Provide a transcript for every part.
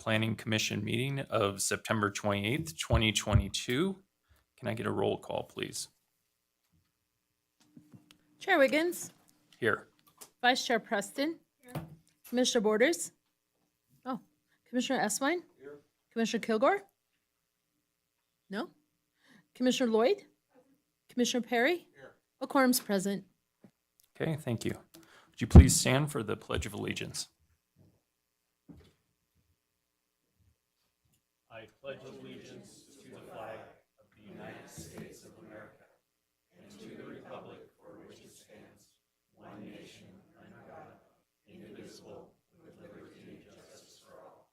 Planning Commission meeting of September 28th, 2022. Can I get a roll call, please? Chair Wiggins, Here. Vice Chair Preston, Commissioner Borders. Oh, Commissioner Eswine? Here. Commissioner Kilgore? No? Commissioner Lloyd? Commissioner Perry? Here. A quorum's present. Okay, thank you. Would you please stand for the Pledge of Allegiance? I pledge allegiance to the flag of the United States of America and to the republic for which it stands, one nation under God, indivisible, with liberty and justice for all.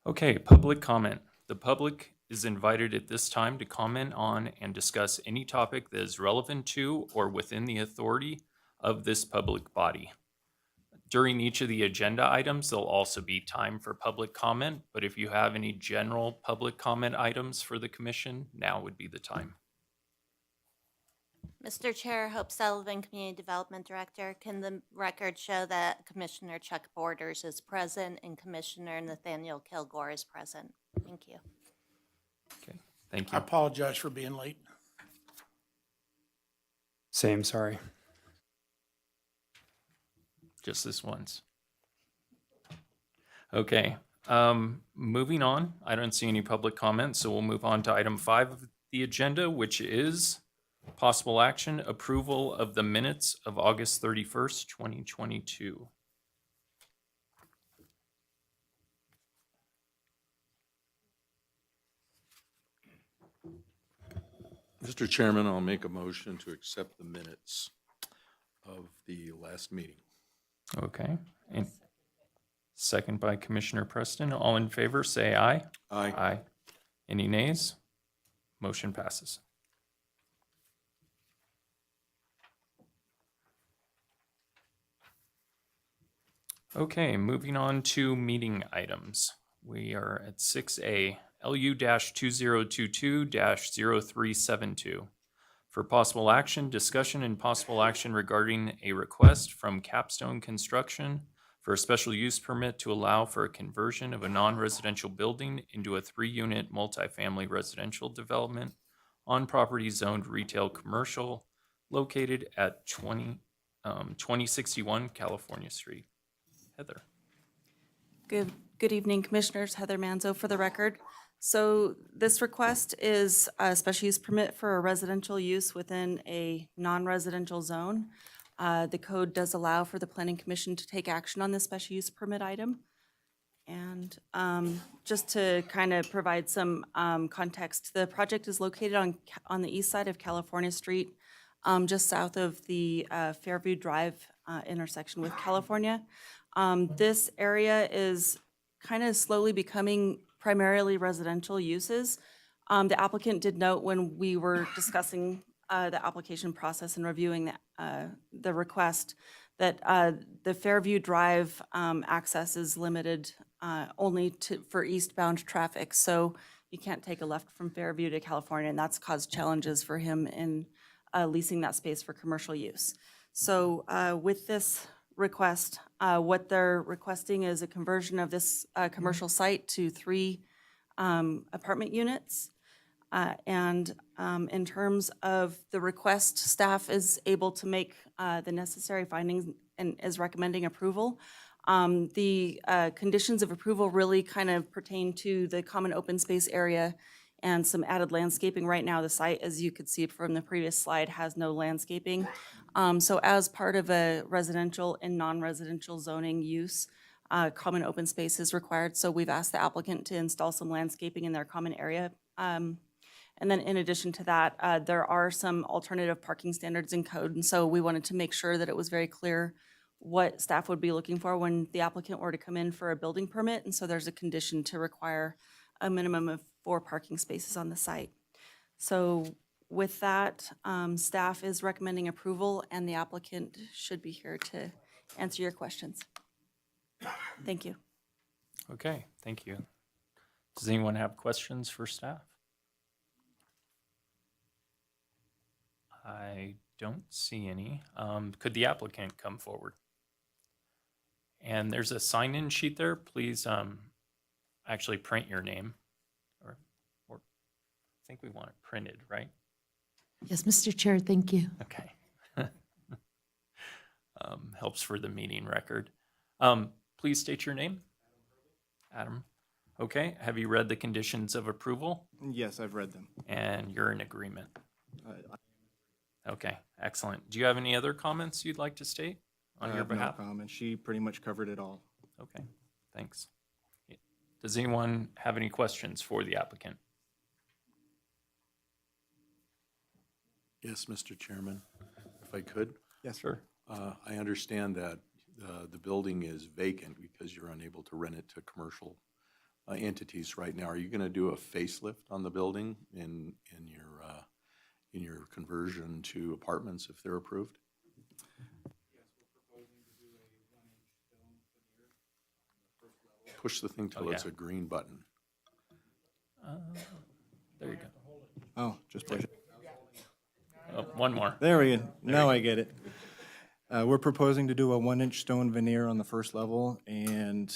Okay, public comment. The public is invited at this time to comment on and discuss any topic that is relevant to or within the authority of this public body. During each of the agenda items, there'll also be time for public comment, but if you have any general public comment items for the commission, now would be the time. Mr. Chair, Hope Sullivan, Community Development Director. Can the record show that Commissioner Chuck Borders is present and Commissioner Nathaniel Kilgore is present? Thank you. Okay, thank I you. apologize for being late. Same, sorry. Just this once. Okay, moving on. I don't see any public comments, so we'll move on to item 5 of the agenda, which is possible action, approval of the minutes of August 31st, 2022. Mr. Chairman, I'll make a motion to accept the minutes of the last meeting. Okay, and second by Commissioner Preston. All in favor, say aye. Aye. Aye. Any nays? Motion passes. Okay, moving on to meeting items. We are at 6A, LU-2022-0372. For possible action, discussion and possible action regarding a request from Capstone Construction for a special use permit to allow for a conversion of a non-residential building into a 3-unit multifamily residential development on property zoned retail commercial located at 2061 California Street. Heather. Good evening, Commissioners. Heather Manzo for the record. So this request is a special use permit for a residential use within a non-residential zone. The code does allow for the Planning Commission to take action on this special use permit item. And just to kind of provide some context, the project is located on the east side of California Street, just south of the Fairview Drive intersection with California. This area is kind of slowly becoming primarily residential uses. The applicant did note when we were discussing the application process and reviewing the request that the Fairview Drive access is limited only for eastbound traffic. So you can't take a left from Fairview to California, and that's caused challenges for him in leasing that space for commercial use. So with this request, what they're requesting is a conversion of this commercial site to 3 apartment units. And in terms of the request, staff is able to make the necessary findings and is recommending approval. The conditions of approval really kind of pertain to the common open space area and some added landscaping. Right now, the site, as you could see from the previous slide, has no landscaping. So as part of a residential and non-residential zoning use, common open space is required. So we've asked the applicant to install some landscaping in their common area. And then in addition to that, there are some alternative parking standards in code. And so we wanted to make sure that it was very clear what staff would be looking for when the applicant were to come in for a building permit. And so there's a condition to require a minimum of 4 parking spaces on the site. So with that, staff is recommending approval, and the applicant should be here to answer your questions. Thank you. Okay, thank you. Does anyone have questions for staff? I don't see any. Could the applicant come forward? And there's a sign-in sheet there. Please actually print your name. Or I think we want it printed, right? Yes, Mr. Chair, thank you. Okay. Helps for the meeting record. Please state your name. Adam. Okay. Have you read the conditions of approval? Yes, I've read them. And you're in agreement. I Okay, excellent. Do you have any other comments you'd like to state on your have no behalf? comment. She pretty much covered it all. Okay, thanks. Does anyone have any questions for the applicant? Yes, Mr. Chairman, if I could. Yes, Sure. I understand that the building is vacant because you're unable to rent it to commercial entities right now. Are you going to do a facelift on the building in your conversion to apartments if they're approved? Push the thing till Oh, it's yeah. a green button. There you go. Oh, just push it. Oh, one more. There we go. Now I get it. We're proposing to do a 1-inch stone veneer on the first level and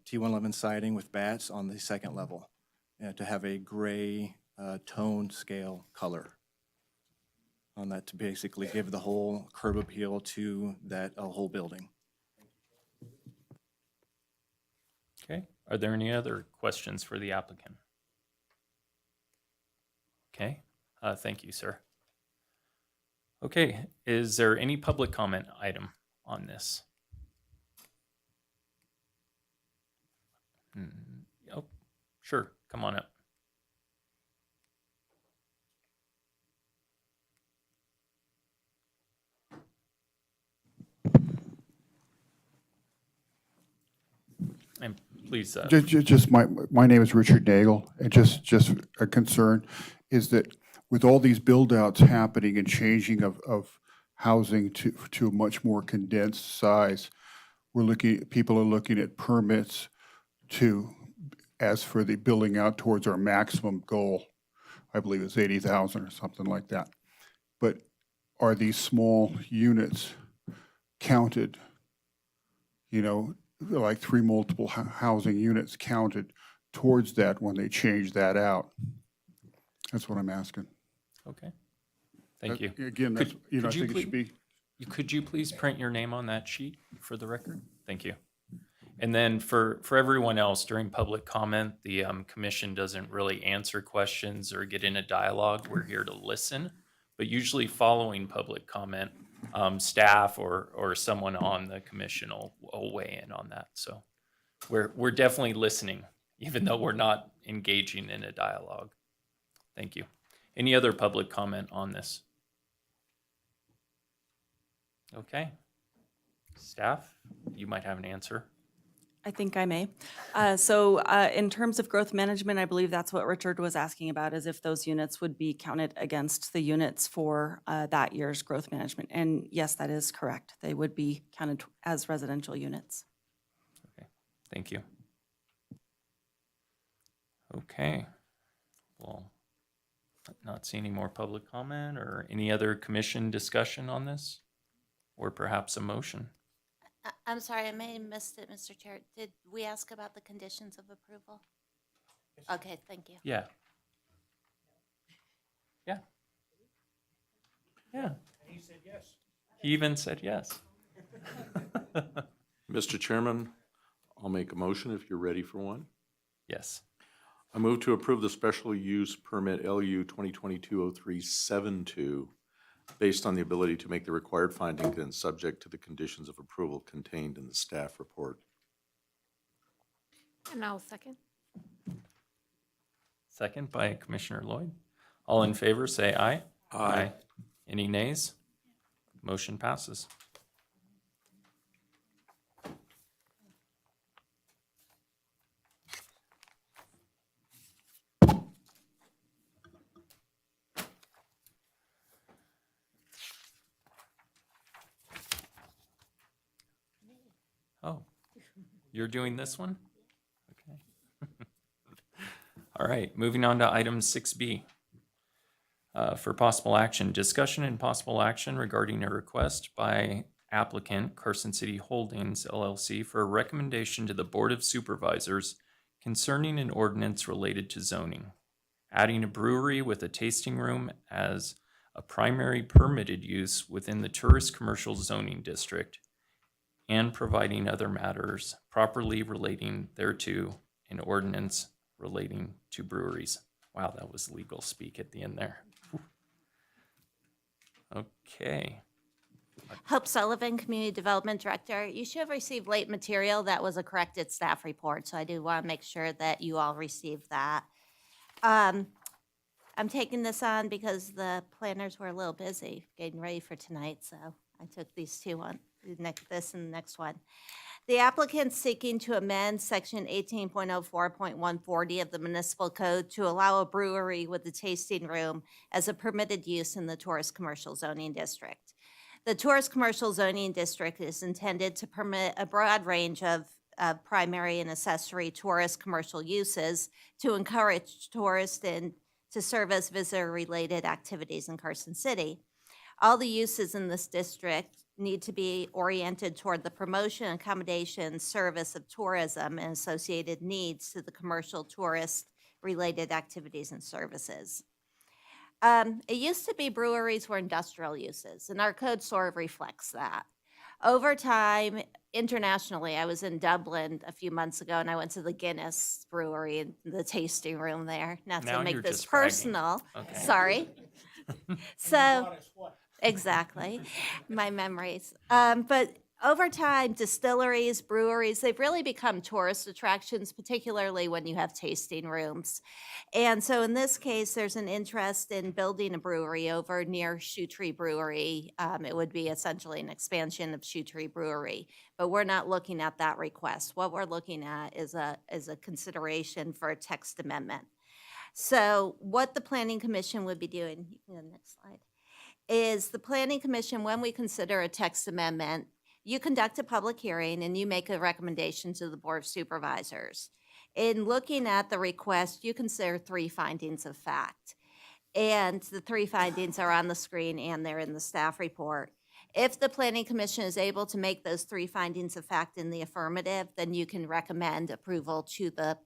T111 siding with bats on the second level, to have a gray tone scale color on that, to basically give the whole curb appeal to that whole building. Okay, are there any other questions for the applicant? Okay, thank you, sir. Okay, is there any public comment item on this? Oh, sure, come on up. And please, Just my name is Richard Nagel, and just a concern is that with all these build-outs happening and changing of housing to a much more condensed size, people are looking at permits as for the building out towards our maximum goal. I believe it's 80,000 or something like that. But are these small units counted, like 3 multiple housing units counted towards that when they change that out? That's what I'm asking. okay, thank you. Again, that's, Could I you think it should be. Could you please print your name on that sheet for the record? Thank you. And then for everyone else, during public comment, the commission doesn't really answer questions or get in a dialogue. We're here to listen. But usually following public comment, staff or someone on the commission will weigh in on that. So we're definitely listening, even though we're not engaging in a dialogue. Thank you. Any other public comment on this? Okay. Staff, you might have an answer. I think I may. In terms of growth management, I believe that's what Richard was asking about, is if those units would be counted against the units for that year's growth management. And yes, that is correct. They would be counted as residential units. Okay, thank you. Okay. Well, not see any more public comment or any other commission discussion on this? Or perhaps a motion? I'm sorry, I may have missed it, Mr. Chair. Did we ask about the conditions of approval? Okay, thank you. Yeah. Yeah. Yeah. He said yes. He even said yes. Mr. Chairman, I'll make a motion if you're ready for one. Yes. I move to approve the special use permit LU 2022-0372 based on the ability to make the required findings and subject to the conditions of approval contained in the staff report. And I'll second. Second by Commissioner Lloyd. All in favor, say aye. Aye. Any nays? Motion passes. Oh, you're doing this one? Okay. All right, moving on to item 6B. For possible action, discussion and possible action regarding a request by applicant Carson City Holdings LLC for a recommendation to the Board of Supervisors concerning an ordinance related to zoning, adding a brewery with a tasting room as a primary permitted use within the tourist commercial zoning district, and providing other matters properly relating thereto, an ordinance relating to breweries. Wow, that was legal speak at the end there. Okay, Hope Sullivan, Community Development Director. You should have received late material. That was a corrected staff report, so I do want to make sure that you all received that. I'm taking this on because the planners were a little busy getting ready for tonight, so I took these two on, this and the next one. The applicant seeking to amend section 18.04.140 of the municipal code to allow a brewery with a tasting room as a permitted use in the tourist commercial zoning district. The tourist commercial zoning district is intended to permit a broad range of primary and accessory tourist commercial uses to encourage tourists and to serve as visitor-related activities in Carson City. All the uses in this district need to be oriented toward the promotion, accommodation, service of tourism and associated needs to the commercial tourist-related activities and services. It used to be breweries were industrial uses, and our code sort of reflects that. Over time, internationally, I was in Dublin a few months ago, and I went to the Guinness Brewery and the tasting room there. Not Now to make you're this just bragging. personal, Okay. sorry. So, exactly, my memories. But over time, distilleries, breweries, they've really become tourist attractions, particularly when you have tasting rooms. And so in this case, there's an interest in building a brewery over near Shoe Tree Brewery. It would be essentially an expansion of Shoe Tree Brewery, but we're not looking at that request. What we're looking at is a consideration for a text amendment. So what the Planning Commission would be doing, you can go to the next slide, is the Planning Commission, when we consider a text amendment, you conduct a public hearing and you make a recommendation to the Board of Supervisors. In looking at the request, you consider 3 findings of fact. And the 3 findings are on the screen and they're in the staff report. If the Planning Commission is able to make those 3 findings of fact in the affirmative, then you can recommend approval to the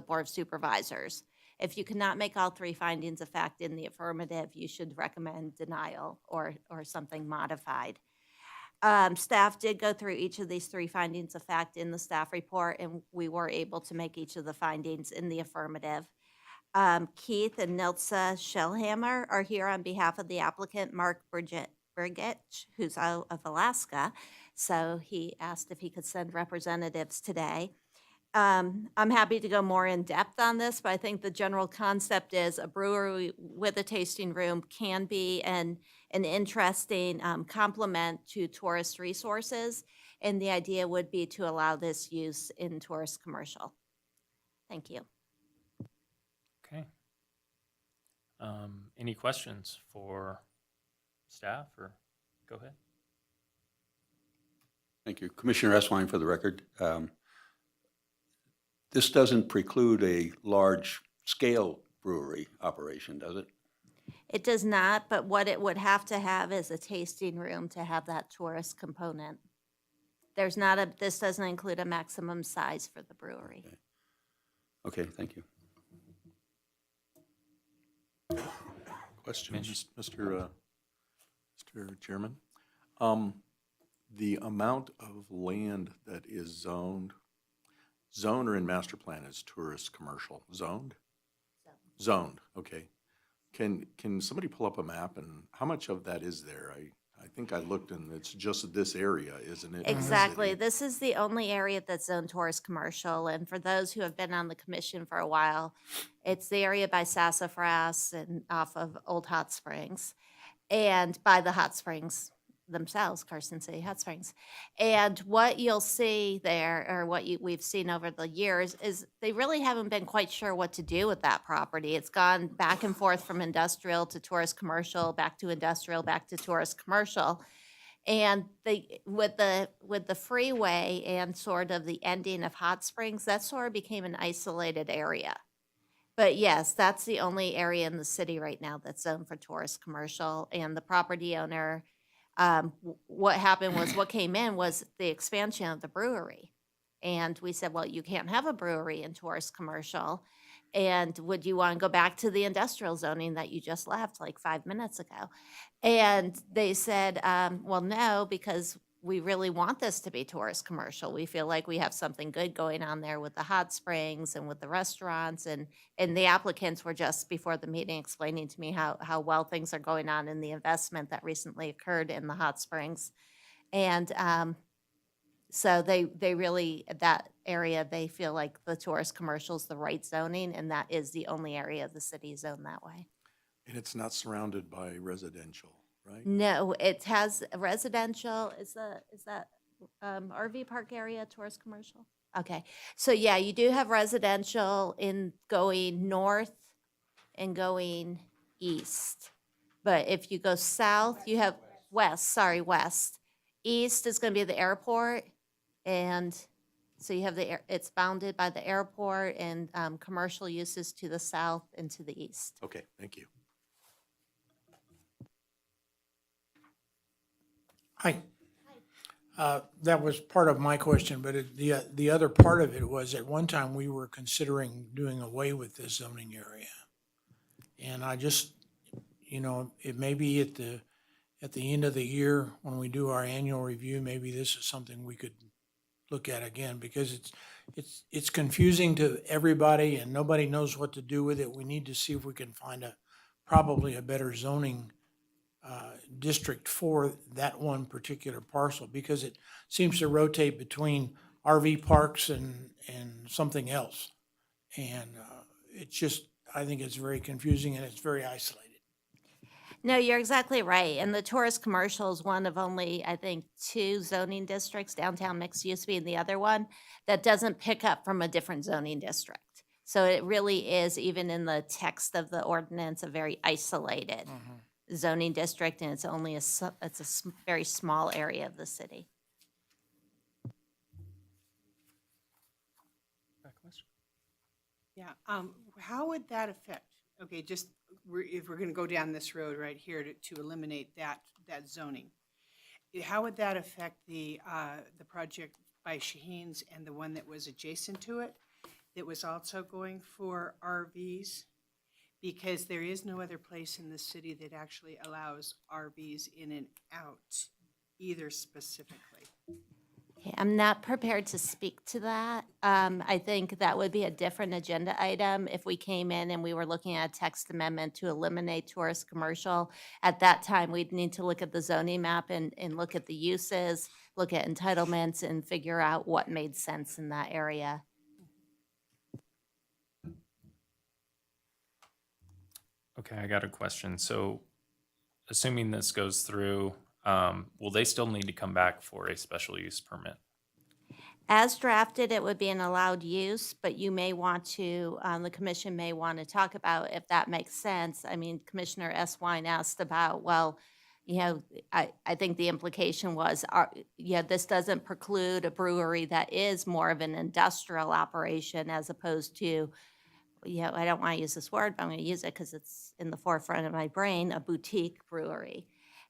Board of Supervisors. If you cannot make all 3 findings of fact in the affirmative, you should recommend denial or something modified. Staff did go through each of these 3 findings of fact in the staff report, and we were able to make each of the findings in the affirmative. Keith and Nilsa Shellhammer are here on behalf of the applicant, Mark Burgett, who's out of Alaska. So he asked if he could send representatives today. I'm happy to go more in depth on this, but I think the general concept is a brewery with a tasting room can be an interesting complement to tourist resources. And the idea would be to allow this use in tourist commercial. Thank you. okay. Any questions for staff, or go ahead? Thank you. Commissioner Eswine for the record. This doesn't preclude a large-scale brewery operation, does it? It does not, but what it would have to have is a tasting room to have that tourist component. This doesn't include a maximum size for the brewery. Okay, thank you. Questions, Mr. Chairman? The amount of land that is zoned or in master plan is tourist commercial? Zoned? Zoned, okay. Can somebody pull up a map and how much of that is there? I think I looked and it's just this area, isn't it? in the Exactly. city? This is the only area that's zoned tourist commercial. And for those who have been on the commission for a while, it's the area by Sassafras and off of Old Hot Springs and by the hot springs themselves, Carson City Hot Springs. And what you'll see there, or what we've seen over the years, is they really haven't been quite sure what to do with that property. It's gone back and forth from industrial to tourist commercial, back to industrial, back to tourist commercial. And with the freeway and sort of the ending of Hot Springs, that sort of became an isolated area. But yes, that's the only area in the city right now that's zoned for tourist commercial. And the property owner, what happened was, what came in was the expansion of the brewery. And we said, well, you can't have a brewery in tourist commercial. And would you want to go back to the industrial zoning that you just left like 5 minutes ago? And they said, well, no, because we really want this to be tourist commercial. We feel like we have something good going on there with the hot springs and with the restaurants. And the applicants were just before the meeting explaining to me how well things are going on in the investment that recently occurred in the hot springs. And so they really, that area, they feel like the tourist commercial is the right zoning, and that is the only area of the city zoned that way. And it's not surrounded by residential, right? No, it has residential, is that RV park area tourist commercial? Okay, so yeah, you do have residential in going north and going east. But if you go south, you have west. East is gonna be the airport, and so you have it's bounded by the airport and commercial uses to the south and to the east. Okay, thank you. Hi. That was part of my question, but the other part of it was, at one time, we were considering doing away with this zoning area. And I just, it may be at the end of the year, when we do our annual review, maybe this is something we could look at again, because it's confusing to everybody and nobody knows what to do with it. We need to see if we can find probably a better zoning district for that one particular parcel, because it seems to rotate between RV parks and something else. And it's just, I think it's very confusing and it's very isolated. No, you're exactly right. And the tourist commercial is one of only, I think, 2 zoning districts, downtown mixed use being the other one, that doesn't pick up from a different zoning district. So it really is, even in the text of the ordinance, a very isolated zoning district, and it's only very small area of the city. Yeah, how would that affect, okay, just, if we're gonna go down this road right here to eliminate that zoning, how would that affect the project by Shaheen's and the one that was adjacent to it, that was also going for RVs? Because there is no other place in the city that actually allows RVs in and out, either specifically. Okay, I'm not prepared to speak to that. I think that would be a different agenda item if we came in and we were looking at a text amendment to eliminate tourist commercial. At that time, we'd need to look at the zoning map and look at the uses, look at entitlements, and figure out what made sense in that area. Okay, I got a question. So assuming this goes through, will they still need to come back for a special use permit? As drafted, it would be an allowed use, but you may want to, the commission may want to talk about if that makes sense. I mean, Commissioner S. Wine asked about, well, I think the implication was, this doesn't preclude a brewery that is more of an industrial operation as opposed to, I don't want to use this word, but I'm going to use it because it's in the forefront of my brain, a boutique brewery.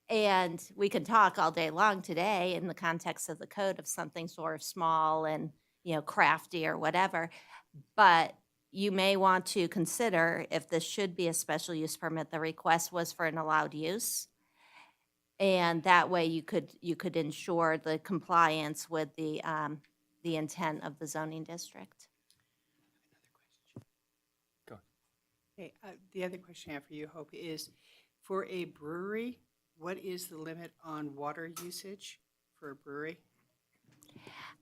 And we can talk all day long today in the context of the code of something sort of small and, crafty or whatever. But you may want to consider if this should be a special use permit, the request was for an allowed use. And that way you could ensure the compliance with the intent of the zoning district. Okay, the other question I have for you, Hope, is for a brewery, what is the limit on water usage for a brewery?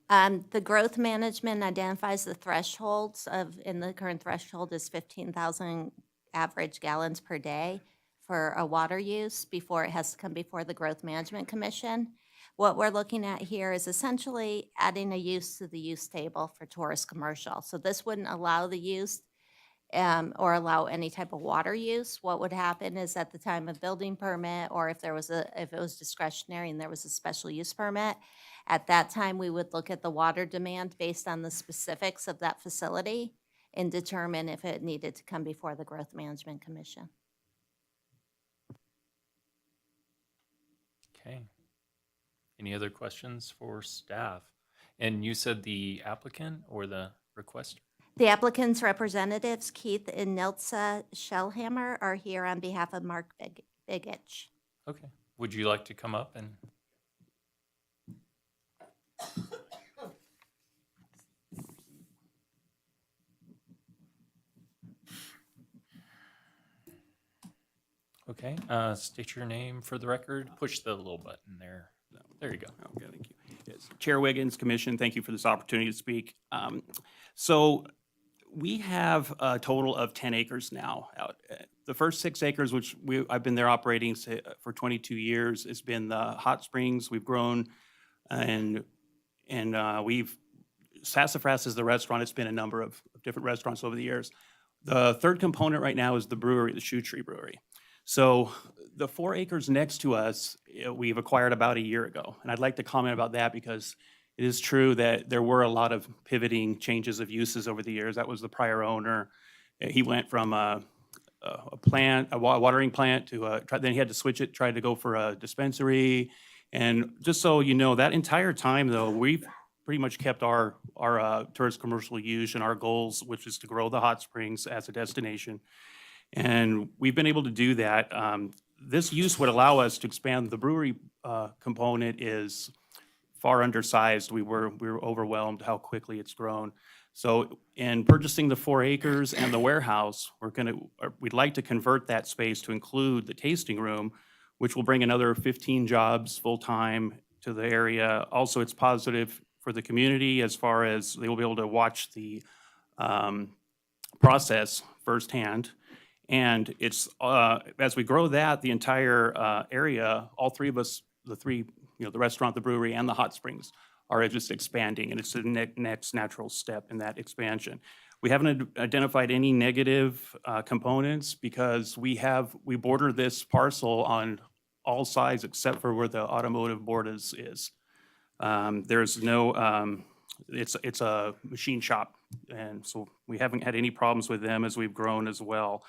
The growth management identifies the thresholds and the current threshold is 15,000 average gallons per day for a water use before it has to come before the Growth Management Commission. What we're looking at here is essentially adding a use to the use table for tourist commercial. So this wouldn't allow the use or allow any type of water use. What would happen is at the time of building permit, or if it was discretionary and there was a special use permit, at that time we would look at the water demand based on the specifics of that facility. and determine if it needed to come before the Growth Management Commission. Okay. Any other questions for staff? And you said the applicant or the requester? The applicant's representatives, Keith and Nilsa Shellhammer, are here on behalf of Mark Bigich. Okay. Would you like to come up and? Okay, state your name for the record. Push the little button there. There you go. Okay, thank you. Yes. Chair Wiggins, Commission, thank you for this opportunity to speak. So we have a total of 10 acres now out. The first 6 acres, which I've been there operating for 22 years, has been the hot springs. We've grown and we've, Sassafras is the restaurant. It's been a number of different restaurants over the years. The third component right now is the brewery, the Shoe Tree Brewery. So the 4 acres next to us, we've acquired about a year ago. And I'd like to comment about that because it is true that there were a lot of pivoting changes of uses over the years. That was the prior owner. He went from a watering plant to then he had to switch it, tried to go for a dispensary. And just so you know, that entire time though, we've pretty much kept our tourist commercial use and our goals, which is to grow the hot springs as a destination. And we've been able to do that. This use would allow us to expand. The brewery component is far undersized. We were overwhelmed how quickly it's grown. So in purchasing the 4 acres and the warehouse, we'd like to convert that space to include the tasting room, which will bring another 15 jobs full-time to the area. Also, it's positive for the community as far as they will be able to watch the process firsthand. And it's, as we grow that, the entire area, all 3 of us, the restaurant, the brewery, and the hot springs are just expanding, and it's the next natural step in that expansion. We haven't identified any negative components because we border this parcel on all sides except for where the automotive board is. There's no, it's a machine shop, and so we haven't had any problems with them as we've grown as well.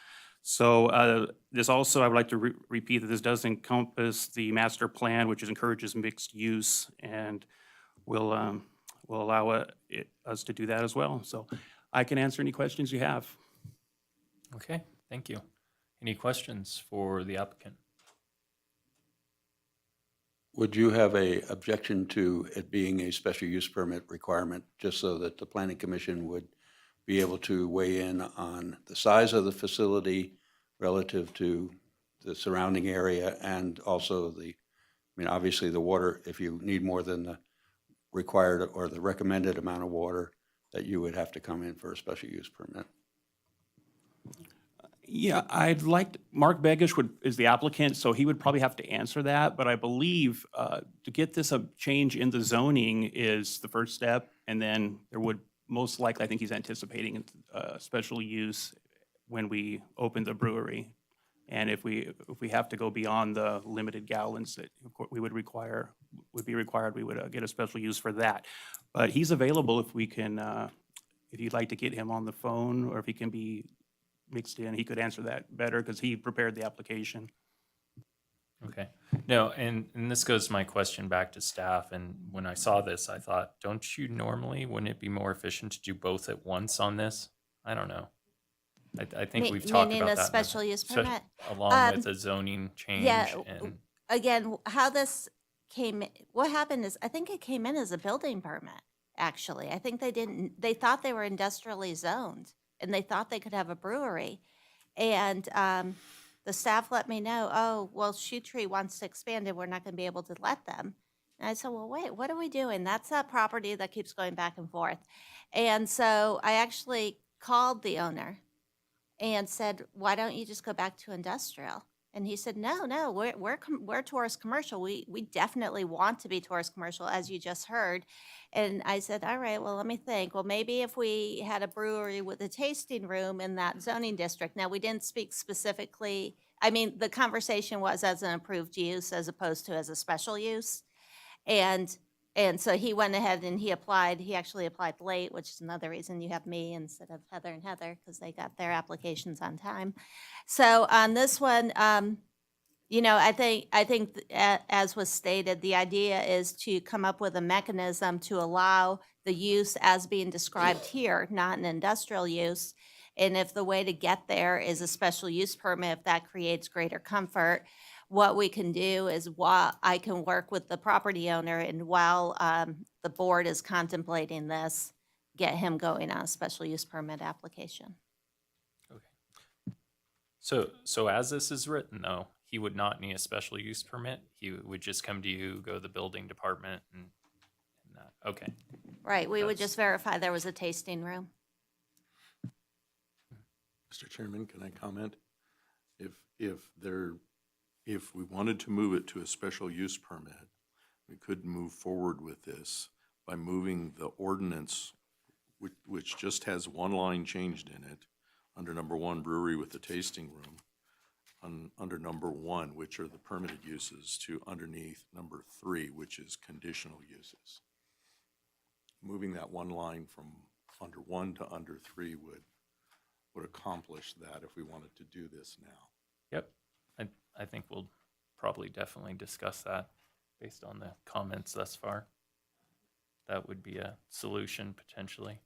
So this also, I would like to repeat that this does encompass the master plan, which encourages mixed use, and will allow us to do that as well. So I can answer any questions you have. Okay, thank you. Any questions for the applicant? Would you have a objection to it being a special use permit requirement, just so that the planning commission would be able to weigh in on the size of the facility relative to the surrounding area and also obviously the water, if you need more than the required or the recommended amount of water, that you would have to come in for a special use permit? Yeah, Mark Begish is the applicant, so he would probably have to answer that. But I believe to get this a change in the zoning is the first step, and then there would most likely, I think he's anticipating special use when we open the brewery. And if we have to go beyond the limited gallons that of course, would be required, we would get a special use for that. But he's available if we can, if you'd like to get him on the phone, or if he can be mixed in, he could answer that better because he prepared the application. Okay. No, and this goes to my question back to staff. And when I saw this, I thought, wouldn't it be more efficient to do both at once on this? I don't know. I think we've talked Meaning about a that. special use permit? Along with the zoning change. Yeah, And again, how this what happened is, I think it came in as a building permit, actually. I think they thought they were industrially zoned, and they thought they could have a brewery. And the staff let me know, oh, well, Shoe Tree wants to expand and we're not going to be able to let them. And I said, well, wait, what are we doing? That's that property that keeps going back and forth. And so I actually called the owner and said, why don't you just go back to industrial? And he said, no, we're tourist commercial. We definitely want to be tourist commercial, as you just heard. And I said, all right, well, let me think. Well, maybe if we had a brewery with a tasting room in that zoning district. Now, we didn't speak specifically. I mean, the conversation was as an approved use as opposed to as a special use. And And so he went ahead and he applied. He actually applied late, which is another reason you have me instead of Heather and Heather, because they got their applications on time. So on this one, you know, as was stated, the idea is to come up with a mechanism to allow the use as being described here, not an industrial use. And if the way to get there is a special use permit, if that creates greater comfort, what we can do is while I can work with the property owner and while the board is contemplating this, get him going on a special use permit application. So as this is written, though, he would not need a special use permit. He would just come to you, go to the building department, and that. Okay. Right, we would That's- just verify there was a tasting room. Mr. Chairman, can I comment? If we wanted to move it to a special use permit, we could move forward with this by moving the ordinance, which just has one line changed in it, under number 1, brewery with a tasting room, under number 1, which are the permitted uses, to underneath number 3, which is conditional uses. Moving that one line from under 1 to under 3 would accomplish that if we wanted to do this now. Yep. I think we'll probably definitely discuss that based on the comments thus far. That would be a solution potentially.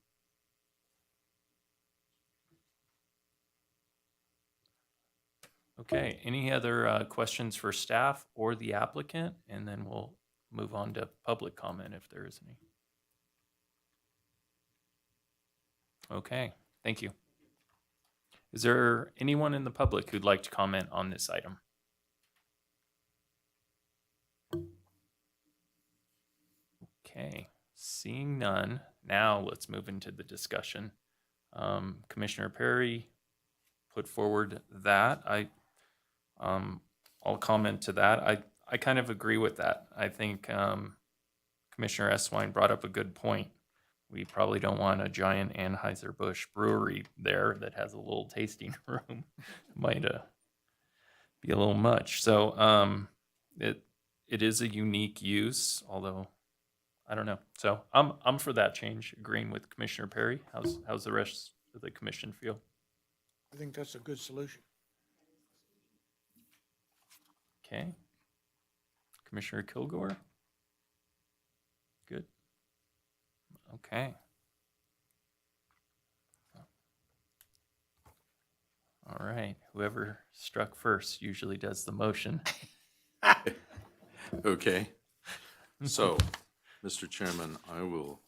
Okay, any other questions for staff or the applicant? And then we'll move on to public comment if there is any. Okay, thank you. Is there anyone in the public who'd like to comment on this item? Okay, seeing none, now let's move into the discussion. Commissioner Perry put forward that. I'll comment to that. I kind of agree with that. I think Commissioner Eswine brought up a good point. We probably don't want a giant Anheuser-Busch brewery there that has a little tasting room. Might be a little much. So it is a unique use, although I don't know. So I'm for that change, agreeing with Commissioner Perry. How's the rest of the commission feel? I think that's a good solution. Okay. Commissioner Kilgore? Good. Okay. All right. Whoever struck first usually does the motion. Okay. So, Mr. Chairman, I will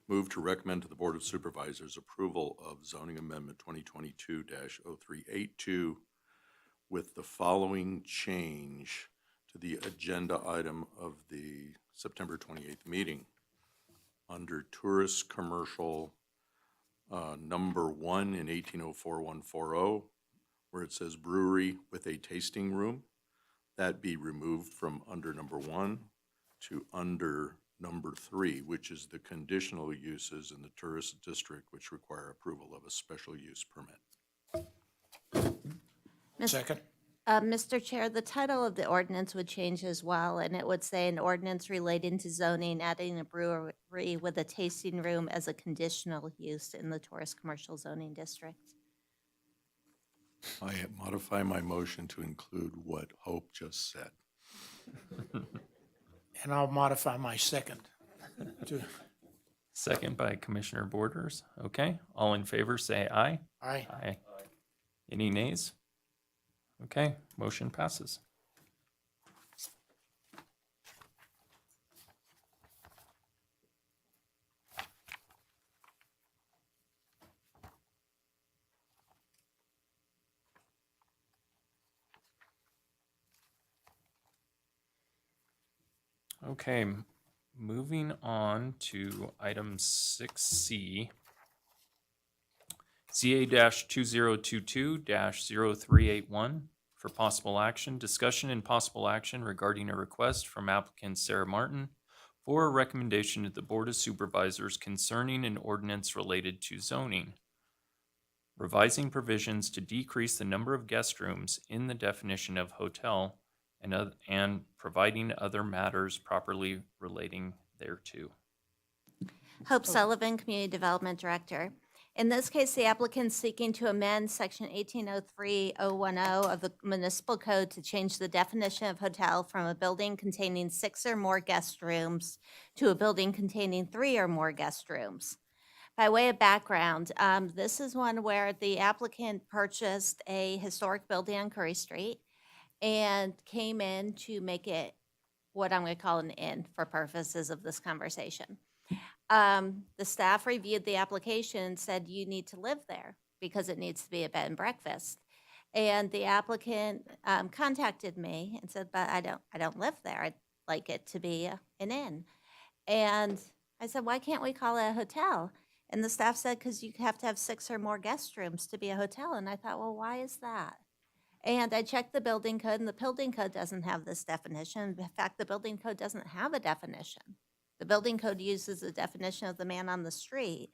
move to recommend to the Board of Supervisors approval of zoning amendment 2022-0382 with the following change to the agenda item of the September 28th meeting. Under tourist commercial, number 1 in 1804140, where it says brewery with a tasting room, that be removed from under number 1 to under number 3, which is the conditional uses in the tourist district which require approval of a special use permit. Second. Mr. Chair, the title of the ordinance would change as well, and it would say an ordinance relating to zoning, adding a brewery with a tasting room as a conditional use in the tourist commercial zoning district. I modify my motion to include what Hope just said. And I'll modify my second to, Second by Commissioner Borders. Okay. All in favor, say aye. aye. Aye. Any nays? Okay, motion passes. Okay, moving on to item 6C. ZA-2022-0381 for possible action, discussion and possible action regarding a request from applicant Sarah Martin for a recommendation to the Board of Supervisors concerning an ordinance related to zoning, revising provisions to decrease the number of guest rooms in the definition of hotel and providing other matters properly relating there too. Hope Sullivan, Community Development Director. In this case, the applicant's seeking to amend Section 1803010 of the Municipal Code to change the definition of hotel from a building containing 6 or more guest rooms to a building containing 3 or more guest rooms. By way of background, this is one where the applicant purchased a historic building on Curry Street and came in to make it what I'm going to call an inn for purposes of this conversation. The staff reviewed the application and said, you need to live there because it needs to be a bed and breakfast. And the applicant contacted me and said, but I don't live there. I'd like it to be an inn. And I said, why can't we call it a hotel? And the staff said, because you have to have 6 or more guest rooms to be a hotel. And I thought, well, why is that? And I checked the building code, and the building code doesn't have this definition. In fact, the building code doesn't have a definition. The building code uses the definition of the man on the street.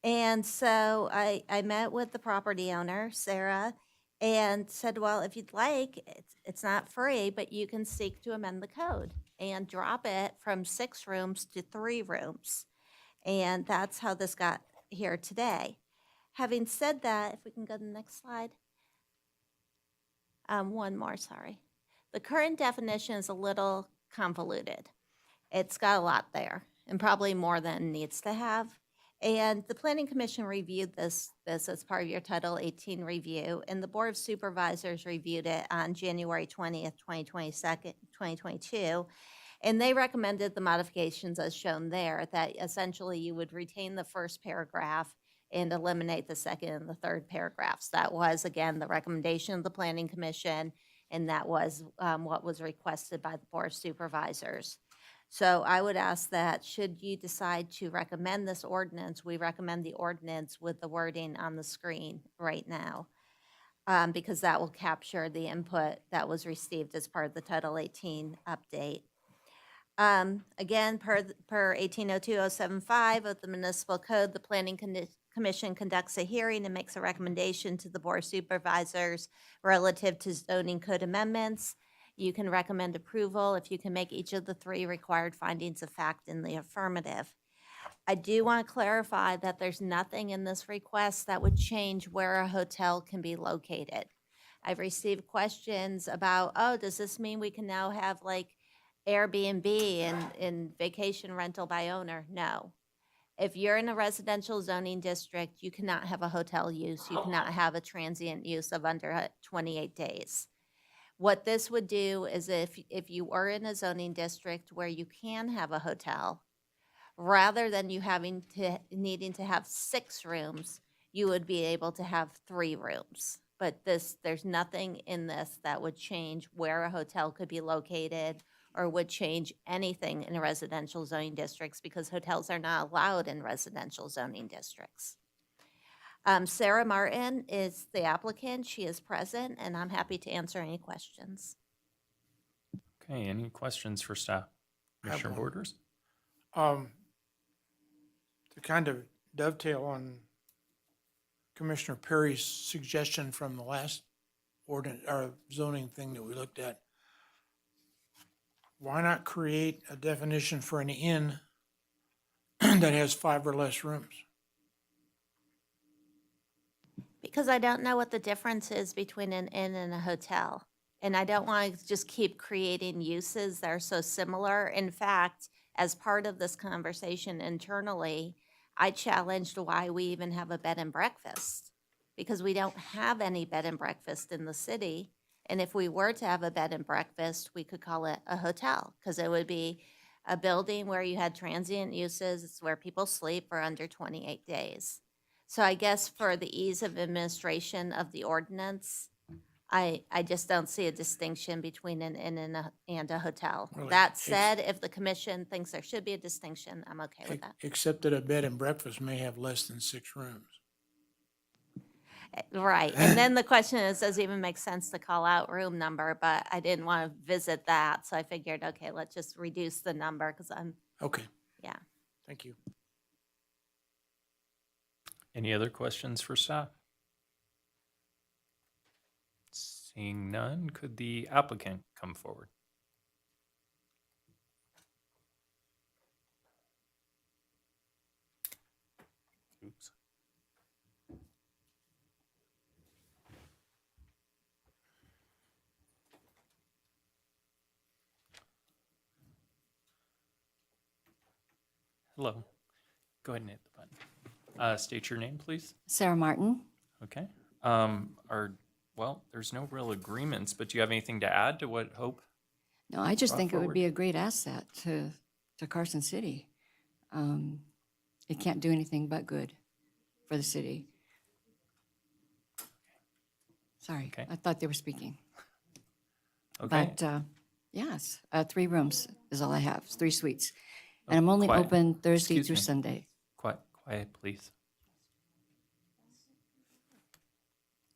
And so I met with the property owner, Sarah, and said, well, if you'd like, it's not free, but you can seek to amend the code and drop it from 6 rooms to 3 rooms. And that's how this got here today. Having said that, if we can go to the next slide. One more, sorry. The current definition is a little convoluted. It's got a lot there, and probably more than it needs to have. And the Planning Commission reviewed this as part of your Title 18 review, and the Board of Supervisors reviewed it on January 20th, 2022, and they recommended the modifications as shown there, that essentially you would retain the first paragraph and eliminate the second and the third paragraphs. That was, again, the recommendation of the Planning Commission, and that was what was requested by the Board of Supervisors. So I would ask that should you decide to recommend this ordinance, we recommend the ordinance with the wording on the screen right now, because that will capture the input that was received as part of the Title 18 update. Again, per 1802.075 of the Municipal Code, the Planning Commission conducts a hearing and makes a recommendation to the Board of Supervisors relative to zoning code amendments. You can recommend approval if you can make each of the 3 required findings of fact in the affirmative. I do want to clarify that there's nothing in this request that would change where a hotel can be located. I've received questions about, oh, does this mean we can now have like Airbnb and vacation rental by owner? No. If you're in a residential zoning district, you cannot have a hotel use. You cannot have a transient use of under 28 days. What this would do is if you were in a zoning district where you can have a hotel, rather than you needing to have 6 rooms, you would be able to have 3 rooms. But there's nothing in this that would change where a hotel could be located or would change anything in residential zoning districts, because hotels are not allowed in residential zoning districts. Sarah Martin is the applicant. She is present, and I'm happy to answer any questions. Okay, any questions for staff? I have Commissioner one. Borders? To kind of dovetail on Commissioner Perry's suggestion from the last ordinance or zoning thing that we looked at, why not create a definition for an inn that has 5 or less rooms? Because I don't know what the difference is between an inn and a hotel. And I don't want to just keep creating uses that are so similar. In fact, as part of this conversation internally, I challenged why we even have a bed and breakfast, because we don't have any bed and breakfast in the city. And if we were to have a bed and breakfast, we could call it a hotel, because it would be a building where you had transient uses. It's where people sleep for under 28 days. So I guess for the ease of administration of the ordinance, I just don't see a distinction between an inn and a hotel. Really? That said, if the commission thinks there should be a distinction, I'm okay with that. Except that a bed and breakfast may have less than 6 rooms. Right, and then the question is, does it even make sense to call out room number? But I didn't want to visit that, so I figured, okay, let's just reduce the number, because Okay, yeah. thank you. Any other questions for staff? Seeing none, could the applicant come forward? Hello. Go ahead and hit the button. State your name, please. Sarah Martin. Okay. Well, there's no real agreements, but do you have anything to add to what Hope? No, I just Brought think it would forward. be a great asset to Carson City. It can't do anything but good for the city. Sorry, Okay. I thought they were speaking. Okay. But, yes, 3 rooms is all I have, 3 suites. And I'm only quiet. open Thursday Excuse through me. Sunday. Quiet, please.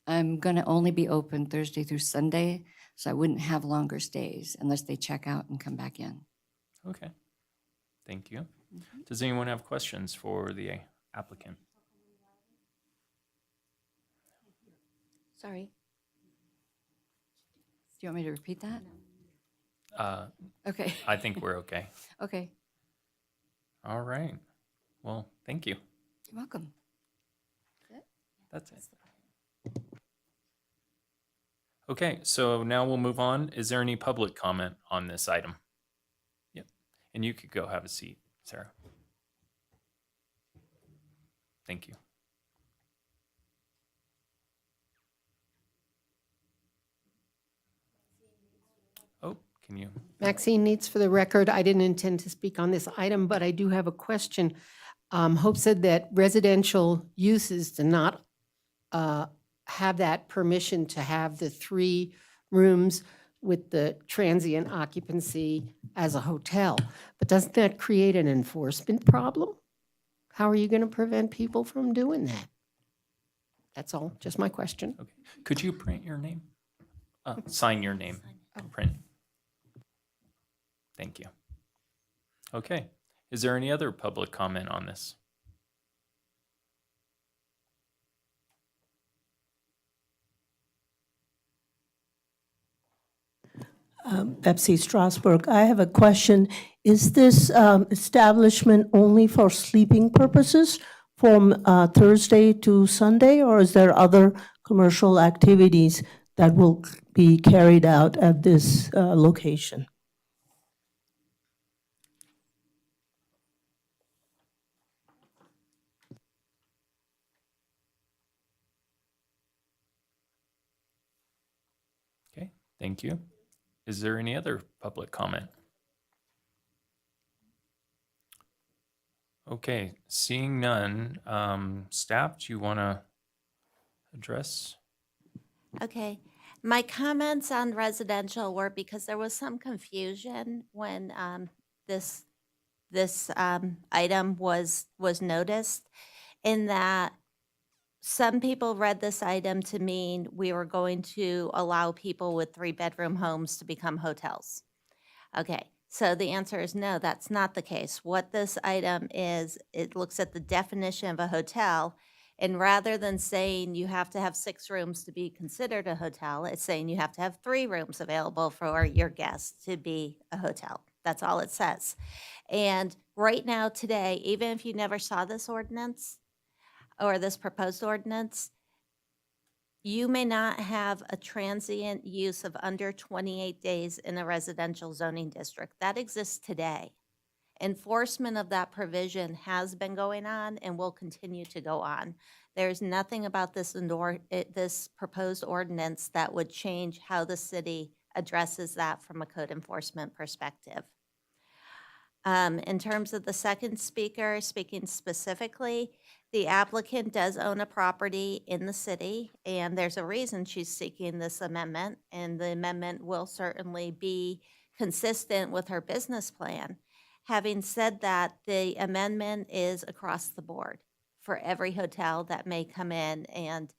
I'm gonna only be open Thursday through Sunday, so I wouldn't have longer stays unless they check out and come back in. Okay. Thank you. Does anyone have questions for the applicant? Sorry. Do you want me to repeat that? Okay, I think we're okay. okay, All right. Well, thank you. you're welcome. That's it. Okay, so now we'll move on. Is there any public comment on this item? Yep. And you could go have a seat, Sarah. Thank you. Oh, can you? Maxine Needs, for the record, I didn't intend to speak on this item, but I do have a question. Hope said that residential uses do not have that permission to have the 3 rooms with the transient occupancy as a hotel. But doesn't that create an enforcement problem? How are you going to prevent people from doing that? That's all, just my question. Okay. Could you print your name? Sign your name. Print. Thank you. Okay. Is there any other public comment on this? Pepsi Strasburg. I have a question. Is this establishment only for sleeping purposes from Thursday to Sunday, or is there other commercial activities that will be carried out at this location? Okay, thank you. Is there any other public comment? Okay, seeing none, staff, do you want to address? Okay. My comments on residential were because there was some confusion when this item was noticed, in that some people read this item to mean we were going to allow people with 3-bedroom homes to become hotels. Okay, so the answer is no, that's not the case. What this item is, it looks at the definition of a hotel, and rather than saying you have to have 6 rooms to be considered a hotel, it's saying you have to have 3 rooms available for your guests to be a hotel. That's all it says. And right now, today, even if you never saw this ordinance or this proposed ordinance, you may not have a transient use of under 28 days in a residential zoning district. That exists today. Enforcement of that provision has been going on and will continue to go on. There's nothing about this proposed ordinance that would change how the city addresses that from a code enforcement perspective. In terms of the second speaker, speaking specifically, the applicant does own a property in the city, and there's a reason she's seeking this amendment, and the amendment will certainly be consistent with her business plan. Having said that, the amendment is across the board for every hotel that may come in, and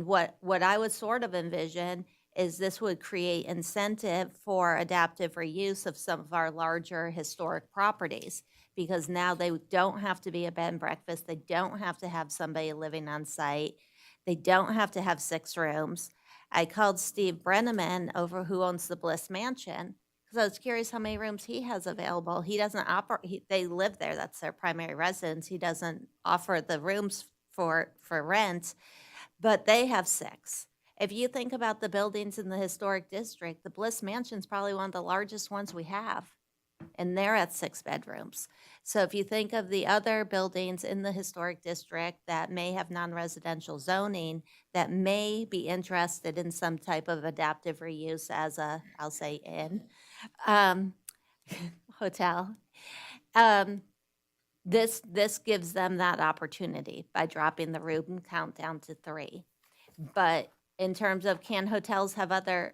what I would sort of envision is this would create incentive for adaptive reuse of some of our larger historic properties, because now they don't have to be a bed and breakfast, they don't have to have somebody living on site, they don't have to have 6 rooms. I called Steve Brenneman over, who owns the Bliss Mansion, because I was curious how many rooms he has available. He doesn't operate, they live there, that's their primary residence. He doesn't offer the rooms for rent, but they have 6. If you think about the buildings in the historic district, the Bliss Mansion is probably one of the largest ones we have. and they're at 6 bedrooms. So if you think of the other buildings in the historic district that may have non-residential zoning, that may be interested in some type of adaptive reuse as a, I'll say inn, um, hotel, this gives them that opportunity by dropping the room count down to 3. But in terms of, can hotels have other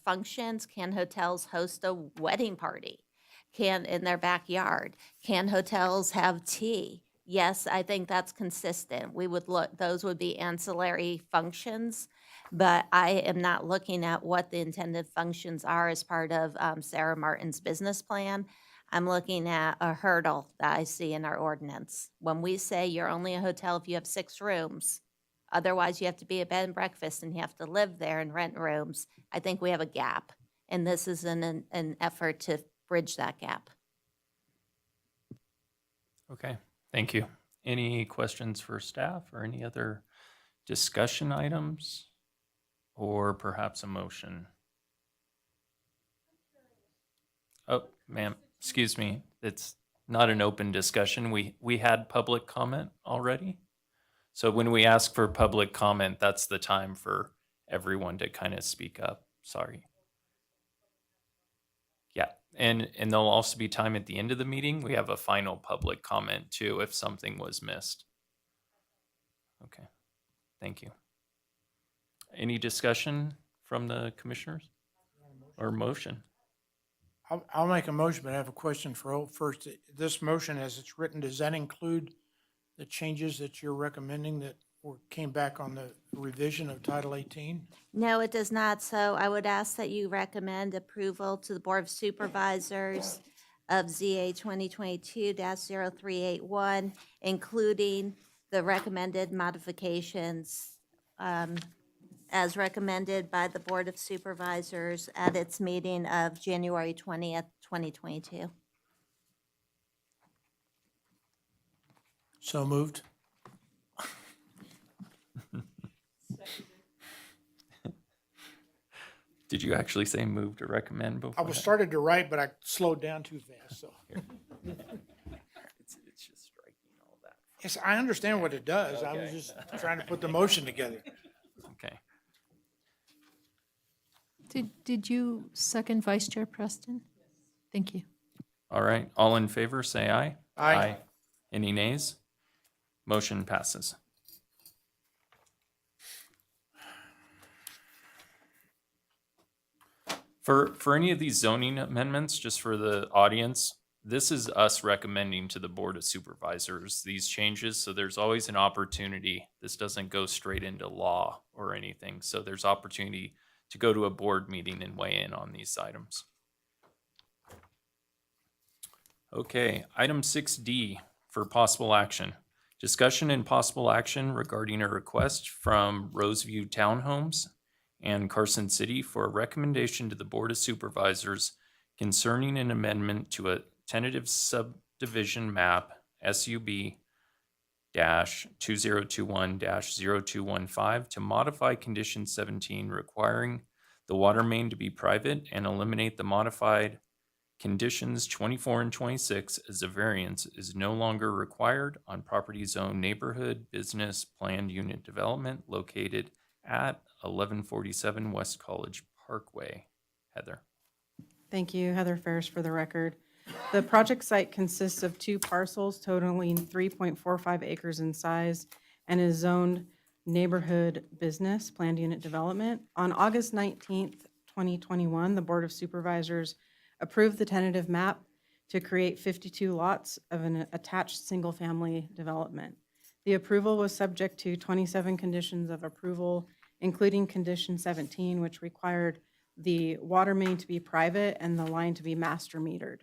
functions? Can hotels host a wedding party? Can, in their backyard? Can hotels have tea? Yes, I think that's consistent. We would look, those would be ancillary functions, but I am not looking at what the intended functions are as part of Sarah Martin's business plan. I'm looking at a hurdle that I see in our ordinance. When we say you're only a hotel if you have 6 rooms, otherwise you have to be a bed and breakfast and you have to live there and rent rooms, I think we have a gap. And this is an effort to bridge that gap. Okay, thank you. Any questions for staff or any other discussion items? Or perhaps a motion? Oh, ma'am, excuse me, it's not an open discussion. We had public comment already. So when we ask for public comment, that's the time for everyone to kind of speak up. Sorry. Yeah, and there'll also be time at the end of the meeting. We have a final public comment too if something was missed. Okay, thank you. Any discussion from the commissioners or motion? I'll make a motion, but I have a question for Hope first. This motion, as it's written, does that include the changes that you're recommending that came back on the revision of Title 18? No, it does not. So I would ask that you recommend approval to the Board of Supervisors of ZA 2022-0381, including the recommended modifications as recommended by the Board of Supervisors at its meeting of January 20th, 2022. So moved. Did you actually say move to recommend I before? was started to write, but I slowed down too fast, so. It's just striking all that. Yes, I understand what it does. I was Okay. just trying to put the motion together. Okay. Did you second Vice Chair Preston? Thank you. All right, all in favor, say aye. Aye. Any nays? Motion passes. For any of these zoning amendments, just for the audience, this is us recommending to the Board of Supervisors these changes, so there's always an opportunity. This doesn't go straight into law or anything, so there's opportunity to go to a board meeting and weigh in on these items. Okay, item 6D for possible action. Discussion and possible action regarding a request from Roseview Townhomes and Carson City for a recommendation to the Board of Supervisors concerning an amendment to a tentative subdivision map, SUB -2021-0215, to modify condition 17 requiring the water main to be private and eliminate the modified conditions 24 and 26 as a variance is no longer required on property zone neighborhood business planned unit development located at 1147 West College Parkway. Heather. Thank you, Heather Ferris, for the record. The project site consists of 2 parcels totaling 3.45 acres in size and is zoned neighborhood business planned unit development. On August 19th, 2021, the Board of Supervisors approved the tentative map to create 52 lots of an attached single-family development. The approval was subject to 27 conditions of approval, including condition 17, which required the water main to be private and the line to be master metered.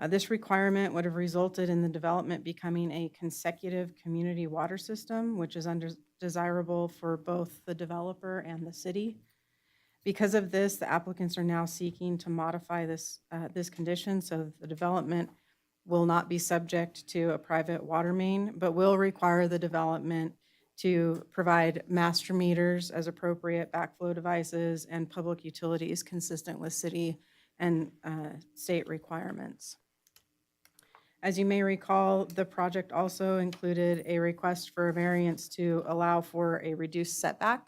This requirement would have resulted in the development becoming a consecutive community water system, which is undesirable for both the developer and the city. Because of this, the applicants are now seeking to modify this condition so that the development will not be subject to a private water main, but will require the development to provide master meters as appropriate, backflow devices, and public utilities consistent with city and state requirements. As you may recall, the project also included a request for a variance to allow for a reduced setback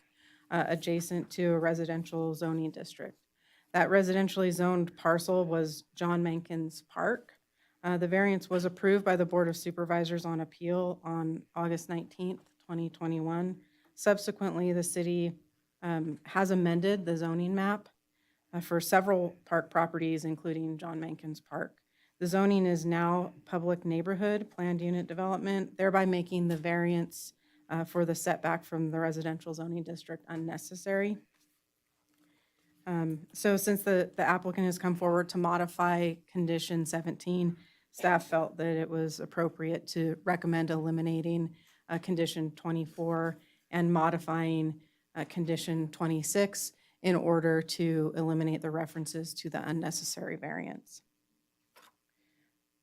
adjacent to a residential zoning district. That residentially zoned parcel was John Menken's Park. The variance was approved by the Board of Supervisors on appeal on August 19th, 2021. Subsequently, the city has amended the zoning map for several park properties, including John Menken's Park. The zoning is now public neighborhood planned unit development, thereby making the variance for the setback from the residential zoning district unnecessary. So since the applicant has come forward to modify condition 17, staff felt that it was appropriate to recommend eliminating condition 24 and modifying condition 26 in order to eliminate the references to the unnecessary variance.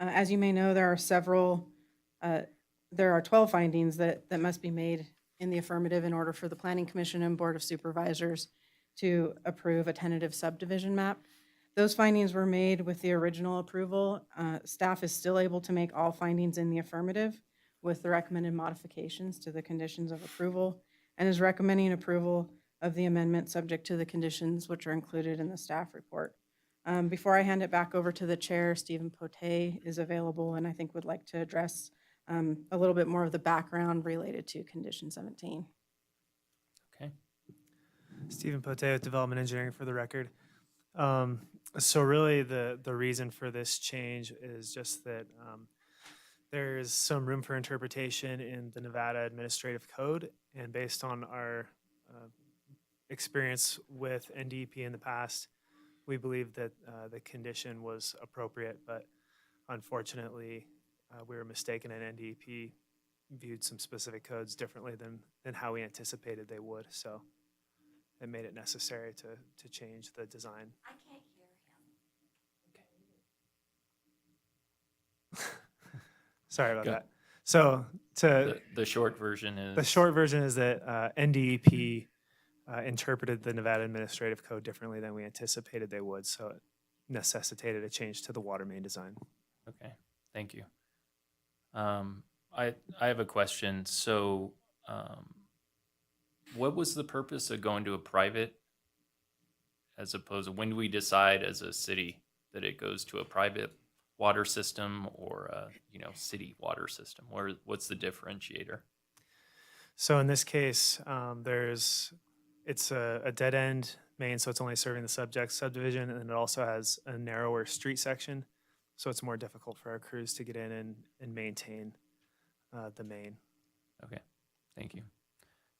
As you may know, there are 12 findings that must be made in the affirmative in order for the Planning Commission and Board of Supervisors to approve a tentative subdivision map. Those findings were made with the original approval. Staff is still able to make all findings in the affirmative with the recommended modifications to the conditions of approval, and is recommending approval of the amendment subject to the conditions which are included in the staff report. Before I hand it back over to the chair, Stephen Pote is available and I think would like to address a little bit more of the background related to condition 17. Okay. Stephen Pote with Development Engineering for the record. So really the reason for this change is just that there's some room for interpretation in the Nevada Administrative Code, and based on our experience with NDEP in the past, we believe that the condition was appropriate, but unfortunately we were mistaken, and NDEP viewed some specific codes differently than how we anticipated they would. So it made it necessary to change the design. I can't hear him. Sorry about Go. that. So The short version is. the short version is that NDEP interpreted the Nevada Administrative Code differently than we anticipated they would, so it necessitated a change to the water main design. Okay, thank you. I have a question. So, what was the purpose of going to a private as opposed to, when do we decide as a city that it goes to a private water system or a, city water system? What's the differentiator? So in this case, it's a dead end main, so it's only serving the subdivision, and it also has a narrower street section, so it's more difficult for our crews to get in and maintain the main. Okay, thank you.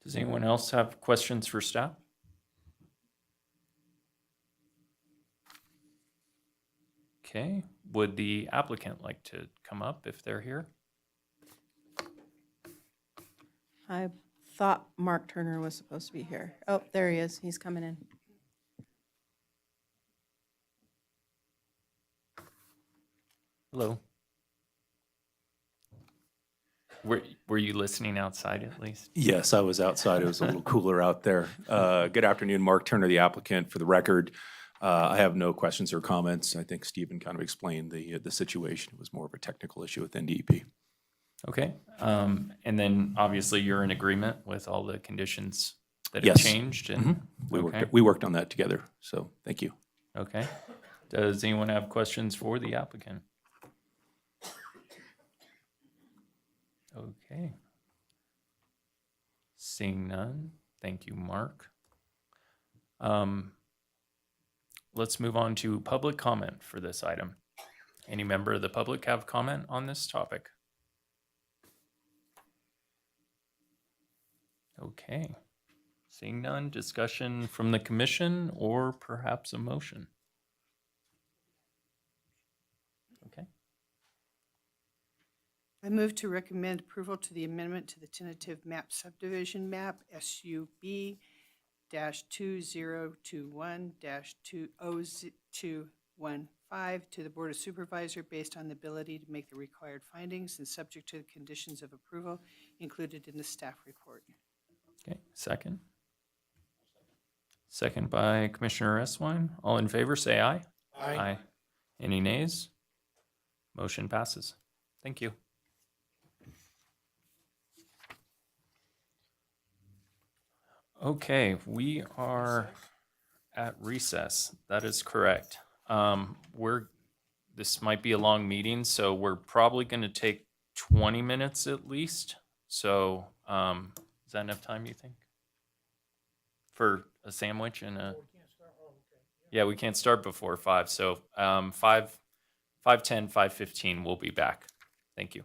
Does anyone else have questions for staff? Okay, would the applicant like to come up if they're here? I thought Mark Turner was supposed to be here. Oh, there he is. He's coming in. Hello. Were you listening outside at least? Yes, I was outside. It was a little cooler out there. Good afternoon, Mark Turner, the applicant. For the record, I have no questions or comments. I think Stephen kind of explained the situation. It was more of a technical issue with NDEP. Okay, and then obviously you're in agreement with all the conditions that have Yes. changed and. We worked on that together, so thank you. Okay. Does anyone have questions for the applicant? Okay. Seeing none, thank you, Mark. Let's move on to public comment for this item. Any member of the public have comment on this topic? Okay. Seeing none, discussion from the commission or perhaps a motion? Okay. I move to recommend approval to the amendment to the tentative map subdivision map, SUB -2021-20215 to the Board of Supervisor based on the ability to make the required findings and subject to the conditions of approval included in the staff report. Okay, second. Second by Commissioner Eswine. All in favor, say aye. Aye. Any nays? Motion passes. Thank you. Okay, we are at recess. That is correct. This might be a long meeting, so we're probably going to take 20 minutes at least. So, is that enough time, you think? For a sandwich and a? Yeah, we can't start before 5. So, 5:10, 5:15, we'll be back. Thank you.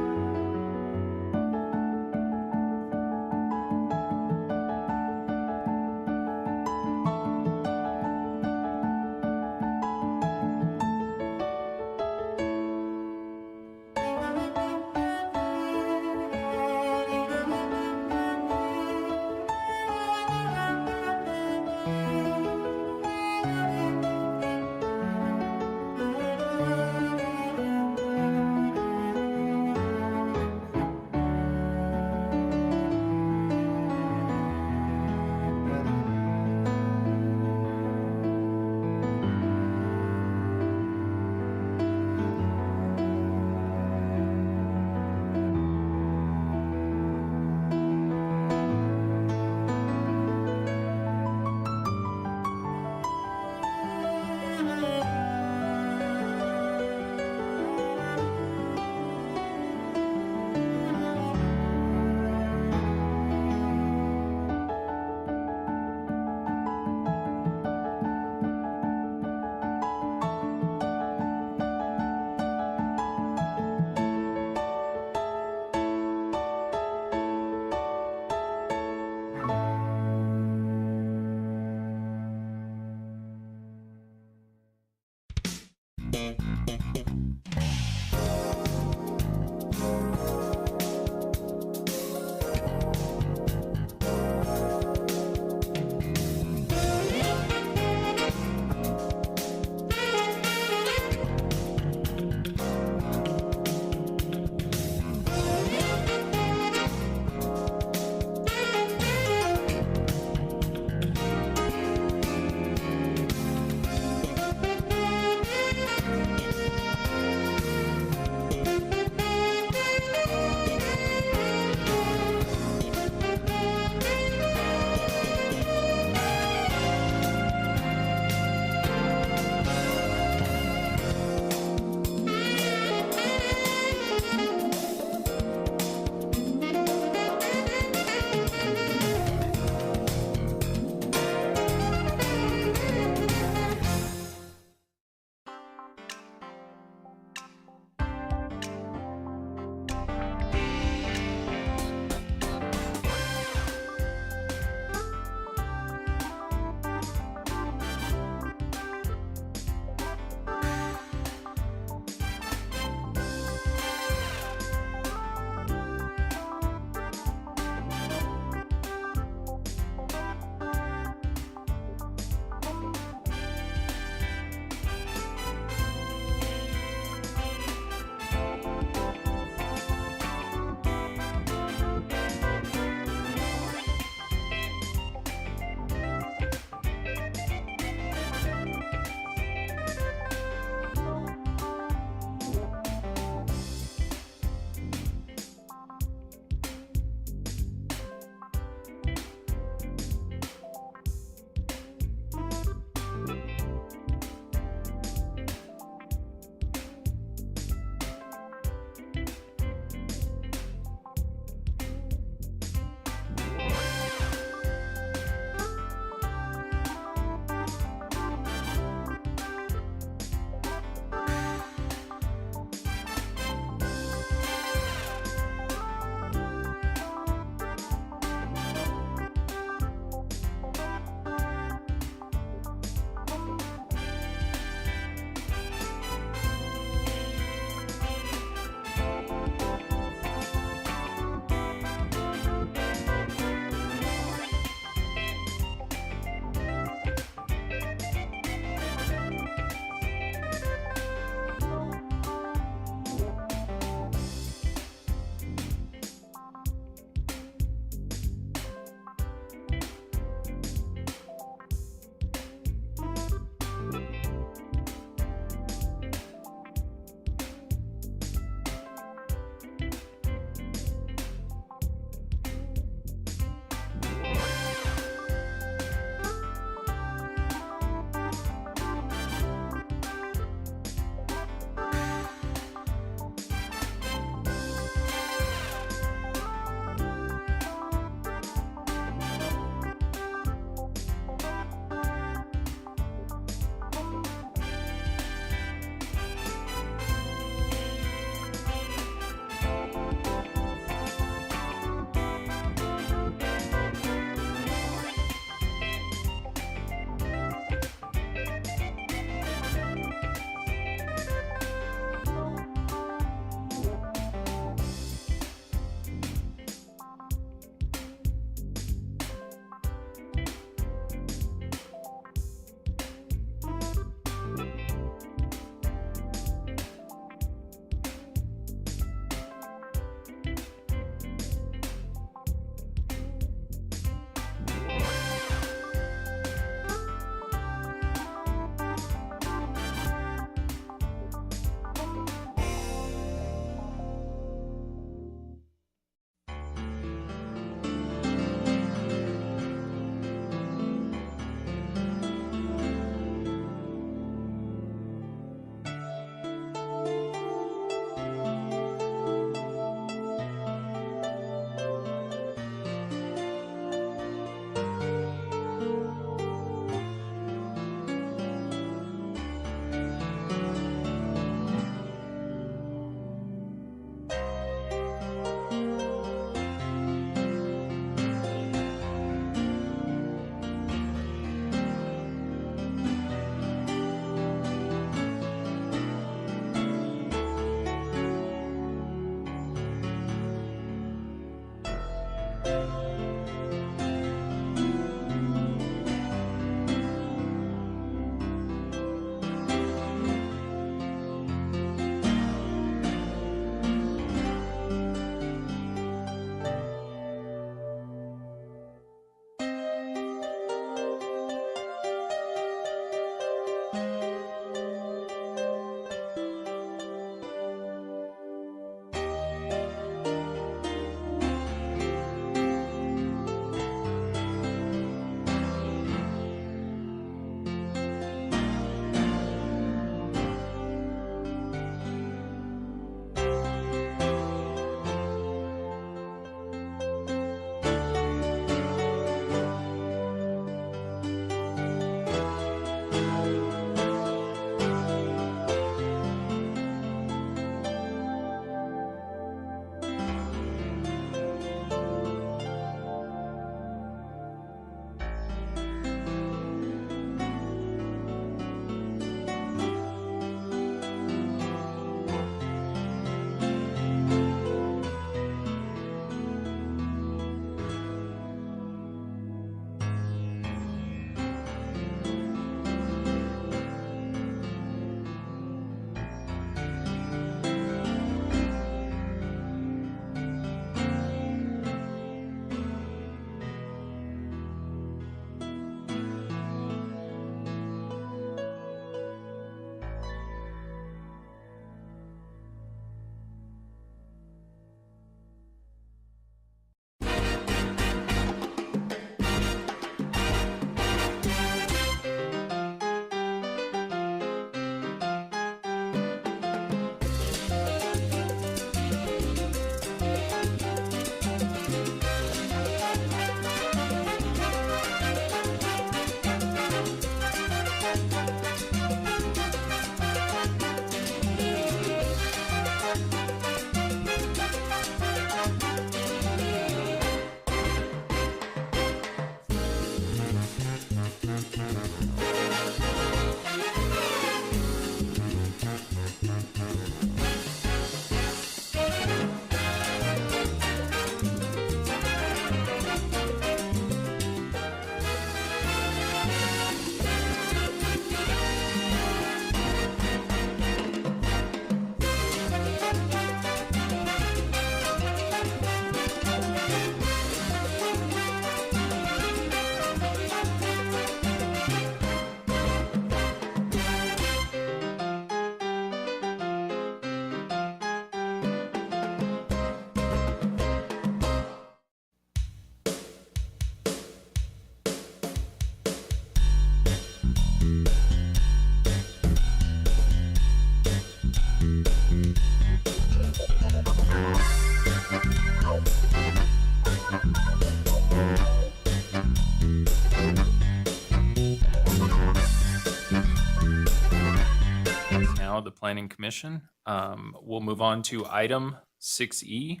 Planning Commission. We'll move on to item 6E,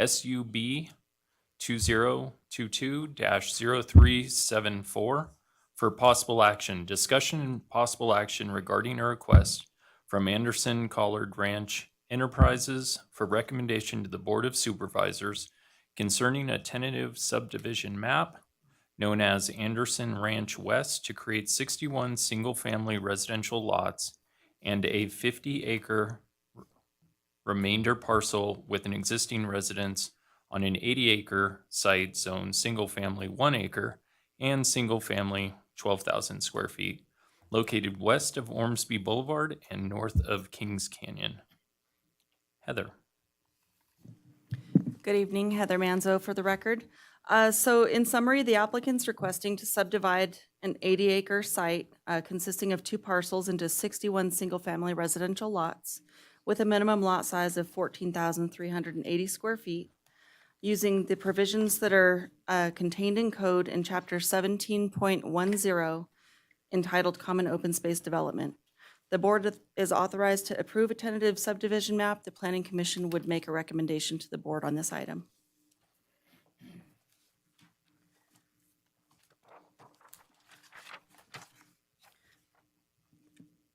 SUB 2022-0374 for possible action. Discussion and possible action regarding a request from Anderson Collard Ranch Enterprises for recommendation to the Board of Supervisors concerning a tentative subdivision map known as Anderson Ranch West to create 61 single-family residential lots and a 50-acre remainder parcel with an existing residence on an 80-acre site zone, single-family 1 acre, and single-family 12,000 square feet, located west of Ormsby Boulevard and north of Kings Canyon. Heather. Good evening, Heather Manzo for the record. So in summary, the applicant's requesting to subdivide an 80-acre site consisting of 2 parcels into 61 single-family residential lots with a minimum lot size of 14,380 square feet, using the provisions that are contained in code in Chapter 17.10 entitled Common Open Space Development. The board is authorized to approve a tentative subdivision map. The Planning Commission would make a recommendation to the board on this item.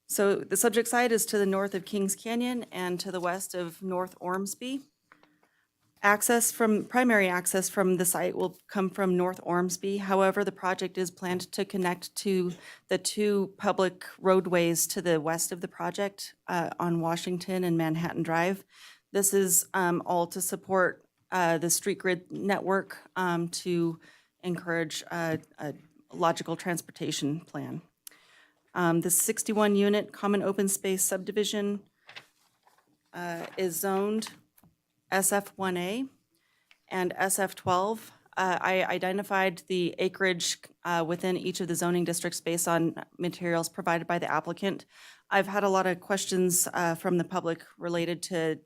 So the subject site is to the north of Kings Canyon and to the west of North Ormsby. Primary access from the site will come from North Ormsby. However, the project is planned to connect to the 2 public roadways to the west of the project on Washington and Manhattan Drive. This is all to support the street grid network to encourage a logical transportation plan. The 61-unit common open space subdivision is zoned SF1A and SF12. I identified the acreage within each of the zoning districts based on materials provided by the applicant. I've had a lot of questions from the public related to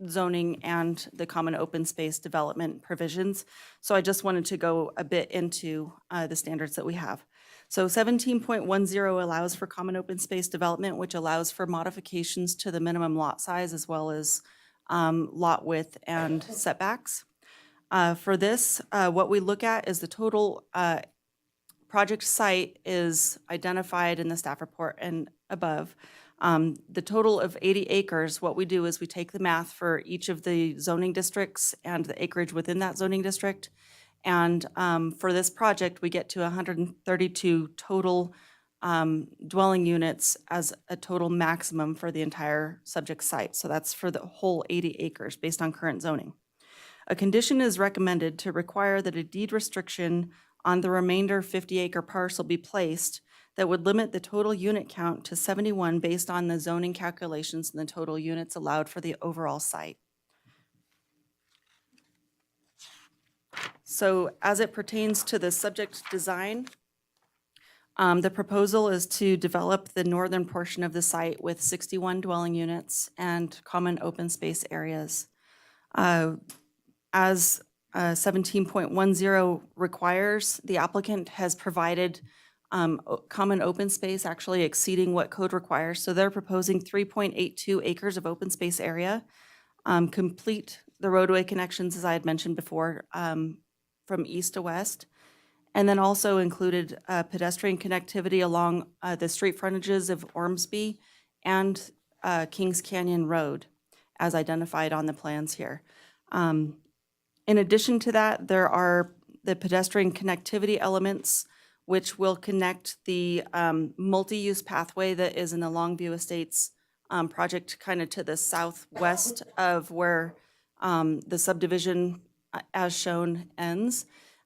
zoning and the common open space development provisions. So I just wanted to go a bit into the standards that we have. So 17.10 allows for common open space development, which allows for modifications to the minimum lot size as well as lot width and setbacks. For this, what we look at is the total project site is identified in the staff report and above. The total of 80 acres, what we do is we take the math for each of the zoning districts and the acreage within that zoning district. And for this project, we get to 132 total dwelling units as a total maximum for the entire subject site. So that's for the whole 80 acres based on current zoning. A condition is recommended to require that a deed restriction on the remainder 50-acre parcel be placed that would limit the total unit count to 71 based on the zoning calculations and the total units allowed for the overall site. So as it pertains to the subject design, the proposal is to develop the northern portion of the site with 61 dwelling units and common open space areas. As 17.10 requires, the applicant has provided common open space actually exceeding what code requires. So they're proposing 3.82 acres of open space area, complete the roadway connections, as I had mentioned before, from east to west, and then also included pedestrian connectivity along the street frontages of Ormsby and Kings Canyon Road, as identified on the plans here. In addition to that, there are the pedestrian connectivity elements, which will connect the multi-use pathway that is in the Longview Estates project kind of to the southwest of where the subdivision as shown ends,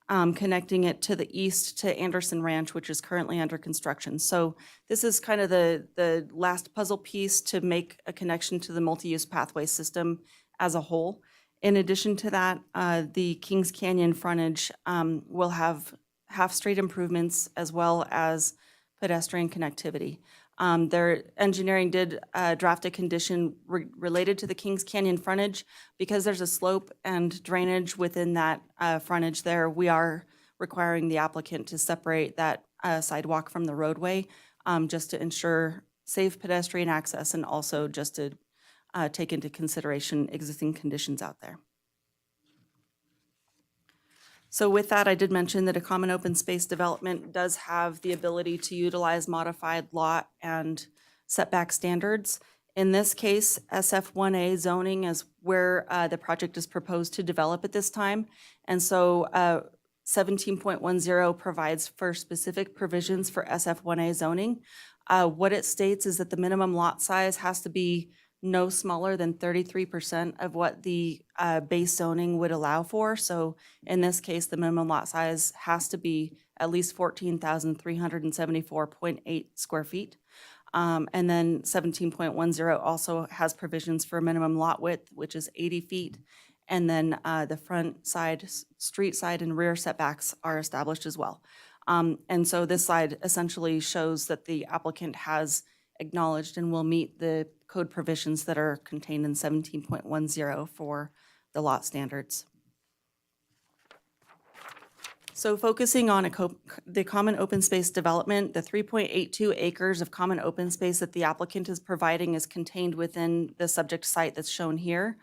connecting it to the east to Anderson Ranch, which is currently under construction. So this is kind of the last puzzle piece to make a connection to the multi-use pathway system as a whole. In addition to that, the Kings Canyon frontage will have half-street improvements as well as pedestrian connectivity. Their engineering did draft a condition related to the Kings Canyon frontage. Because there's a slope and drainage within that frontage there, we are requiring the applicant to separate that sidewalk from the roadway just to ensure safe pedestrian access and also just to take into consideration existing conditions out there. So with that, I did mention that a common open space development does have the ability to utilize modified lot and setback standards. In this case, SF1A zoning is where the project is proposed to develop at this time. And so 17.10 provides for specific provisions for SF1A zoning. What it states is that the minimum lot size has to be no smaller than 33% of what the base zoning would allow for. So in this case, the minimum lot size has to be at least 14,374.8 square feet. And then 17.10 also has provisions for minimum lot width, which is 80 feet. And then the front side, street side, and rear setbacks are established as well. And so this slide essentially shows that the applicant has acknowledged and will meet the code provisions that are contained in 17.10 for the lot standards. So focusing on the common open space development, the 3.82 acres of common open space that the applicant is providing is contained within the subject site that's shown here.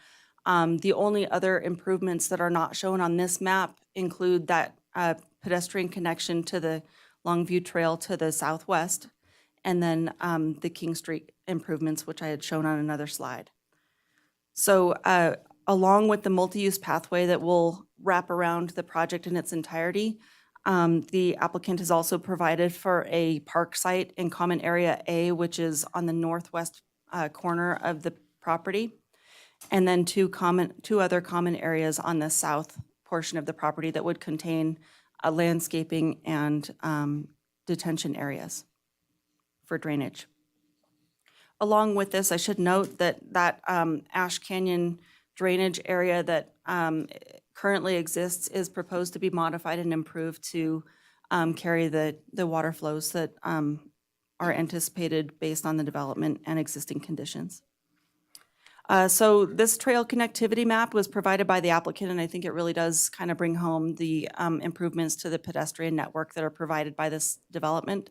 The only other improvements that are not shown on this map include that pedestrian connection to the Longview Trail to the southwest, and then the King Street improvements, which I had shown on another slide. So along with the multi-use pathway that will wrap around the project in its entirety, the applicant has also provided for a park site in Common Area A, which is on the northwest corner of the property, and then two other common areas on the south portion of the property that would contain landscaping and detention areas for drainage. Along with this, I should note that Ash Canyon drainage area that currently exists is proposed to be modified and improved to carry the water flows that are anticipated based on the development and existing conditions. So this trail connectivity map was provided by the applicant, and I think it really does kind of bring home the improvements to the pedestrian network that are provided by this development.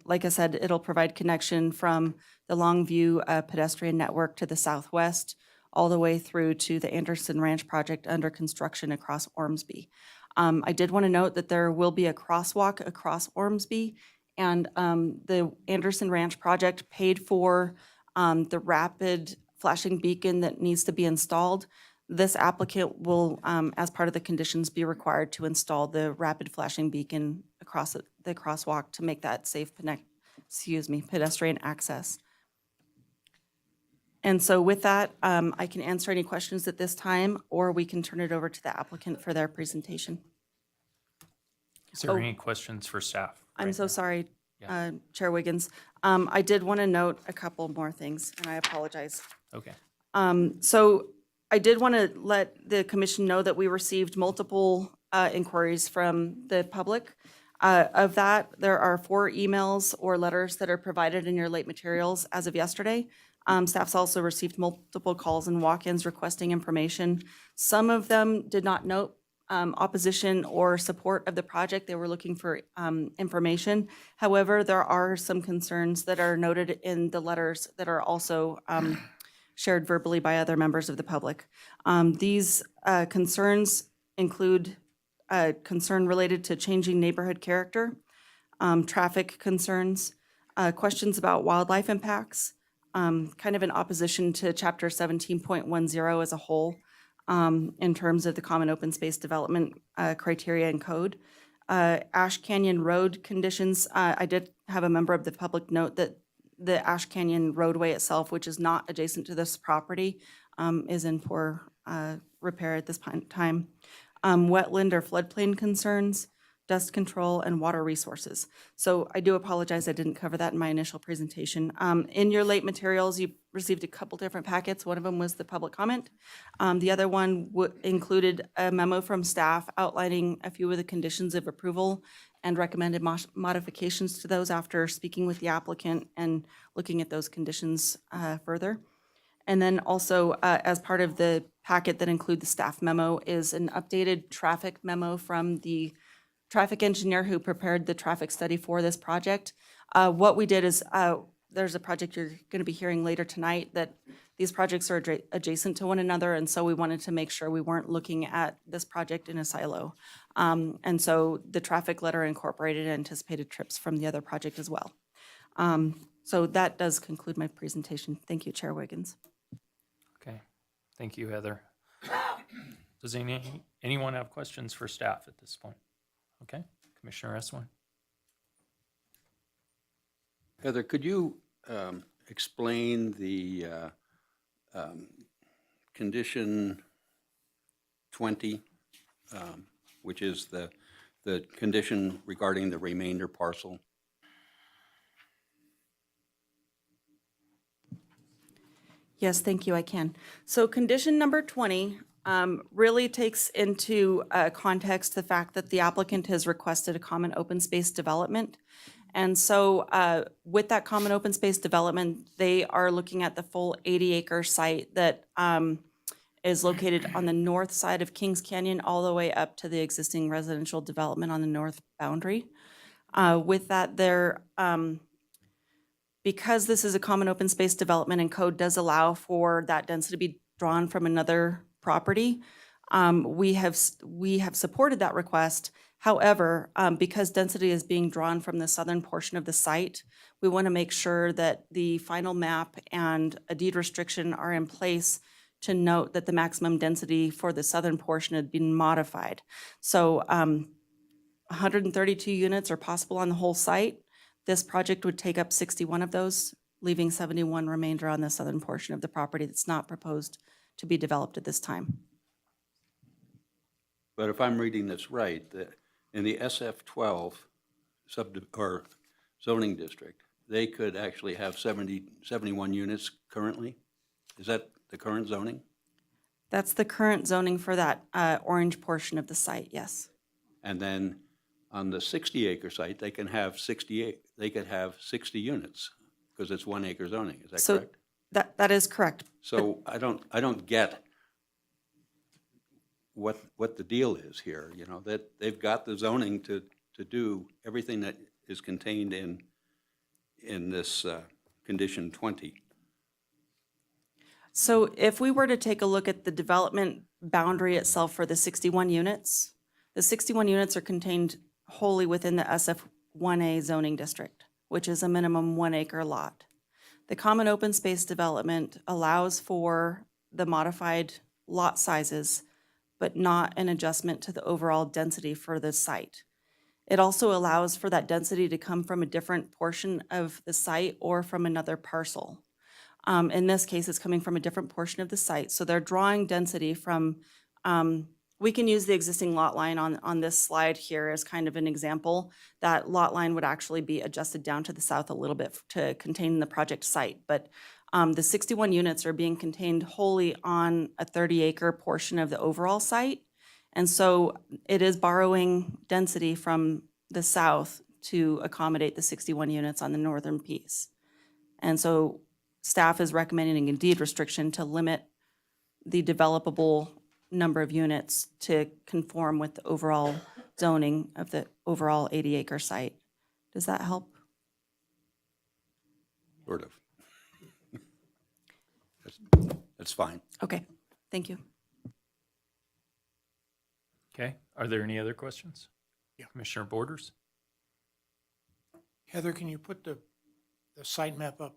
Like I said, it'll provide connection from the Longview pedestrian network to the southwest, all the way through to the Anderson Ranch project under construction across Ormsby. I did want to note that there will be a crosswalk across Ormsby, and the Anderson Ranch project paid for the rapid flashing beacon that needs to be installed. This applicant will, as part of the conditions, be required to install the rapid flashing beacon across the crosswalk to make that safe pedestrian access. And so with that, I can answer any questions at this time, or we can turn it over to the applicant for their presentation. Is there any questions for staff? I'm right so now? sorry, Yeah. Chair Wiggins. I did want to note a couple more things, and I apologize. Okay. So I did want to let the commission know that we received multiple inquiries from the public. Of that, there are 4 emails or letters that are provided in your late materials as of yesterday. Staff's also received multiple calls and walk-ins requesting information. Some of them did not note opposition or support of the project. They were looking for information. However, there are some concerns that are noted in the letters that are also shared verbally by other members of the public. These concerns include concern related to changing neighborhood character, traffic concerns, questions about wildlife impacts, kind of in opposition to Chapter 17.10 as a whole in terms of the common open space development criteria and code. Ash Canyon Road conditions, I did have a member of the public note that the Ash Canyon roadway itself, which is not adjacent to this property, is in poor repair at this time. Wetland or floodplain concerns, dust control, and water resources. So I do apologize, I didn't cover that in my initial presentation. In your late materials, you received a couple different packets. One of them was the public comment. The other one included a memo from staff outlining a few of the conditions of approval and recommended modifications to those after speaking with the applicant and looking at those conditions further. And then also, as part of the packet that include the staff memo is an updated traffic memo from the traffic engineer who prepared the traffic study for this project. What we did is there's a project you're going to be hearing later tonight, that these projects are adjacent to one another, and so we wanted to make sure we weren't looking at this project in a silo. And so the traffic letter incorporated anticipated trips from the other project as well. So that does conclude my presentation. Thank you, Chair Wiggins. Okay, thank you, Heather. Does anyone have questions for staff at this point? Okay, Commissioner Eswine. Heather, could you explain the condition 20, which is the condition regarding the remainder parcel? Yes, thank you, I can. So condition number 20 really takes into context the fact that the applicant has requested a common open space development. And so with that common open space development, they are looking at the full 80-acre site that is located on the north side of Kings Canyon, all the way up to the existing residential development on the north boundary. With that, because this is a common open space development and code does allow for that density to be drawn from another property, we have supported that request. However, because density is being drawn from the southern portion of the site, we want to make sure that the final map and a deed restriction are in place to note that the maximum density for the southern portion had been modified. So 132 units are possible on the whole site. This project would take up 61 of those, leaving 71 remainder on the southern portion of the property that's not proposed to be developed at this time. But if I'm reading this right, in the SF12 or zoning district, they could actually have 71 units currently? Is that the current zoning? That's the current zoning for that orange portion of the site, yes. And then on the 60-acre site, they can have 60 units because it's 1 acre zoning. Is that So correct? that is correct. So I don't get what the deal is here, you know, that they've got the zoning to do everything that is contained in this condition 20. So if we were to take a look at the development boundary itself for the 61 units, the 61 units are contained wholly within the SF1A zoning district, which is a minimum 1 acre lot. The common open space development allows for the modified lot sizes, but not an adjustment to the overall density for the site. It also allows for that density to come from a different portion of the site or from another parcel. In this case, it's coming from a different portion of the site. So they're drawing density from, we can use the existing lot line on this slide here as kind of an example. That lot line would actually be adjusted down to the south a little bit to contain the project site. But the 61 units are being contained wholly on a 30-acre portion of the overall site. And so it is borrowing density from the south to accommodate the 61 units on the northern piece. And so staff is recommending a deed restriction to limit the developable number of units to conform with the overall zoning of the overall 80-acre site. Does that help? Sort of. That's fine. Okay, thank you. Okay, are there any other questions? Yeah. Commissioner Borders? Heather, can you put the site map up?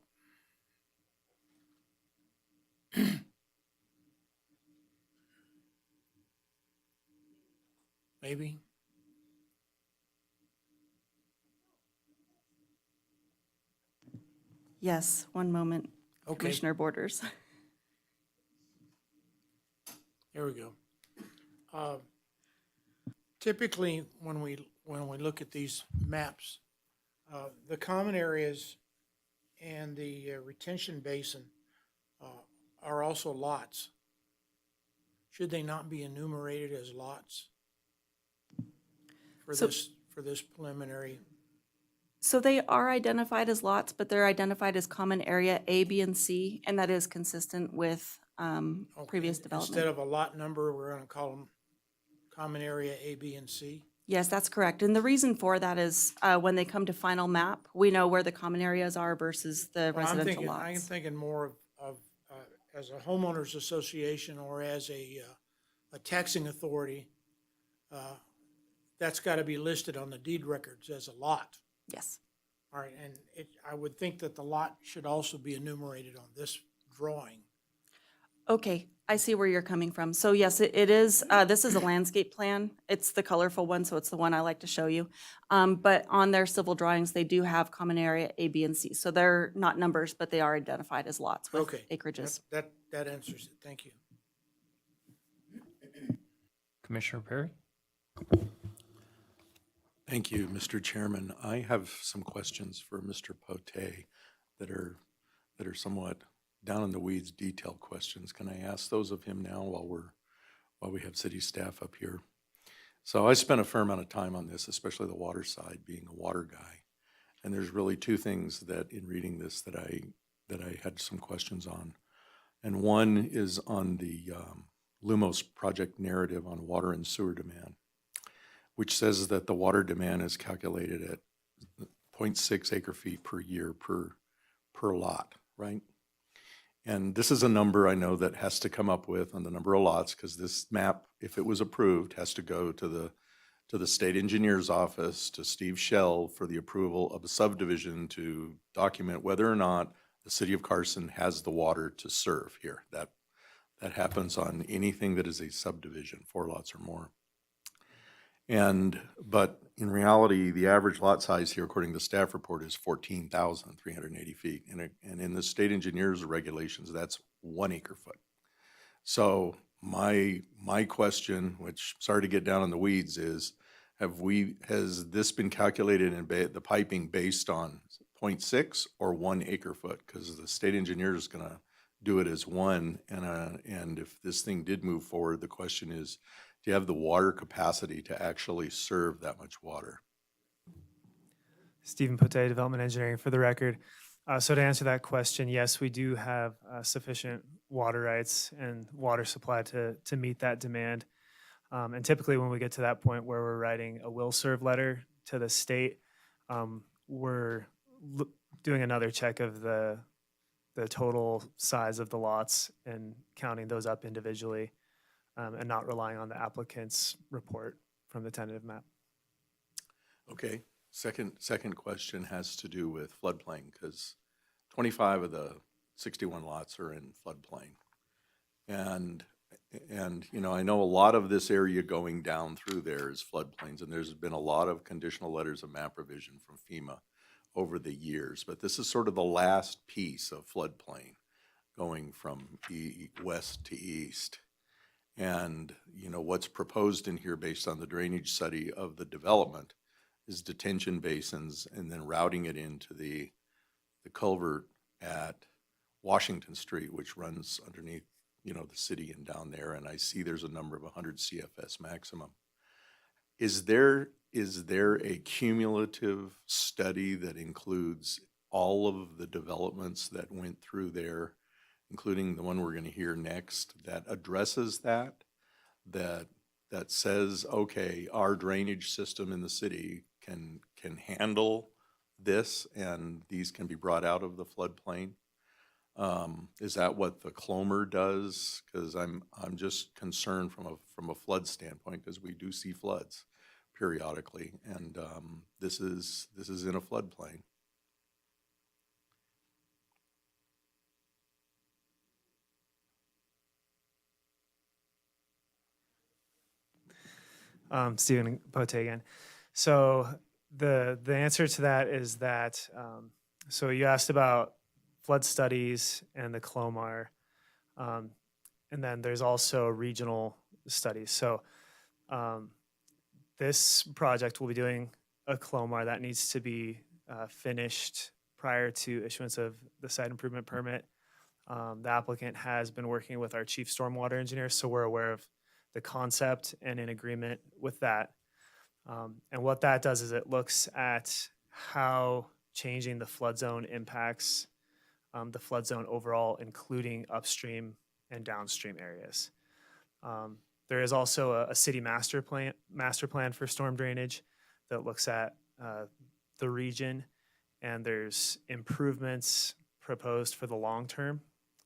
Maybe? Yes, one moment, Okay. Commissioner Borders. There we go. Typically, when we look at these maps, the common areas and the retention basin are also lots. Should they not be enumerated as lots for So- this preliminary? So they are identified as lots, but they're identified as common area A, B, and C, and that is consistent with previous Okay, development. Instead of a lot number, we're gonna call them common area A, B, and C? Yes, that's correct. And the reason for that is when they come to final map, we know where the common areas are versus the Well, residential I'm lots. thinking more of as a homeowners association or as a taxing authority, that's got to be listed on the deed records as a lot. Yes. All right, and I would think that the lot should also be enumerated on this drawing. Okay, I see where you're coming from. So yes, it is, this is a landscape plan. It's the colorful one, so it's the one I like to show you. But on their civil drawings, they do have common area A, B, and C. So they're not numbers, but they are identified as lots with Okay. acreages. That answers it. Thank you. Commissioner Perry? Thank you, Mr. Chairman. I have some questions for Mr. Pote that are somewhat down in the weeds, detailed questions. Can I ask those of him now while we have city staff up here? So I spent a fair amount of time on this, especially the water side, being a water guy. And there's really two things that in reading this that I had some questions on. And one is on the Lumos project narrative on water and sewer demand, which says that the water demand is calculated at 0.6 acre feet per year per lot, right? And this is a number I know that has to come up with on the number of lots, because this map, if it was approved, has to go to the state engineer's office, to Steve Shell for the approval of a subdivision to document whether or not the city of Carson has the water to serve here. That happens on anything that is a subdivision, 4 lots or more. But in reality, the average lot size here, according to the staff report, is 14,380 feet. And in the state engineer's regulations, that's 1 acre foot. So my question, which, sorry to get down in the weeds, is has this been calculated in the piping based on 0.6 or 1 acre foot? Because the state engineer is going to do it as 1. And if this thing did move forward, the question is, do you have the water capacity to actually serve that much water? Stephen Pote, Development Engineering, for the record. So to answer that question, yes, we do have sufficient water rights and water supply to meet that demand. And typically when we get to that point where we're writing a will serve letter to the state, we're doing another check of the total size of the lots and counting those up individually, and not relying on the applicant's report from the tentative map. Okay. Second question has to do with floodplain, because 25 of the 61 lots are in floodplain. And I know a lot of this area going down through there is floodplains, and there's been a lot of conditional letters of map revision from FEMA over the years, but this is sort of the last piece of floodplain going from west to east. And what's proposed in here based on the drainage study of the development is detention basins and then routing it into the culvert at Washington Street, which runs underneath the city and down there. And I see there's a number of 100 CFS maximum. Is there a cumulative study that includes all of the developments that went through there, including the one we're going to hear next, that addresses that says, okay, our drainage system in the city can handle this, and these can be brought out of the floodplain? Is that what the Clomer does? Because I'm just concerned from a flood standpoint, because we do see floods periodically, and this is in a floodplain. Stephen Pote again. So the answer to that is that, so you asked about flood studies and the Clomar, and then there's also regional studies. So this project will be doing a Clomar that needs to be finished prior to issuance of the site improvement permit. The applicant has been working with our chief stormwater engineer, so we're aware of the concept and in agreement with that. And what that does is it looks at how changing the flood zone impacts the flood zone overall, including upstream and downstream areas. There is also a city master plan for storm drainage that looks at the region, and there's improvements proposed for the long term,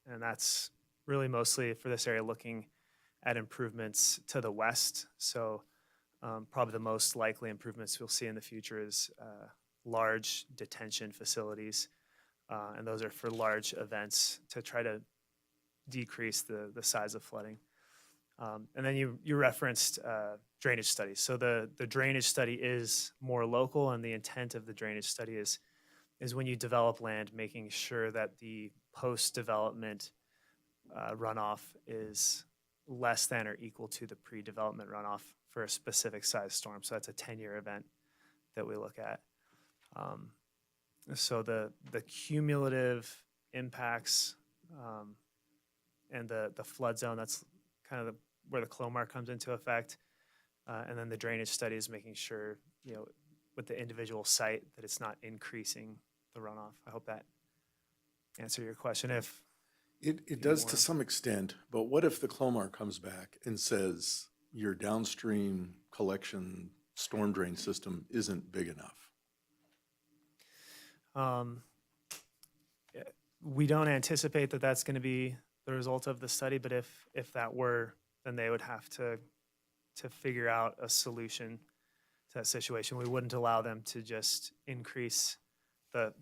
and that's really mostly for this area looking at improvements to the west. So probably the most likely improvements we'll see in the future is large detention facilities, and those are for large events to try to decrease the size of flooding. And then you referenced drainage studies. So the drainage study is more local, and the intent of the drainage study is when you develop land, making sure that the post-development runoff is less than or equal to the pre-development runoff for a specific size storm. So that's a 10-year event that we look at. So the cumulative impacts and the flood zone, that's kind of where the CLOMAR comes into effect. And then the drainage study is making sure, with the individual site that it's not increasing the runoff. I hope that answered your question. If It does to some extent, but what if the CLOMAR comes back and says your downstream collection storm drain system isn't big enough? We don't anticipate that that's going to be the result of the study, but if that were, then they would have to figure out a solution to that situation. We wouldn't allow them to just increase the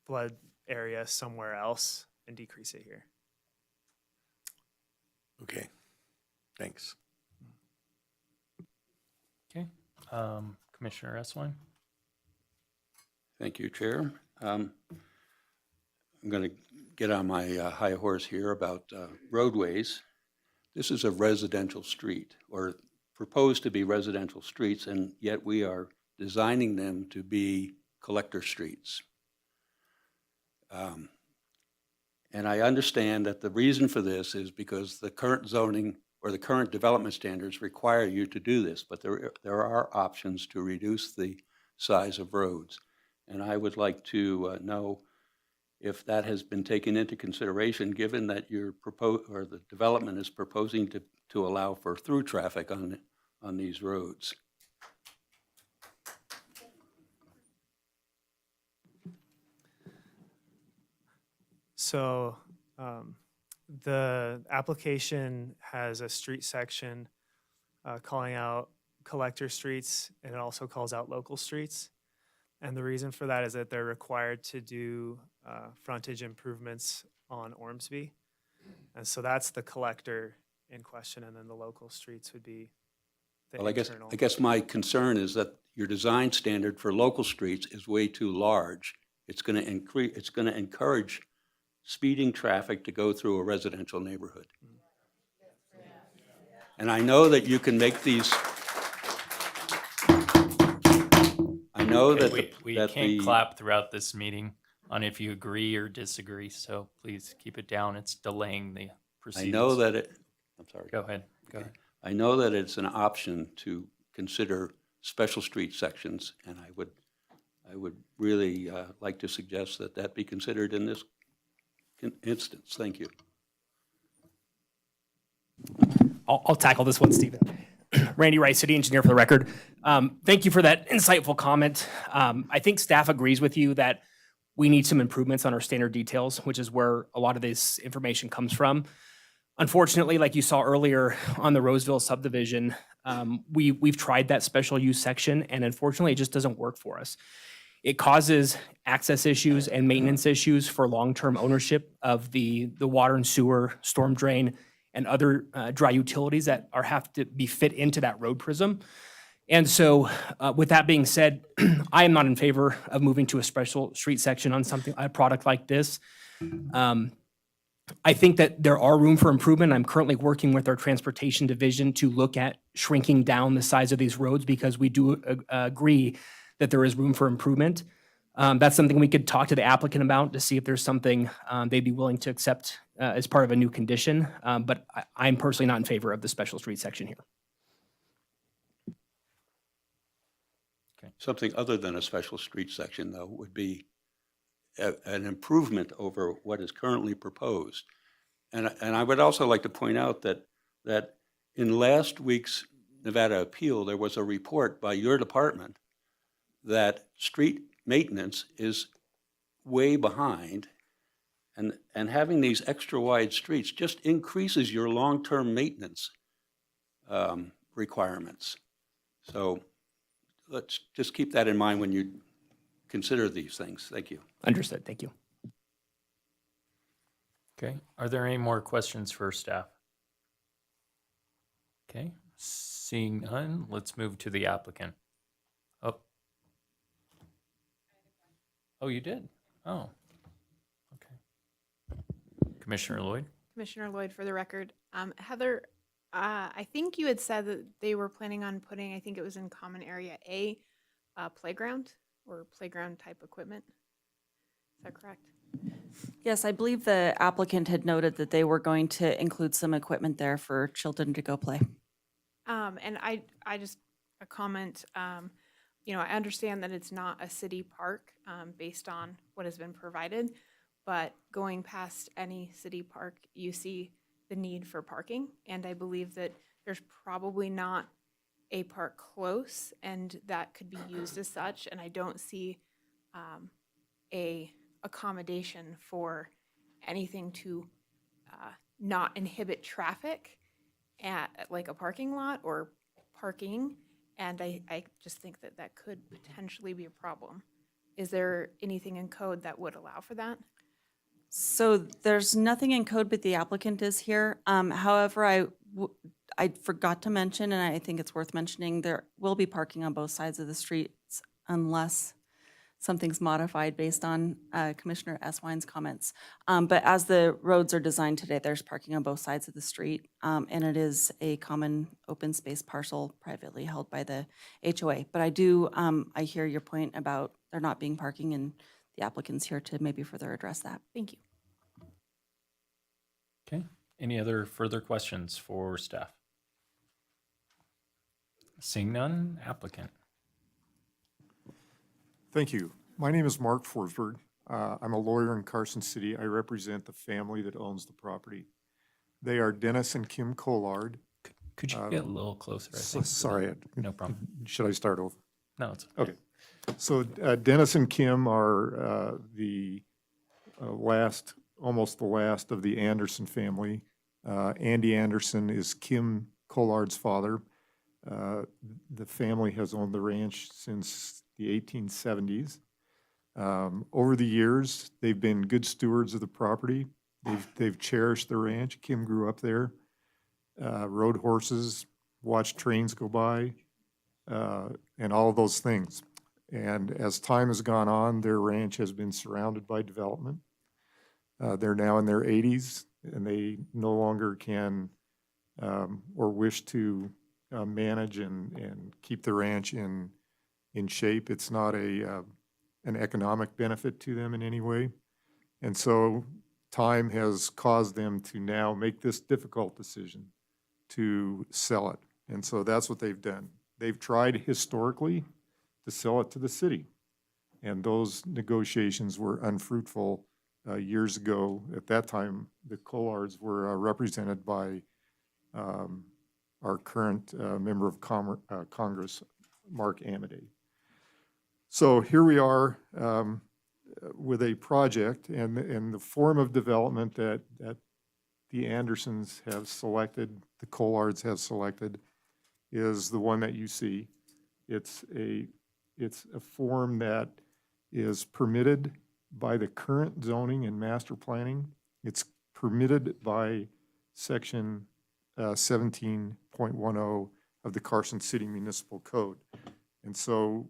flood area somewhere else and decrease it here. Okay, thanks. Okay. Commissioner Eswine? Thank you, Chair. I'm going to get on my high horse here about roadways. This is a residential street, or proposed to be residential streets, and yet we are designing them to be collector streets. And I understand that the reason for this is because the current zoning or the current development standards require you to do this, but there are options to reduce the size of roads. And I would like to know if that has been taken into consideration, given that the development is proposing to allow for through traffic on these roads. So the application has a street section calling out collector streets, and it also calls out local streets. And the reason for that is that they're required to do frontage improvements on Ormsby. And so that's the collector in question, and then the local streets would be the Well, internal. I guess my concern is that your design standard for local streets is way too large. It's going to encourage speeding traffic to go through a residential neighborhood. And I know that you can make these. I know that We can't clap throughout this meeting on if you agree or disagree, so please keep it down. It's delaying the I proceedings. know that I'm sorry. Go ahead. Go ahead. I know that it's an option to consider special street sections, and I would really like to suggest that that be considered in this instance. Thank you. I'll tackle this one, Stephen. Randy Rice, city engineer for the record. Thank you for that insightful comment. I think staff agrees with you that we need some improvements on our standard details, which is where a lot of this information comes from. Unfortunately, like you saw earlier on the Roseville subdivision, we've tried that special use section, and unfortunately, it just doesn't work for us. It causes access issues and maintenance issues for long-term ownership of the water and sewer, storm drain, and other dry utilities that have to be fit into that road prism. And so with that being said, I am not in favor of moving to a special street section on a product like this. I think that there are room for improvement. I'm currently working with our transportation division to look at shrinking down the size of these roads because we do agree that there is room for improvement. That's something we could talk to the applicant about to see if there's something they'd be willing to accept as part of a new condition. But I'm personally not in favor of the special street section here. Something other than a special street section, though, would be an improvement over what is currently proposed. And I would also like to point out that in last week's Nevada appeal, there was a report by your department that street maintenance is way behind, and having these extra wide streets just increases your long-term maintenance requirements. So let's just keep that in mind when you consider these things. Thank you. Understood. Thank you. Okay, are there any more questions for staff? Okay, seeing none, let's move to the applicant. Oh. Oh, you did? Oh. Okay. Commissioner Lloyd? Commissioner Lloyd, for the record. Heather, I think you had said that they were planning on putting, I think it was in common area A, playground or playground type equipment. Is that correct? Yes, I believe the applicant had noted that they were going to include some equipment there for children to go play. And I just, a comment, you know, I understand that it's not a city park based on what has been provided, but going past any city park, you see the need for parking. And I believe that there's probably not a park close and that could be used as such. And I don't see a accommodation for anything to not inhibit traffic at like a parking lot or parking. And I just think that that could potentially be a problem. Is there anything in code that would allow for that? So there's nothing in code, but the applicant is here. However, I forgot to mention, and I think it's worth mentioning, there will be parking on both sides of the streets unless something's modified based on Commissioner Eswine's comments. But as the roads are designed today, there's parking on both sides of the street, and it is a common open space parcel privately held by the HOA. But I hear your point about there not being parking, and the applicant's here to maybe further address that. Thank you. Okay, any other further questions for staff? Seeing none, applicant. Thank you. My name is Mark Forsberg. I'm a lawyer in Carson City. I represent the family that owns the property. They are Dennis and Kim Collard. Could you get a little closer, I think? Sorry. No problem. Should I start over? No, it's Okay. So Dennis and Kim are the almost the last of the Anderson family. Andy Anderson is Kim Collard's father. The family has owned the ranch since the 1870s. Over the years, they've been good stewards of the property. They've cherished the ranch. Kim grew up there, rode horses, watched trains go by, and all of those things. And as time has gone on, their ranch has been surrounded by development. They're now in their 80s, and they no longer can or wish to manage and keep the ranch in shape. It's not an economic benefit to them in any way. And so time has caused them to now make this difficult decision to sell it. And so that's what they've done. They've tried historically to sell it to the city. And those negotiations were unfruitful years ago. At that time, the Collards were represented by our current member of Congress, Mark Amodei. So here we are with a project, and the form of development that the Andersons have selected, the Collards have selected, is the one that you see. It's a form that is permitted by the current zoning and master planning. It's permitted by section 17.10 of the Carson City Municipal Code. And so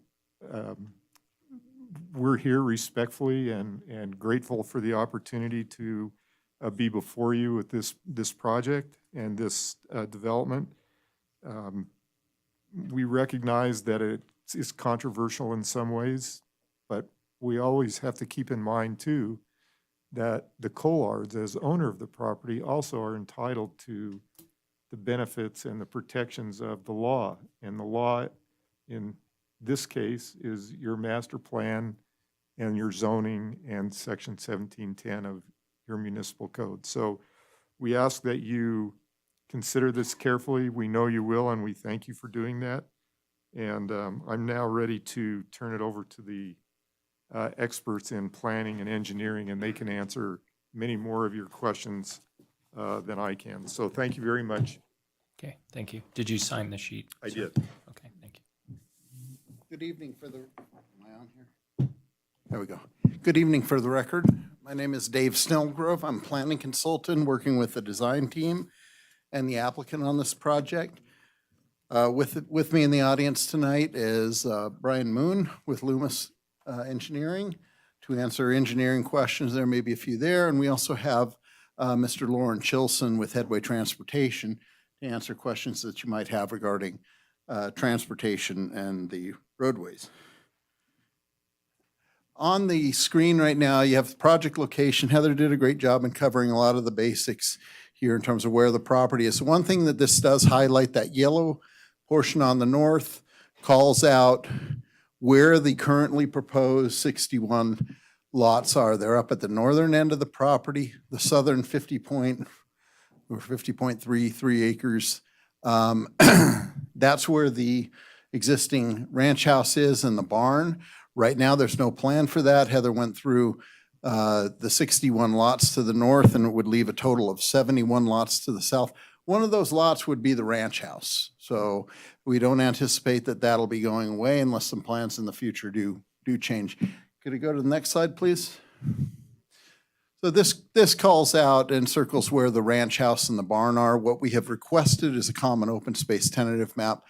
we're here respectfully and grateful for the opportunity to be before you with this project and this development. We recognize that it is controversial in some ways, but we always have to keep in mind too that the Collards, as owner of the property, also are entitled to the benefits and the protections of the law. And the law in this case is your master plan and your zoning and section 1710 of your municipal code. So we ask that you consider this carefully. We know you will, and we thank you for doing that. And I'm now ready to turn it over to the experts in planning and engineering, and they can answer many more of your questions than I can. So thank you very much. Okay, thank you. Did you sign the sheet? I sir? did. Okay, thank you. Good evening for the, am I on here? There we go. Good evening for the record. My name is Dave Snellgrove. I'm planning consultant working with the design team and the applicant on this project. With me in the audience tonight is Brian Moon with Loomis Engineering to answer engineering questions. There may be a few there. And we also have Mr. Lauren Chilson with Headway Transportation to answer questions that you might have regarding transportation and the roadways. On the screen right now, you have the project location. Heather did a great job in covering a lot of the basics here in terms of where the property is. One thing that this does highlight, that yellow portion on the north calls out where the currently proposed 61 lots are. They're up at the northern end of the property, the southern 50.33 acres. That's where the existing ranch house is and the barn. Right now, there's no plan for that. Heather went through the 61 lots to the north, and it would leave a total of 71 lots to the south. One of those lots would be the ranch house. So we don't anticipate that that'll be going away unless some plans in the future do change. Could I go to the next slide, please? So this calls out and circles where the ranch house and the barn are. What we have requested is a common open space tentative map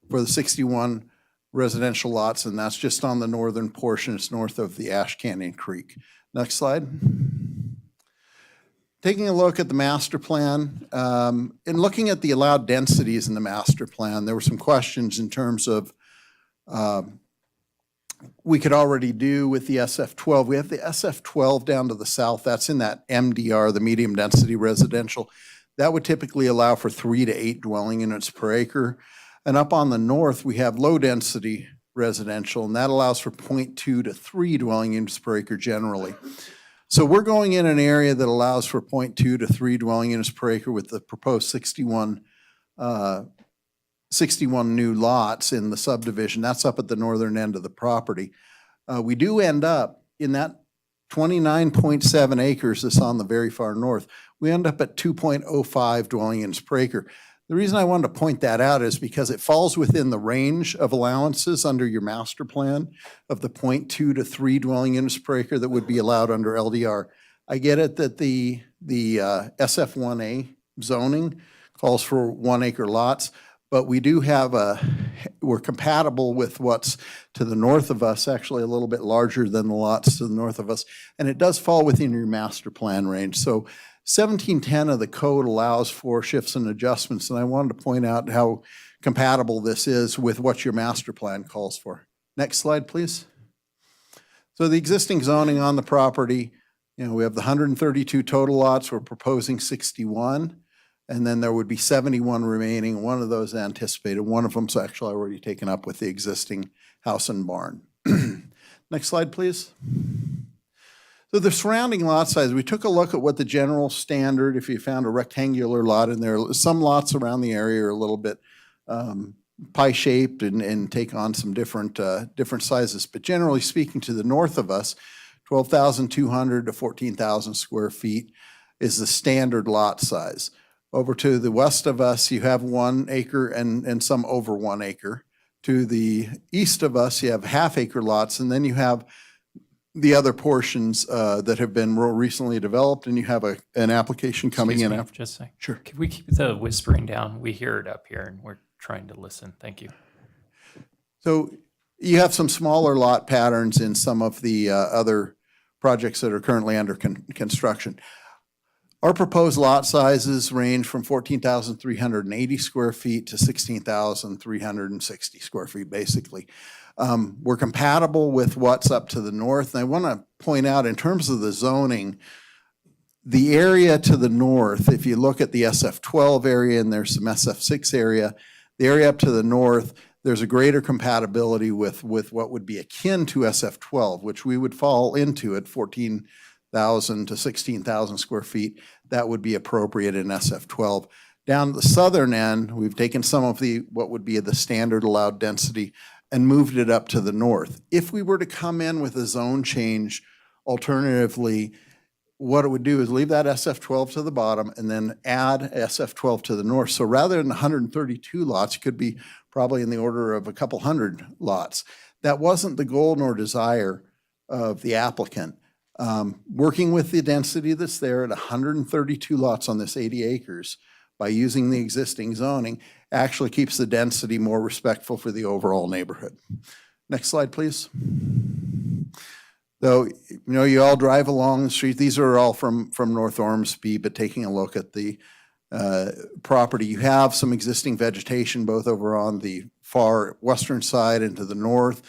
for the 61 residential lots, and that's just on the northern portion. It's north of the Ash Canyon Creek. Next slide. Taking a look at the master plan, in looking at the allowed densities in the master plan, there were some questions in terms of we could already do with the SF-12. We have the SF-12 down to the south. That's in that MDR, the medium density residential. That would typically allow for 3 to 8 dwelling units per acre. And up on the north, we have low-density residential, and that allows for 0.2 to 3 dwelling units per acre generally. So we're going in an area that allows for 0.2 to 3 dwelling units per acre with the proposed 61 new lots in the subdivision. That's up at the northern end of the property. We do end up in that 29.7 acres that's on the very far north. We end up at 2.05 dwelling units per acre. The reason I wanted to point that out is because it falls within the range of allowances under your master plan of the 0.2 to 3 dwelling units per acre that would be allowed under LDR. I get it that the SF1A zoning calls for 1 acre lots, but we do have we're compatible with what's to the north of us, actually a little bit larger than the lots to the north of us, and it does fall within your master plan range. So 1710 of the code allows for shifts and adjustments, and I wanted to point out how compatible this is with what your master plan calls for. Next slide, please. So the existing zoning on the property, we have the 132 total lots. We're proposing 61, and then there would be 71 remaining. One of those anticipated. One of them's actually already taken up with the existing house and barn. Next slide, please. So the surrounding lot size, we took a look at what the general standard, if you found a rectangular lot in there, some lots around the area are a little bit pie-shaped and take on some different sizes. But generally speaking, to the north of us, 12,200 to 14,000 square feet is the standard lot size. Over to the west of us, you have 1 acre and some over 1 acre. To the east of us, you have half-acre lots, and then you have the other portions that have been more recently developed, and you have an application coming in after. Just a second. Sure. Could we keep the whispering down? We hear it up here, and we're trying to listen. Thank you. So you have some smaller lot patterns in some of the other projects that are currently under construction. Our proposed lot sizes range from 14,380 square feet to 16,360 square feet, basically. We're compatible with what's up to the north. And I want to point out, in terms of the zoning, the area to the north, if you look at the SF-12 area and there's some SF-6 area, the area up to the north, there's a greater compatibility with what would be akin to SF-12, which we would fall into at 14,000 to 16,000 square feet. That would be appropriate in SF-12. Down the southern end, we've taken some of the, what would be the standard allowed density and moved it up to the north. If we were to come in with a zone change, alternatively, what it would do is leave that SF12 to the bottom and then add SF12 to the north. So rather than 132 lots, it could be probably in the order of a couple hundred lots. That wasn't the goal nor desire of the applicant. Working with the density that's there at 132 lots on this 80 acres by using the existing zoning actually keeps the density more respectful for the overall neighborhood. Next slide, please. So, you know, you all drive along the street. These are all from North Ormsby, but taking a look at the property, you have some existing vegetation both over on the far western side and to the north.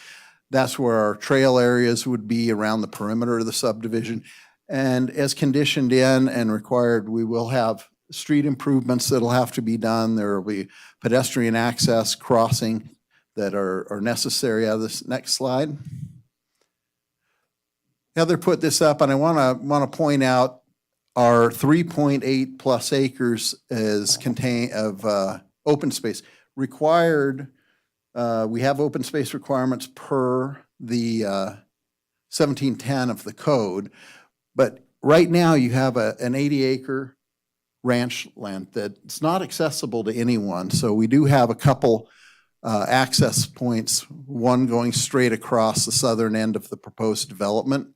That's where our trail areas would be around the perimeter of the subdivision. And as conditioned in and required, we will have street improvements that'll have to be done. There will be pedestrian access crossing that are necessary. Out of this next slide. Heather put this up, and I want to point out our 3.8 plus acres is contain of open space required. We have open space requirements per the 1710 of the code, but right now you have an 80-acre ranch land that's not accessible to anyone. So we do have a couple access points, one going straight across the southern end of the proposed development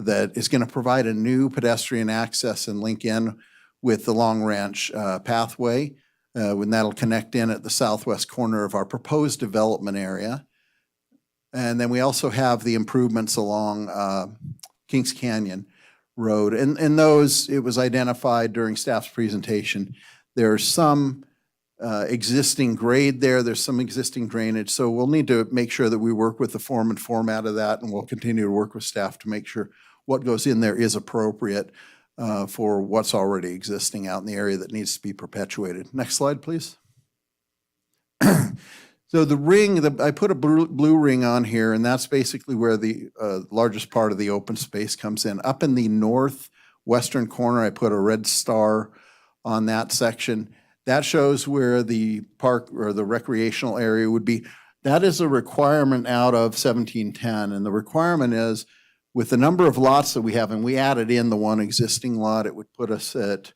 that is going to provide a new pedestrian access and link in with the Long Ranch pathway, when that'll connect in at the southwest corner of our proposed development area. And then we also have the improvements along Kings Canyon Road. And those, it was identified during staff's presentation. There's some existing grade there. There's some existing drainage. So we'll need to make sure that we work with the form and format of that, and we'll continue to work with staff to make sure what goes in there is appropriate for what's already existing out in the area that needs to be perpetuated. Next slide, please. So the ring, I put a blue ring on here, and that's basically where the largest part of the open space comes in. Up in the northwestern corner, I put a red star on that section. That shows where the park or the recreational area would be. That is a requirement out of 1710, and the requirement is with the number of lots that we have, and we added in the one existing lot, it would put us at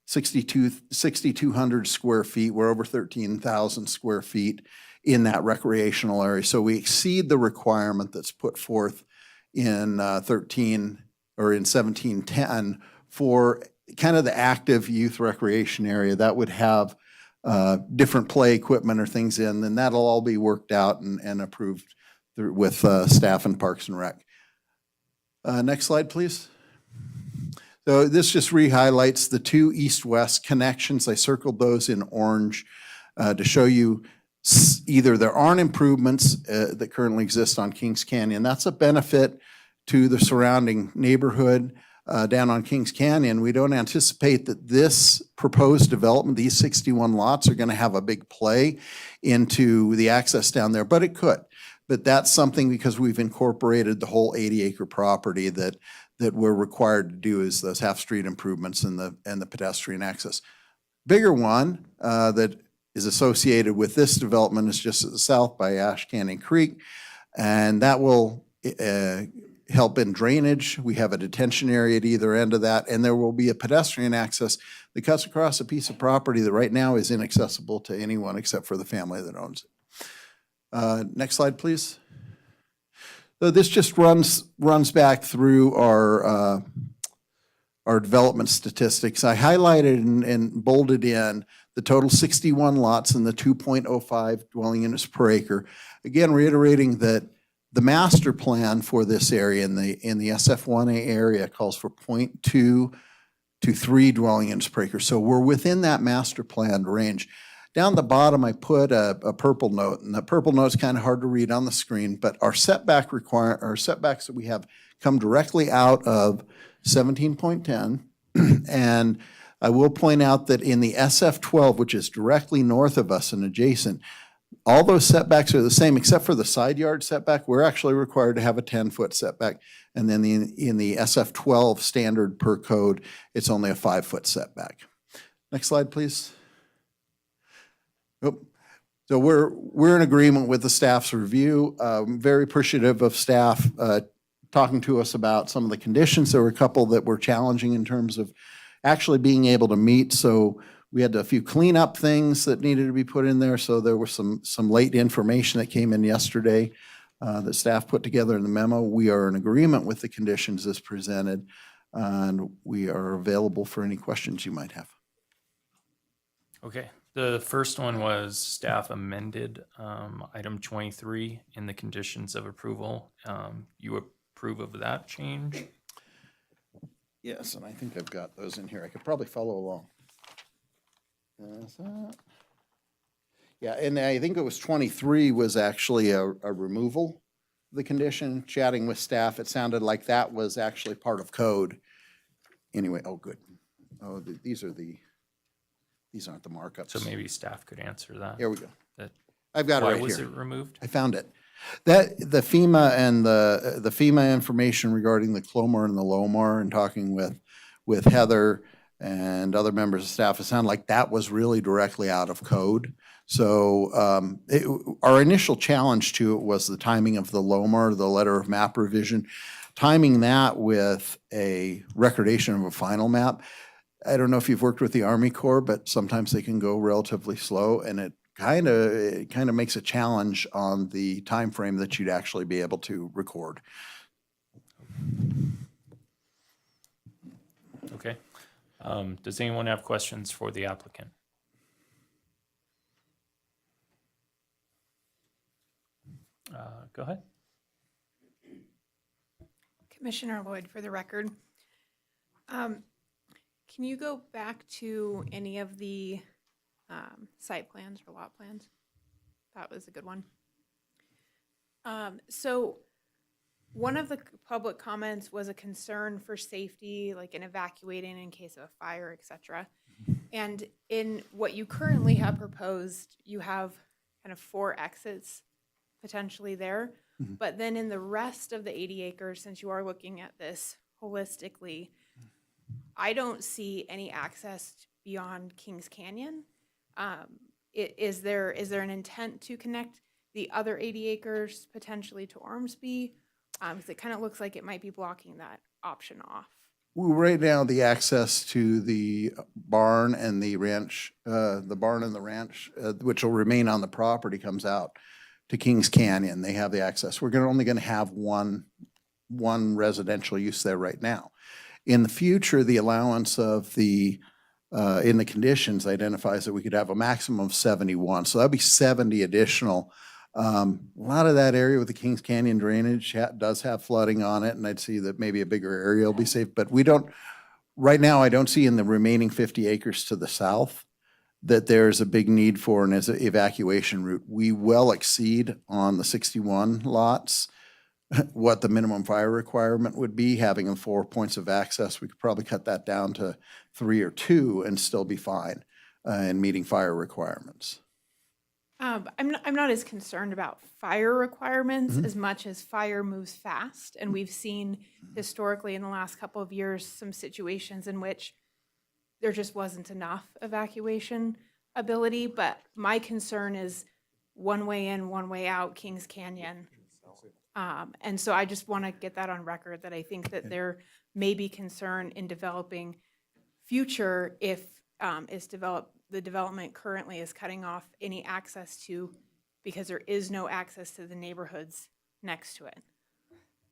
6,200 square feet. We're over 13,000 square feet in that recreational area. So we exceed the requirement that's put forth in 1710 for kind of the active youth recreation area that would have different play equipment or things in, then that'll all be worked out and approved with staff and Parks and Rec. Next slide, please. So this just re-highlights the two east-west connections. I circled those in orange to show you either there aren't improvements that currently exist on Kings Canyon. That's a benefit to the surrounding neighborhood down on Kings Canyon. We don't anticipate that this proposed development, these 61 lots, are going to have a big play into the access down there, but it could. But that's something because we've incorporated the whole 80-acre property that we're required to do is those half-street improvements and the pedestrian access. Bigger one that is associated with this development is just to the south by Ash Canyon Creek, and that will help in drainage. We have a detention area at either end of that, and there will be a pedestrian access that cuts across a piece of property that right now is inaccessible to anyone except for the family that owns it. Next slide, please. So this just runs back through our development statistics. I highlighted and bolded in the total 61 lots and the 2.05 dwelling units per acre. Again, reiterating that the master plan for this area in the SF1A area calls for 0.2 to 3 dwelling units per acre. So we're within that master planned range. Down the bottom, I put a purple note, and the purple note is kind of hard to read on the screen, but our setbacks that we have come directly out of 17.10. And I will point out that in the SF12, which is directly north of us and adjacent, all those setbacks are the same except for the side yard setback. We're actually required to have a 10-foot setback. And then in the SF12 standard per code, it's only a 5-foot setback. Next slide, please. Oop. So we're in agreement with the staff's review. Very appreciative of staff talking to us about some of the conditions. There were a couple that were challenging in terms of actually being able to meet. So we had a few cleanup things that needed to be put in there. So there was some late information that came in yesterday that staff put together in the memo. We are in agreement with the conditions as presented, and we are available for any questions you might have. Okay, the first one was staff amended item 23 in the conditions of approval. You approve of that change? Yes, and I think I've got those in here. I could probably follow along. Yeah, and I think it was 23 was actually a removal of the condition. Chatting with staff, it sounded like that was actually part of code. Anyway, oh, good. Oh, these aren't the markups. So maybe staff could answer that. Here we go. That- I've got it right Why was here. it removed? I found it. That, the FEMA and the FEMA information regarding the Clomar and the Lomar, and talking with Heather and other members of staff, it sounded like that was really directly out of code. So our initial challenge to it was the timing of the Lomar, the letter of map revision, timing that with a recordation of a final map. I don't know if you've worked with the Army Corps, but sometimes they can go relatively slow, and it kind of makes a challenge on the time frame that you'd actually be able to record. Okay. Does anyone have questions for the applicant? Go ahead. Commissioner Lloyd, for the record. Can you go back to any of the site plans or lot plans? That was a good one. So one of the public comments was a concern for safety, like in evacuating in case of a fire, et cetera. And in what you currently have proposed, you have kind of 4 exits potentially there. But then in the rest of the 80 acres, since you are looking at this holistically, I don't see any access beyond Kings Canyon. Is there an intent to connect the other 80 acres potentially to Ormsby? Because it kind of looks like it might be blocking that option off. Well, right now, the access to the barn and the ranch, which will remain on the property, comes out to Kings Canyon. They have the access. We're only going to have one residential use there right now. In the future, the allowance of the, in the conditions identifies that we could have a maximum of 71. So that'd be 70 additional. A lot of that area with the Kings Canyon drainage does have flooding on it, and I'd see that maybe a bigger area will be safe. But we don't, right now, I don't see in the remaining 50 acres to the south that there's a big need for an evacuation route. We well exceed on the 61 lots what the minimum fire requirement would be. Having 4 points of access, we could probably cut that down to 3 or 2 and still be fine in meeting fire requirements. I'm not as concerned about fire requirements as much as fire moves fast. And we've seen historically in the last couple of years some situations in which there just wasn't enough evacuation ability. But my concern is one way in, one way out, Kings Canyon. And so I just want to get that on record, that I think that there may be concern in developing future if the development currently is cutting off any access to, because there is no access to the neighborhoods next to it.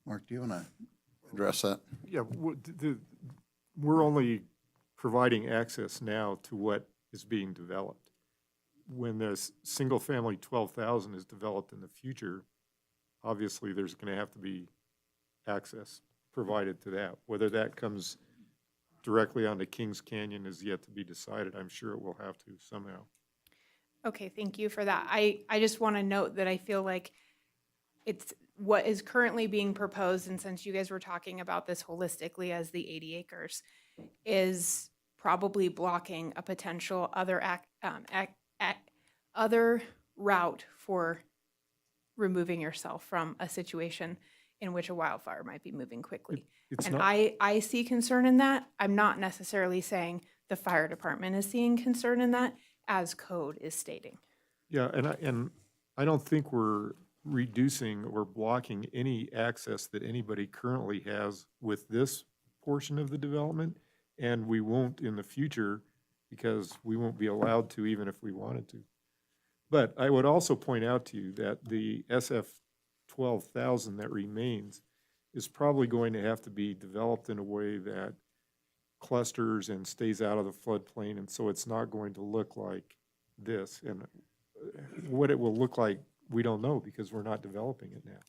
Mark, do you want to address that? Yeah, we're only providing access now to what is being developed. When this single-family 12,000 is developed in the future, obviously there's going to have to be access provided to that. Whether that comes directly onto Kings Canyon is yet to be decided. I'm sure it will have to somehow. Okay, thank you for that. I just want to note that I feel like it's what is currently being proposed, and since you guys were talking about this holistically as the 80 acres, is probably blocking a potential other route for removing yourself from a situation in which a wildfire might be moving quickly. And I see concern in that. I'm not necessarily saying the fire department is seeing concern in that, as code is stating. Yeah, and I don't think we're reducing or blocking any access that anybody currently has with this portion of the development, and we won't in the future because we won't be allowed to even if we wanted to. But I would also point out to you that the SF 12,000 that remains is probably going to have to be developed in a way that clusters and stays out of the floodplain, and so it's not going to look like this. And what it will look like, we don't know because we're not developing it now.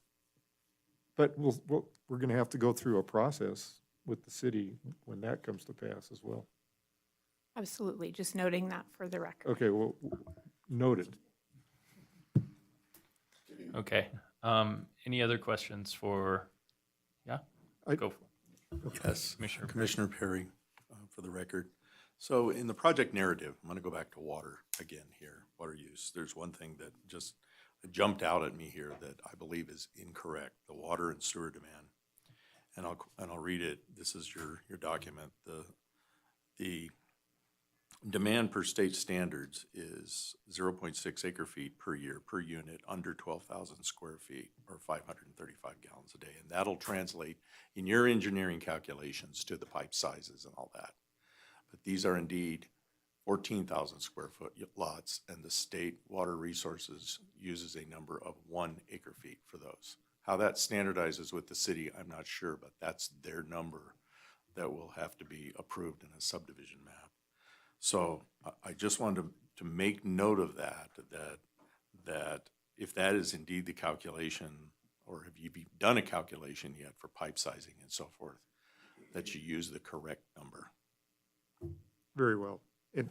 But we're going to have to go through a process with the city when that comes to pass as well. Absolutely, just noting that for the record. Okay, well, noted. Okay. Any other questions for, yeah? Go for it. Yes, Commissioner Perry. Commissioner Perry, for the record. So in the project narrative, I'm going to go back to water again here, water use. There's one thing that just jumped out at me here that I believe is incorrect, the water and sewer demand. And I'll read it. This is your document. The demand per state standards is 0.6 acre feet per year per unit under 12,000 square feet or 535 gallons a day. And that'll translate in your engineering calculations to the pipe sizes and all that. But these are indeed 14,000 square foot lots, and the state water resources uses a number of 1 acre feet for those. How that standardizes with the city, I'm not sure, but that's their number that will have to be approved in a subdivision map. So I just wanted to make note of that if that is indeed the calculation, or have you done a calculation yet for pipe sizing and so forth, that you use the correct number. Very well. And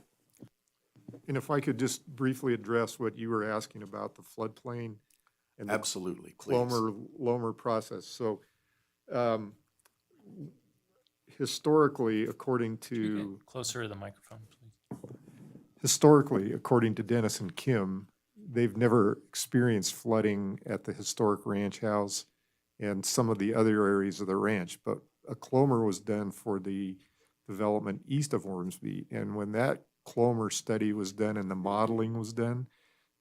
if I could just briefly address what you were asking about the floodplain and the Absolutely, please. Lomer process. So historically, according to Closer to the microphone, please. historically, according to Dennis and Kim, they've never experienced flooding at the historic ranch house and some of the other areas of the ranch. But a Clomer was done for the development east of Ormsby. And when that Clomer study was done and the modeling was done,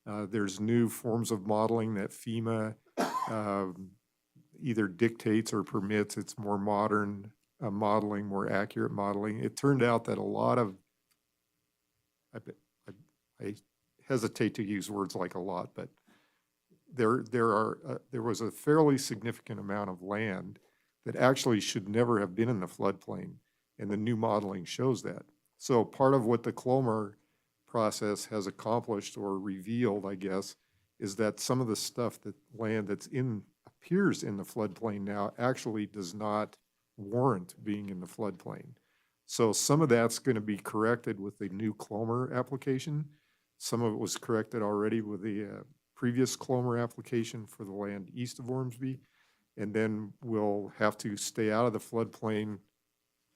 there's new forms of modeling that FEMA either dictates or permits. It's more modern modeling, more accurate modeling. It turned out that a lot of, I hesitate to use words like a lot, but there was a fairly significant amount of land that actually should never have been in the floodplain, and the new modeling shows that. So part of what the Clomer process has accomplished or revealed, I guess, is that some of the stuff, that land that's appears in the floodplain now actually does not warrant being in the floodplain. So some of that's going to be corrected with the new Clomer application. Some of it was corrected already with the previous Clomer application for the land east of Ormsby. And then we'll have to stay out of the floodplain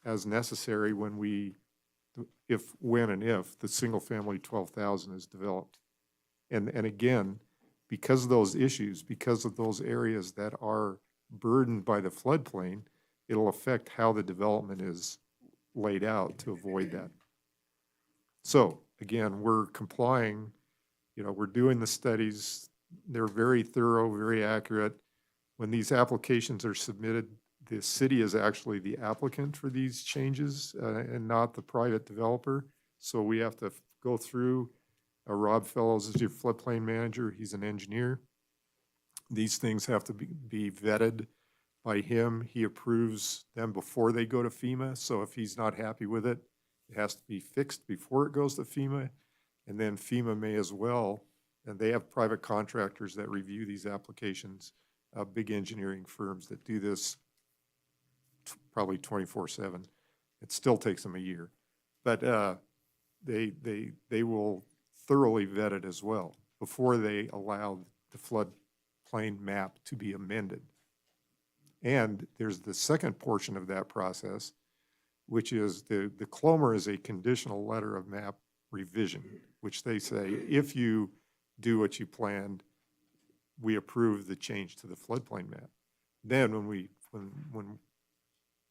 as necessary when if the single-family 12,000 is developed. And again, because of those issues, because of those areas that are burdened by the floodplain, it'll affect how the development is laid out to avoid that. So again, we're complying, we're doing the studies. They're very thorough, very accurate. When these applications are submitted, the city is actually the applicant for these changes and not the private developer. So we have to go through, Rob Fellows is your floodplain manager. He's an engineer. These things have to be vetted by him. He approves them before they go to FEMA. So if he's not happy with it, it has to be fixed before it goes to FEMA. And then FEMA may as well, and they have private contractors that review these applications, big engineering firms that do this probably 24/7. It still takes them a year, but they will thoroughly vet it as well before they allow the floodplain map to be amended. And there's the second portion of that process, which is the Clomer is a conditional letter of map revision, which they say, if you do what you planned, we approve the change to the floodplain map. Then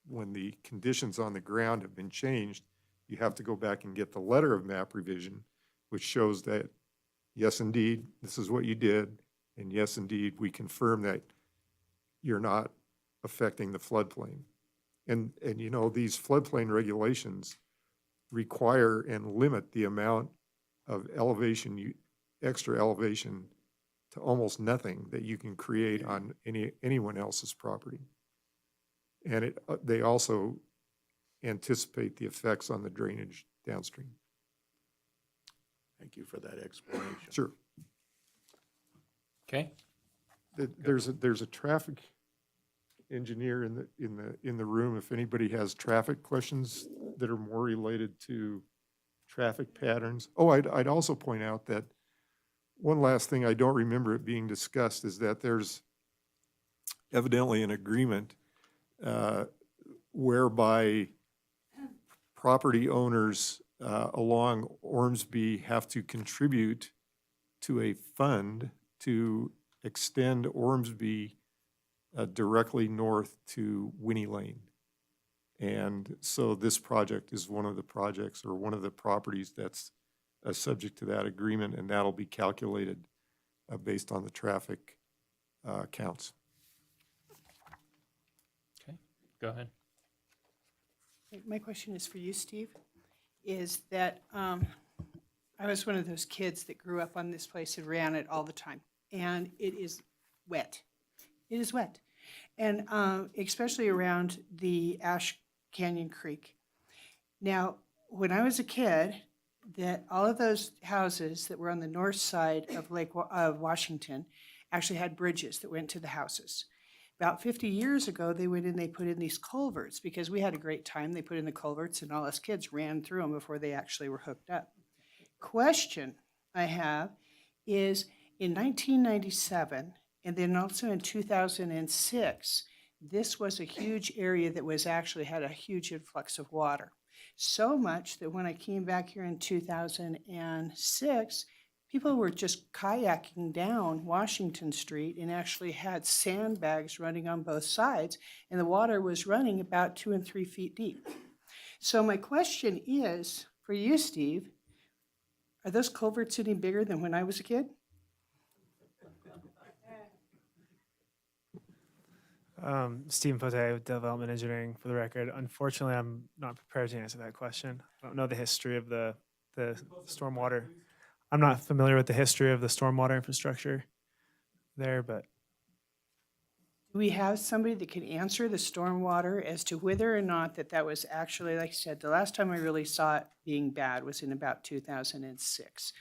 when the conditions on the ground have been changed, you have to go back and get the letter of map revision, which shows that yes, indeed, this is what you did, and yes, indeed, we confirm that you're not affecting the floodplain. And you know, these floodplain regulations require and limit the amount of elevation, extra elevation to almost nothing that you can create on anyone else's property. And they also anticipate the effects on the drainage downstream. Thank you for that explanation. Sure. Okay, There's a traffic engineer in the room. If anybody has traffic questions that are more related to traffic patterns. Oh, I'd also point out that one last thing I don't remember it being discussed is that there's evidently an agreement whereby property owners along Ormsby have to contribute to a fund to extend Ormsby directly north to Winnie Lane. And so this project is one of the projects or one of the properties that's subject to that agreement, and that'll be calculated based on the traffic counts. okay, go ahead. My question is for you, Steve, is that I was one of those kids that grew up on this place and ran it all the time. And it is wet. It is wet. And especially around the Ash Canyon Creek. Now, when I was a kid, that all of those houses that were on the north side of Washington actually had bridges that went to the houses. About 50 years ago, they went in, they put in these culverts because we had a great time. They put in the culverts and all us kids ran through them before they actually were hooked up. Question I have is in 1997 and then also in 2006, this was a huge area that was actually had a huge influx of water. So much that when I came back here in 2006, people were just kayaking down Washington Street and actually had sandbags running on both sides, and the water was running about 2 and 3 feet deep. So my question is, for you, Steve, are those culverts any bigger than when I was a kid? Stephen Pote with Development Engineering, for the record. Unfortunately, I'm not prepared to answer that question. I don't know the history of the stormwater. I'm not familiar with the history of the stormwater infrastructure there, but Do we have somebody that can answer the stormwater as to whether or not that was actually, like I said, the last time I really saw it being bad was in about 2006.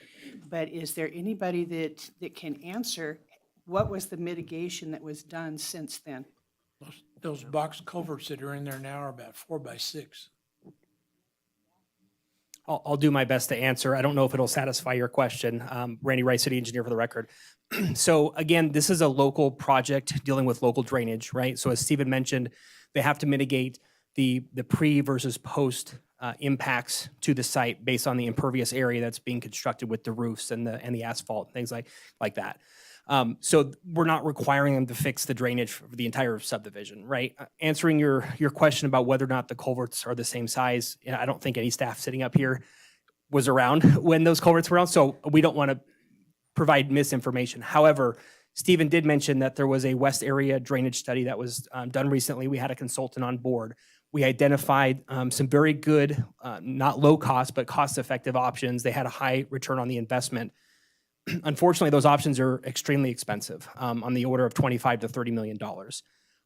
But is there anybody that can answer what was the mitigation that was done since then? Those box culverts that are in there now are about 4 by 6. I'll do my best to answer. I don't know if it'll satisfy your question. Randy Rice, City Engineer, for the record. So again, this is a local project dealing with local drainage, right? So as Stephen mentioned, they have to mitigate the pre versus post impacts to the site based on the impervious area that's being constructed with the roofs and the asphalt, things like that. So we're not requiring them to fix the drainage for the entire subdivision, right? Answering your question about whether or not the culverts are the same size, I don't think any staff sitting up here was around when those culverts were around, so we don't want to provide misinformation. However, Stephen did mention that there was a West area drainage study that was done recently. We had a consultant on board. We identified some very good, not low cost, but cost-effective options. They had a high return on the investment. Unfortunately, those options are extremely expensive, on the order of $25 to $30 million.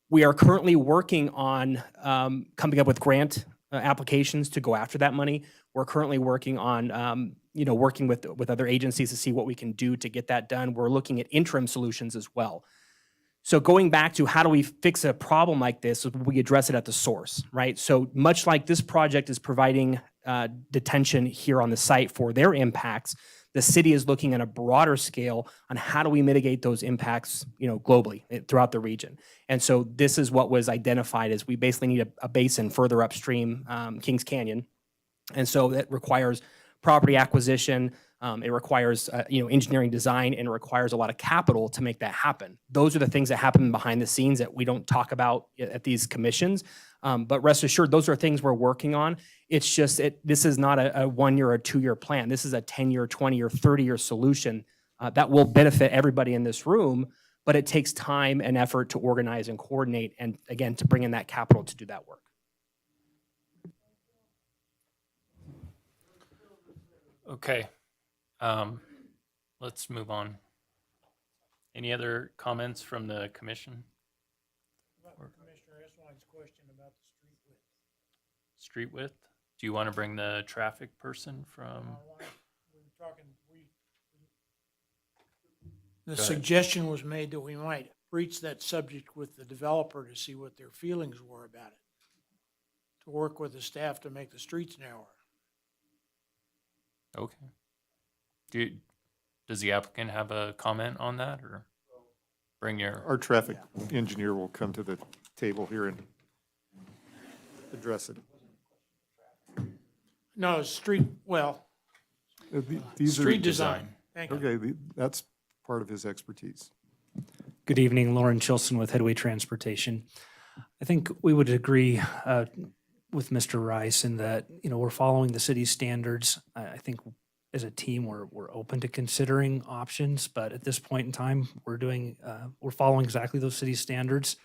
We are currently working on coming up with grant applications to go after that money. We're currently working on working with other agencies to see what we can do to get that done. We're looking at interim solutions as well. So going back to how do we fix a problem like this, we address it at the source, right? So much like this project is providing detention here on the site for their impacts, the city is looking at a broader scale on how do we mitigate those impacts, globally throughout the region. And so this is what was identified as we basically need a basin further upstream, Kings Canyon. And so that requires property acquisition, it requires engineering design, and it requires a lot of capital to make that happen. Those are the things that happen behind the scenes that we don't talk about at these commissions. But rest assured, those are things we're working on. It's just, this is not a 1 year or 2 year plan. This is a 10-year, 20-year, 30-year solution that will benefit everybody in this room, but it takes time and effort to organize and coordinate, and again, to bring in that capital to do that work. Okay. Let's move on. Any other comments from the commission? Commissioner Eswine's question about the street width. Street width? Do you want to bring the traffic person from? We were talking, the ahead. suggestion was made that we might breach that subject with the developer to see what their feelings were about it. To work with the staff to make the streets narrower. Okay. Does the applicant have a comment on that, or bring your? Our traffic engineer will come to the table here and address it. No, street, well, These are- street design. Thank you. Okay, that's part of his expertise. Good evening, Lauren Chilson with Headway Transportation. I think we would agree with Mr. Rice in that, we're following the city's standards. I think as a team, we're open to considering options, but at this point in time, we're following exactly those city standards.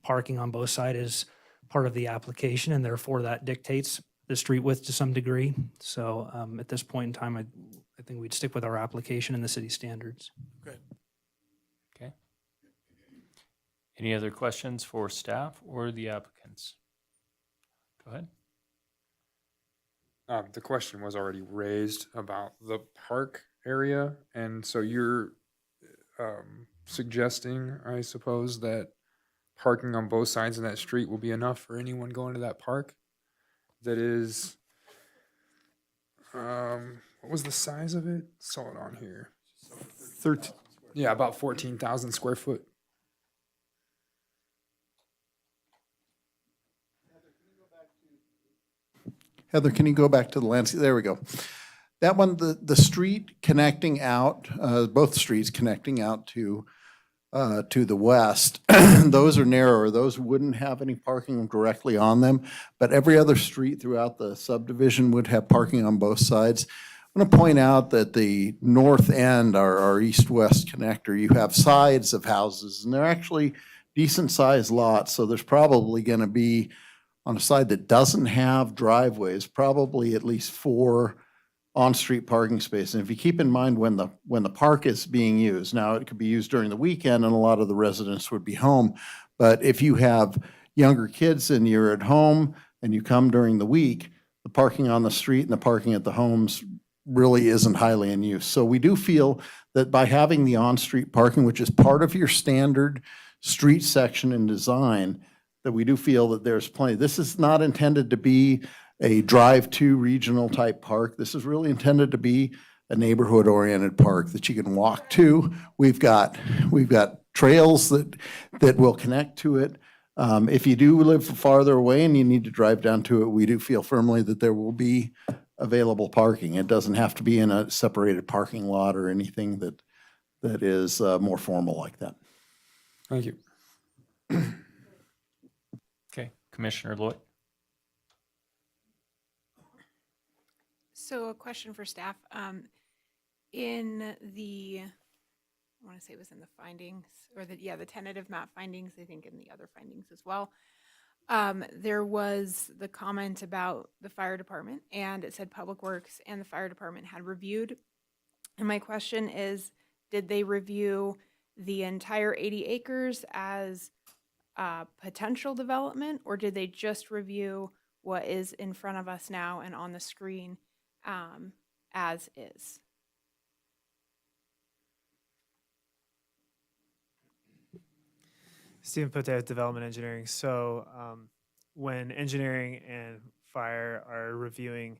Parking on both sides is part of the application, and therefore that dictates the street width to some degree. So at this point in time, I think we'd stick with our application and the city standards. Good. Okay. Any other questions for staff or the applicants? Go ahead. The question was already raised about the park area, and so you're suggesting, I suppose, that parking on both sides of that street will be enough for anyone going to that park? That is, what was the size of it? Saw it on here. 13. Yeah, about 14,000 square foot. Heather, can you go back to the landscape? There we go. That one, the street connecting out, both streets connecting out to the west, those are narrower. Those wouldn't have any parking directly on them, but every other street throughout the subdivision would have parking on both sides. I'm going to point out that the north end, our east-west connector, you have sides of houses, and they're actually decent-sized lots, so there's probably going to be, on a side that doesn't have driveways, probably at least 4 on-street parking spaces. And if you keep in mind when the park is being used, now it could be used during the weekend and a lot of the residents would be home, but if you have younger kids and you're at home and you come during the week, the parking on the street and the parking at the homes really isn't highly in use. So we do feel that by having the on-street parking, which is part of your standard street section and design, that we do feel that there's plenty. This is not intended to be a drive-to regional type park. This is really intended to be a neighborhood-oriented park that you can walk to. We've got trails that will connect to it. If you do live farther away and you need to drive down to it, we do feel firmly that there will be available parking. It doesn't have to be in a separated parking lot or anything that is more formal like that. Thank you. Okay, Commissioner Lloyd. So a question for staff. In the, I want to say it was in the findings, or the tentative map findings, I think in the other findings as well. There was the comment about the fire department, and it said Public Works and the fire department had reviewed. And my question is, did they review the entire 80 acres as potential development, or did they just review what is in front of us now and on the screen as is? Stephen Pote, Development Engineering. So when engineering and fire are reviewing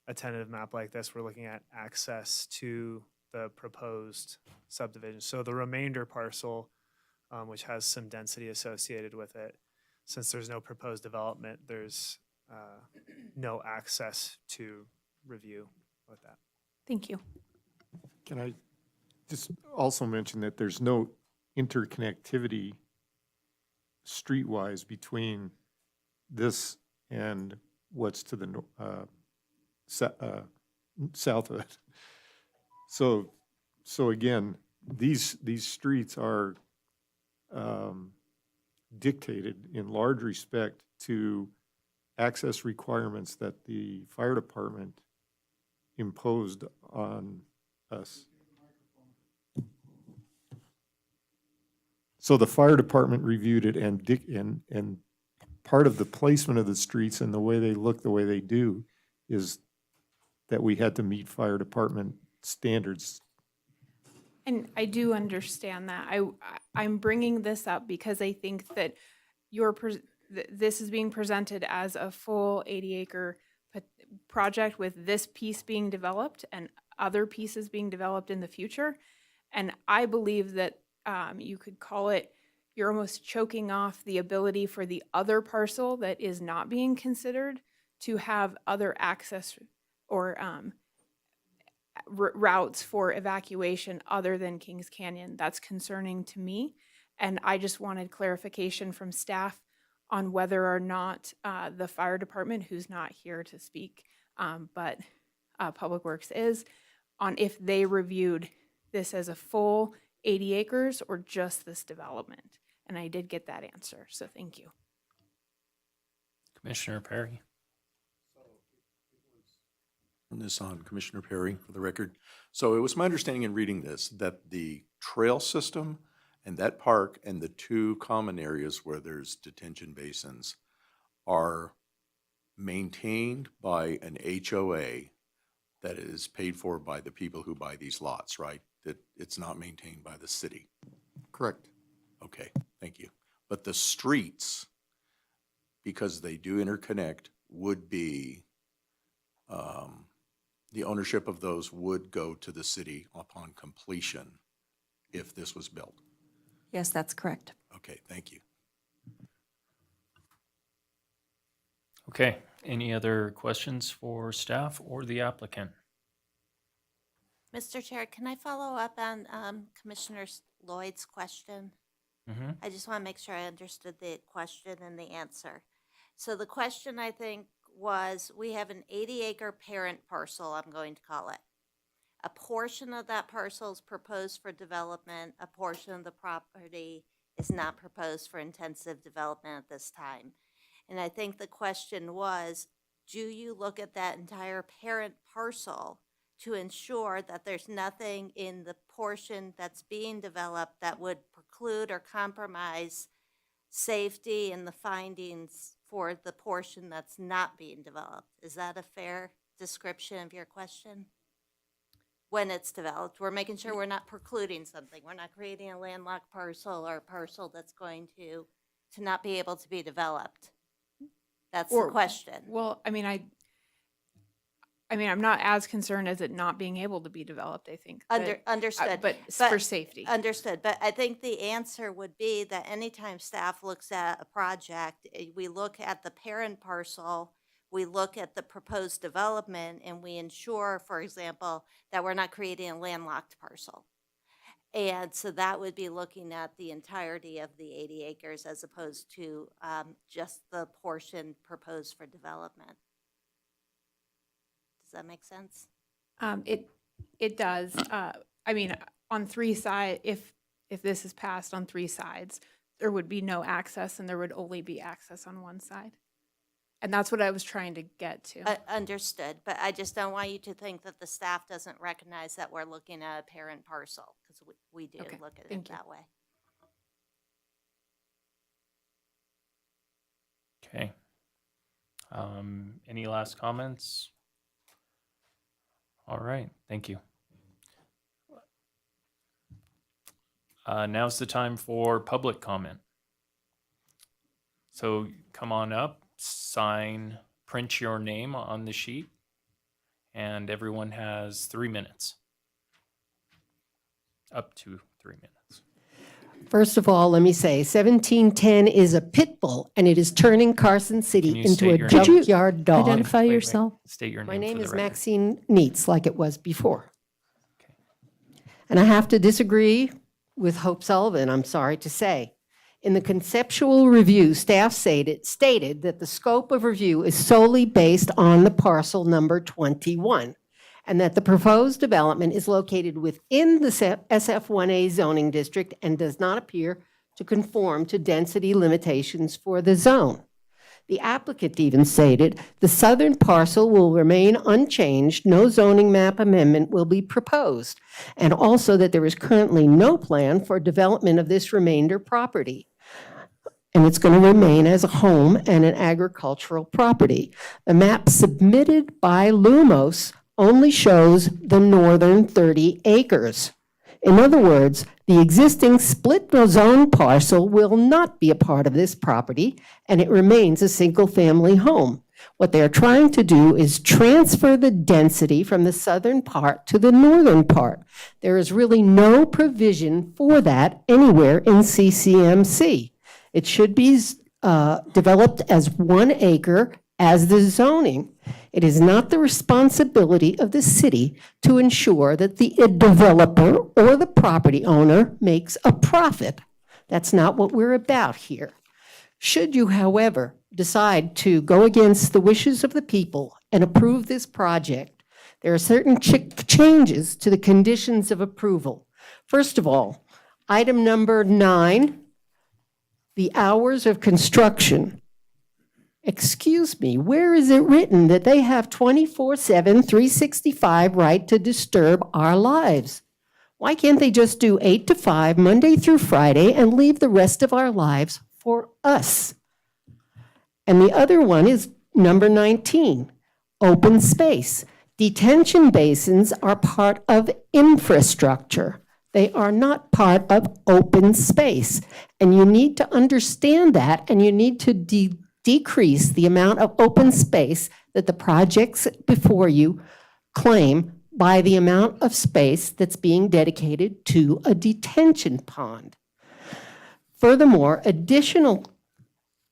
a tentative map like this, we're looking at access to the proposed subdivision. So the remainder parcel, which has some density associated with it, since there's no proposed development, there's no access to review with that. Thank you. Can I just also mention that there's no interconnectivity streetwise between this and what's to the south of it. So So again, these streets are dictated in large respect to access requirements that the fire department imposed on us. So the fire department reviewed it and part of the placement of the streets and the way they look, the way they do, is that we had to meet fire department standards. And I do understand that. I'm bringing this up because I think that this is being presented as a full 80-acre project with this piece being developed and other pieces being developed in the future. And I believe that you could call it, you're almost choking off the ability for the other parcel that is not being considered to have other access or routes for evacuation other than Kings Canyon. That's concerning to me. And I just wanted clarification from staff on whether or not the fire department, who's not here to speak, but Public Works is, on if they reviewed this as a full 80 acres or just this development. And I did get that answer, so thank you. Commissioner Perry. Turn this on, Commissioner Perry, for the record. So it was my understanding in reading this that the trail system and that park and the two common areas where there's detention basins are maintained by an HOA that is paid for by the people who buy these lots, right? That it's not maintained by the city. Correct. Okay, thank you. But the streets, because they do interconnect, would be, the ownership of those would go to the city upon completion if this was built. Yes, that's correct. Okay, thank you. Okay, any other questions for staff or the applicant? Mr. Chair, can I follow up on Commissioner Lloyd's question? Mm-hmm. I just want to make sure I understood the question and the answer. So the question, I think, was we have an 80-acre parent parcel, I'm going to call it. A portion of that parcel is proposed for development. A portion of the property is not proposed for intensive development at this time. And I think the question was, do you look at that entire parent parcel to ensure that there's nothing in the portion that's being developed that would preclude or compromise safety and the findings for the portion that's not being developed? Is that a fair description of your question? When it's developed, we're making sure we're not precluding something. We're not creating a landlocked parcel or a parcel that's going to not be able to be developed. That's the question. Well, I mean, I'm not as concerned as it not being able to be developed, I think. Understood. But for safety. Understood. But I think the answer would be that anytime staff looks at a project, we look at the parent parcel, we look at the proposed development, and we ensure, for example, that we're not creating a landlocked parcel. And so that would be looking at the entirety of the 80 acres as opposed to just the portion proposed for development. Does that make sense? It does. I mean, on three sides, if this is passed on three sides, there would be no access and there would only be access on one side. And that's what I was trying to get to. Understood, but I just don't want you to think that the staff doesn't recognize that we're looking at a parent parcel, because we do Okay, look at it thank you. that way. Okay. Any last comments? All right, thank you. Now's the time for public comment. So come on up, sign, print your name on the sheet, and everyone has 3 minutes. Up to 3 minutes. First of all, let me say, 1710 is a pit bull, and it is turning Carson City Can you into state a your name? junkyard dog. Identify Wait, wait. yourself. State your name. My name for the is record. Maxine Neitz, like it was before. And I have to disagree with Hope Sullivan, I'm sorry to say. In the conceptual review, staff stated that the scope of review is solely based on the parcel number 21. and that the proposed development is located within the SF1A zoning district and does not appear to conform to density limitations for the zone. The applicant even stated, the southern parcel will remain unchanged, no zoning map amendment will be proposed, and also that there is currently no plan for development of this remainder property. And it's going to remain as a home and an agricultural property. The map submitted by Lumos only shows the northern 30 acres. In other words, the existing split zone parcel will not be a part of this property, and it remains a single-family home. What they're trying to do is transfer the density from the southern part to the northern part. There is really no provision for that anywhere in CCMC. It should be developed as 1 acre as the zoning. It is not the responsibility of the city to ensure that the developer or the property owner makes a profit. That's not what we're about here. Should you, however, decide to go against the wishes of the people and approve this project, there are certain changes to the conditions of approval. First of all, item number 9, the hours of construction. Excuse me, where is it written that they have 24/7, 365 right to disturb our lives? Why can't they just do 8 to 5, Monday through Friday, and leave the rest of our lives for us? And the other one is number 19, open space. Detention basins are part of infrastructure. They are not part of open space. And you need to understand that, and you need to decrease the amount of open space that the projects before you claim by the amount of space that's being dedicated to a detention pond. Furthermore, additional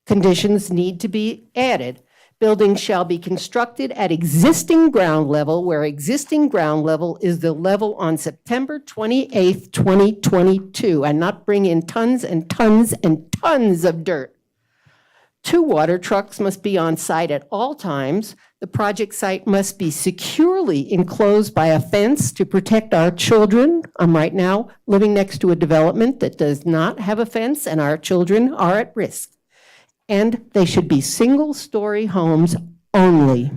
conditions need to be added. Buildings shall be constructed at existing ground level, where existing ground level is the level on September 28th, 2022, and not bring in tons and tons and tons of dirt. 2 water trucks must be on site at all times. The project site must be securely enclosed by a fence to protect our children. I'm right now living next to a development that does not have a fence, and our children are at risk. And they should be single-story homes only.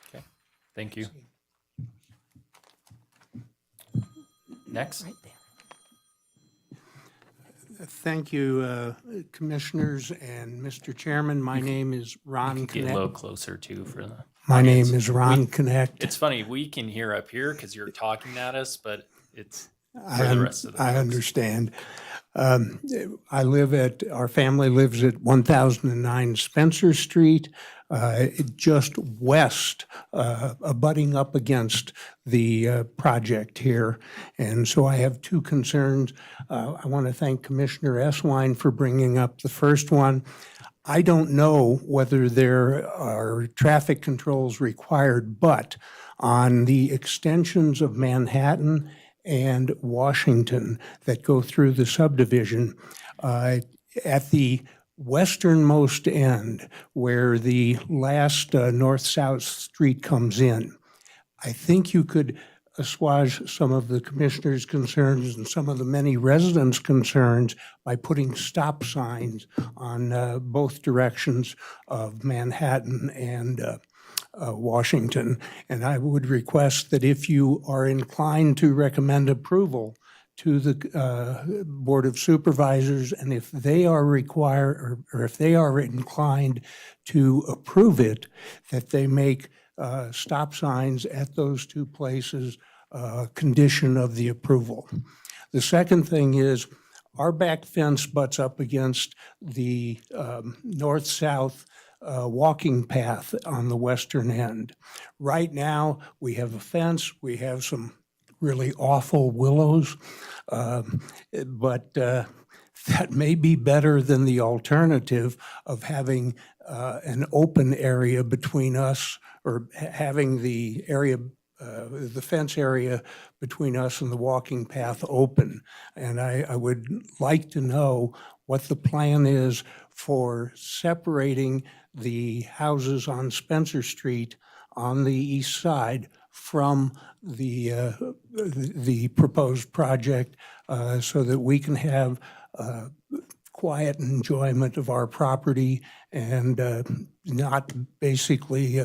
Okay, thank you. Next. Thank you, Commissioners and Mr. Chairman. My name is Ron Get a little Connect. closer too for the. My audience. name is Ron Connect. It's funny, we can hear up here because you're talking at us, but it's I for the rest of the folks. understand. Our family lives at 1009 Spencer Street, just west, abutting up against the project here. And so I have 2 concerns. I want to thank Commissioner Eswine for bringing up the first one. I don't know whether there are traffic controls required, but on the extensions of Manhattan and Washington that go through the subdivision, at the westernmost end where the last north-south street comes in, I think you could assuage some of the commissioners' concerns and some of the many residents' concerns by putting stop signs on both directions of Manhattan and Washington. And I would request that if you are inclined to recommend approval to the Board of Supervisors, and if they are required, or if they are inclined to approve it, that they make stop signs at those 2 places condition of the approval. The second thing is, our back fence butts up against the north-south walking path on the western end. Right now, we have a fence, we have some really awful willows, but that may be better than the alternative of having an open area between us, or having the area, the fence area between us and the walking path open. And I would like to know what the plan is for separating the houses on Spencer Street on the east side from the proposed project so that we can have quiet enjoyment of our property and not basically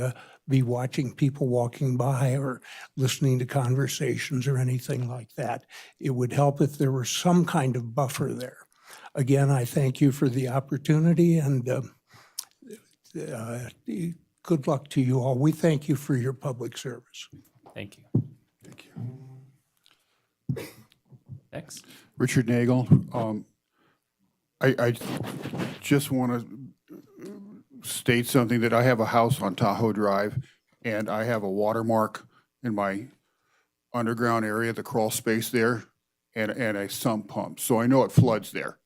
be watching people walking by or listening to conversations or anything like that. It would help if there were some kind of buffer there. Again, I thank you for the opportunity and good luck to you all. We thank you for your public service. Thank you. Thank you. Next. Richard Nagel. I just want to state something that I have a house on Tahoe Drive, and I have a watermark in my underground area, the crawl space there, and a sump pump. So I know it floods there,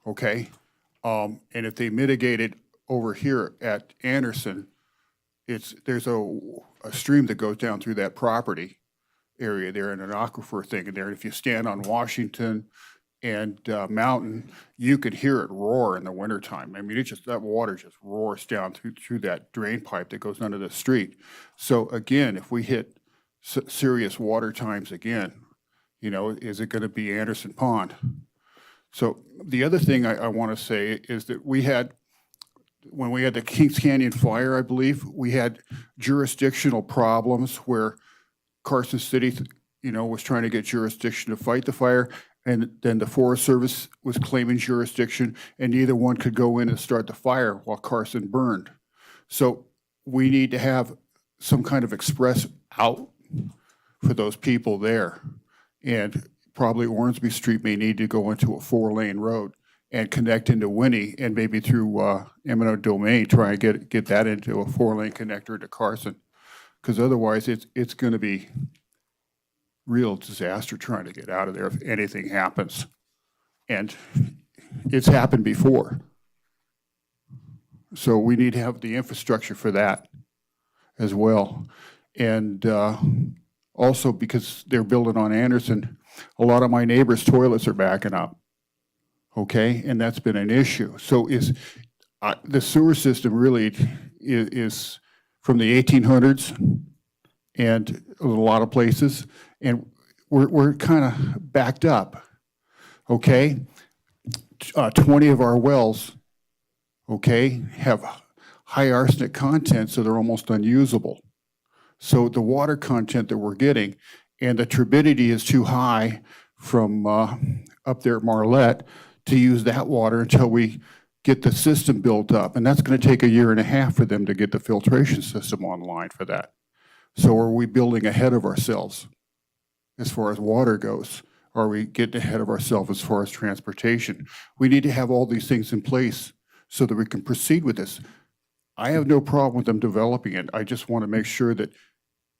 okay? And if they mitigate it over here at Anderson, there's a stream that goes down through that property area there and an aquifer thing in there. And if you stand on Washington and Mountain, you could hear it roar in the wintertime. I mean, that water just roars down through that drain pipe that goes under the street. So again, if we hit serious water times again, is it going to be Anderson Pond? So the other thing I want to say is that when we had the Kings Canyon fire, I believe, we had jurisdictional problems where Carson City, was trying to get jurisdiction to fight the fire, and then the Forest Service was claiming jurisdiction, and neither one could go in and start the fire while Carson burned. So we need to have some kind of express out for those people there. And probably Ormsby Street may need to go into a 4-lane road and connect into Winnie, and maybe through eminent domain, try and get that into a 4-lane connector to Carson. Because otherwise, it's going to be real disaster trying to get out of there if anything happens. And it's happened before. So we need to have the infrastructure for that as well. And also, because they're building on Anderson, a lot of my neighbors' toilets are backing up. Okay, and that's been an issue. So the sewer system really is from the 1800s and a lot of places, and we're kind of backed up. Okay, 20 of our wells, okay, have high arsenic content, so they're almost unusable. So the water content that we're getting, and the turbidity is too high from up there at Marlette to use that water until we get the system built up. And that's going to take 1.5 years for them to get the filtration system online for that. So are we building ahead of ourselves as far as water goes? Are we getting ahead of ourselves as far as transportation? We need to have all these things in place so that we can proceed with this. I have no problem with them developing it. I just want to make sure that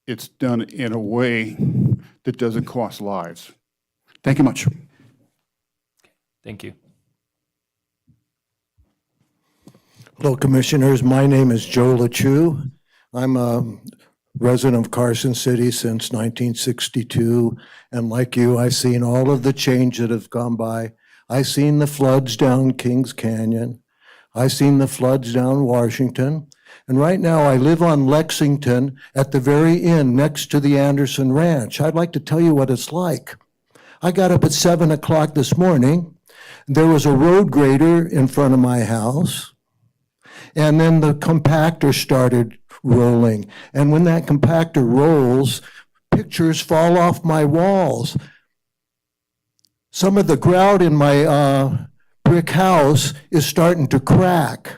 it's done in a way that doesn't cost lives. Thank you much. Thank you. Hello, Commissioners. My name is Joe LeChue. I'm a resident of Carson City since 1962, and like you, I've seen all of the change that have gone by. I've seen the floods down Kings Canyon. I've seen the floods down Washington. And right now, I live on Lexington at the very end next to the Anderson Ranch. I'd like to tell you what it's like. I got up at 7 o'clock this morning. There was a road grader in front of my house, and then the compactor started rolling. And when that compactor rolls, pictures fall off my walls. Some of the grout in my brick house is starting to crack.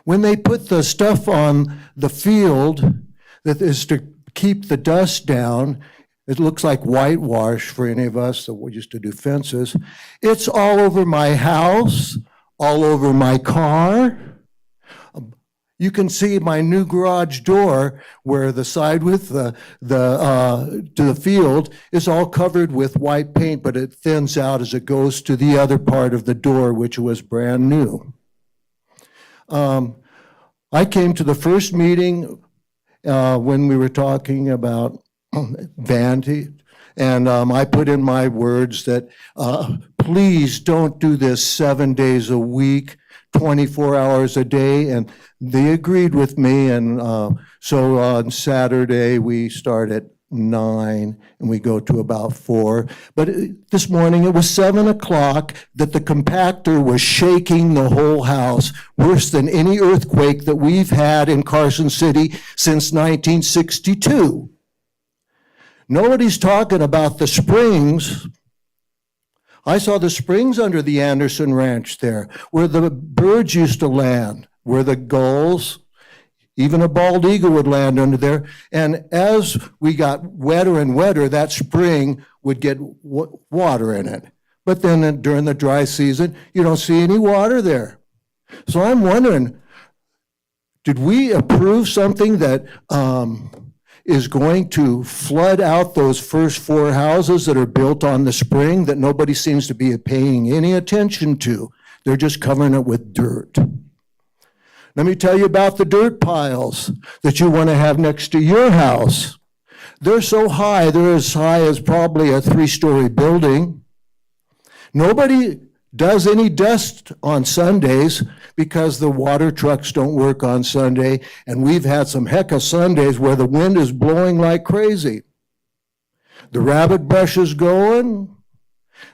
When they put the stuff on the field that is to keep the dust down, it looks like whitewash for any of us that used to do fences. It's all over my house, all over my car. You can see my new garage door where the side with to the field is all covered with white paint, but it thins out as it goes to the other part of the door, which was brand new. I came to the first meeting when we were talking about vanity, and I put in my words that please don't do this 7 days a week. 24 hours a day, and they agreed with me. And so on Saturday, we start at 9 and we go to about 4. But this morning, it was 7 o'clock that the compactor was shaking the whole house, worse than any earthquake that we've had in Carson City since 1962. Nobody's talking about the springs. I saw the springs under the Anderson Ranch there, where the birds used to land, where the gulls, even a bald eagle would land under there. And as we got wetter and wetter, that spring would get water in it. But then during the dry season, you don't see any water there. So I'm wondering, did we approve something that is going to flood out those first 4 houses that are built on the spring that nobody seems to be paying any attention to? They're just covering it with dirt. Let me tell you about the dirt piles that you want to have next to your house. They're so high, they're as high as probably a 3-story building. Nobody does any dust on Sundays because the water trucks don't work on Sunday, and we've had some heck of Sundays where the wind is blowing like crazy. The rabbit brush is going,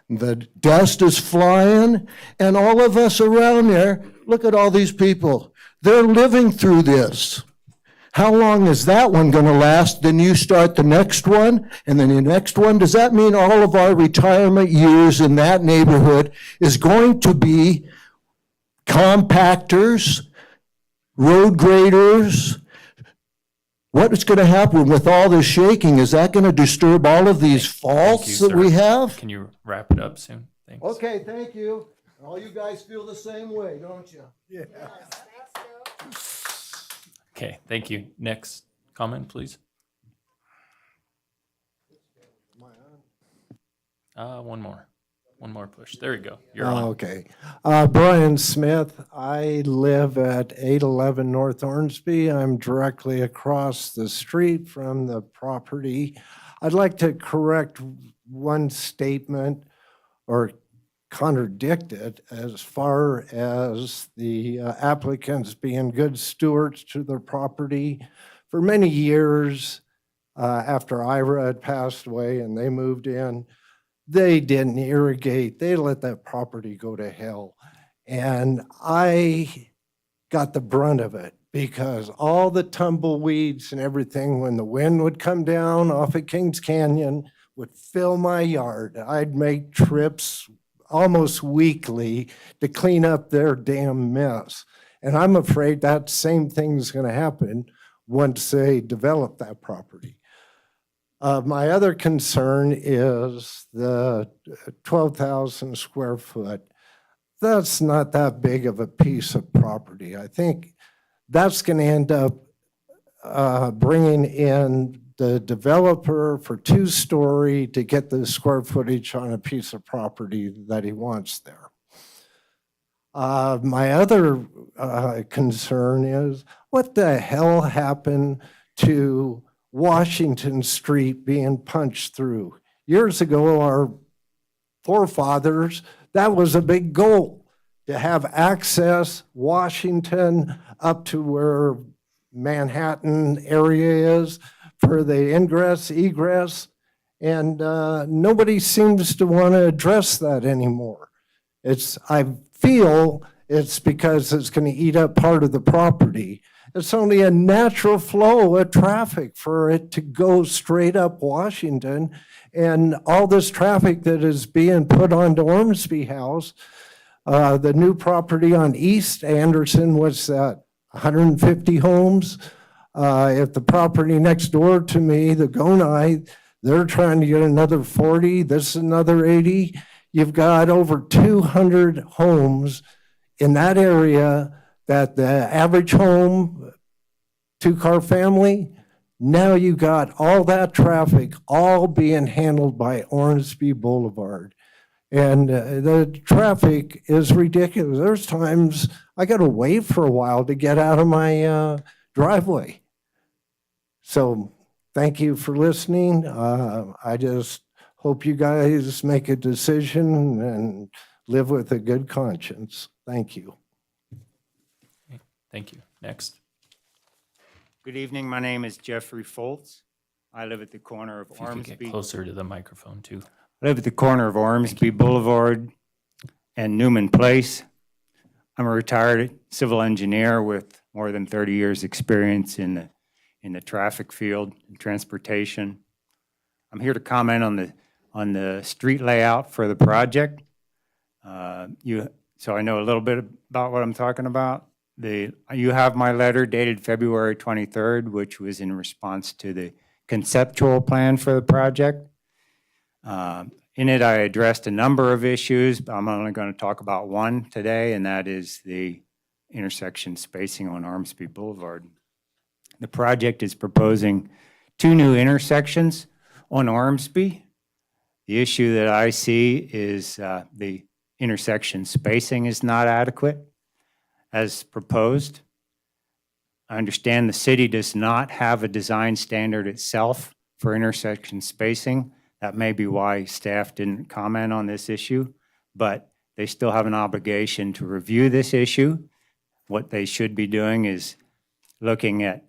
the dust is flying, and all of us around there, look at all these people. They're living through this. How long is that one going to last? Then you start the next one, and then the next one. Does that mean all of our retirement years in that neighborhood is going to be compactors, road graders? What is going to happen with all this shaking? Is that going to disturb all of these faults that we have? Can you wrap it up soon? Thanks. Okay, thank you. All you guys feel the same way, don't you? Yeah. Okay, thank you. Next comment, please. One more push. There you go. You're on. Okay. Brian Smith. I live at 811 North Ormsby. I'm directly across the street from the property. I'd like to correct one statement or contradict it as far as the applicants being good stewards to their property. For many years, after Ira had passed away and they moved in, they didn't irrigate. They let that property go to hell. And I got the brunt of it because all the tumbleweeds and everything, when the wind would come down off of Kings Canyon, would fill my yard. I'd make trips almost weekly to clean up their damn mess. And I'm afraid that same thing's going to happen once they develop that property. My other concern is the 12,000 square foot. That's not that big of a piece of property. I think that's going to end up bringing in the developer for 2-story to get the square footage on a piece of property that he wants there. My other concern is, what the hell happened to Washington Street being punched through? Years ago, our forefathers, that was a big goal, to have access Washington up to where Manhattan area is for the ingress, egress, and nobody seems to want to address that anymore. I feel it's because it's going to eat up part of the property. It's only a natural flow of traffic for it to go straight up Washington, and all this traffic that is being put onto Ormsby House, the new property on East Anderson, what's that, 150 homes? If the property next door to me, the Gonai, they're trying to get another 40, this is another 80. You've got over 200 homes in that area that the average home, 2-car family, now you got all that traffic all being handled by Ormsby Boulevard. And the traffic is ridiculous. There's times I got to wait for a while to get out of my driveway. So thank you for listening. I just hope you guys make a decision and live with a good conscience. Thank you. Thank you. Next. Good evening. My name is Jeffrey Foltz. I live at the corner of If you could get Ormsby. closer to the microphone too. I live at the corner of Ormsby Boulevard and Newman Place. I'm a retired civil engineer with more than 30 years' experience in the traffic field and transportation. I'm here to comment on the street layout for the project. So I know a little bit about what I'm talking about. You have my letter dated February 23rd, which was in response to the conceptual plan for the project. In it, I addressed a number of issues, but I'm only going to talk about one today, and that is the intersection spacing on Ormsby Boulevard. The project is proposing 2 new intersections on Ormsby. The issue that I see is the intersection spacing is not adequate as proposed. I understand the city does not have a design standard itself for intersection spacing. That may be why staff didn't comment on this issue, but they still have an obligation to review this issue. What they should be doing is looking at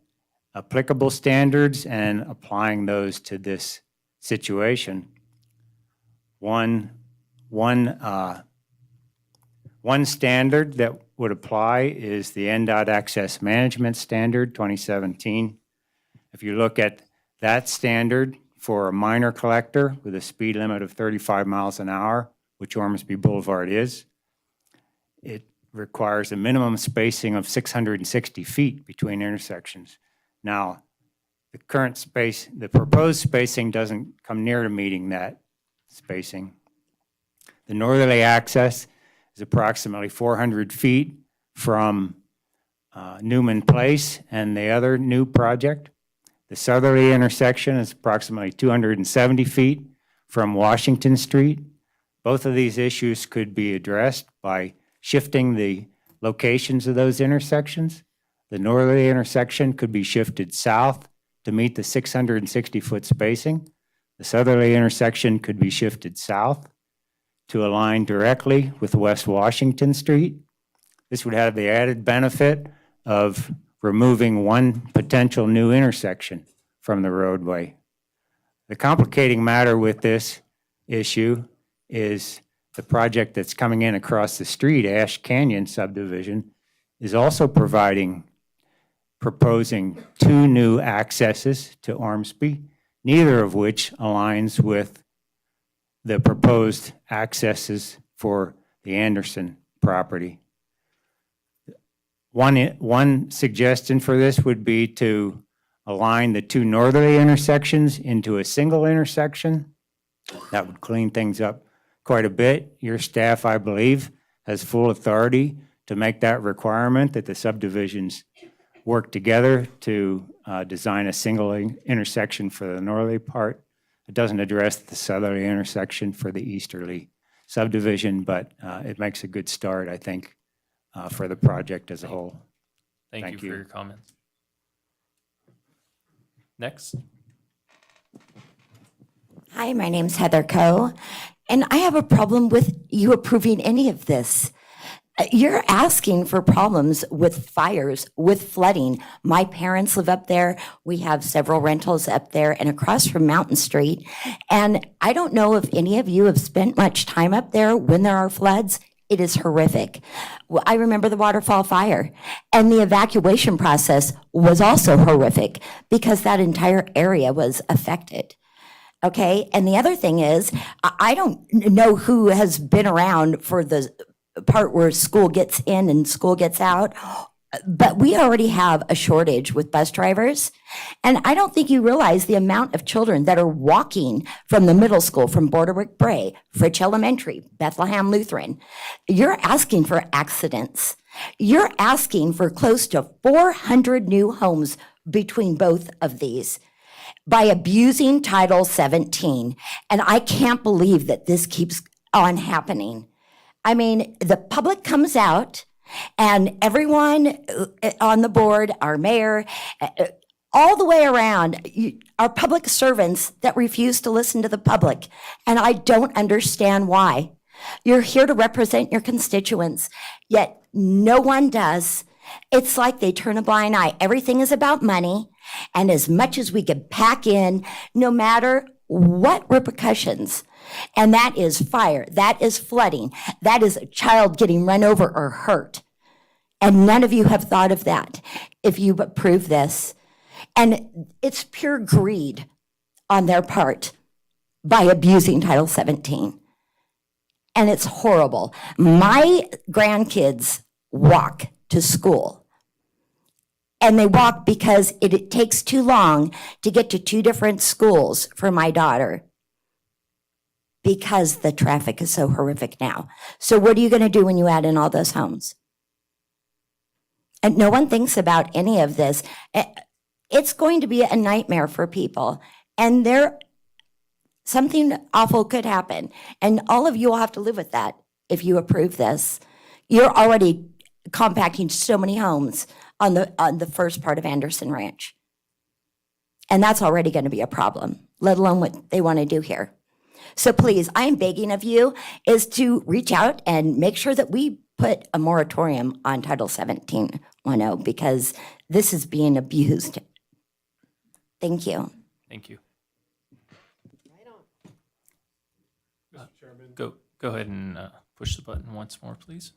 applicable standards and applying those to this situation. One standard that would apply is the NDOT Access Management Standard 2017. If you look at that standard for a minor collector with a speed limit of 35 miles an hour, which Ormsby Boulevard is, it requires a minimum spacing of 660 feet between intersections. Now, the proposed spacing doesn't come near to meeting that spacing. The northerly access is approximately 400 feet from Newman Place and the other new project. The southerly intersection is approximately 270 feet from Washington Street. Both of these issues could be addressed by shifting the locations of those intersections. The northerly intersection could be shifted south to meet the 660-foot spacing. The southerly intersection could be shifted south to align directly with West Washington Street. This would have the added benefit of removing one potential new intersection from the roadway. The complicating matter with this issue is the project that's coming in across the street, Ash Canyon subdivision, is also proposing 2 new accesses to Ormsby, neither of which aligns with the proposed accesses for the Anderson property. One suggestion for this would be to align the 2 northerly intersections into a single intersection. That would clean things up quite a bit. Your staff, I believe, has full authority to make that requirement that the subdivisions work together to design a single intersection for the northerly part. It doesn't address the southerly intersection for the easterly subdivision, but it makes a good start, I think, for the project as a whole. Thank you for your comments. Next. Hi, my name's Heather Coe, and I have a problem with you approving any of this. You're asking for problems with fires, with flooding. My parents live up there. We have several rentals up there and across from Mountain Street. And I don't know if any of you have spent much time up there when there are floods. It is horrific. Well, I remember the waterfall fire, and the evacuation process was also horrific because that entire area was affected. Okay, and the other thing is, I don't know who has been around for the part where school gets in and school gets out, but we already have a shortage with bus drivers. And I don't think you realize the amount of children that are walking from the middle school, from Borderwick Bray, Fritch Elementary, Bethlehem Lutheran. You're asking for accidents. You're asking for close to 400 new homes between both of these by abusing Title 17. And I can't believe that this keeps on happening. I mean, the public comes out and everyone on the board, our mayor, all the way around, are public servants that refuse to listen to the public. And I don't understand why. You're here to represent your constituents, yet no one does. It's like they turn a blind eye. Everything is about money. And as much as we can pack in, no matter what repercussions, and that is fire, that is flooding, that is a child getting run over or hurt. And none of you have thought of that if you approve this. And it's pure greed on their part by abusing Title 17. And it's horrible. My grandkids walk to school. And they walk because it takes too long to get to 2 different schools for my daughter because the traffic is so horrific now. So what are you going to do when you add in all those homes? And no one thinks about any of this. It's going to be a nightmare for people. And something awful could happen. And all of you will have to live with that if you approve this. You're already compacting so many homes on the first part of Anderson Ranch. And that's already going to be a problem, let alone what they want to do here. So please, I'm begging of you is to reach out and make sure that we put a moratorium on Title 17.10 because this is being abused. Thank you. Thank you. Go ahead and push the button once more, please.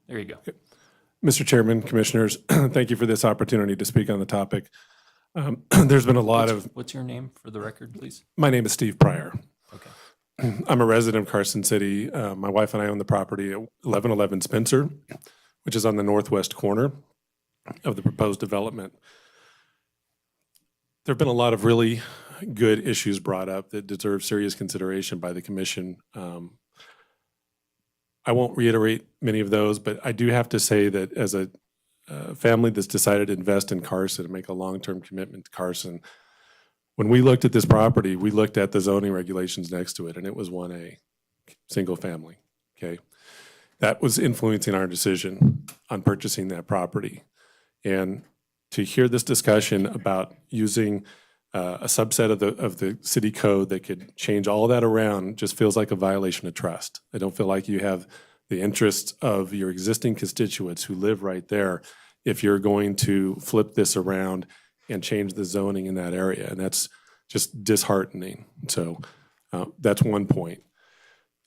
There you go. Mr. Chairman, Commissioners, thank you for this opportunity to speak on the topic. There's been a lot What's your name for the record, please? My name is Steve Pryor. Okay. I'm a resident of Carson City. My wife and I own the property at 1111 Spencer, which is on the northwest corner of the proposed development. There have been a lot of really good issues brought up that deserve serious consideration by the commission. I won't reiterate many of those, but I do have to say that as a family that's decided to invest in Carson and make a long-term commitment to Carson, when we looked at this property, we looked at the zoning regulations next to it, and it was 1A, single family, okay? That was influencing our decision on purchasing that property. And to hear this discussion about using a subset of the city code that could change all that around just feels like a violation of trust. I don't feel like you have the interests of your existing constituents who live right there if you're going to flip this around and change the zoning in that area. And that's just disheartening. So that's one point.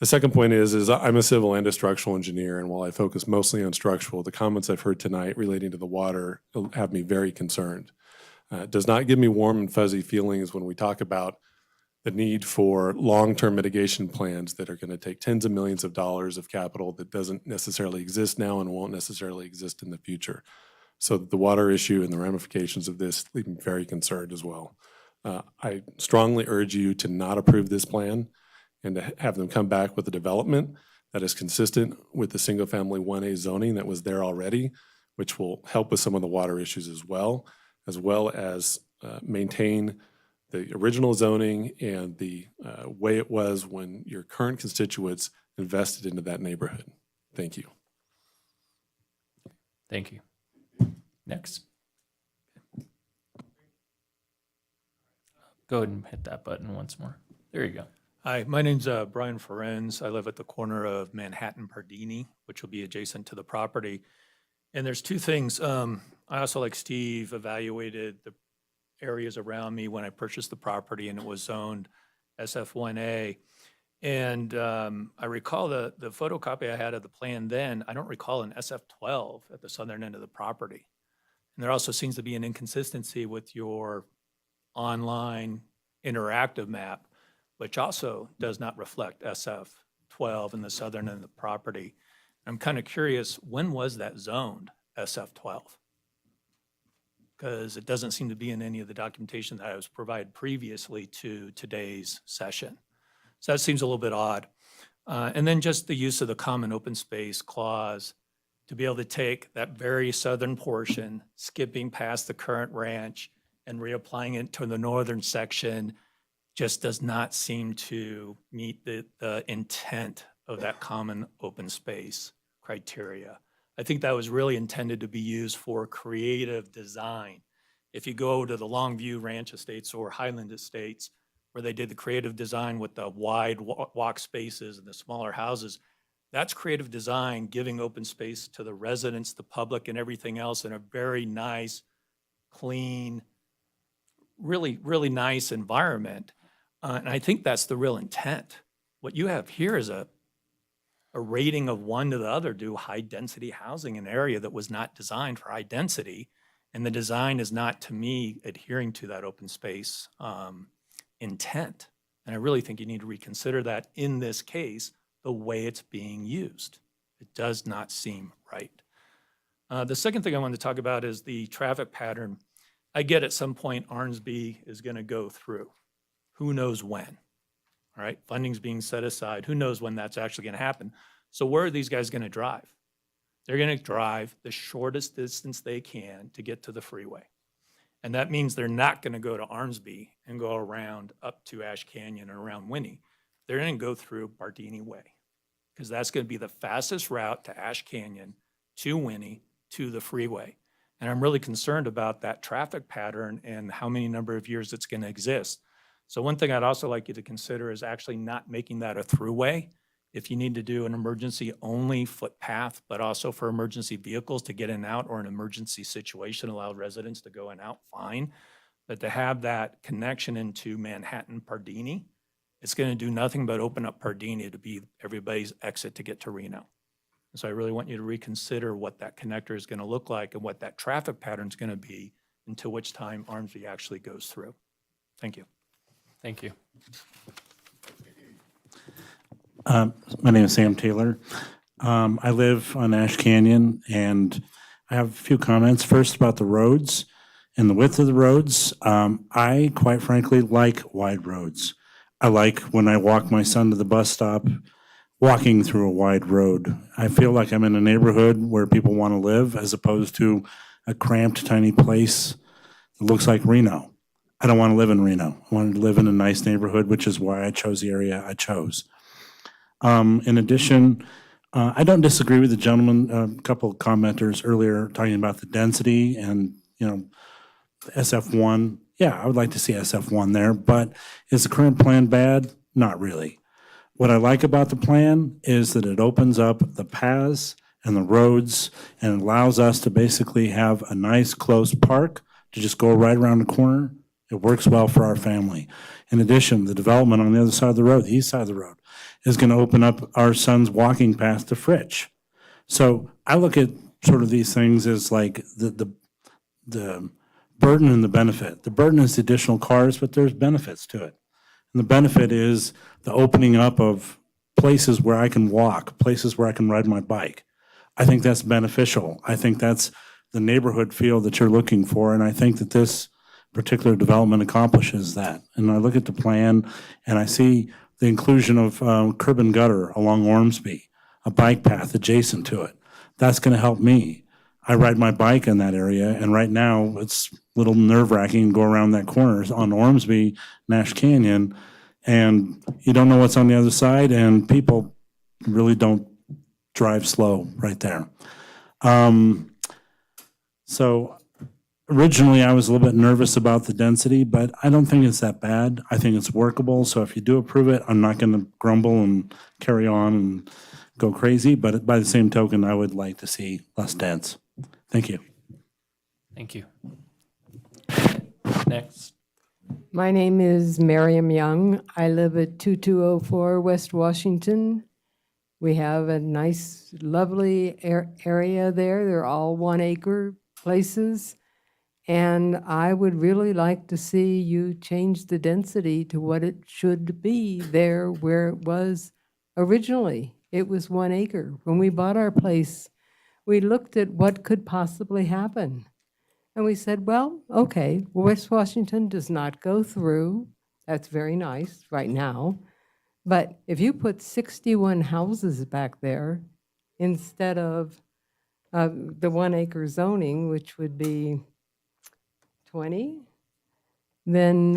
The second point is I'm a civil and a structural engineer, and while I focus mostly on structural, the comments I've heard tonight relating to the water have me very concerned. It does not give me warm and fuzzy feelings when we talk about the need for long-term mitigation plans that are going to take tens of millions of dollars of capital that doesn't necessarily exist now and won't necessarily exist in the future. So the water issue and the ramifications of this leave me very concerned as well. I strongly urge you to not approve this plan and to have them come back with a development that is consistent with the single-family 1A zoning that was there already, which will help with some of the water issues as well as maintain the original zoning and the way it was when your current constituents invested into that neighborhood. Thank you. Thank you. Next. Go ahead and hit that button once more. There you go. Hi, my name's Brian Ferenz. I live at the corner of Manhattan Pardini, which will be adjacent to the property. And there's 2 things. I also, like Steve, evaluated the areas around me when I purchased the property, and it was zoned SF1A. And I recall the photocopy I had of the plan then, I don't recall an SF12 at the southern end of the property. And there also seems to be an inconsistency with your online interactive map, which also does not reflect SF12 in the southern end of the property. I'm kind of curious, when was that zoned SF12? Because it doesn't seem to be in any of the documentation that I was provided previously to today's session. So that seems a little bit odd. And then just the use of the common open space clause to be able to take that very southern portion, skipping past the current ranch and reapplying it to the northern section just does not seem to meet the intent of that common open space criteria. I think that was really intended to be used for creative design. If you go to the Longview Ranch Estates or Highland Estates, where they did the creative design with the wide walk spaces and the smaller houses, That's creative design, giving open space to the residents, the public, and everything else in a very nice, clean, really, really nice environment. And I think that's the real intent. What you have here is a rating of one to the other due high-density housing in an area that was not designed for high density. And the design is not, to me, adhering to that open space intent. And I really think you need to reconsider that in this case, the way it's being used. It does not seem right. The second thing I wanted to talk about is the traffic pattern. I get at some point Arnsby is going to go through. Who knows when? All right, funding's being set aside. Who knows when that's actually going to happen? So where are these guys going to drive? They're going to drive the shortest distance they can to get to the freeway. And that means they're not going to go to Arnsby and go around up to Ash Canyon or around Winnie. They're going to go through Bardini Way because that's going to be the fastest route to Ash Canyon, to Winnie, to the freeway. And I'm really concerned about that traffic pattern and how many number of years it's going to exist. So one thing I'd also like you to consider is actually not making that a throughway. If you need to do an emergency-only footpath, but also for emergency vehicles to get in and out, or an emergency situation, allow residents to go in and out, fine. But to have that connection into Manhattan Pardini, it's going to do nothing but open up Pardini to be everybody's exit to get to Reno. And so I really want you to reconsider what that connector is going to look like and what that traffic pattern is going to be until which time Arnsby actually goes through. Thank you. Thank you. My name is Sam Taylor. I live on Ash Canyon, and I have a few comments. First, about the roads and the width of the roads. I, quite frankly, like wide roads. I like when I walk my son to the bus stop, walking through a wide road. I feel like I'm in a neighborhood where people want to live, as opposed to a cramped, tiny place that looks like Reno. I don't want to live in Reno. I want to live in a nice neighborhood, which is why I chose the area I chose. In addition, I don't disagree with the gentleman, a couple of commenters earlier talking about the density and, SF1. Yeah, I would like to see SF1 there, but is the current plan bad? Not really. What I like about the plan is that it opens up the paths and the roads and allows us to basically have a nice close park to just go right around the corner. It works well for our family. In addition, the development on the other side of the road, the east side of the road, is going to open up our son's walking path to Fritch. So I look at sort of these things as like the burden and the benefit. The burden is the additional cars, but there's benefits to it. And the benefit is the opening up of places where I can walk, places where I can ride my bike. I think that's beneficial. I think that's the neighborhood feel that you're looking for, and I think that this particular development accomplishes that. And I look at the plan, and I see the inclusion of curb and gutter along Ormsby, a bike path adjacent to it. That's going to help me. I ride my bike in that area, and right now it's a little nerve-wracking to go around that corner on Ormsby, Nash Canyon, and you don't know what's on the other side, and people really don't drive slow right there. So originally, I was a little bit nervous about the density, but I don't think it's that bad. I think it's workable. So if you do approve it, I'm not going to grumble and carry on and go crazy. But by the same token, I would like to see less dense. Thank you. Thank you. Next. My name is Miriam Young. I live at 2204 West Washington. We have a nice, lovely area there. They're all 1 acre places. And I would really like to see you change the density to what it should be there where it was originally. It was 1 acre. When we bought our place, we looked at what could possibly happen. And we said, well, okay, West Washington does not go through. That's very nice right now. But if you put 61 houses back there instead of the 1 acre zoning, which would be 20, then,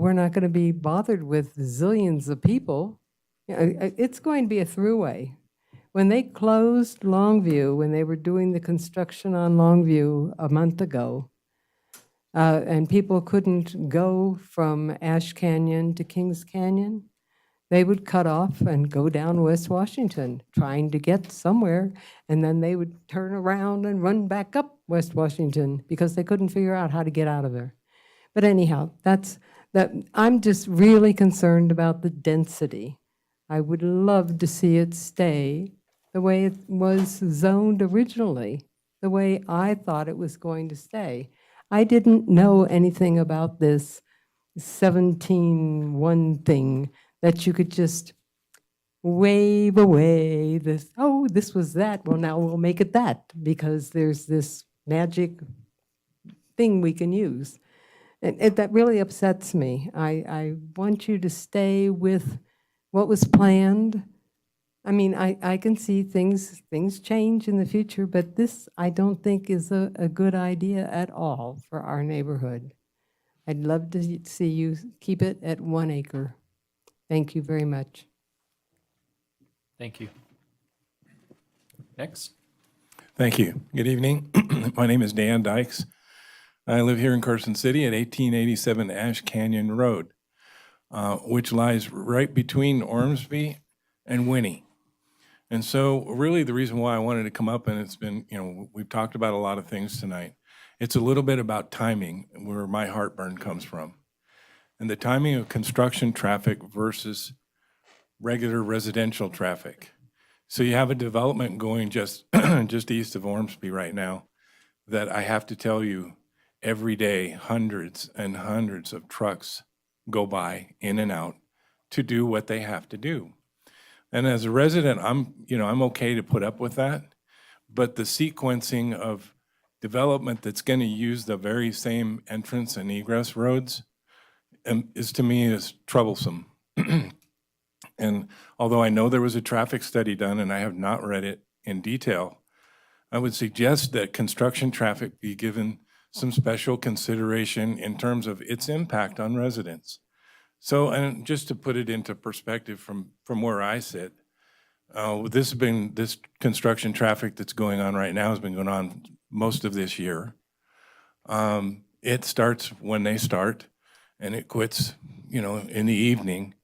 we're not going to be bothered with zillions of people. It's going to be a throughway. When they closed Longview, when they were doing the construction on Longview a month ago, and people couldn't go from Ash Canyon to Kings Canyon, They would cut off and go down West Washington, trying to get somewhere, and then they would turn around and run back up West Washington because they couldn't figure out how to get out of there. But anyhow, I'm just really concerned about the density. I would love to see it stay the way it was zoned originally, the way I thought it was going to stay. I didn't know anything about this 17-1 thing that you could just wave away this, oh, this was that, well, now we'll make it that because there's this magic thing we can use. And that really upsets me. I want you to stay with what was planned. I mean, I can see things change in the future, but this I don't think is a good idea at all for our neighborhood. I'd love to see you keep it at 1 acre. Thank you very much. Thank you. Next. Thank you. Good evening. My name is Dan Dykes. I live here in Carson City at 1887 Ash Canyon Road, which lies right between Ormsby and Winnie. And so really the reason why I wanted to come up, and it's been, we've talked about a lot of things tonight. It's a little bit about timing, where my heartburn comes from. And the timing of construction traffic versus regular residential traffic. So you have a development going just east of Ormsby right now that I have to tell you, every day, hundreds and hundreds of trucks go by in and out to do what they have to do. And as a resident, I'm okay to put up with that, but the sequencing of development that's going to use the very same entrance and egress roads is, to me, is troublesome. And although I know there was a traffic study done and I have not read it in detail, I would suggest that construction traffic be given some special consideration in terms of its impact on residents. So, and just to put it into perspective from where I sit, this construction traffic that's going on right now has been going on most of this year. It starts when they start and it quits, in the evening.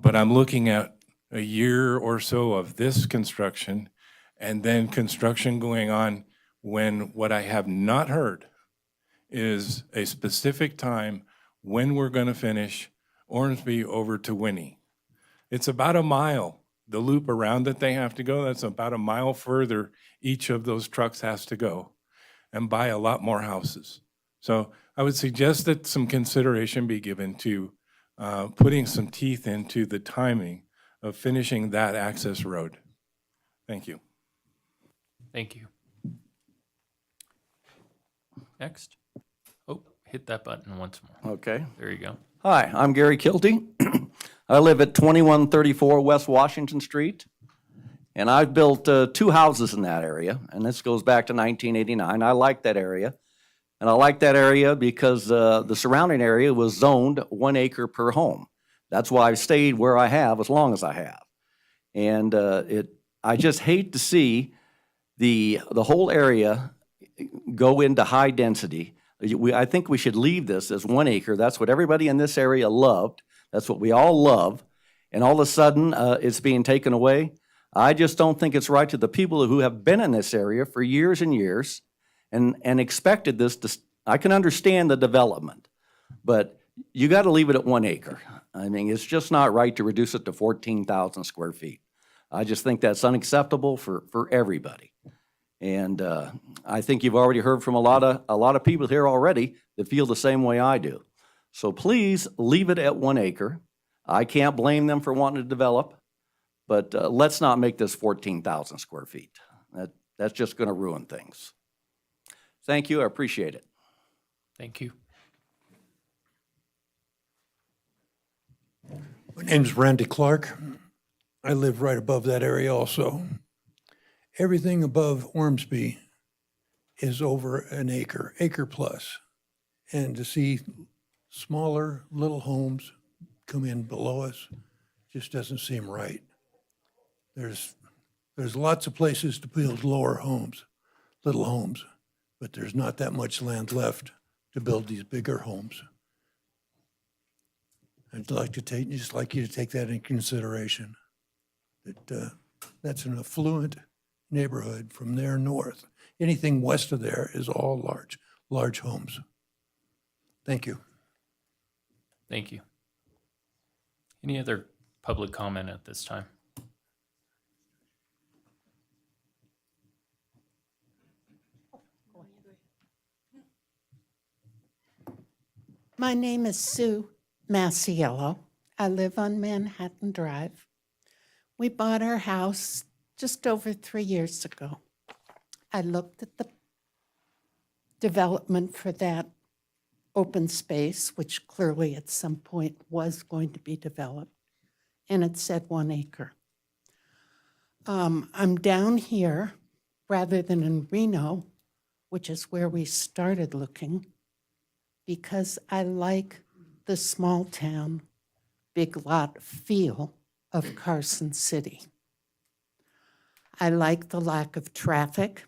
But I'm looking at a year or so of this construction and then construction going on when what I have not heard is a specific time when we're going to finish Ormsby over to Winnie. It's about a mile, the loop around that they have to go, that's about a mile further each of those trucks has to go and buy a lot more houses. So I would suggest that some consideration be given to putting some teeth into the timing of finishing that access road. Thank you. Thank you. Next. Oh, hit that button once more. Okay. There you go. Hi, I'm Gary Kilty. I live at 2134 West Washington Street, and I've built 2 houses in that area, and this goes back to 1989. I like that area, and I like that area because the surrounding area was zoned 1 acre per home. That's why I've stayed where I have as long as I have. And I just hate to see the whole area go into high density. I think we should leave this as 1 acre. That's what everybody in this area loved. That's what we all love. And all of a sudden, it's being taken away. I just don't think it's right to the people who have been in this area for years and years and expected this to, I can understand the development, but you got to leave it at 1 acre. I mean, it's just not right to reduce it to 14,000 square feet. I just think that's unacceptable for everybody. And I think you've already heard from a lot of people here already that feel the same way I do. So please leave it at 1 acre. I can't blame them for wanting to develop, but let's not make this 14,000 square feet. That's just going to ruin things. Thank you. I appreciate it. Thank you. My name's Randy Clark. I live right above that area also. Everything above Ormsby is over an acre, acre plus. And to see smaller little homes come in below us just doesn't seem right. There's lots of places to build lower homes, little homes, but there's not that much land left to build these bigger homes. I'd like to take, just like you to take that in consideration. That, that's an affluent neighborhood from there north. Anything west of there is all large homes. Thank you. Thank you. Any other public comment at this time? My name is Sue Masiello. I live on Manhattan Drive. We bought our house just over 3 years ago. I looked at the development for that open space, which clearly at some point was going to be developed, and it said 1 acre. I'm down here rather than in Reno, which is where we started looking, because I like the small town, big lot feel of Carson City. I like the lack of traffic.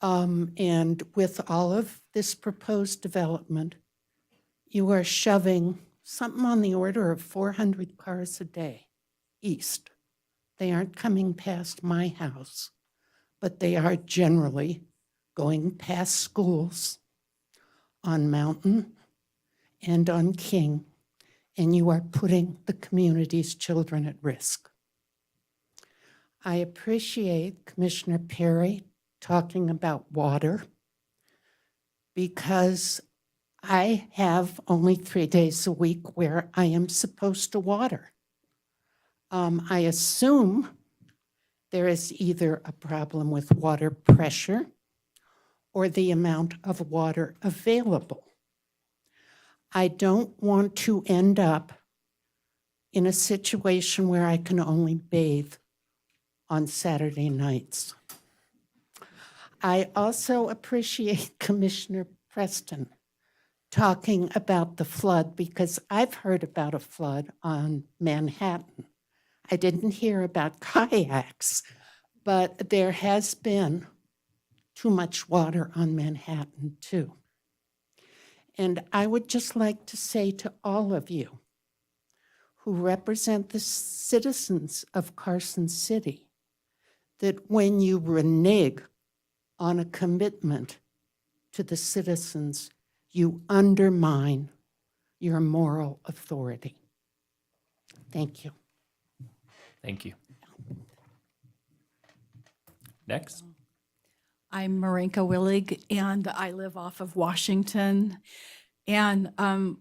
And with all of this proposed development, you are shoving something on the order of 400 cars a day east. They aren't coming past my house, but they are generally going past schools on Mountain and on King, and you are putting the community's children at risk. I appreciate Commissioner Perry talking about water, because I have only 3 days a week where I am supposed to water. I assume there is either a problem with water pressure or the amount of water available. I don't want to end up in a situation where I can only bathe on Saturday nights. I also appreciate Commissioner Preston talking about the flood, because I've heard about a flood on Manhattan. I didn't hear about kayaks, but there has been too much water on Manhattan too. And I would just like to say to all of you who represent the citizens of Carson City that when you renege on a commitment to the citizens, you undermine your moral authority. Thank you. Thank you. Next. I'm Marinka Willig, and I live off of Washington. And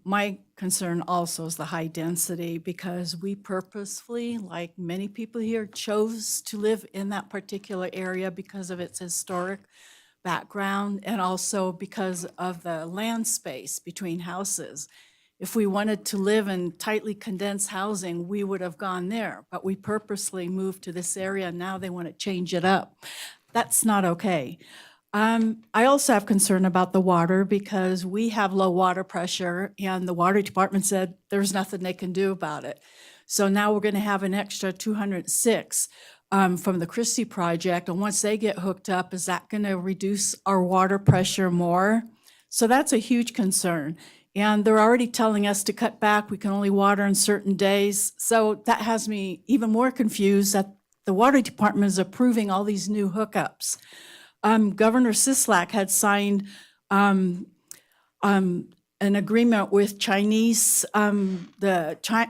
my concern also is the high density, because we purposefully, like many people here, chose to live in that particular area because of its historic background and also because of the land space between houses. If we wanted to live in tightly condensed housing, we would have gone there, but we purposely moved to this area, and now they want to change it up. That's not okay. I also have concern about the water, because we have low water pressure, and the water department said there's nothing they can do about it. So now we're going to have an extra 206 from the Christie project, and once they get hooked up, is that going to reduce our water pressure more? So that's a huge concern. And they're already telling us to cut back. We can only water on certain days. So that has me even more confused that the water department is approving all these new hookups. Governor Sisolak had signed an agreement with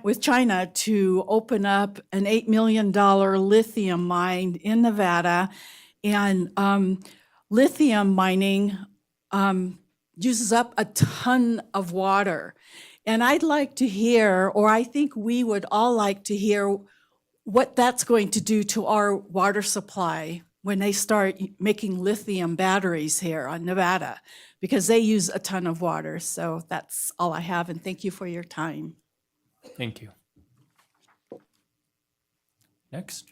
with China to open up an $8 million lithium mine in Nevada. And lithium mining uses up a ton of water. And I'd like to hear, or I think we would all like to hear, what that's going to do to our water supply when they start making lithium batteries here on Nevada, because they use a ton of water. So that's all I have, and thank you for your time. Thank you. Next.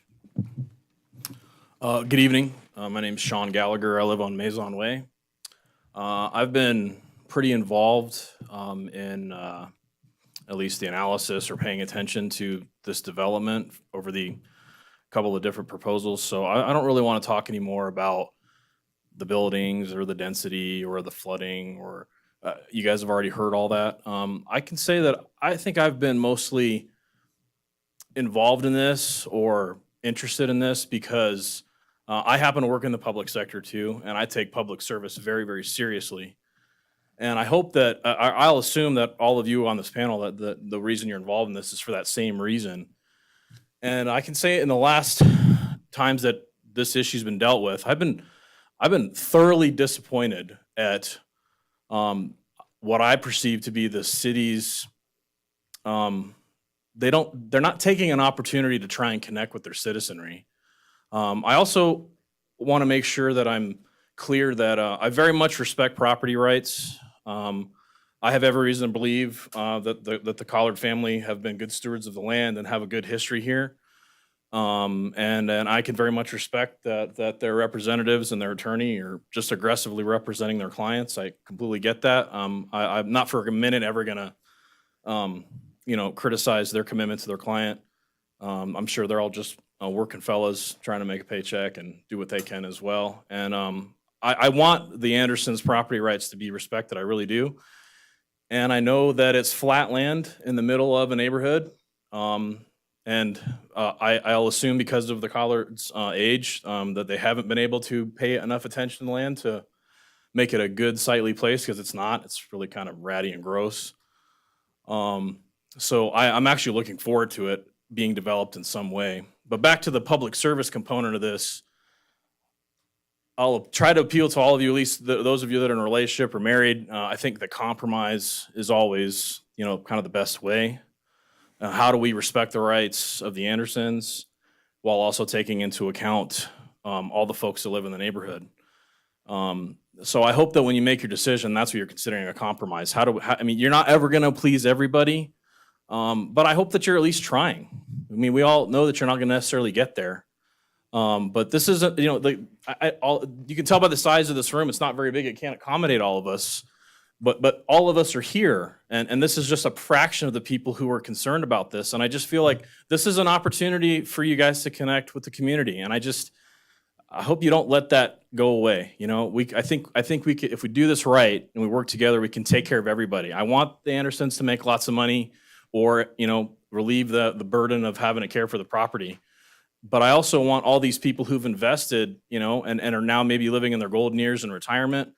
Good evening. My name's Sean Gallagher. I live on Maison Way. I've been pretty involved in at least the analysis or paying attention to this development over the couple of different proposals. So I don't really want to talk anymore about the buildings or the density or the flooding or You guys have already heard all that. I can say that I think I've been mostly involved in this or interested in this because I happen to work in the public sector too, and I take public service very, very seriously. And I hope that I'll assume that all of you on this panel that the reason you're involved in this is for that same reason. And I can say in the last times that this issue's been dealt with, I've been thoroughly disappointed at what I perceive to be the city's. They're not taking an opportunity to try and connect with their citizenry. I also want to make sure that I'm clear that I very much respect property rights. I have every reason to believe that the Collard family have been good stewards of the land and have a good history here. And I can very much respect that their representatives and their attorney are just aggressively representing their clients. I completely get that. I'm not for a minute ever gonna, criticize their commitment to their client. I'm sure they're all just working fellas trying to make a paycheck and do what they can as well. And I want the Andersons' property rights to be respected. I really do. And I know that it's flat land in the middle of a neighborhood. And I'll assume because of the Collards' age that they haven't been able to pay enough attention to the land to make it a good sightly place, because it's not. It's really kind of ratty and gross. So I'm actually looking forward to it being developed in some way. But back to the public service component of this, I'll try to appeal to all of you, at least those of you that are in a relationship or married. I think the compromise is always, kind of the best way. How do we respect the rights of the Andersons while also taking into account all the folks that live in the neighborhood? So I hope that when you make your decision, that's what you're considering a compromise. You're not ever going to please everybody, but I hope that you're at least trying. We all know that you're not going to necessarily get there. But this isn't, you can tell by the size of this room, it's not very big. It can't accommodate all of us. But all of us are here, and this is just a fraction of the people who are concerned about this. And I just feel like this is an opportunity for you guys to connect with the community. And I hope you don't let that go away. I think we could, if we do this right and we work together, we can take care of everybody. I want the Andersons to make lots of money, or relieve the burden of having to care for the property. But I also want all these people who've invested, and are now maybe living in their golden years in retirement.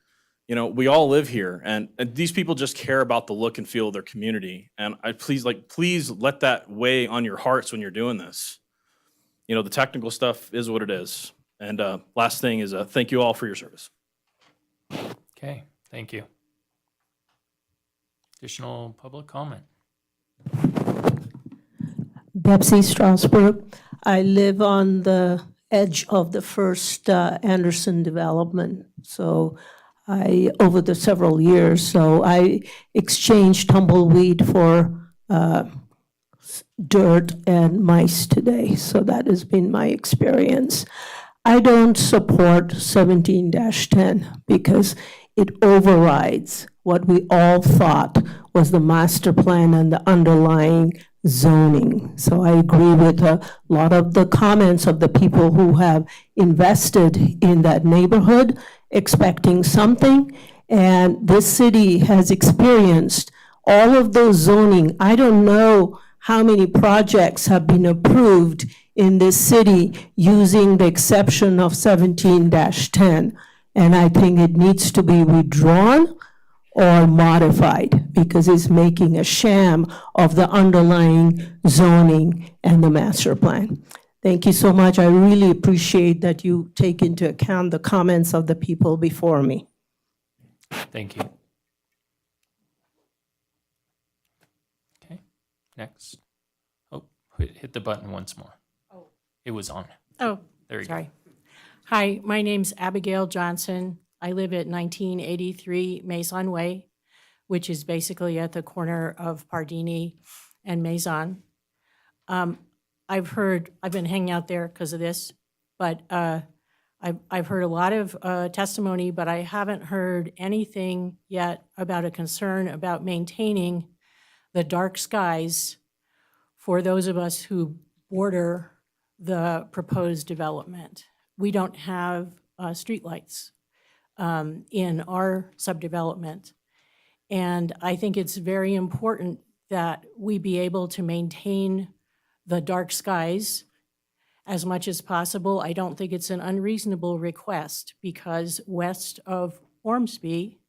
We all live here, and these people just care about the look and feel of their community. And please let that weigh on your hearts when you're doing this. The technical stuff is what it is. And last thing is thank you all for your service. Okay, thank you. Additional public comment? Betsy Strasburg. I live on the edge of the first Anderson development. So over the several years, I exchanged tumbleweed for dirt and mice today. So that has been my experience. I don't support 17-10 because it overrides what we all thought was the master plan and the underlying zoning. So I agree with a lot of the comments of the people who have invested in that neighborhood, expecting something. And this city has experienced all of those zoning. I don't know how many projects have been approved in this city using the exception of 17-10. And I think it needs to be withdrawn or modified because it's making a sham of the underlying zoning and the master plan. Thank you so much. I really appreciate that you take into account the comments of the people before me. Thank you. Okay, next. Oh, hit the button once more. Oh. It was on. Oh, There you sorry. Hi, my name's Abigail Johnson. I live at 1983 Maison Way, which is basically at the corner of Pardini and Maison. I've been hanging out there because of this, but I've heard a lot of testimony, but I haven't heard anything yet about a concern about maintaining the dark skies for those of us who border the proposed development. We don't have streetlights in our subdevelopment. And I think it's very important that we be able to maintain the dark skies as much as possible. I don't think it's an unreasonable request because west of Ormsby,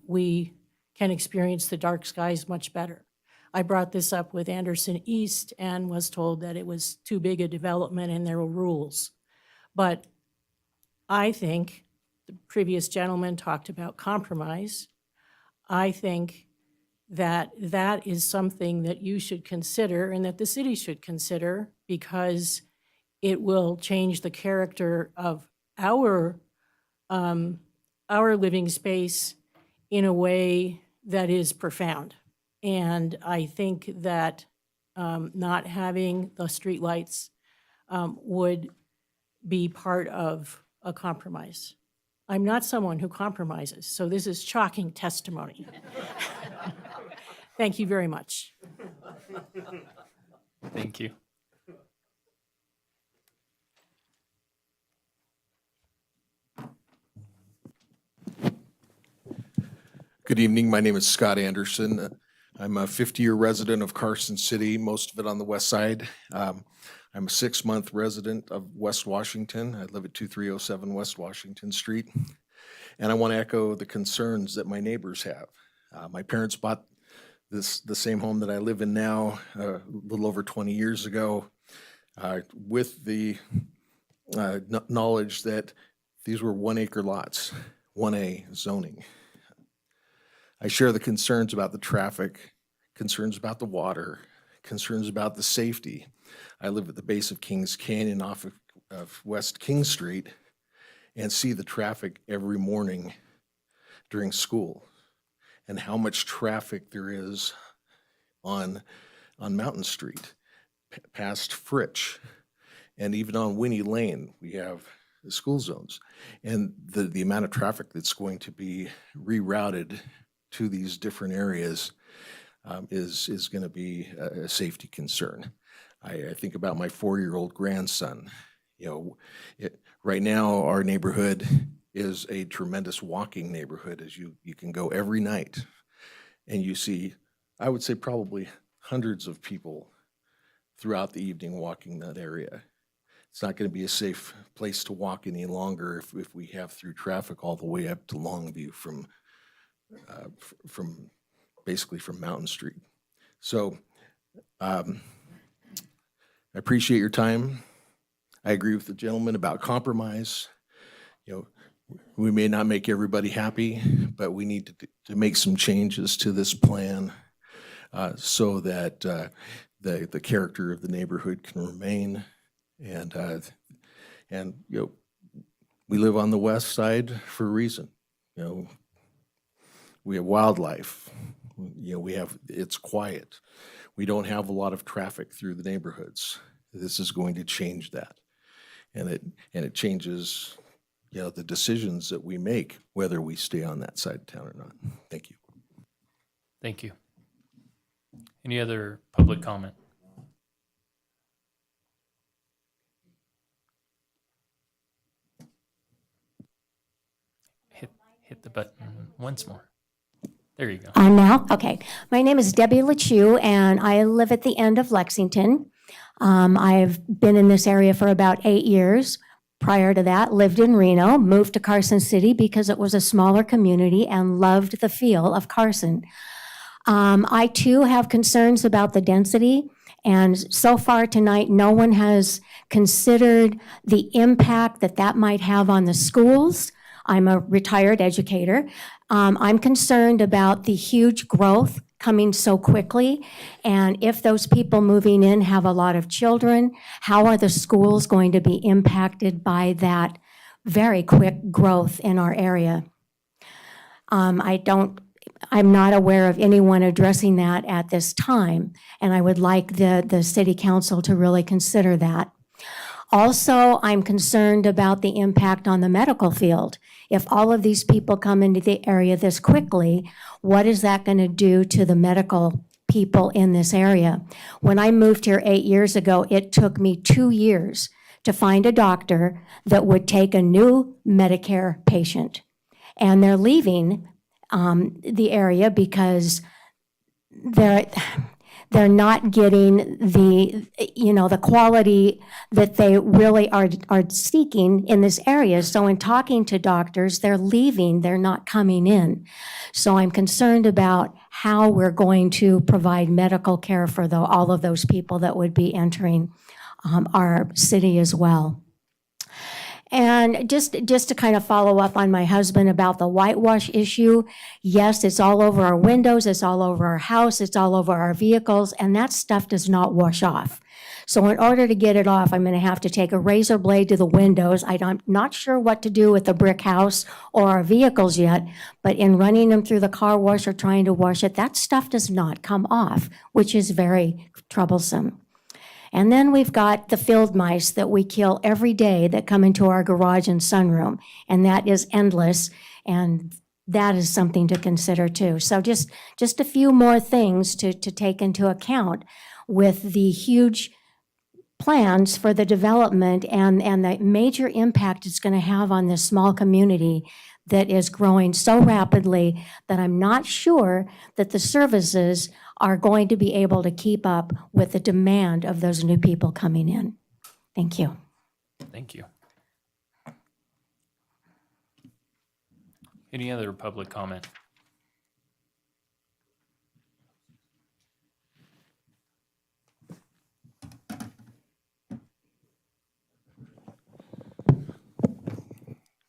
we can experience the dark skies much better. I brought this up with Anderson East and was told that it was too big a development and there were rules. But I think the previous gentleman talked about compromise. I think that that is something that you should consider and that the city should consider because it will change the character of our living space in a way that is profound. And I think that not having the streetlights would be part of a compromise. I'm not someone who compromises, so this is shocking testimony. Thank you very much. Thank you. Good evening. My name is Scott Anderson. I'm a 50-year resident of Carson City, most of it on the west side. I'm a 6-month resident of West Washington. I live at 2307 West Washington Street. And I want to echo the concerns that my neighbors have. My parents bought the same home that I live in now a little over 20 years ago with the knowledge that these were 1-acre lots, 1A zoning. I share the concerns about the traffic, concerns about the water, concerns about the safety. I live at the base of Kings Canyon off of West King Street and see the traffic every morning during school and how much traffic there is on Mountain Street, past Fritch, and even on Winnie Lane, we have the school zones. And the amount of traffic that's going to be rerouted to these different areas is going to be a safety concern. I think about my 4-year-old grandson. Right now, our neighborhood is a tremendous walking neighborhood as you can go every night and you see, I would say probably hundreds of people throughout the evening walking that area. It's not going to be a safe place to walk any longer if we have through traffic all the way up to Longview from basically from Mountain Street. So I appreciate your time. I agree with the gentleman about compromise. We may not make everybody happy, but we need to make some changes to this plan so that the character of the neighborhood can remain. And we live on the west side for a reason. We have wildlife. It's quiet. We don't have a lot of traffic through the neighborhoods. This is going to change that, and it changes, the decisions that we make, whether we stay on that side of town or not. Thank you. Thank you. Any other public comment? Hit the button once more. There you go. On now? Okay. My name is Debbie LeChue, and I live at the end of Lexington. I've been in this area for about 8 years. Prior to that, lived in Reno, moved to Carson City because it was a smaller community and loved the feel of Carson. I too have concerns about the density, and so far tonight, no one has considered the impact that might have on the schools. I'm a retired educator. I'm concerned about the huge growth coming so quickly, and if those people moving in have a lot of children, how are the schools going to be impacted by that very quick growth in our area? I'm not aware of anyone addressing that at this time, and I would like the city council to really consider that. Also, I'm concerned about the impact on the medical field. If all of these people come into the area this quickly, what is that going to do to the medical people in this area? When I moved here 8 years ago, it took me 2 years to find a doctor that would take a new Medicare patient. And they're leaving the area because they're not getting the, the quality that they really are seeking in this area. So in talking to doctors, they're leaving, they're not coming in. So I'm concerned about how we're going to provide medical care for all of those people that would be entering our city as well. And just to kind of follow up on my husband about the whitewash issue, yes, it's all over our windows, it's all over our house, it's all over our vehicles, and that stuff does not wash off. So in order to get it off, I'm going to have to take a razor blade to the windows. I'm not sure what to do with the brick house or our vehicles yet, but in running them through the car wash or trying to wash it, that stuff does not come off, which is very troublesome. And then we've got the field mice that we kill every day that come into our garage and sunroom, and that is endless, and that is something to consider too. So just a few more things to take into account with the huge plans for the development and the major impact it's going to have on this small community that is growing so rapidly that I'm not sure that the services are going to be able to keep up with the demand of those new people coming in. Thank you. Thank you. Any other public comment?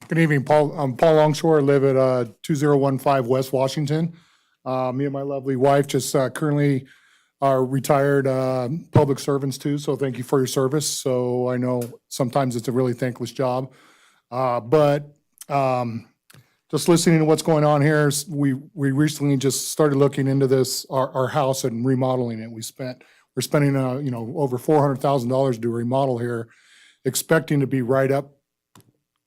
Good evening, Paul. I'm Paul Longshore. I live at 2015 West Washington. Me and my lovely wife just currently are retired public servants too, so thank you for your service. So I know sometimes it's a really thankless job. But just listening to what's going on here, we recently just started looking into this, our house and remodeling it. We're spending over $400,000 to do a remodel here, expecting to be right up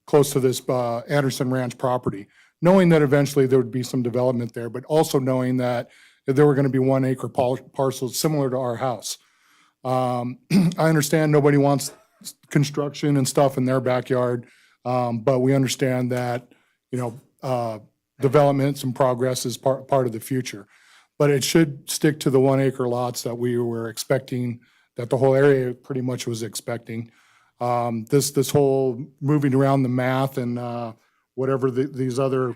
close to this Anderson Ranch property, knowing that eventually there would be some development there, but also knowing that there were going to be 1 acre parcels similar to our house. I understand nobody wants construction and stuff in their backyard, but we understand that, developments and progress is part of the future. But it should stick to the 1 acre lots that we were expecting, that the whole area pretty much was expecting. This whole moving around the math and whatever these other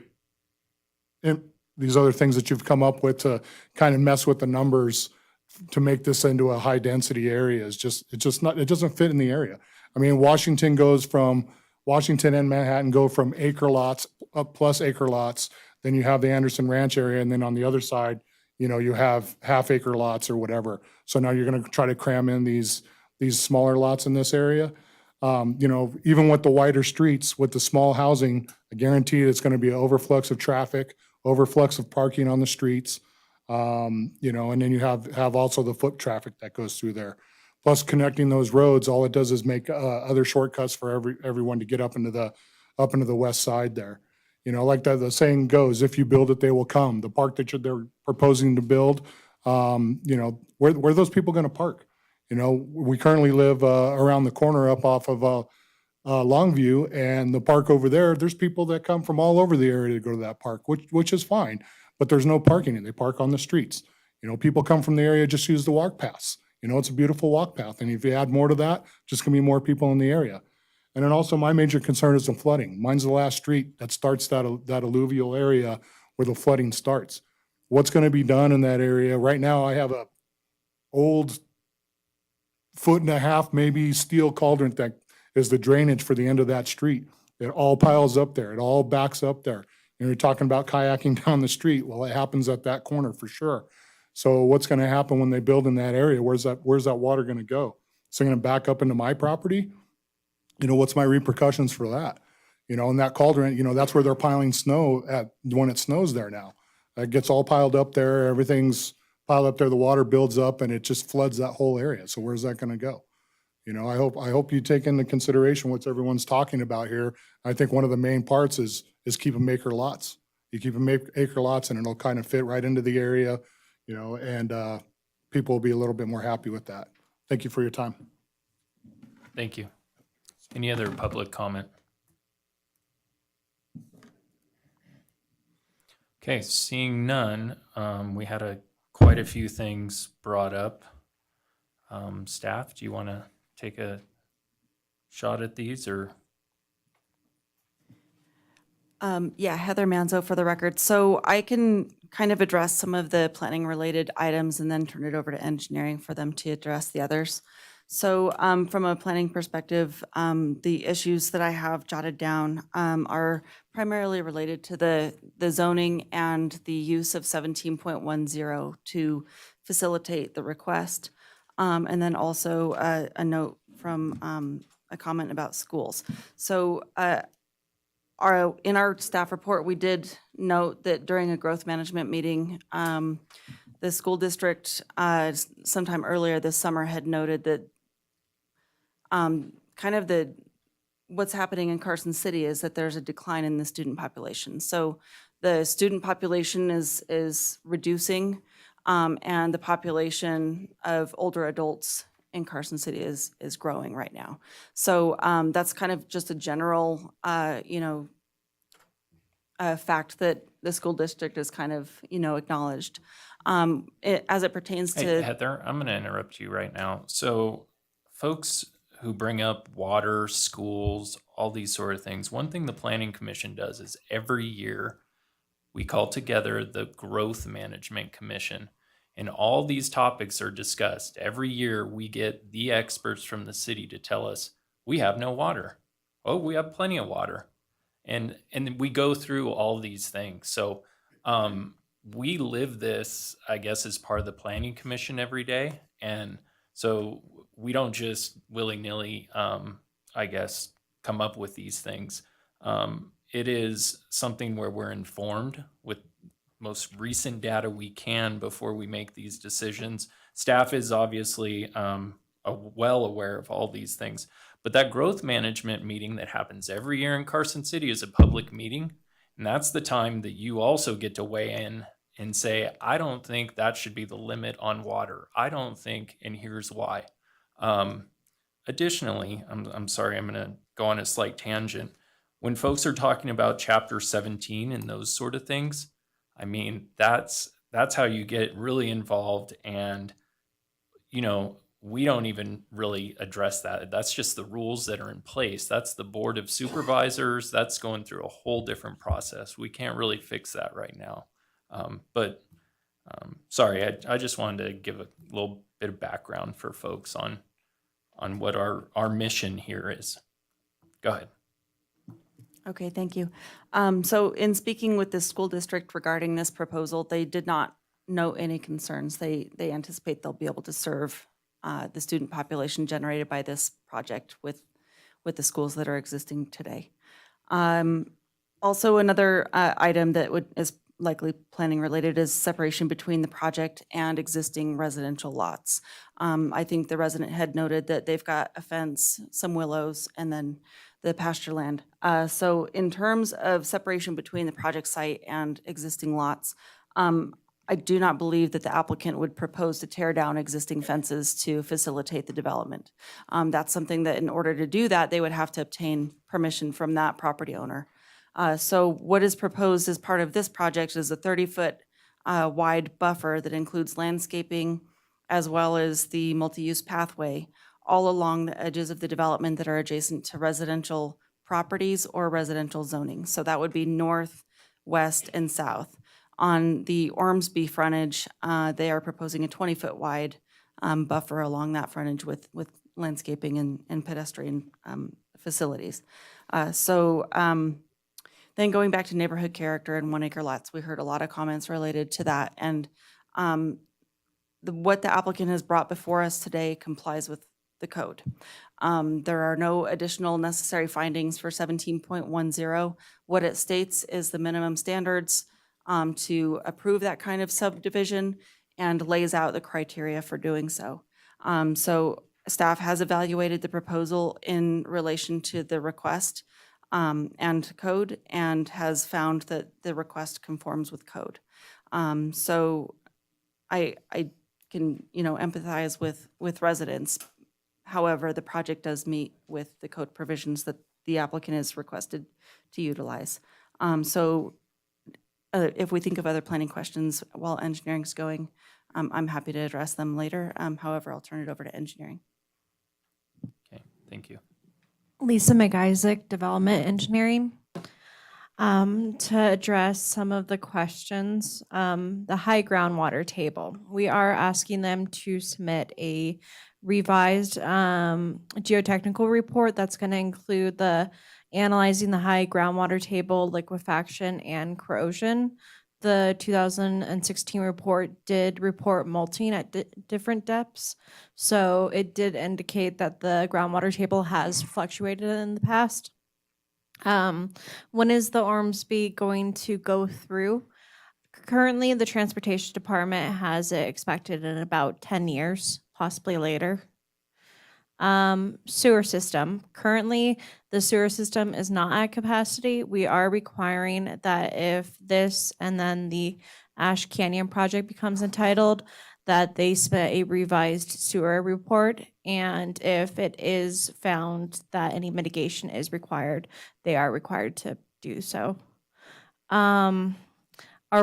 things that you've come up with to kind of mess with the numbers to make this into a high density area is it doesn't fit in the area. I mean, Washington and Manhattan go from acre lots up plus acre lots. Then you have the Anderson Ranch area, and then on the other side, you have half acre lots or whatever. So now you're going to try to cram in these smaller lots in this area. Even with the wider streets, with the small housing, I guarantee it's going to be an overflux of traffic, overflux of parking on the streets. And then you have also the foot traffic that goes through there. Plus connecting those roads, all it does is make other shortcuts for everyone to get up into the west side there. Like the saying goes, if you build it, they will come. The park that they're proposing to build, where are those people going to park? We currently live around the corner up off of Longview, and the park over there's people that come from all over the area to go to that park, which is fine, but there's no parking, and they park on the streets. People come from the area, just use the walk paths. It's a beautiful walk path, and if you add more to that, just gonna be more people in the area. And then also my major concern is the flooding. Mine's the last street that starts that alluvial area where the flooding starts. What's gonna be done in that area? Right now, I have a old 1.5 foot maybe steel cauldron that is the drainage for the end of that street. It all piles up there. It all backs up there. You're talking about kayaking down the street. Well, it happens at that corner for sure. So what's going to happen when they build in that area? Where's that water going to go? Is it going to back up into my property? What's my repercussions for that? And that cauldron, that's where they're piling snow at when it snows there now. It gets all piled up there. Everything's piled up there. The water builds up and it just floods that whole area. So where's that going to go? I hope you take into consideration what everyone's talking about here. I think one of the main parts is keep them acre lots. You keep them acre lots and it'll kind of fit right into the area, and people will be a little bit more happy with that. Thank you for your time. Thank you. Any other public comment? Okay, seeing none, we had quite a few things brought up. Staff, do you want to take a shot at these, or? Yeah, Heather Manzo for the record. So I can kind of address some of the planning related items and then turn it over to engineering for them to address the others. So from a planning perspective, the issues that I have jotted down are primarily related to the zoning and the use of 17.10 to facilitate the request. And then also a note from a comment about schools. So in our staff report, we did note that during a growth management meeting, the school district sometime earlier this summer had noted that kind of what's happening in Carson City is that there's a decline in the student population. So the student population is reducing, and the population of older adults in Carson City is growing right now. So that's kind of just a general, fact that the school district is kind of, acknowledged. As it pertains Hey, to Heather, I'm going to interrupt you right now. So folks who bring up water, schools, all these sort of things, one thing the Planning Commission does is every year we call together the Growth Management Commission, and all these topics are discussed. Every year we get the experts from the city to tell us, we have no water. Oh, we have plenty of water. And we go through all these things. So we live this, I guess, as part of the Planning Commission every day. And so we don't just willy-nilly, I guess, come up with these things. It is something where we're informed with most recent data we can before we make these decisions. Staff is obviously well aware of all these things. But that growth management meeting that happens every year in Carson City is a public meeting. And that's the time that you also get to weigh in and say, I don't think that should be the limit on water. I don't think, and here's why. Additionally, I'm sorry, I'm going to go on a slight tangent. When folks are talking about Chapter 17 and those sort of things, I mean, that's how you get really involved. And, we don't even really address that. That's just the rules that are in place. That's the Board of Supervisors. That's going through a whole different process. We can't really fix that right now. But sorry, I just wanted to give a little bit of background for folks on what our mission here is. Go ahead. Okay, thank you. So in speaking with the school district regarding this proposal, they did not note any concerns. They anticipate they'll be able to serve the student population generated by this project with the schools that are existing today. Also, another item that is likely planning related is separation between the project and existing residential lots. I think the resident had noted that they've got a fence, some willows, and then the pasture land. So in terms of separation between the project site and existing lots, I do not believe that the applicant would propose to tear down existing fences to facilitate the development. That's something that in order to do that, they would have to obtain permission from that property owner. So what is proposed as part of this project is a 30-foot wide buffer that includes landscaping as well as the multi-use pathway all along the edges of the development that are adjacent to residential properties or residential zoning. So that would be north, west, and south. On the Ormsby frontage, they are proposing a 20-foot wide buffer along that frontage with landscaping and pedestrian facilities. Then going back to neighborhood character and 1 acre lots, we heard a lot of comments related to that. And what the applicant has brought before us today complies with the code. There are no additional necessary findings for 17.10. What it states is the minimum standards to approve that kind of subdivision and lays out the criteria for doing so. So staff has evaluated the proposal in relation to the request and code and has found that the request conforms with code. So I can, empathize with residents. However, the project does meet with the code provisions that the applicant is requested to utilize. So if we think of other planning questions while engineering's going, I'm happy to address them later. However, I'll turn it over to engineering. Okay, thank you. Lisa McIsaac, Development Engineering. To address some of the questions, the high groundwater table. We are asking them to submit a revised geotechnical report that's going to include the analyzing the high groundwater table, liquefaction, and corrosion. The 2016 report did report molting at different depths. So it did indicate that the groundwater table has fluctuated in the past. When is the Ormsby going to go through? Currently, the Transportation Department has it expected in about 10 years, possibly later. Sewer system. Currently, the sewer system is not at capacity. We are requiring that if this and then the Ash Canyon project becomes entitled, that they submit a revised sewer report. And if it is found that any mitigation is required, they are required to do so. Are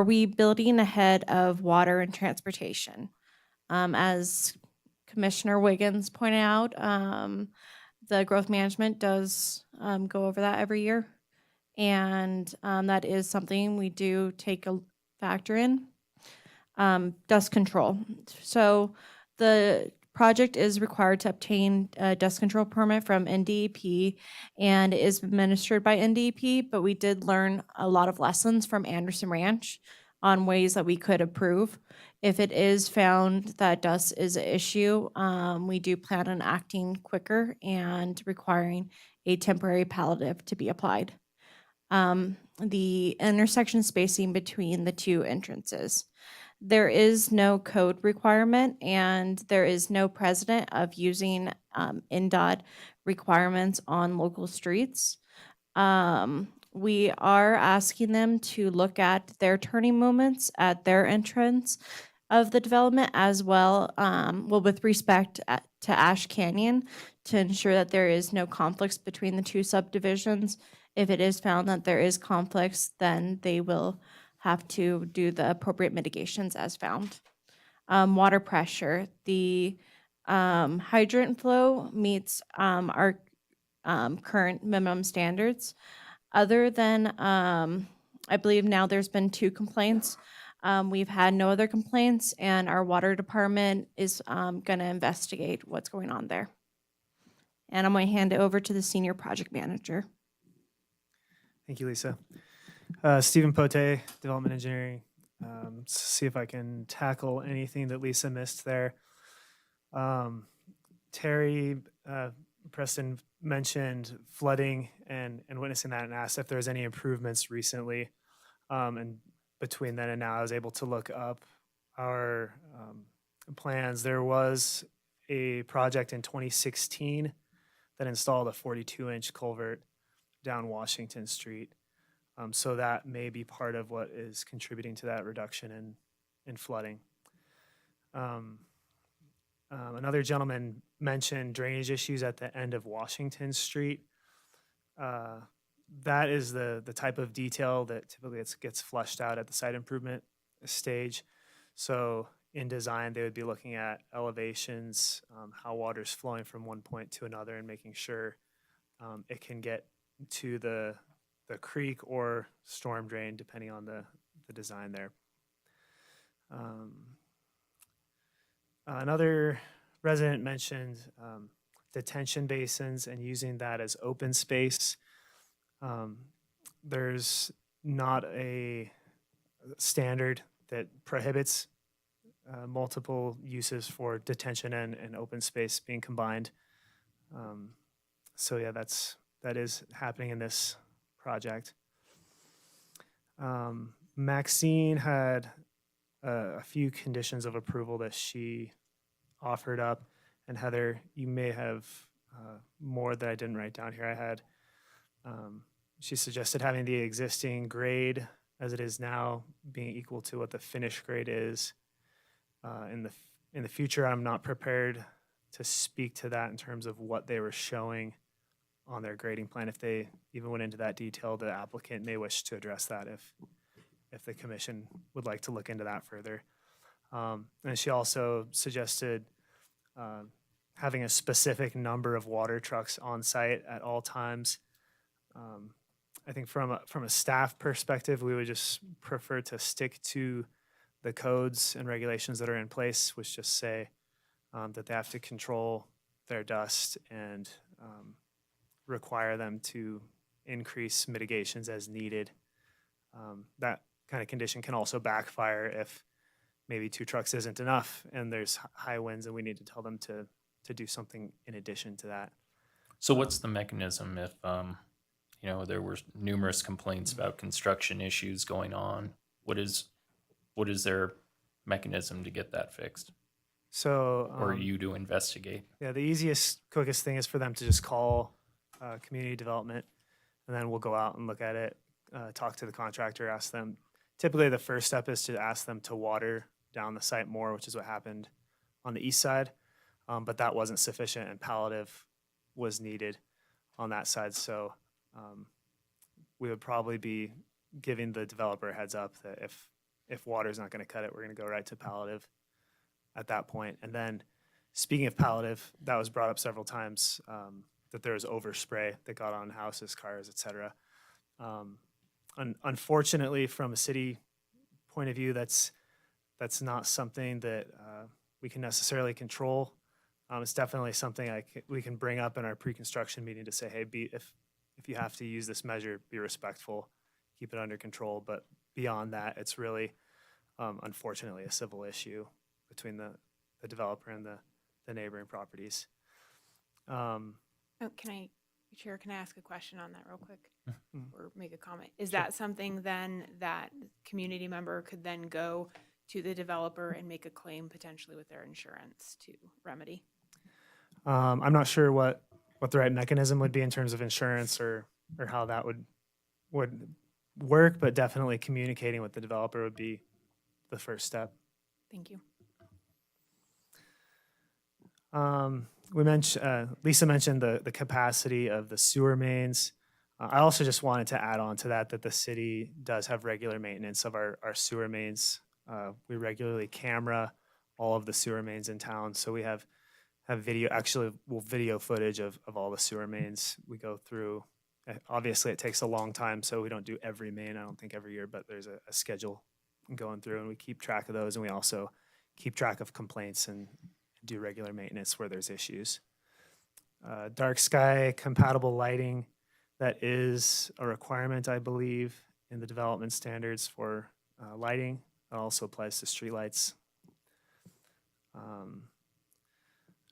we building ahead of water and transportation? As Commissioner Wiggins pointed out, the growth management does go over that every year. And that is something we do take a factor in. Dust control. So the project is required to obtain a dust control permit from NDEP and is administered by NDEP, but we did learn a lot of lessons from Anderson Ranch on ways that we could improve. If it is found that dust is an issue, we do plan on acting quicker and requiring a temporary palliative to be applied. The intersection spacing between the two entrances. There is no code requirement and there is no precedent of using NDOT requirements on local streets. We are asking them to look at their turning movements at their entrance of the development as well, with respect to Ash Canyon, to ensure that there is no conflicts between the two subdivisions. If it is found that there is conflicts, then they will have to do the appropriate mitigations as found. Water pressure. The hydrant flow meets our current minimum standards. Other than, I believe now there's been 2 complaints. We've had no other complaints, and our water department is going to investigate what's going on there. And I'm going to hand it over to the senior project manager. Thank you, Lisa. Stephen Pote, Development Engineering. See if I can tackle anything that Lisa missed there. Terry Preston mentioned flooding and witnessing that and asked if there's any improvements recently. And between then and now, I was able to look up our plans. There was a project in 2016 that installed a 42-inch culvert down Washington Street. So that may be part of what is contributing to that reduction in flooding. Another gentleman mentioned drainage issues at the end of Washington Street. That is the type of detail that typically gets flushed out at the site improvement stage. So in design, they would be looking at elevations, how water's flowing from one point to another, and making sure it can get to the creek or storm drain, depending on the design there. Another resident mentioned detention basins and using that as open space. There's not a standard that prohibits multiple uses for detention and open space being combined. So yeah, that is happening in this project. Maxine had a few conditions of approval that she offered up, and Heather, you may have more that I didn't write down here. I had, she suggested having the existing grade as it is now being equal to what the finished grade is. In the future, I'm not prepared to speak to that in terms of what they were showing on their grading plan. If they even went into that detail, the applicant may wish to address that if the commission would like to look into that further. And she also suggested having a specific number of water trucks on site at all times. I think from a staff perspective, we would just prefer to stick to the codes and regulations that are in place, which just say that they have to control their dust and require them to increase mitigations as needed. That kind of condition can also backfire if maybe 2 trucks isn't enough and there's high winds and we need to tell them to do something in addition to that. So what's the mechanism if, there were numerous complaints about construction issues going on? What is their mechanism to get that fixed? So, Or you to investigate? yeah, the easiest, quickest thing is for them to just call community development, and then we'll go out and look at it, talk to the contractor, ask them. Typically, the first step is to ask them to water down the site more, which is what happened on the east side. But that wasn't sufficient, and palliative was needed on that side. So we would probably be giving the developer a heads up that if water's not going to cut it, we're going to go right to palliative at that point. And then, speaking of palliative, that was brought up several times, that there was overspray that got on houses, cars, et cetera. Unfortunately, from a city point of view, that's not something that we can necessarily control. It's definitely something we can bring up in our pre-construction meeting to say, hey, if you have to use this measure, be respectful, keep it under control. But beyond that, it's really, unfortunately, a civil issue between the developer and the neighboring properties. Chair, can I ask a question on that real quick? Or make a comment? Is that something then that community member could then go to the developer and make a claim potentially with their insurance to remedy? I'm not sure what the right mechanism would be in terms of insurance or how that would work, but definitely communicating with the developer would be the first step. Thank you. Lisa mentioned the capacity of the sewer mains. I also just wanted to add on to that the city does have regular maintenance of our sewer mains. We regularly camera all of the sewer mains in town, so we have video footage of all the sewer mains. We go through. Obviously, it takes a long time, so we don't do every main, I don't think every year, but there's a schedule going through, and we keep track of those, and we also keep track of complaints and do regular maintenance where there's issues. Dark sky compatible lighting, that is a requirement, I believe, in the development standards for lighting. It also applies to streetlights.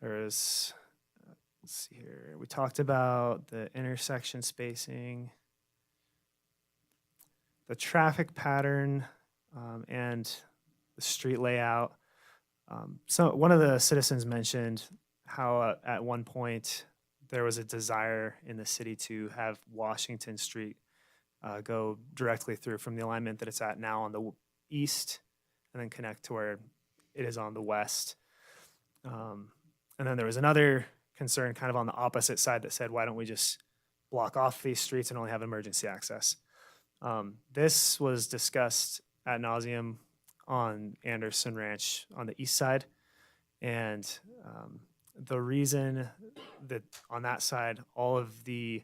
Let's see here. We talked about the intersection spacing, the traffic pattern, and the street layout. So one of the citizens mentioned how at one point there was a desire in the city to have Washington Street go directly through from the alignment that it's at now on the east and then connect to where it is on the west. And then there was another concern kind of on the opposite side that said, why don't we just block off these streets and only have emergency access? This was discussed ad nauseum on Anderson Ranch on the east side. And the reason that on that side, all of the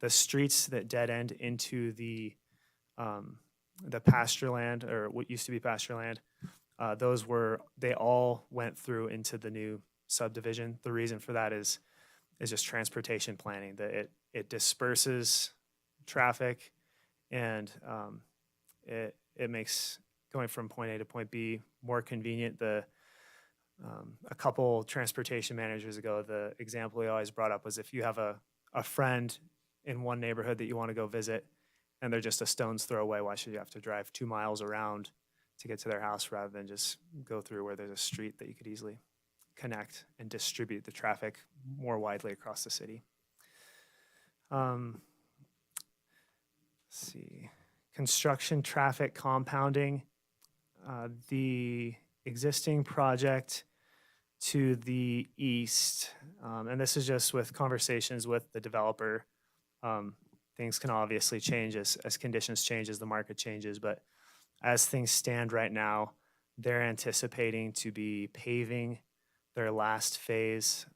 streets that dead end into the pasture land, or what used to be pasture land, they all went through into the new subdivision. The reason for that is just transportation planning, that it disperses traffic, and it makes going from point A to point B more convenient. A couple transportation managers ago, the example we always brought up was if you have a friend in one neighborhood that you want to go visit and they're just a stone's throw away, why should you have to drive 2 miles around to get to their house rather than just go through where there's a street that you could easily connect and distribute the traffic more widely across the city? Let's see. Construction traffic compounding. The existing project to the east, and this is just with conversations with the developer. Things can obviously change as conditions change, as the market changes, but as things stand right now, they're anticipating to be paving their last phase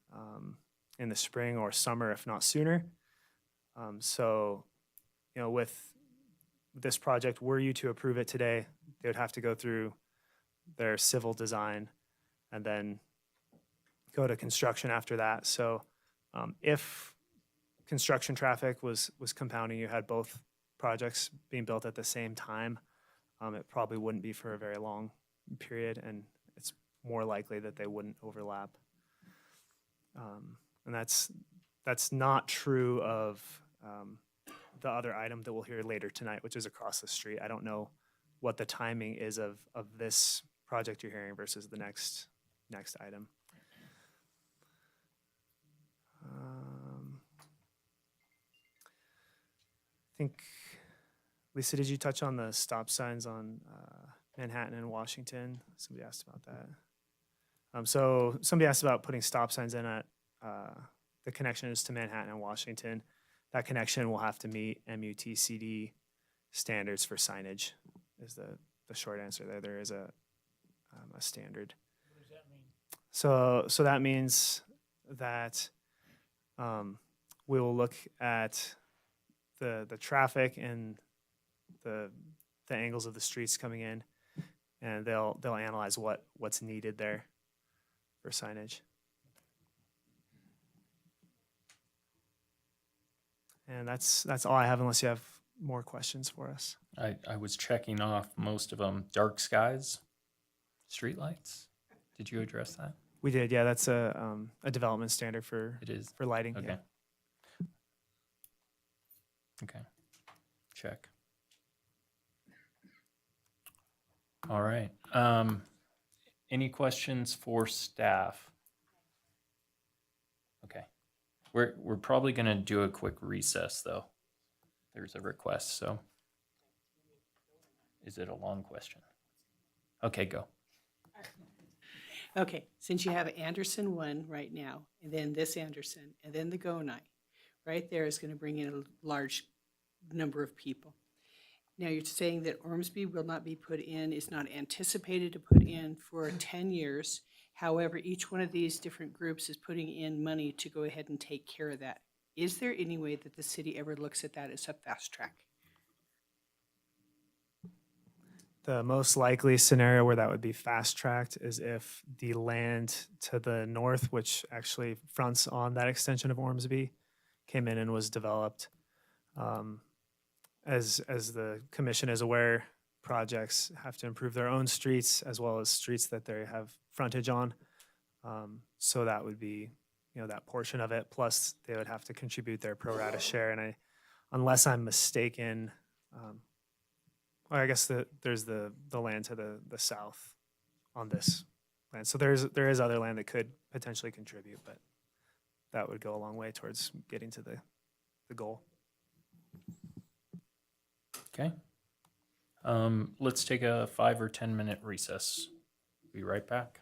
in the spring or summer, if not sooner. So, you know, with this project, were you to approve it today, they would have to go through their civil design and then go to construction after that. So if construction traffic was compounding, you had both projects being built at the same time, it probably wouldn't be for a very long period, and it's more likely that they wouldn't overlap. And that's not true of the other item that we'll hear later tonight, which is across the street. I don't know what the timing is of this project you're hearing versus the next item. I think, Lisa, did you touch on the stop signs on Manhattan and Washington? Somebody asked about that. So somebody asked about putting stop signs in at the connection is to Manhattan and Washington. That connection will have to meet MUTCD standards for signage, is the short answer there. There is a standard. What does that mean? So that means that we will look at the traffic and the angles of the streets coming in, and they'll analyze what's needed there for signage. And that's all I have, unless you have more questions for us. I was checking off most of them. Dark skies, streetlights. Did you address that? We did, yeah. That's a development standard for lighting. Okay. Yeah. Okay. Check. All right. Any questions for staff? Okay. We're probably going to do a quick recess, though. There's a request, so. Is it a long question? Okay, go. Okay, since you have Anderson 1 right now, and then this Anderson, and then the Gonai, right there is going to bring in a large number of people. Now, you're saying that Ormsby will not be put in, is not anticipated to put in for 10 years. However, each one of these different groups is putting in money to go ahead and take care of that. Is there any way that the city ever looks at that as a fast track? The most likely scenario where that would be fast-tracked is if the land to the north, which actually fronts on that extension of Ormsby, came in and was developed. As the commission is aware, projects have to improve their own streets as well as streets that they have frontage on. So that would be, you know, that portion of it. Plus, they would have to contribute their pro rata share. And unless I'm mistaken, well, I guess there's the land to the south on this land. So there is other land that could potentially contribute, but that would go a long way towards getting to the goal. Okay. Let's take a 5 or 10 minute recess. Be right back.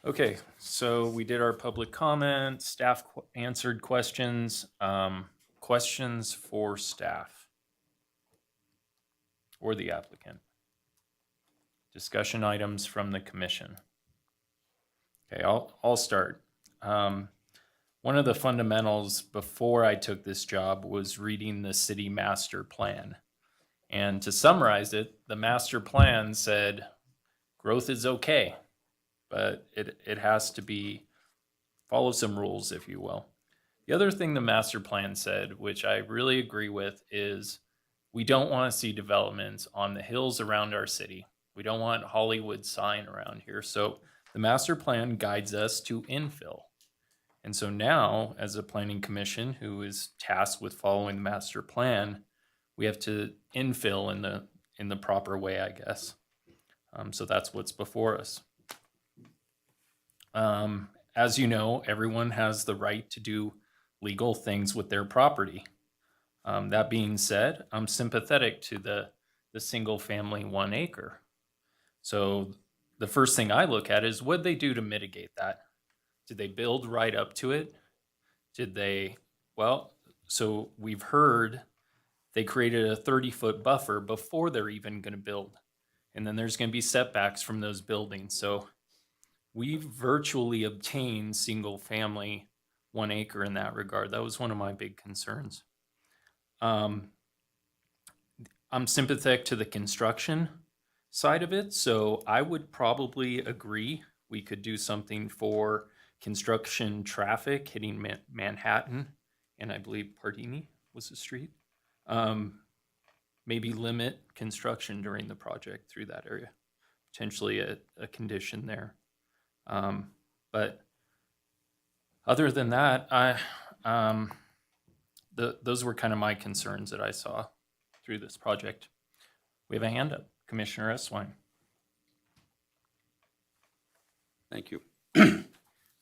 Okay, so we did our public comment, staff answered questions. Questions for staff or the applicant? Discussion items from the commission. Okay, I'll start. One of the fundamentals before I took this job was reading the city master plan. And to summarize it, the master plan said growth is okay, but it has to be, follow some rules, if you will. The other thing the master plan said, which I really agree with, is we don't want to see developments on the hills around our city. We don't want Hollywood sign around here. So the master plan guides us to infill. And so now, as a planning commission who is tasked with following the master plan, we have to infill in the proper way, I guess. So that's what's before us. As you know, everyone has the right to do legal things with their property. That being said, I'm sympathetic to the single family 1 acre. So the first thing I look at is what they do to mitigate that. Did they build right up to it? Did they, well, so we've heard they created a 30-foot buffer before they're even going to build. And then there's going to be setbacks from those buildings. So we've virtually obtained single family 1 acre in that regard. That was one of my big concerns. I'm sympathetic to the construction side of it. So I would probably agree we could do something for construction traffic hitting Manhattan, and I believe Pardini was the street. Maybe limit construction during the project through that area, potentially a condition there. But other than that, those were kind of my concerns that I saw through this project. We have a hand up, Commissioner Eswine. Thank you.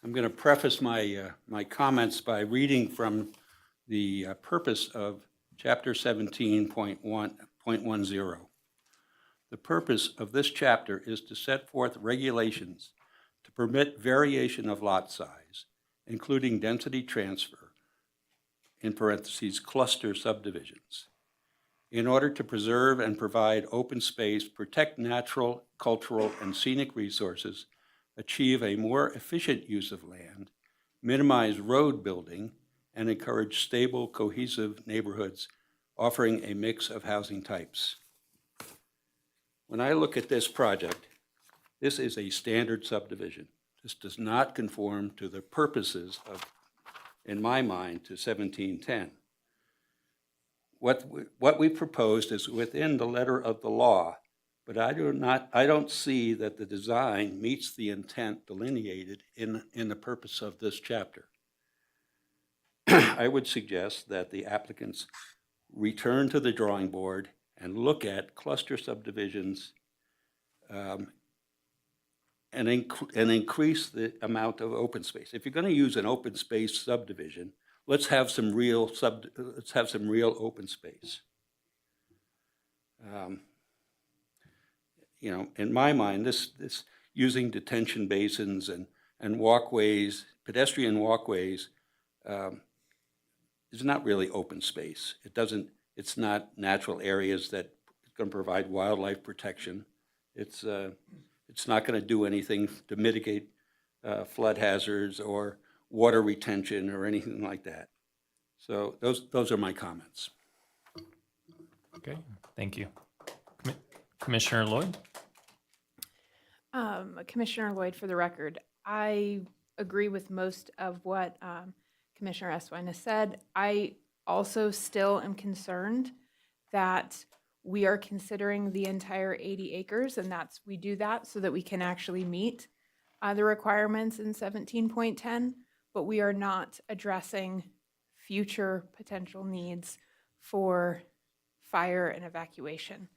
I'm going to preface my comments by reading from the purpose of Chapter 17.10. The purpose of this chapter is to set forth regulations to permit variation of lot size, including density transfer, in parentheses, cluster subdivisions, in order to preserve and provide open space, protect natural, cultural, and scenic resources, achieve a more efficient use of land, minimize road building, and encourage stable, cohesive neighborhoods offering a mix of housing types. When I look at this project, this is a standard subdivision. This does not conform to the purposes of, in my mind, to 1710. What we proposed is within the letter of the law, but I don't see that the design meets the intent delineated in the purpose of this chapter. I would suggest that the applicants return to the drawing board and look at cluster subdivisions and increase the amount of open space. If you're going to use an open space subdivision, let's have some real open space. You know, in my mind, this using detention basins and walkways, pedestrian walkways, is not really open space. It's not natural areas that can provide wildlife protection. It's not going to do anything to mitigate flood hazards or water retention or anything like that. So those are my comments. Okay, thank you. Commissioner Lloyd? Commissioner Lloyd, for the record, I agree with most of what Commissioner Eswine has said. I also still am concerned that we are considering the entire 80 acres, and we do that so that we can actually meet the requirements in 17.10, but we are not addressing future potential needs for fire and evacuation.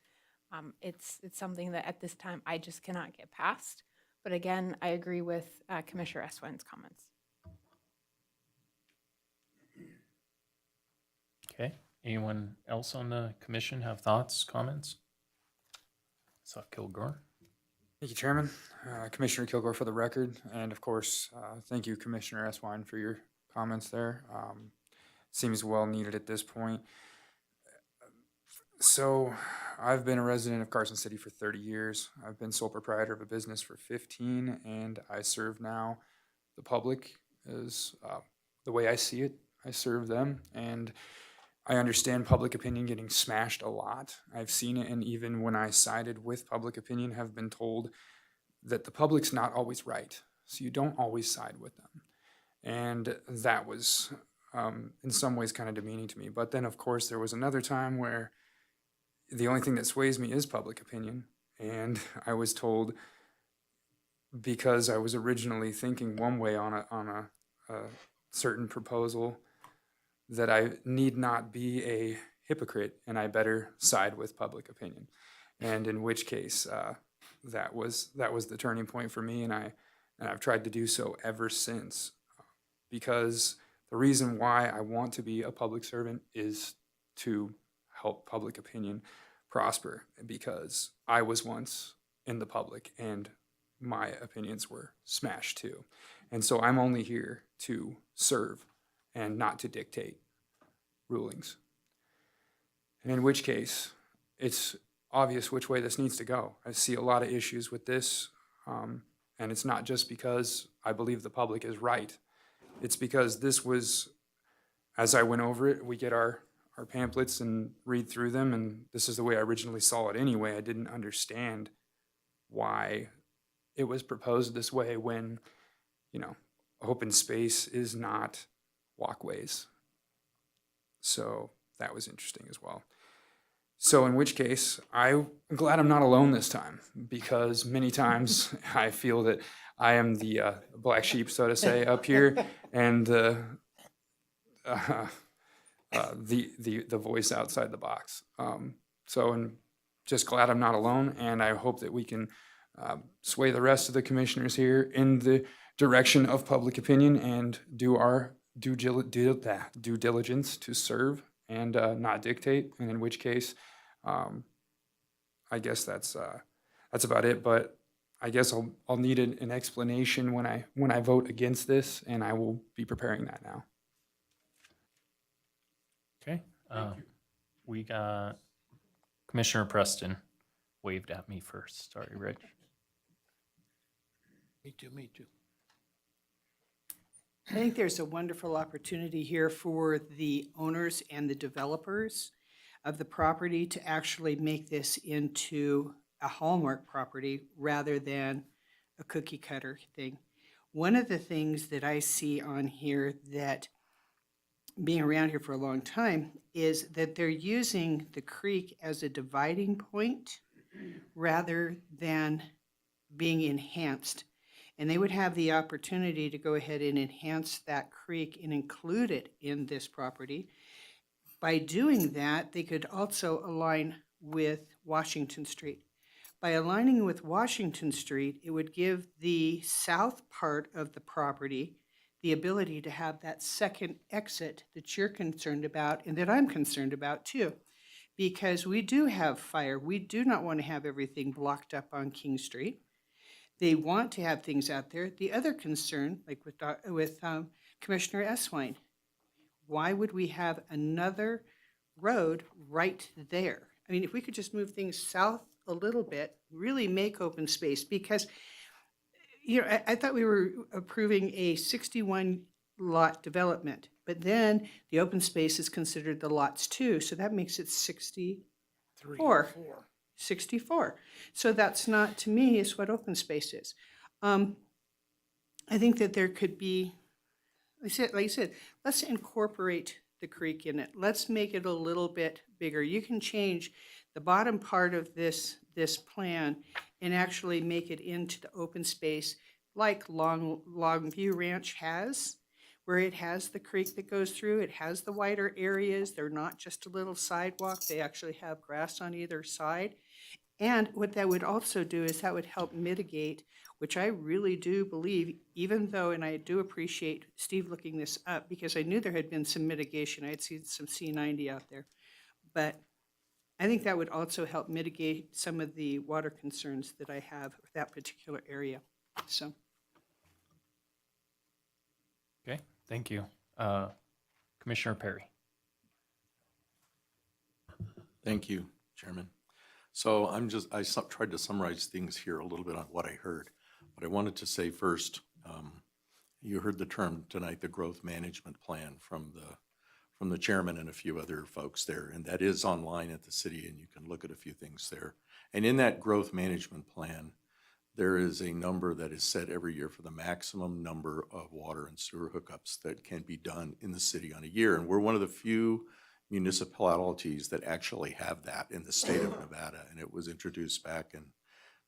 It's something that at this time I just cannot get past. But again, I agree with Commissioner Eswine's comments. Okay, anyone else on the commission have thoughts, comments? Kilgore. Thank you, Chairman. Commissioner Kilgore for the record, and of course, thank you, Commissioner Eswine, for your comments there. Seems well needed at this point. So, I've been a resident of Carson City for 30 years. I've been sole proprietor of a business for 15, and I serve now the public as the way I see it. I serve them, and I understand public opinion getting smashed a lot. I've seen it, and even when I sided with public opinion, have been told that the public's not always right. So you don't always side with them. And that was, in some ways, kind of demeaning to me. But then, of course, there was another time where the only thing that sways me is public opinion. And I was told, because I was originally thinking one way on a certain proposal, that I need not be a hypocrite and I better side with public opinion. And in which case, that was the turning point for me, and I've tried to do so ever since. Because the reason why I want to be a public servant is to help public opinion prosper, because I was once in the public and my opinions were smashed too. And so I'm only here to serve and not to dictate rulings. And in which case, it's obvious which way this needs to go. I see a lot of issues with this, and it's not just because I believe the public is right. It's because this was, as I went over it, we get our pamphlets and read through them, and this is the way I originally saw it anyway. I didn't understand why it was proposed this way when, open space is not walkways. So that was interesting as well. So in which case, I'm glad I'm not alone this time, because many times I feel that I am the black sheep, so to say, up here, and the voice outside the box. So I'm just glad I'm not alone, and I hope that we can sway the rest of the commissioners here in the direction of public opinion and do our due diligence to serve and not dictate. And in which case, I guess that's about it. But I guess I'll need an explanation when I vote against this, and I will be preparing that now. Okay. We got Commissioner Preston waved at me first. Sorry, Rich. Me too. I think there's a wonderful opportunity here for the owners and the developers of the property to actually make this into a hallmark property rather than a cookie cutter thing. One of the things that I see on here, that being around here for a long time, is that they're using the creek as a dividing point rather than being enhanced. And they would have the opportunity to go ahead and enhance that creek and include it in this property. By doing that, they could also align with Washington Street. By aligning with Washington Street, it would give the south part of the property the ability to have that second exit that you're concerned about and that I'm concerned about too. Because we do have fire. We do not want to have everything blocked up on King Street. They want to have things out there. The other concern, like with Commissioner Eswine, why would we have another road right there? I mean, if we could just move things south a little bit, really make open space, because I thought we were approving a 61 lot development, but then the open space is considered the lots too, so that makes it 64. 64. So that's not, to me, is what open space is. I think that there could be, like I said, let's incorporate the creek in it. Let's make it a little bit bigger. You can change the bottom part of this plan and actually make it into the open space like Longview Ranch has, where it has the creek that goes through. It has the wider areas. They're not just a little sidewalk. They actually have grass on either side. And what that would also do is that would help mitigate, which I really do believe, even though, and I do appreciate Steve looking this up, because I knew there had been some mitigation. I had seen some C90 out there. But I think that would also help mitigate some of the water concerns that I have with that particular area. So, Okay, thank you. Commissioner Perry. Thank you, Chairman. So I tried to summarize things here a little bit on what I heard. But I wanted to say first, you heard the term tonight, the growth management plan from the chairman and a few other folks there. And that is online at the city, and you can look at a few things there. And in that growth management plan, there is a number that is set every year for the maximum number of water and sewer hookups that can be done in the city on a year. And we're one of the few municipalities that actually have that in the state of Nevada. And it was introduced back in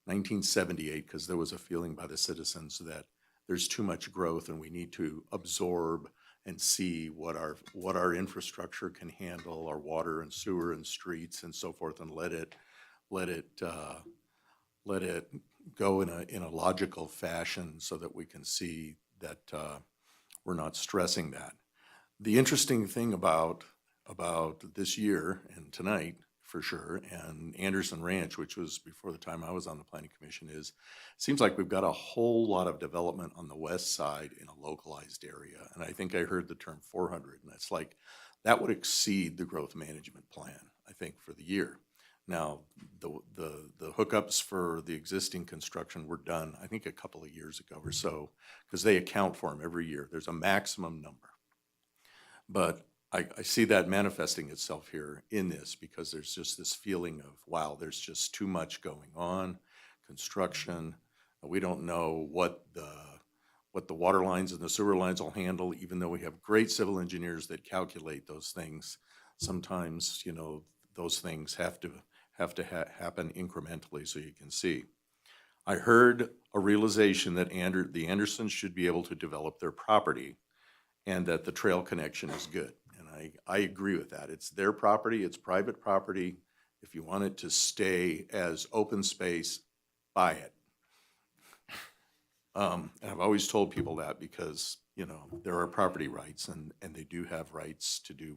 1978 because there was a feeling by the citizens that there's too much growth and we need to absorb and see what our infrastructure can handle, our water and sewer and streets and so forth, and let it go in a logical fashion so that we can see that we're not stressing that. The interesting thing about this year and tonight, for sure, and Anderson Ranch, which was before the time I was on the Planning Commission, is it seems like we've got a whole lot of development on the west side in a localized area. And I think I heard the term 400, and it's like that would exceed the growth management plan, I think, for the year. Now, the hookups for the existing construction were done, I think, a couple of years ago or so, because they account for them every year. There's a maximum number. But I see that manifesting itself here in this because there's just this feeling of, wow, there's just too much going on, construction. We don't know what the water lines and the sewer lines will handle, even though we have great civil engineers that calculate those things. Sometimes, those things have to happen incrementally so you can see. I heard a realization that the Andersons should be able to develop their property and that the trail connection is good. And I agree with that. It's their property, it's private property. If you want it to stay as open space, buy it. And I've always told people that because, there are property rights and they do have rights to do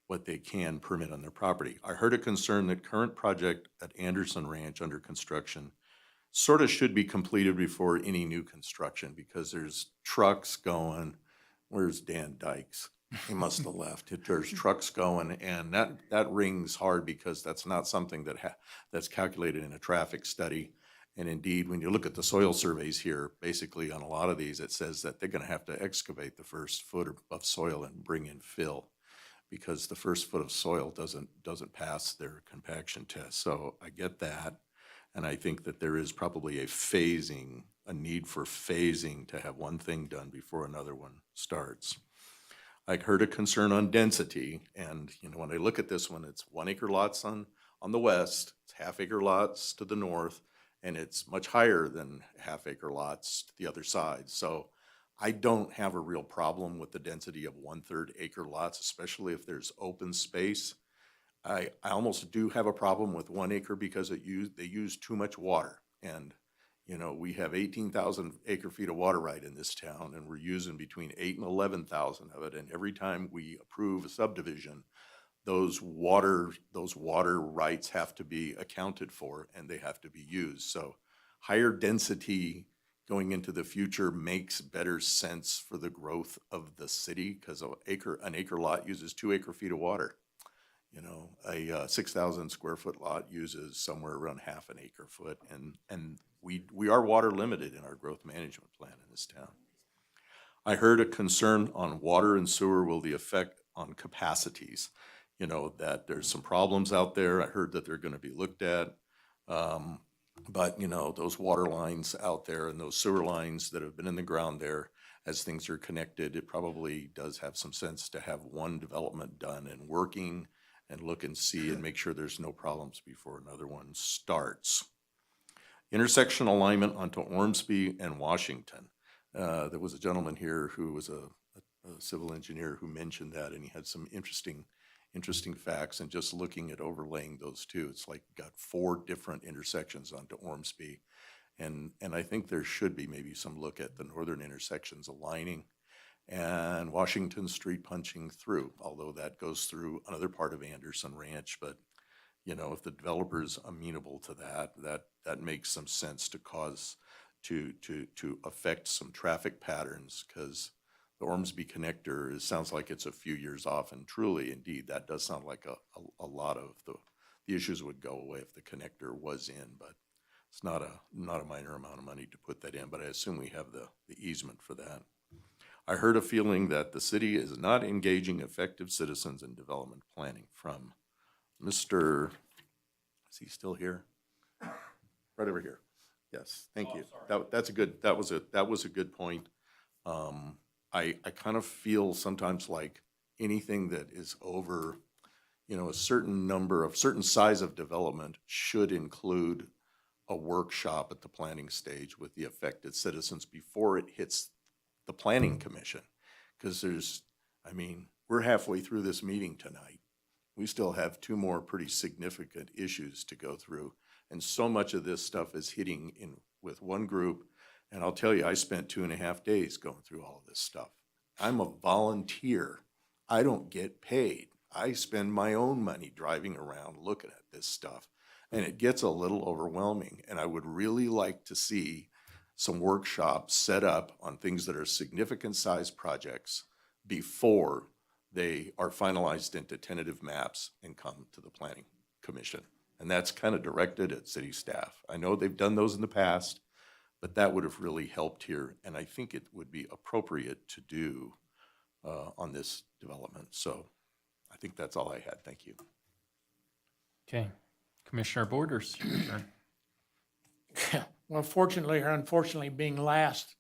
what they can permit on their property. I heard a concern that current project at Anderson Ranch under construction sort of should be completed before any new construction because there's trucks going. Where's Dan Dykes? He must have left. There's trucks going, and that rings hard because that's not something that's calculated in a traffic study. And indeed, when you look at the soil surveys here, basically on a lot of these, it says that they're going to have to excavate the first foot of soil and bring in fill because the first foot of soil doesn't pass their compaction test. So I get that, and I think that there is probably a need for phasing to have one thing done before another one starts. I heard a concern on density, and when I look at this one, it's 1 acre lots on the west, it's half acre lots to the north, and it's much higher than half acre lots to the other side. So I don't have a real problem with the density of 1/3 acre lots, especially if there's open space. I almost do have a problem with 1 acre because they use too much water. And, we have 18,000 acre feet of water right in this town, and we're using between 8,000 and 11,000 of it. And every time we approve a subdivision, those water rights have to be accounted for and they have to be used. So higher density going into the future makes better sense for the growth of the city because an acre lot uses 2 acre feet of water. A 6,000 square foot lot uses somewhere around half an acre foot, and we are water limited in our growth management plan in this town. I heard a concern on water and sewer will the effect on capacities. That there's some problems out there. I heard that they're going to be looked at. But those water lines out there and those sewer lines that have been in the ground there, as things are connected, it probably does have some sense to have one development done and working and look and see and make sure there's no problems before another one starts. Intersection alignment onto Ormsby and Washington. There was a gentleman here who was a civil engineer who mentioned that, and he had some interesting facts. And just looking at overlaying those two, it's like got 4 different intersections onto Ormsby. And I think there should be maybe some look at the northern intersections aligning and Washington Street punching through, although that goes through another part of Anderson Ranch. But you know, if the developer's amenable to that, that makes some sense to cause, to affect some traffic patterns, because the Ormsby connector, it sounds like it's a few years off, and truly, indeed, that does sound like a lot of the issues would go away if the connector was in, but it's not a minor amount of money to put that in, but I assume we have the easement for that. I heard a feeling that the city is not engaging effective citizens in development planning from Mr., is he still here? Right over here. Yes, thank you. That was a good point. I kind of feel sometimes like anything that is over, you know, a certain size of development should include a workshop at the planning stage with the affected citizens before it hits the planning commission. Because we're halfway through this meeting tonight. We still have 2 more pretty significant issues to go through. And so much of this stuff is hitting in with one group. And I'll tell you, I spent 2.5 days going through all of this stuff. I'm a volunteer. I don't get paid. I spend my own money driving around looking at this stuff. And it gets a little overwhelming. And I would really like to see some workshops set up on things that are significant size projects before they are finalized into tentative maps and come to the planning commission. And that's kind of directed at city staff. I know they've done those in the past, but that would have really helped here. And I think it would be appropriate to do on this development. So I think that's all I had. Thank you. Okay. Commissioner Borders, your turn. Well, fortunately or unfortunately, being last,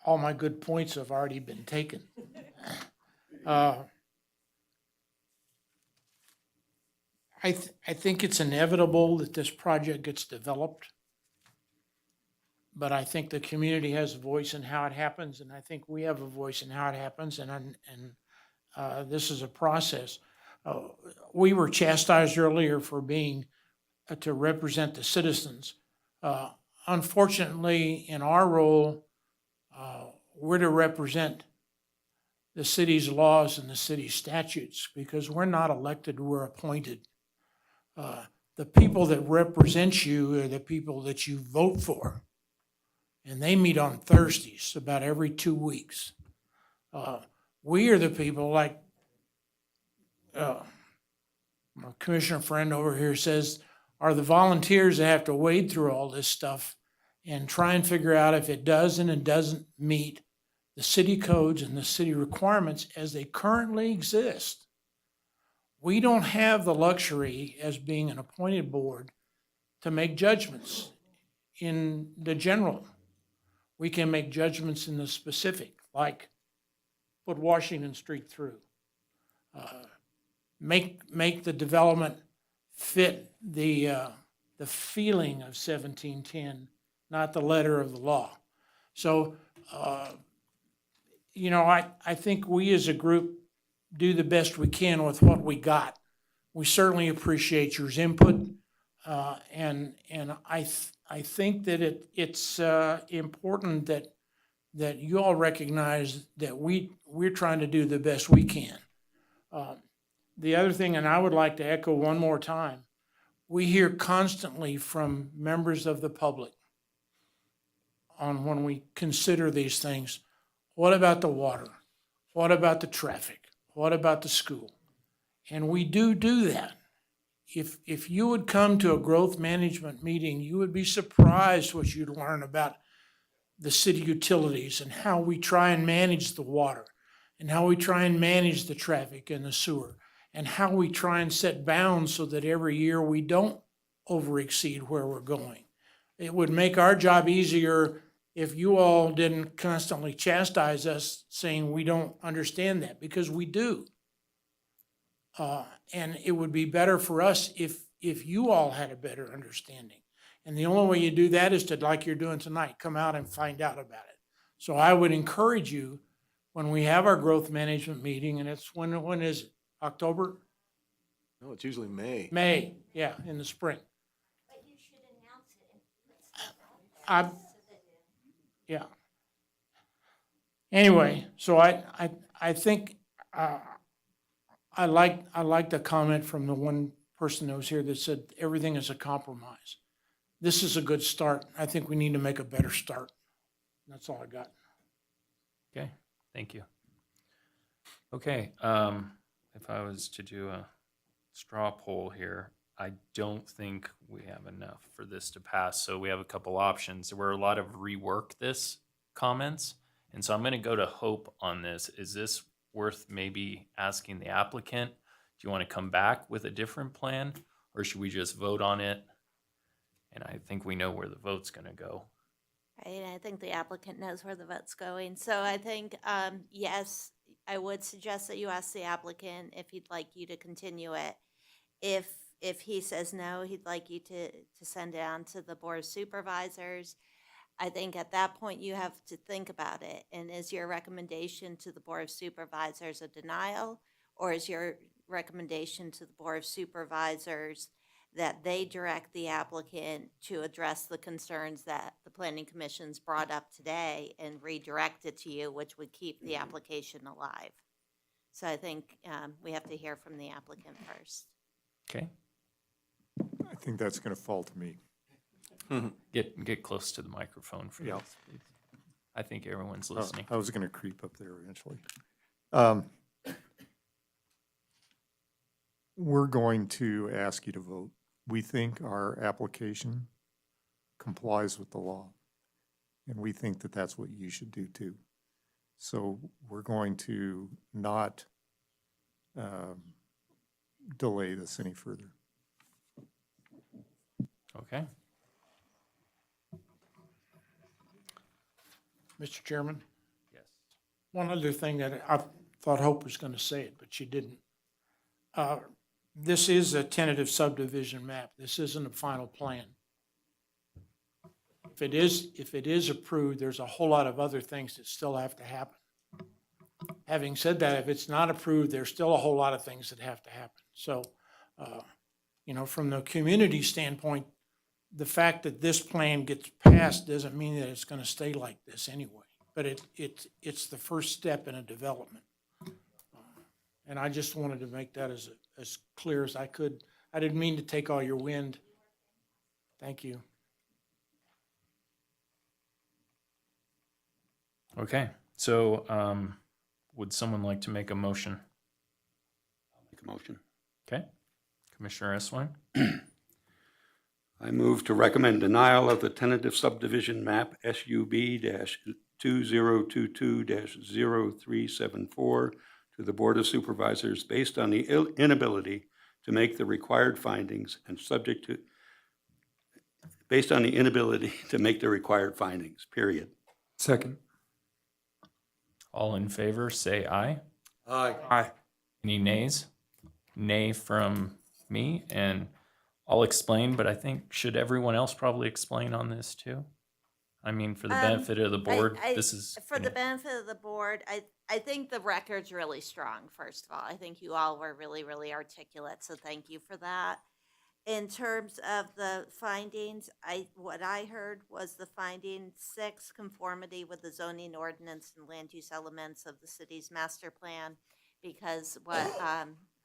all my good points have already been taken. I think it's inevitable that this project gets developed, but I think the community has a voice in how it happens, and I think we have a voice in how it happens, and this is a process. We were chastised earlier for being to represent the citizens. Unfortunately, in our role, we're to represent the city's laws and the city's statutes, because we're not elected, we're appointed. The people that represent you are the people that you vote for, and they meet on Thursdays about every 2 weeks. We are the people, like my commissioner friend over here says, are the volunteers that have to wade through all this stuff and try and figure out if it does and it doesn't meet the city codes and the city requirements as they currently exist. We don't have the luxury, as being an appointed board, to make judgments in the general. We can make judgments in the specific, like put Washington Street through. Make the development fit the feeling of 1710, not the letter of the law. So, I think we as a group do the best we can with what we got. We certainly appreciate your input, and I think that it's important that you all recognize that we're trying to do the best we can. The other thing, and I would like to echo one more time, we hear constantly from members of the public on when we consider these things, what about the water? What about the traffic? What about the school? And we do that. If you would come to a growth management meeting, you would be surprised what you'd learn about the city utilities and how we try and manage the water and how we try and manage the traffic and the sewer and how we try and set bounds so that every year we don't overexceed where we're going. It would make our job easier if you all didn't constantly chastise us saying we don't understand that, because we do. And it would be better for us if you all had a better understanding. And the only way you do that is to, like you're doing tonight, come out and find out about it. So I would encourage you, when we have our growth management meeting, and it's when is it? October? No, it's usually May. May, yeah, in the spring. But you should announce it. Yeah. Anyway, so I think I like the comment from the one person that was here that said everything is a compromise. This is a good start. I think we need to make a better start. That's all I got. Okay, thank you. Okay, if I was to do a straw poll here, I don't think we have enough for this to pass, so we have a couple options. There were a lot of rework this comments, and so I'm gonna go to Hope on this. Is this worth maybe asking the applicant? Do you wanna come back with a different plan, or should we just vote on it? And I think we know where the vote's gonna go. Right, I think the applicant knows where the vote's going. So I think, yes, I would suggest that you ask the applicant if he'd like you to continue it. If he says no, he'd like you to send it on to the Board of Supervisors. I think at that point you have to think about it. And is your recommendation to the Board of Supervisors a denial? Or is your recommendation to the Board of Supervisors that they direct the applicant to address the concerns that the Planning Commission's brought up today and redirect it to you, which would keep the application alive? So I think we have to hear from the applicant first. Okay, I think that's going to fall to me. get close to the microphone for Yeah. this, please. I think everyone's listening. I was going to creep up there eventually. We're going to ask you to vote. We think our application complies with the law, and we think that that's what you should do too. So we're going to not delay this any further. Okay. Mr. Chairman, Yes. one other thing that I thought Hope was going to say it, but she didn't. This is a tentative subdivision map. This isn't a final plan. If it is approved, there's a whole lot of other things that still have to happen. Having said that, if it's not approved, there's still a whole lot of things that have to happen. So, from the community standpoint, the fact that this plan gets passed doesn't mean that it's going to stay like this anyway. But it's the first step in a development. And I just wanted to make that as clear as I could. I didn't mean to take all your wind. Thank you. Okay, so would someone like to make a motion? Make a motion. Okay, Commissioner Eswine? I move to recommend denial of the tentative subdivision map SUB-2022-0374 to the Board of Supervisors based on the inability to make the required findings and based on the inability to make the required findings, period. Second. All in favor, say aye. Aye. Aye. Any nays? Nay from me, and I'll explain, but I think, should everyone else probably explain on this too? I mean, for the benefit of the board, this is. For the benefit of the board, I think the record's really strong, first of all. I think you all were really, really articulate, so thank you for that. In terms of the findings, what I heard was the finding 6, conformity with the zoning ordinance and land use elements of the city's master plan, because what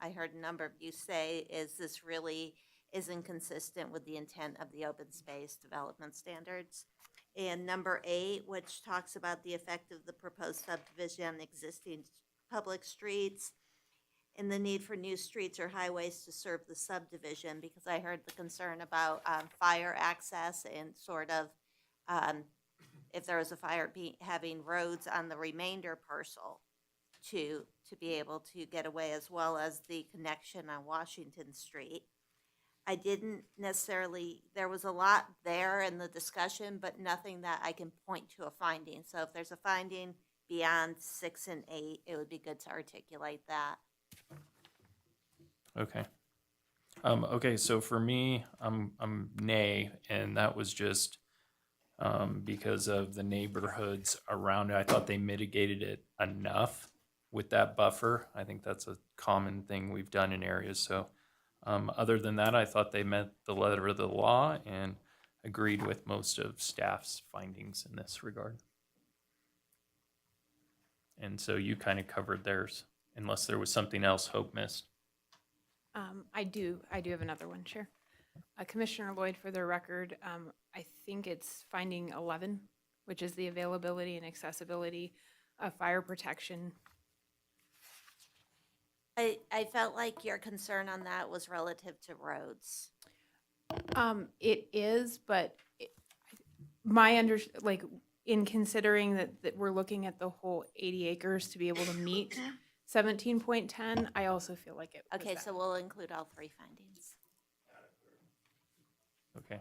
I heard a number of you say is this really is inconsistent with the intent of the open space development standards. And number 8, which talks about the effect of the proposed subdivision on existing public streets and the need for new streets or highways to serve the subdivision, because I heard the concern about fire access and sort of if there was a fire, having roads on the remainder parcel to be able to get away, as well as the connection on Washington Street. I didn't necessarily, there was a lot there in the discussion, but nothing that I can point to a finding. So if there's a finding beyond 6 and 8, it would be good to articulate that. Okay. Okay, so for me, I'm nay, and that was just because of the neighborhoods around it. I thought they mitigated it enough with that buffer. I think that's a common thing we've done in areas. So other than that, I thought they met the letter of the law and agreed with most of staff's findings in this regard. And so you kind of covered theirs, unless there was something else Hope missed. I do have another one, Chair. Commissioner Lloyd, for the record, I think it's finding 11, which is the availability and accessibility of fire protection. I felt like your concern on that was relative to roads. It is, but like, in considering that we're looking at the whole 80 acres to be able to meet 17.10, I also feel like it was Okay, that. so we'll include all three findings. Okay.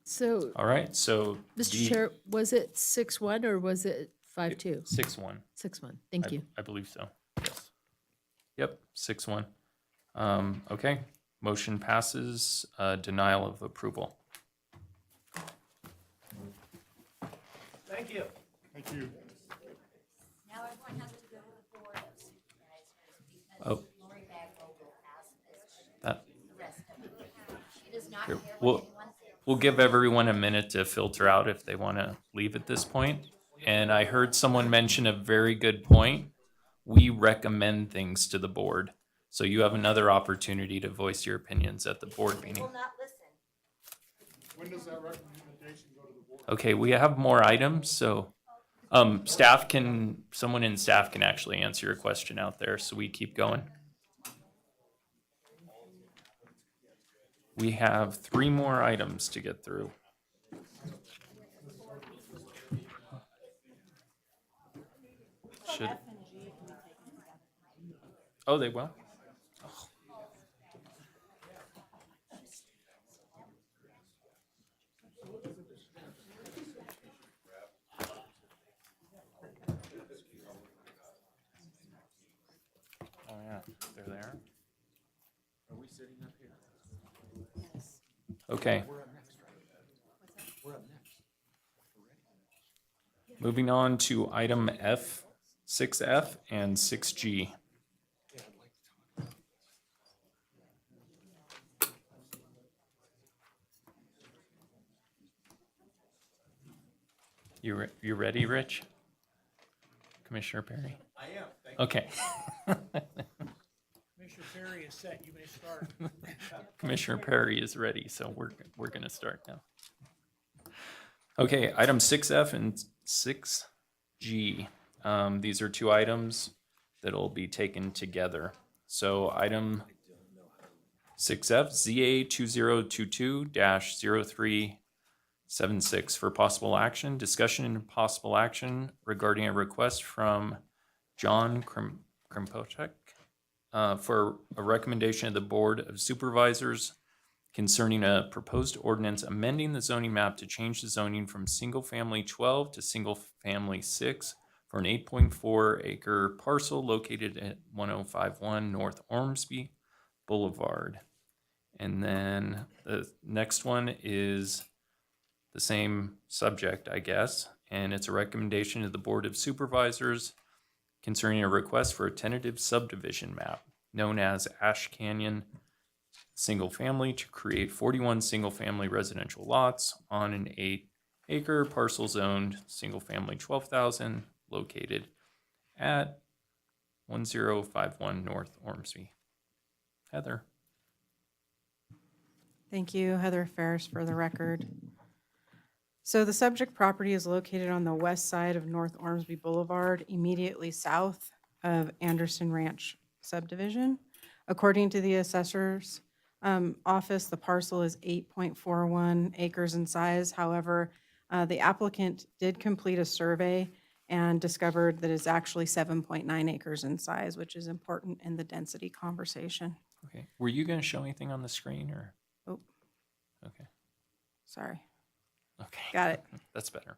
So, All right. So Mr. Chair, was it 6-1 or was it 5-2? 6-1. 6-1, thank you. I believe so. Yes. Yep. 6-1. Okay. Motion passes. Denial of approval. Thank you. Thank you. Now everyone has to go to the board of supervisors because Oh. Lori Bagwell will ask That. the rest of it. She does not Here, care what anyone thinks. we'll give everyone a minute to filter out if they want to leave at this point. And I heard someone mention a very good point. We recommend things to the board. So you have another opportunity to voice your opinions at the board meeting. Will not listen. When does that recommendation go to the board? Okay, we have more items, so someone in staff can actually answer your question out there, so we keep going. We have 3 more items to get through. Should. Oh, they will? Oh, yeah, they're there. Are we sitting up here? Okay. Moving on to item F, 6F and 6G. You ready, Rich? Commissioner Perry? I am, thank Okay. Commissioner Perry is set, you may start. Commissioner Perry is ready, so we're gonna start now. Okay, item 6F and 6G. These are 2 items that'll be taken together. So item 6F, ZA 2022-0376 for possible action, discussion and possible action regarding a request from John Krimpotek for a recommendation of the Board of Supervisors concerning a proposed ordinance amending the zoning map to change the zoning from single-family 12 to single-family 6 for an 8.4 acre parcel located at 1051 North Ormsby Boulevard. And then the next one is the same subject, I guess, and it's a recommendation to the Board of Supervisors concerning a request for a tentative subdivision map known as Ash Canyon Single Family to create 41 single-family residential lots on an 8-acre parcel zoned single-family 12,000 located at 1051 North Ormsby. Heather. Thank you, Heather Ferris, for the record. So the subject property is located on the west side of North Ormsby Boulevard, immediately south of Anderson Ranch subdivision. According to the assessor's office, the parcel is 8.41 acres in size. However, the applicant did complete a survey and discovered that it's actually 7.9 acres in size, which is important in the density conversation. Okay. Were you going to show anything on the screen or? Oh. Okay. Sorry. Okay. Got it. That's better.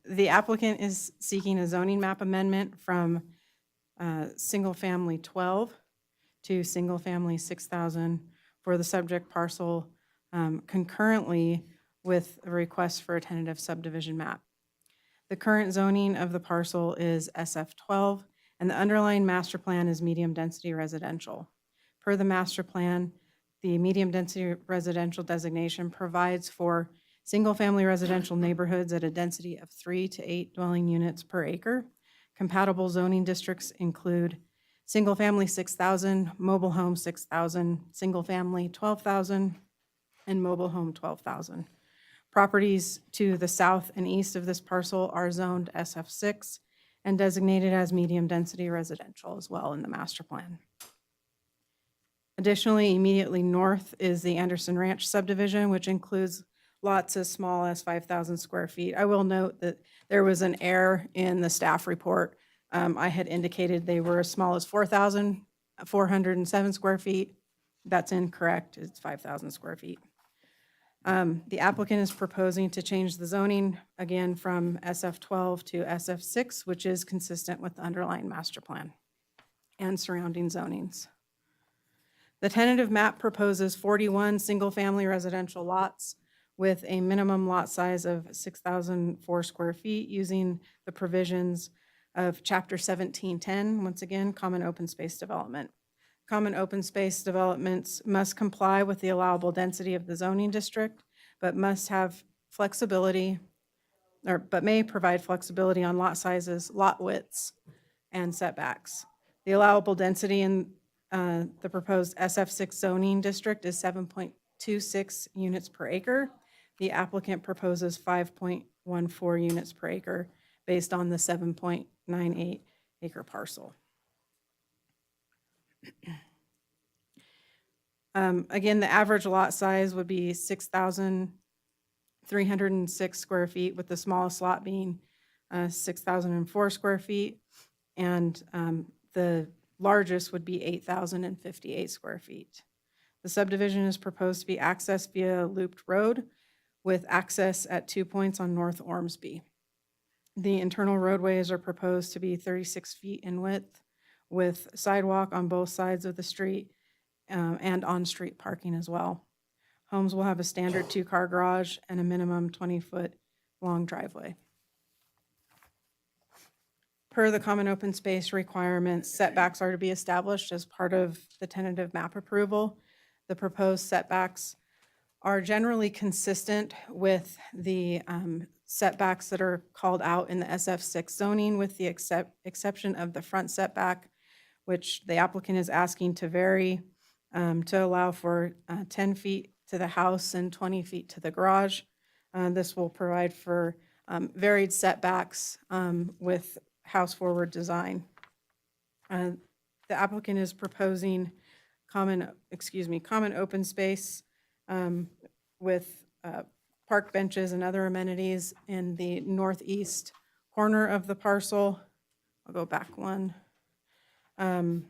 The applicant is seeking a zoning map amendment from single-family 12 to single-family 6,000 for the subject parcel concurrently with a request for a tentative subdivision map. The current zoning of the parcel is SF12, and the underlying master plan is medium-density residential. Per the master plan, the medium-density residential designation provides for single-family residential neighborhoods at a density of 3 to 8 dwelling units per acre. Compatible zoning districts include single-family 6,000, mobile home 6,000, single-family 12,000, and mobile home 12,000. Properties to the south and east of this parcel are zoned SF6 and designated as medium-density residential as well in the master plan. Additionally, immediately north is the Anderson Ranch subdivision, which includes lots as small as 5,000 square feet. I will note that there was an error in the staff report. I had indicated they were as small as 4,407 square feet. That's incorrect. It's 5,000 square feet. The applicant is proposing to change the zoning again from SF12 to SF6, which is consistent with the underlying master plan and surrounding zonings. The tentative map proposes 41 single-family residential lots with a minimum lot size of 6,004 square feet using the provisions of Chapter 1710, once again, common open space development. Common open space developments must comply with the allowable density of the zoning district, but must have flexibility, but may provide flexibility on lot sizes, lot widths, and setbacks. The allowable density in the proposed SF6 zoning district is 7.26 units per acre. The applicant proposes 5.14 units per acre based on the 7.98 acre parcel. Again, the average lot size would be 6,306 square feet, with the smallest lot being 6,004 square feet, and the largest would be 8,058 square feet. The subdivision is proposed to be accessed via a looped road with access at 2 points on North Ormsby. The internal roadways are proposed to be 36 feet in width with sidewalk on both sides of the street and on-street parking as well. Homes will have a standard 2-car garage and a minimum 20-foot long driveway. Per the common open space requirements, setbacks are to be established as part of the tentative map approval. The proposed setbacks are generally consistent with the setbacks that are called out in the SF6 zoning, with the exception of the front setback, which the applicant is asking to vary to allow for 10 feet to the house and 20 feet to the garage. This will provide for varied setbacks with house-forward design. The applicant is proposing common open space with park benches and other amenities in the northeast corner of the parcel. I'll go back one. And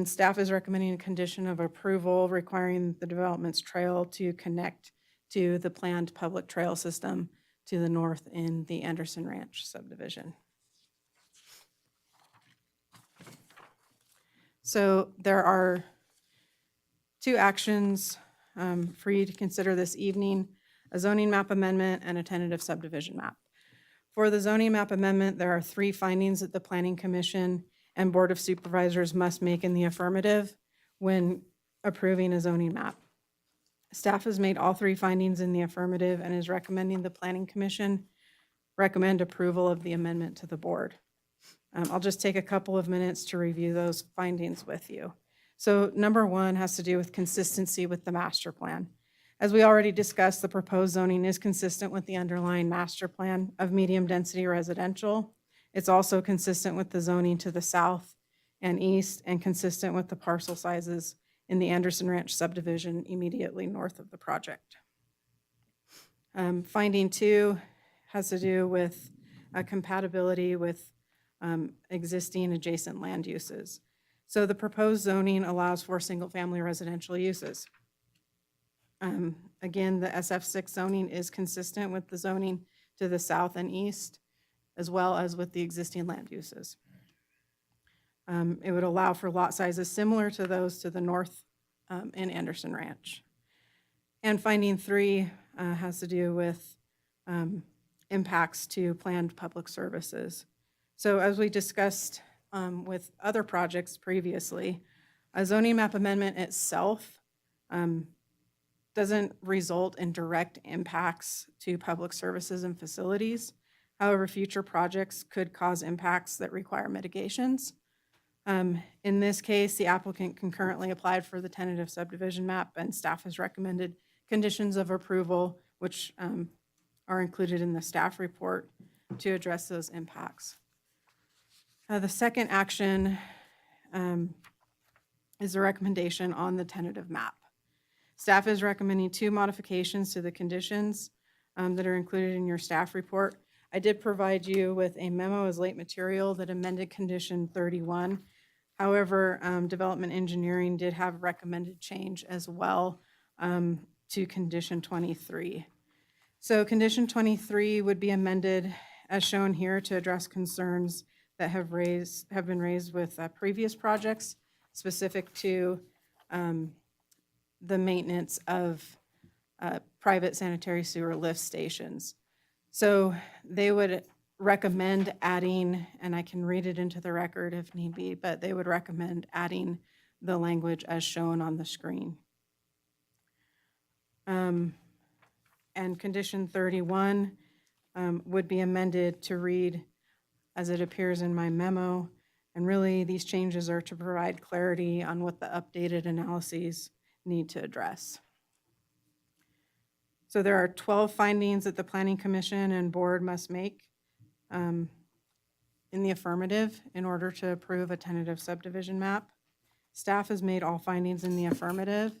staff is recommending a condition of approval requiring the development's trail to connect to the planned public trail system to the north in the Anderson Ranch subdivision. So there are 2 actions for you to consider this evening: a zoning map amendment and a tentative subdivision map. For the zoning map amendment, there are 3 findings that the Planning Commission and Board of Supervisors must make in the affirmative when approving a zoning map. Staff has made all 3 findings in the affirmative and is recommending the Planning Commission recommend approval of the amendment to the board. I'll just take a couple of minutes to review those findings with you. So number 1 has to do with consistency with the master plan. As we already discussed, the proposed zoning is consistent with the underlying master plan of medium-density residential. It's also consistent with the zoning to the south and east and consistent with the parcel sizes in the Anderson Ranch subdivision immediately north of the project. Finding 2 has to do with compatibility with existing adjacent land uses. So the proposed zoning allows for single-family residential uses. Again, the SF6 zoning is consistent with the zoning to the south and east, as well as with the existing land uses. It would allow for lot sizes similar to those to the north in Anderson Ranch. And finding 3 has to do with impacts to planned public services. So as we discussed with other projects previously, a zoning map amendment itself doesn't result in direct impacts to public services and facilities. However, future projects could cause impacts that require mitigations. In this case, the applicant concurrently applied for the tentative subdivision map, and staff has recommended conditions of approval, which are included in the staff report to address those impacts. The second action is a recommendation on the tentative map. Staff is recommending 2 modifications to the conditions that are included in your staff report. I did provide you with a memo as late material that amended condition 31. However, development engineering did have recommended change as well to condition 23. So condition 23 would be amended as shown here to address concerns that have been raised with previous projects specific to the maintenance of private sanitary sewer lift stations. So they would recommend adding, and I can read it into the record if need be, but they would recommend adding the language as shown on the screen. And condition 31 would be amended to read as it appears in my memo. And really, these changes are to provide clarity on what the updated analyses need to address. So there are 12 findings that the Planning Commission and Board must make in the affirmative in order to approve a tentative subdivision map. Staff has made all findings in the affirmative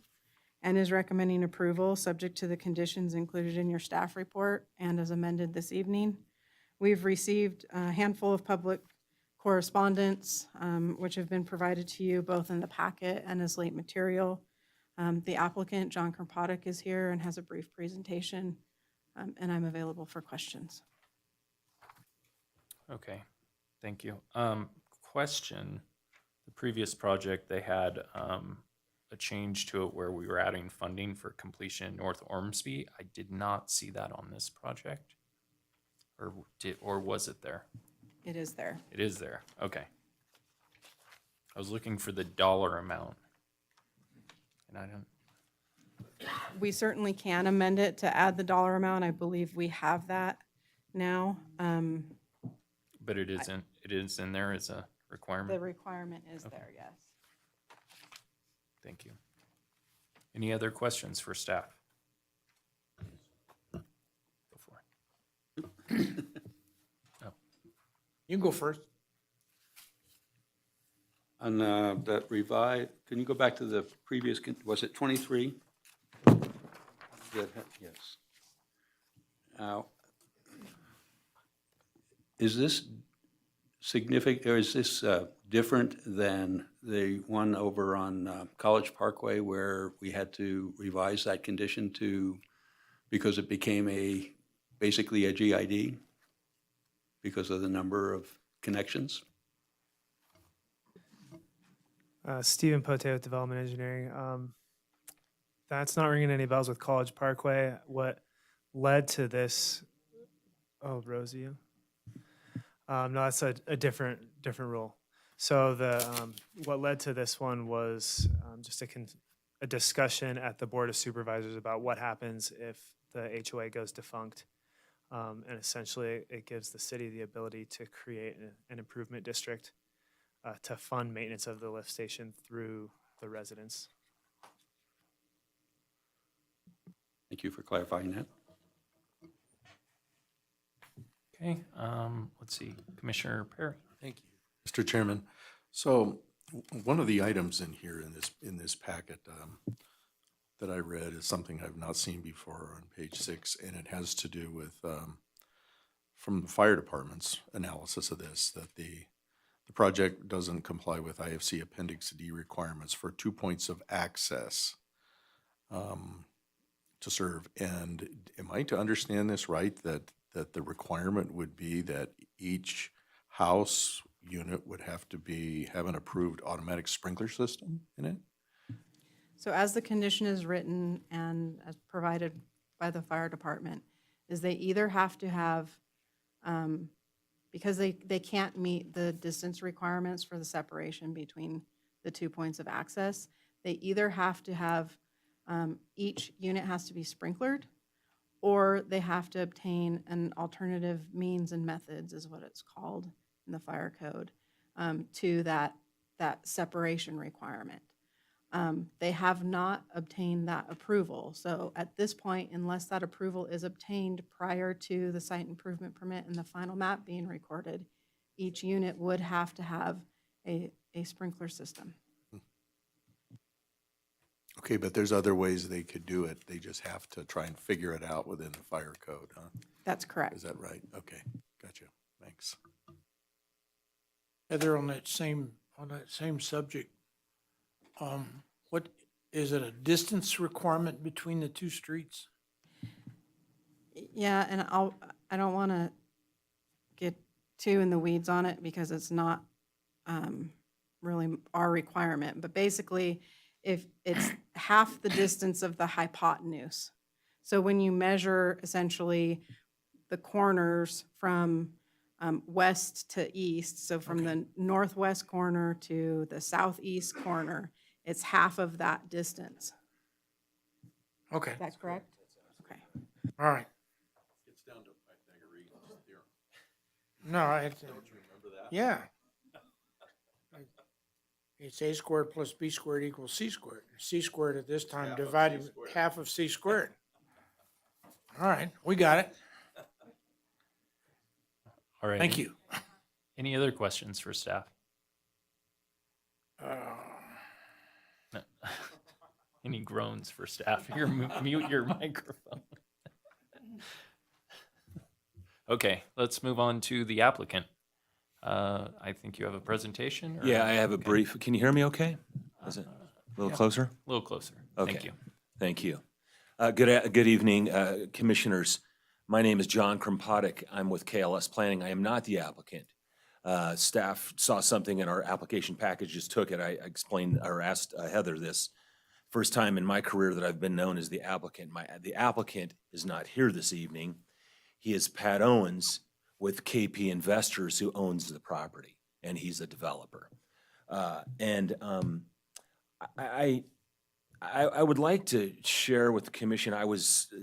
and is recommending approval subject to the conditions included in your staff report and as amended this evening. We've received a handful of public correspondence, which have been provided to you both in the packet and as late material. The applicant, John Kropotkin, is here and has a brief presentation, and I'm available for questions. Okay, thank you. Question, the previous project, they had a change to it where we were adding funding for completion in North Ormsby. I did not see that on this project. Or was it there? It is there. It is there, okay. I was looking for the dollar amount. And I don't, We certainly can amend it to add the dollar amount. I believe we have that now. but it is in there as a The requirement? requirement is there, yes. Thank you. Any other questions for staff? Go for it. Oh. You can go first. On that revised, can you go back to the previous, was it 23? Yes. Now, is this significant, or is this different than the one over on College Parkway where we had to revise that condition because it became basically a GID because of the number of connections? Stephen Pote with Development Engineering. That's not ringing any bells with College Parkway. What led to this? Oh, Rosie. No, that's a different rule. So what led to this one was just a discussion at the Board of Supervisors about what happens if the HOA goes defunct. And essentially, it gives the city the ability to create an improvement district to fund maintenance of the lift station through the residents. Thank you for clarifying that. Okay, let's see, Commissioner Perry. Thank you, Mr. Chairman. So one of the items in here in this packet that I read is something I've not seen before on page 6, and it has to do with from the fire department's analysis of this, that the project doesn't comply with IFC Appendix D requirements for 2 points of access to serve. And am I to understand this right, that the requirement would be that each house unit would have to have an approved automatic sprinkler system in it? So as the condition is written and as provided by the fire department, is they either have to have, because they can't meet the distance requirements for the separation between the 2 points of access, they either have to have, each unit has to be sprinklered, or they have to obtain an alternative means and methods, is what it's called in the fire code, to that that separation requirement. They have not obtained that approval. So at this point, unless that approval is obtained prior to the site improvement permit and the final map being recorded, each unit would have to have a sprinkler system. Okay, but there's other ways they could do it. They just have to try and figure it out within the fire code, huh? That's correct. Is that right? Okay, gotcha. Thanks. Heather, on that same subject, what, is it a distance requirement between the two streets? Yeah, and I don't want to get too in the weeds on it because it's not really our requirement. But basically, if it's half the distance of the hypotenuse. So when you measure essentially the corners from west to east, so from the northwest corner to the southeast corner, it's half of that distance. Okay, Is that correct? Okay. all right. It's down to Pythagorean theorem. No, I, Don't you remember that? yeah. It's a squared plus b squared equals c squared. C squared at this time Half of divided C squared. half of c squared. All right, we got it. All right. Thank you. Any other questions for staff? No. Any groans for staff? Here, mute your microphone. Okay, let's move on to the applicant. I think you have a presentation? or- Yeah, I have a okay. brief. Can you hear me okay? Is it a little yeah. closer? A little closer. Okay. Thank you. Thank you. Good evening, commissioners. My name is John Krompottek. I'm with KLS Planning. I am not the applicant. Staff saw something in our application package, just took it. I explained or asked Heather this. First time in my career that I've been known as the applicant. The applicant is not here this evening. He is Pat Owens with KP Investors, who owns the property, and he's a developer. I would like to share with the commission,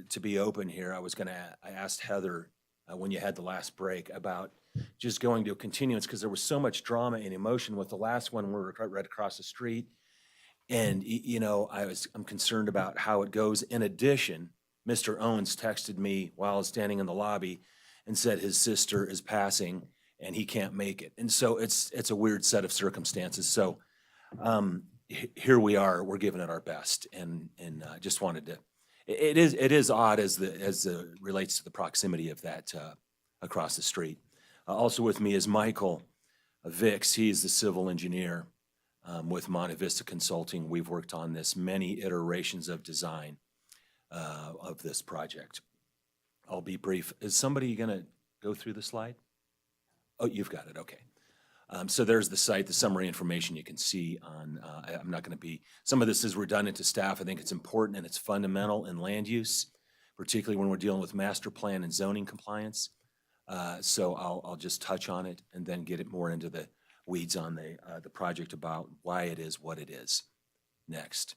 to be open here, I asked Heather when you had the last break about just going to a continuance because there was so much drama and emotion with the last one. We were right across the street. And, you know, I'm concerned about how it goes. In addition, Mr. Owens texted me while I was standing in the lobby and said his sister is passing and he can't make it. And so it's a weird set of circumstances. So here we are, we're giving it our best, and just wanted to. It is odd as relates to the proximity of that across the street. Also with me is Michael Vicks. He's the civil engineer with Monte Vista Consulting. We've worked on this many iterations of design of this project. I'll be brief. Is somebody going to go through the slide? Oh, you've got it. Okay. So there's the site, the summary information you can see on, I'm not going to be, some of this is redundant to staff. I think it's important and it's fundamental in land use, particularly when we're dealing with master plan and zoning compliance. So I'll just touch on it and then get it more into the weeds on the project about why it is what it is. Next.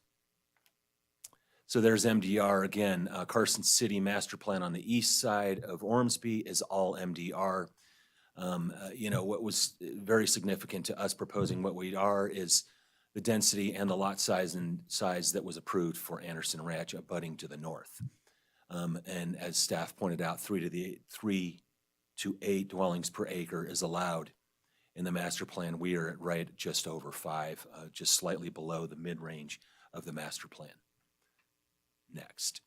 So there's MDR again. Carson City master plan on the east side of Ormsby is all MDR. You know, what was very significant to us proposing what we are is the density and the lot size that was approved for Anderson Ranch abutting to the north. And as staff pointed out, 3 to 8 dwellings per acre is allowed in the master plan. We are at just over 5, just slightly below the mid-range of the master plan. Next.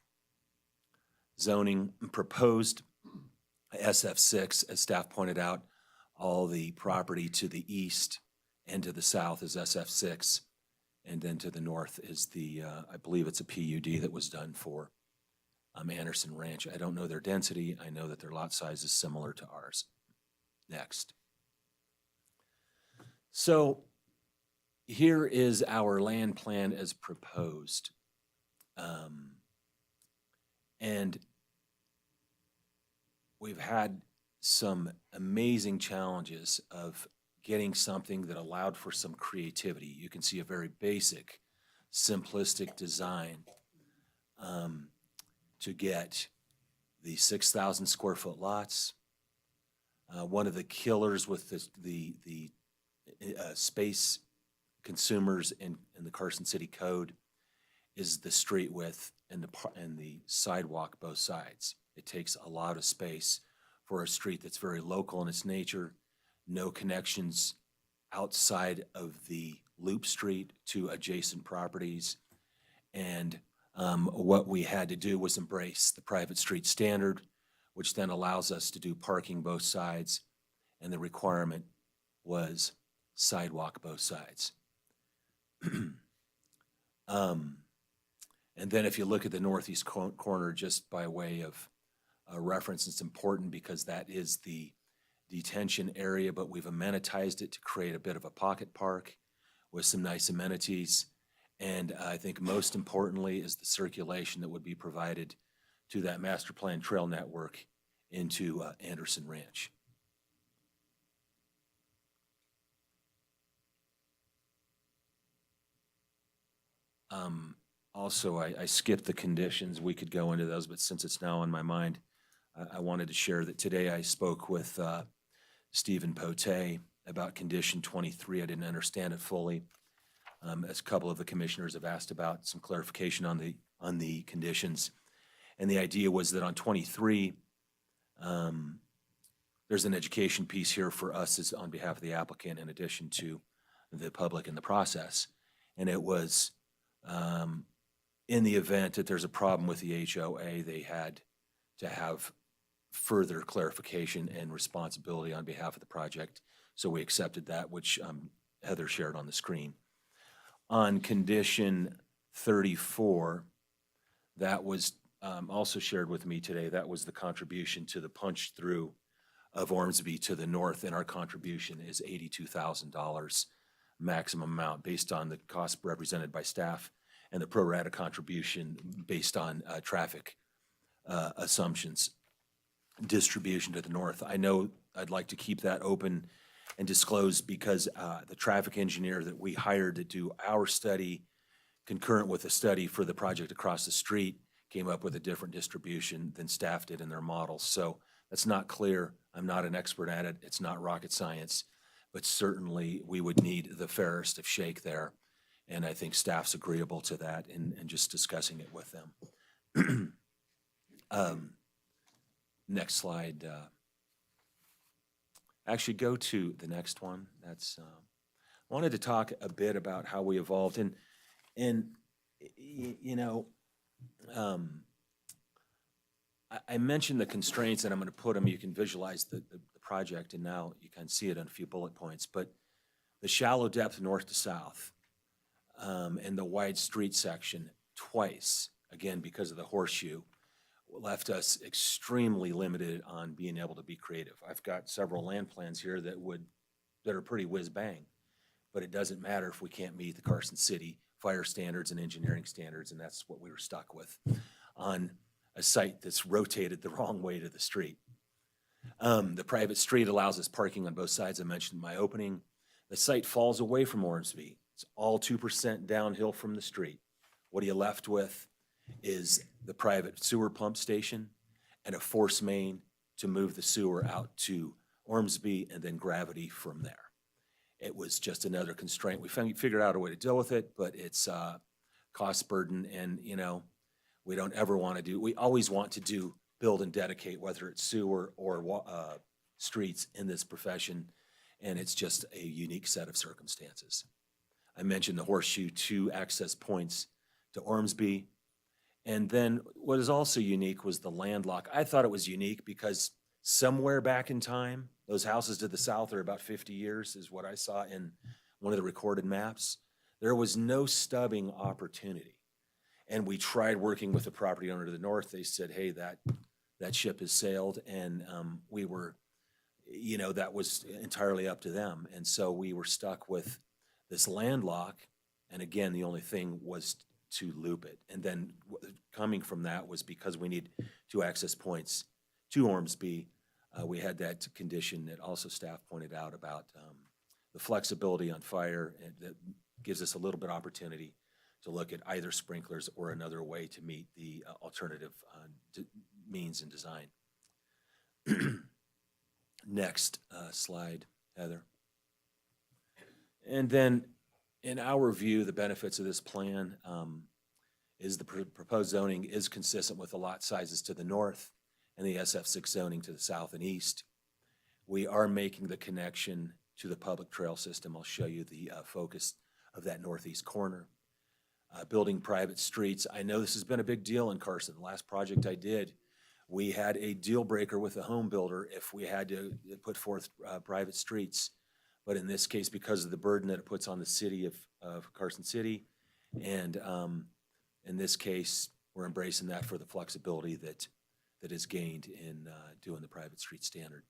Zoning proposed SF6, as staff pointed out, all the property to the east and to the south is SF6, and then to the north is I believe it's a PUD that was done for Anderson Ranch. I don't know their density. I know that their lot size is similar to ours. Next. So here is our land plan as proposed. And we've had some amazing challenges of getting something that allowed for some creativity. You can see a very basic, simplistic design to get the 6,000 square foot lots. One of the killers with the space consumers in the Carson City Code is the street width and the sidewalk both sides. It takes a lot of space for a street that's very local in its nature, no connections outside of the loop street to adjacent properties. And what we had to do was embrace the private street standard, which then allows us to do parking both sides, and the requirement was sidewalk both sides. And then if you look at the northeast corner, just by way of reference, it's important because that is the detention area, but we've amenitized it to create a bit of a pocket park with some nice amenities. And I think most importantly is the circulation that would be provided to that master plan trail network into Anderson Ranch. Also, I skipped the conditions. We could go into those, but since it's now on my mind, I wanted to share that today I spoke with Stephen Pote about condition 23. I didn't understand it fully. As a couple of the commissioners have asked about some clarification on the conditions. And the idea was that on 23, there's an education piece here for us as on behalf of the applicant in addition to the public in the process. And it was in the event that there's a problem with the HOA, they had to have further clarification and responsibility on behalf of the project. So we accepted that, which Heather shared on the screen. On condition 34, that was also shared with me today. That was the contribution to the punch through of Ormsby to the north, and our contribution is $82,000 maximum amount based on the cost represented by staff and the pro rata contribution based on traffic assumptions, distribution to the north. I know I'd like to keep that open and disclose because the traffic engineer that we hired to do our study concurrent with a study for the project across the street came up with a different distribution than staff did in their models. So that's not clear. I'm not an expert at it. It's not rocket science, but certainly we would need the fairest of shake there. And I think staff's agreeable to that and just discussing it with them. Next slide. Actually, go to the next one. That's I wanted to talk a bit about how we evolved. And you know, I mentioned the constraints, and I'm going to put them. You can visualize the project, and now you can see it on a few bullet points. But the shallow depth north to south, and the wide street section twice, again because of the horseshoe, left us extremely limited on being able to be creative. I've got several land plans here that are pretty whiz bang, but it doesn't matter if we can't meet the Carson City fire standards and engineering standards, and that's what we were stuck with on a site that's rotated the wrong way to the street. The private street allows us parking on both sides. I mentioned in my opening. The site falls away from Ormsby. It's all 2% downhill from the street. What are you left with is the private sewer pump station and a force main to move the sewer out to Ormsby and then gravity from there. It was just another constraint. We figured out a way to deal with it, but it's cost burden, and you know, we don't ever want to do, we always want to do build and dedicate, whether it's sewer or streets in this profession, and it's just a unique set of circumstances. I mentioned the horseshoe 2 access points to Ormsby. And then what is also unique was the landlock. I thought it was unique because somewhere back in time, those houses to the south are about 50 years, is what I saw in one of the recorded maps. There was no stubbing opportunity. And we tried working with the property owner to the north. They said, hey, that ship has sailed. And we were, you know, that was entirely up to them. And so we were stuck with this landlock. And again, the only thing was to loop it. And then coming from that was because we need 2 access points to Ormsby. We had that condition that also staff pointed out about the flexibility on fire, and that gives us a little bit of opportunity to look at either sprinklers or another way to meet the alternative means and design. Next slide, Heather. And then In our view, the benefits of this plan is the proposed zoning is consistent with the lot sizes to the north and the SF6 zoning to the south and east. We are making the connection to the public trail system. I'll show you the focus of that northeast corner. Building private streets. I know this has been a big deal in Carson. The last project I did, we had a deal breaker with a home builder if we had to put forth private streets. But in this case, because of the burden that it puts on the city of Carson City, and in this case, we're embracing that for the flexibility that is gained in doing the private street standard.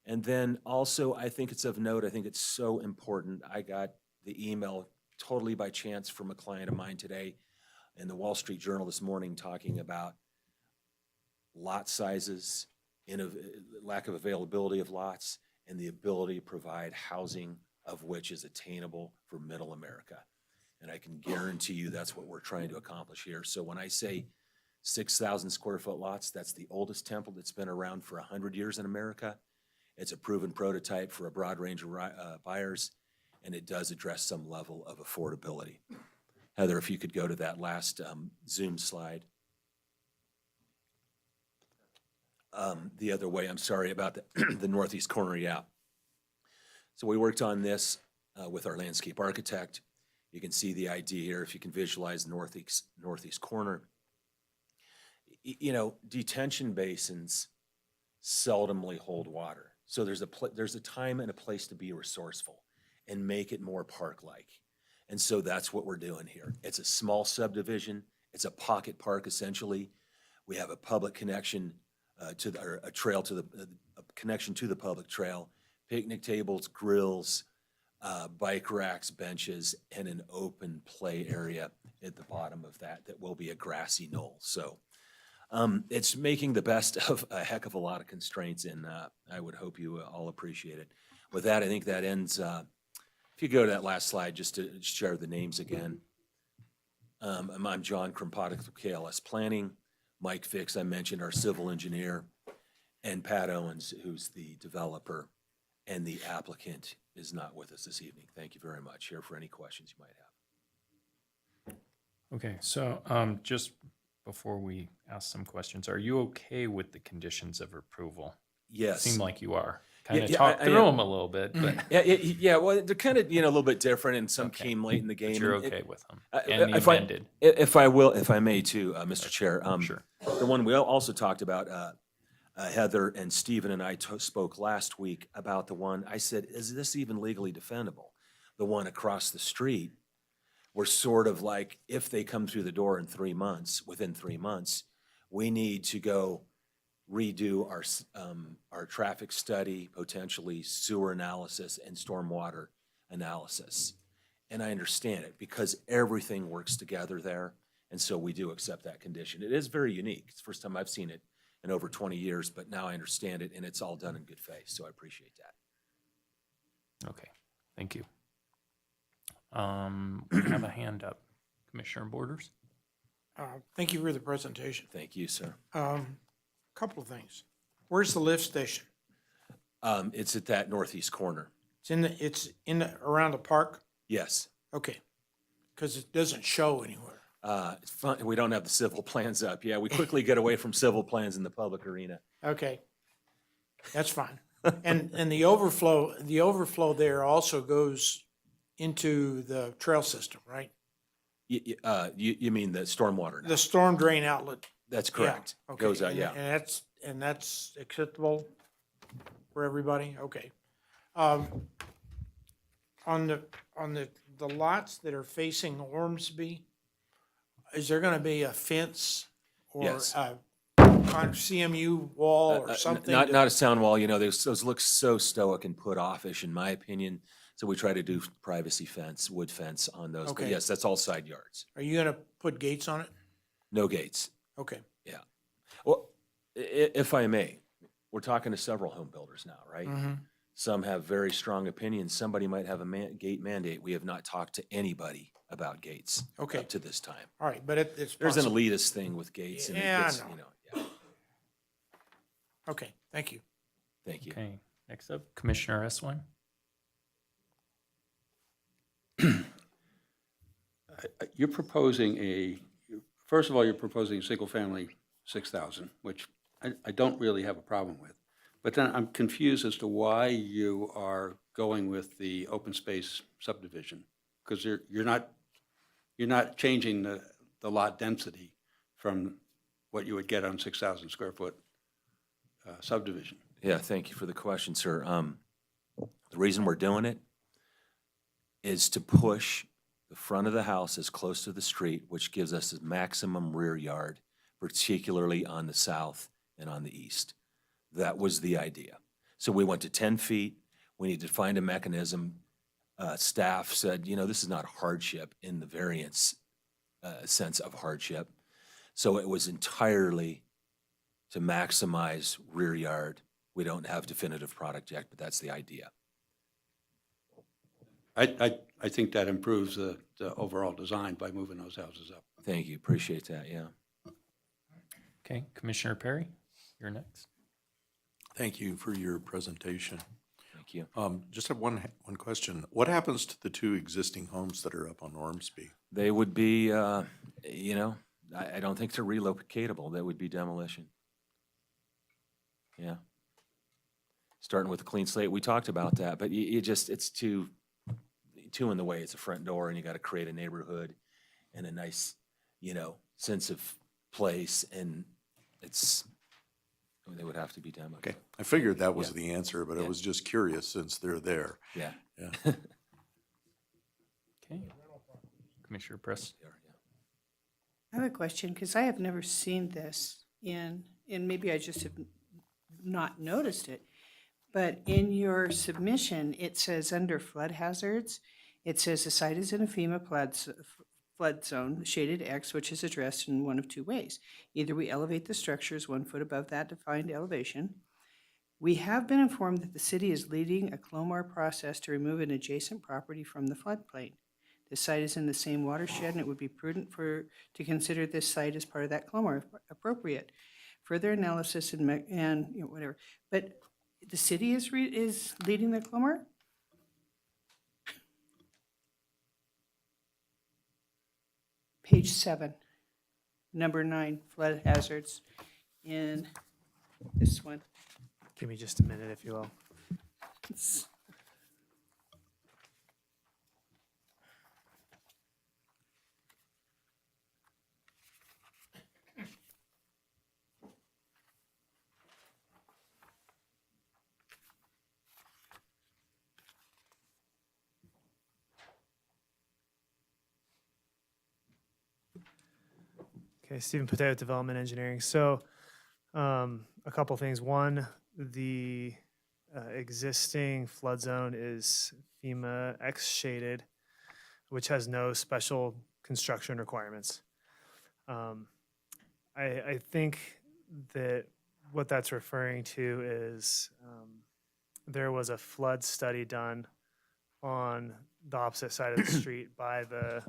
And then also, I think it's of note, I think it's so important. I got the email totally by chance from a client of mine today in the Wall Street Journal this morning talking about lot sizes, lack of availability of lots, and the ability to provide housing of which is attainable for middle America. And I can guarantee you that's what we're trying to accomplish here. So when I say 6,000 square foot lots, that's the oldest template that's been around for 100 years in America. It's a proven prototype for a broad range of buyers, and it does address some level of affordability. Heather, if you could go to that last Zoom slide. The other way, I'm sorry about the northeast corner, yeah. So we worked on this with our landscape architect. You can see the idea here, if you can visualize northeast corner. You know, detention basins seldomly hold water. So there's a time and a place to be resourceful and make it more park-like. And so that's what we're doing here. It's a small subdivision. It's a pocket park, essentially. We have a public connection a trail to a connection to the public trail, picnic tables, grills, bike racks, benches, and an open play area at the bottom of that will be a grassy knoll. So it's making the best of a heck of a lot of constraints, and I would hope you all appreciate it. With that, I think that ends. If you go to that last slide, just to share the names again. I'm John Krompatik with KLS Planning. Mike Fix, I mentioned, our civil engineer, and Pat Owens, who's the developer, and the applicant is not with us this evening. Thank you very much. Here for any questions you might have. Okay, so just before we ask some questions, are you okay with the conditions of approval? Yes. Seem like you are. Kind of Yeah, talk I through am. them a little bit, but Yeah, well, they're kind of, a little bit different, and some Okay. came late in the game. But you're and okay with them and the if amended. If I may too, Mr. Chair. Sure. The one we also talked about, Heather and Stephen and I spoke last week about the one, I said, is this even legally defendable? The one across the street, we're sort of like, if they come through the door within 3 months, we need to go redo our traffic study, potentially sewer analysis and stormwater analysis. And I understand it because everything works together there. And so we do accept that condition. It is very unique. It's the first time I've seen it in over 20 years, but now I understand it and it's all done in good faith. So I appreciate that. Okay, thank you. We have a hand up. Commissioner Borders? Thank you for the presentation. Thank you, sir. Couple of things. Where's the lift station? It's at that northeast corner. It's around the park? Yes. Okay, because it doesn't show anywhere. It's fun. We don't have the civil plans up. Yeah, we quickly get away from civil plans in the public arena. Okay, that's fine. And the overflow there also goes into the trail system, right? You mean the stormwater? The storm drain outlet. That's correct. Yeah, okay. Goes out, yeah. And that's acceptable for everybody? Okay. On the lots that are facing Ormsby, is there gonna be a fence or Yes. a kind of CMU wall or something? Not a sound wall, those look so stoic and put offish in my opinion. So we try to do privacy fence, wood fence on those. But Okay. yes, that's all side yards. Are you gonna put gates on it? No gates. Okay. Yeah. Well, if I may, we're talking to several home builders now, right? Mhm. Some have very strong opinions. Somebody might have a gate mandate. We have not talked to anybody about gates Okay. up to this time. All right, but it's There's an possible. elitist thing with gates. And it Yeah, I gets, know. yeah. Okay, thank you. Thank you. Okay, next up, Commissioner Eswine. You're proposing first of all, you're proposing a single-family 6,000, which I don't really have a problem with. But then I'm confused as to why you are going with the open space subdivision, because you're not changing the lot density from what you would get on 6,000 square foot subdivision. Yeah, thank you for the question, sir. The reason we're doing it is to push the front of the house as close to the street, which gives us the maximum rear yard, particularly on the south and on the east. That was the idea. So we went to 10 feet. We need to find a mechanism. Staff said, this is not hardship in the variance sense of hardship. So it was entirely to maximize rear yard. We don't have definitive product yet, but that's the idea. I think that improves the overall design by moving those houses up. Thank you, appreciate that, yeah. Okay, Commissioner Perry, you're next. Thank you for your presentation. Thank you. Just have one question. What happens to the two existing homes that are up on Ormsby? They would be, I don't think they're relocatable. That would be demolition. Yeah. Starting with a clean slate, we talked about that, but it's too in the way. It's a front door, and you got to create a neighborhood and a nice, sense of place, and they would have to be demoed. Okay, I figured that was the answer, but I was just curious since they're there. Yeah. Yeah. Okay. Commissioner Press. I have a question, because I have never seen this and maybe I just have not noticed it. But in your submission, it says under flood hazards, it says the site is in a FEMA flood zone, shaded X, which is addressed in one of two ways. Either we elevate the structures 1 foot above that defined elevation. We have been informed that the city is leading a CLOMAR process to remove an adjacent property from the floodplain. The site is in the same watershed, and it would be prudent to consider this site as part of that CLOMAR if appropriate. Further analysis and whatever. But the city is leading the CLOMAR? Page 7, number 9, flood hazards in this one. Give me just a minute, if you will. Okay, Stephen Potato, Development Engineering. So a couple things. One, the existing flood zone is FEMA X shaded, which has no special construction requirements. I think that what that's referring to is there was a flood study done on the opposite side of the street by the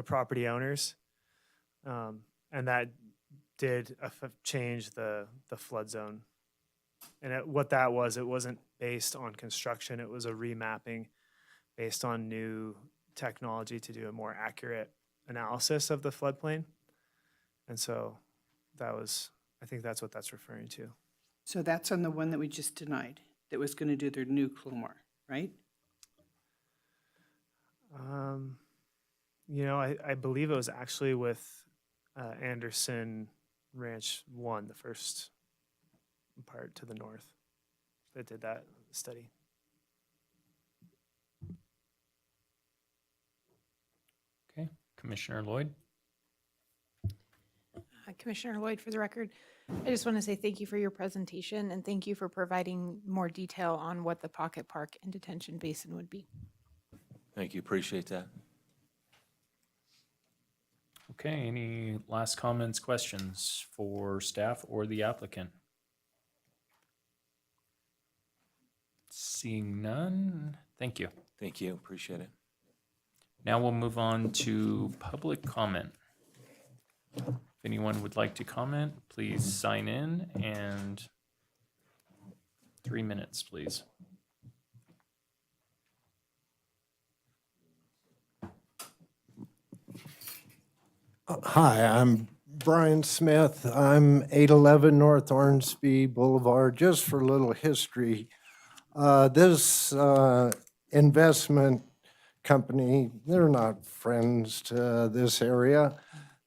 property owners. And that did change the flood zone. And what that was, it wasn't based on construction. It was a remapping based on new technology to do a more accurate analysis of the floodplain. And so I think that's what that's referring to. So that's on the one that we just denied, that was going to do their new CLOMAR, right? I believe it was actually with Anderson Ranch 1, the first part to the north, that did that study. Okay, Commissioner Lloyd. Commissioner Lloyd, for the record, I just want to say thank you for your presentation and thank you for providing more detail on what the pocket park and detention basin would be. Thank you, appreciate that. Okay, any last comments, questions for staff or the applicant? Seeing none, thank you. Thank you, appreciate it. Now we'll move on to public comment. If anyone would like to comment, please sign in, and 3 minutes, please. Hi, I'm Brian Smith. I'm 811 North Ormsby Boulevard. Just for a little history, this investment company, they're not friends to this area.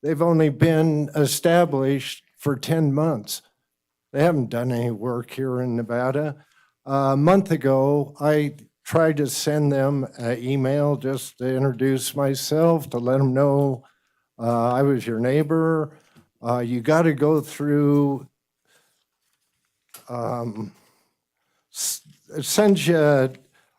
They've only been established for 10 months. They haven't done any work here in Nevada. A month ago, I tried to send them an email just to introduce myself, to let them know I was your neighbor. You got to go through, send you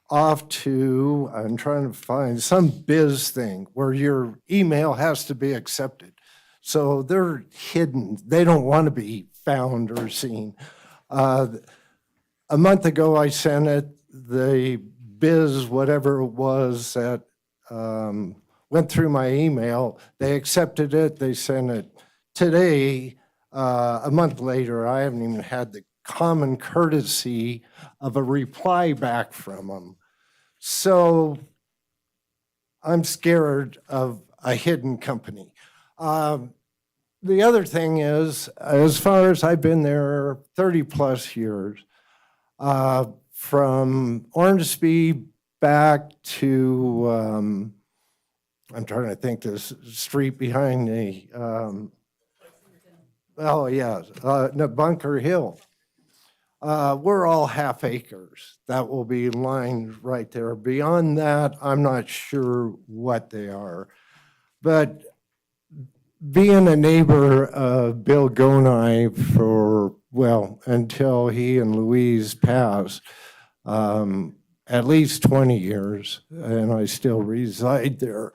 off to, I'm trying to find some biz thing where your email has to be accepted. So they're hidden. They don't want to be found or seen. A month ago, I sent it, the biz, whatever it was that went through my email, they accepted it, they sent it. Today, a month later, I haven't even had the common courtesy of a reply back from them. So I'm scared of a hidden company. The other thing is, as far as I've been there 30 plus years, from Ormsby back to, I'm trying to think this street behind me. Oh, yeah, no, Bunker Hill. We're all half acres. That will be lined right there. Beyond that, I'm not sure what they are. But being a neighbor of Bill Gonai for, well, until he and Louise passed, at least 20 years, and I still reside there.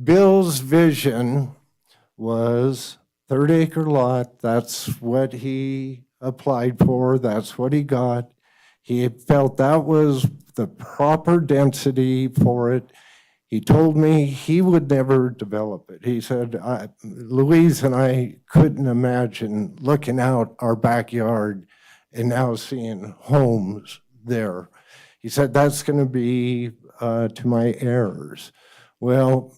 Bill's vision was 30-acre lot. That's what he applied for. That's what he got. He felt that was the proper density for it. He told me he would never develop it. He said, Louise and I couldn't imagine looking out our backyard and now seeing homes there. He said, that's going to be to my heirs. Well,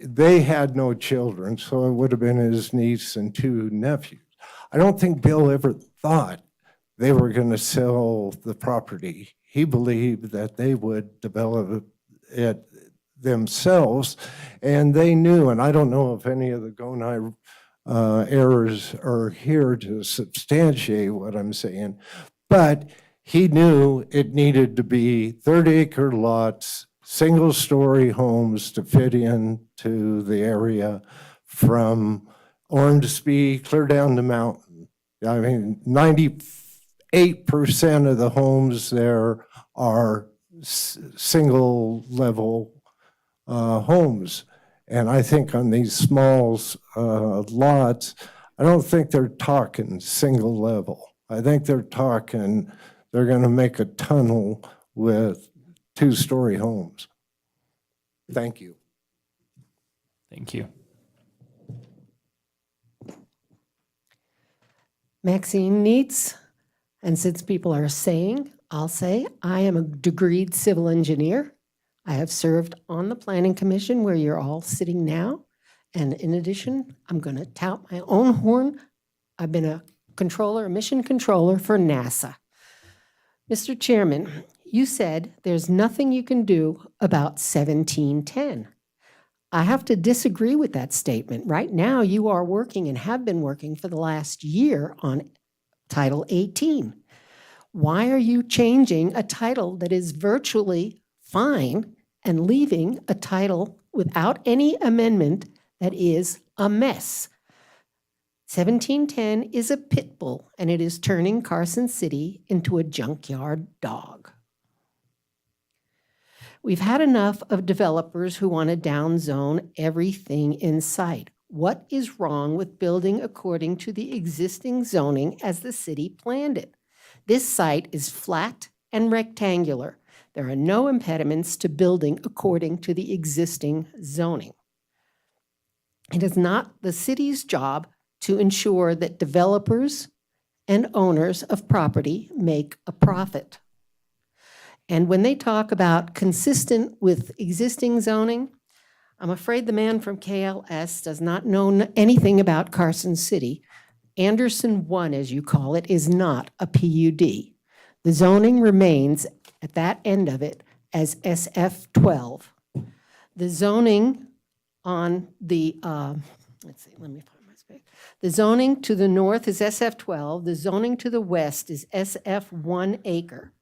they had no children, so it would have been his niece and 2 nephews. I don't think Bill ever thought they were going to sell the property. He believed that they would develop it themselves, and they knew, and I don't know if any of the Gonai heirs are here to substantiate what I'm saying, but he knew it needed to be 30-acre lots, single-story homes to fit into the area from Ormsby clear down the mountain. I mean, 98% of the homes there are single-level homes. And I think on these small lots, I don't think they're talking single level. I think they're talking, they're going to make a tunnel with 2-story homes. Thank you. Thank you. Maxine Neitz, and since people are saying, I'll say, I am a degreed civil engineer. I have served on the Planning Commission where you're all sitting now. And in addition, I'm going to tout my own horn. I've been a mission controller for NASA. Mr. Chairman, you said there's nothing you can do about 1710. I have to disagree with that statement. Right now, you are working and have been working for the last year on Title 18. Why are you changing a title that is virtually fine and leaving a title without any amendment that is a mess? 1710 is a pit bull, and it is turning Carson City into a junkyard dog. We've had enough of developers who want to downzone everything in sight. What is wrong with building according to the existing zoning as the city planned it? This site is flat and rectangular. There are no impediments to building according to the existing zoning. It is not the city's job to ensure that developers and owners of property make a profit. And when they talk about consistent with existing zoning, I'm afraid the man from KLS does not know anything about Carson City. Anderson 1, as you call it, is not a PUD. The zoning remains at that end of it as SF 12. The zoning on the, let's see, let me find my space. The zoning to the north is SF 12. The zoning to the west is SF 1 acre.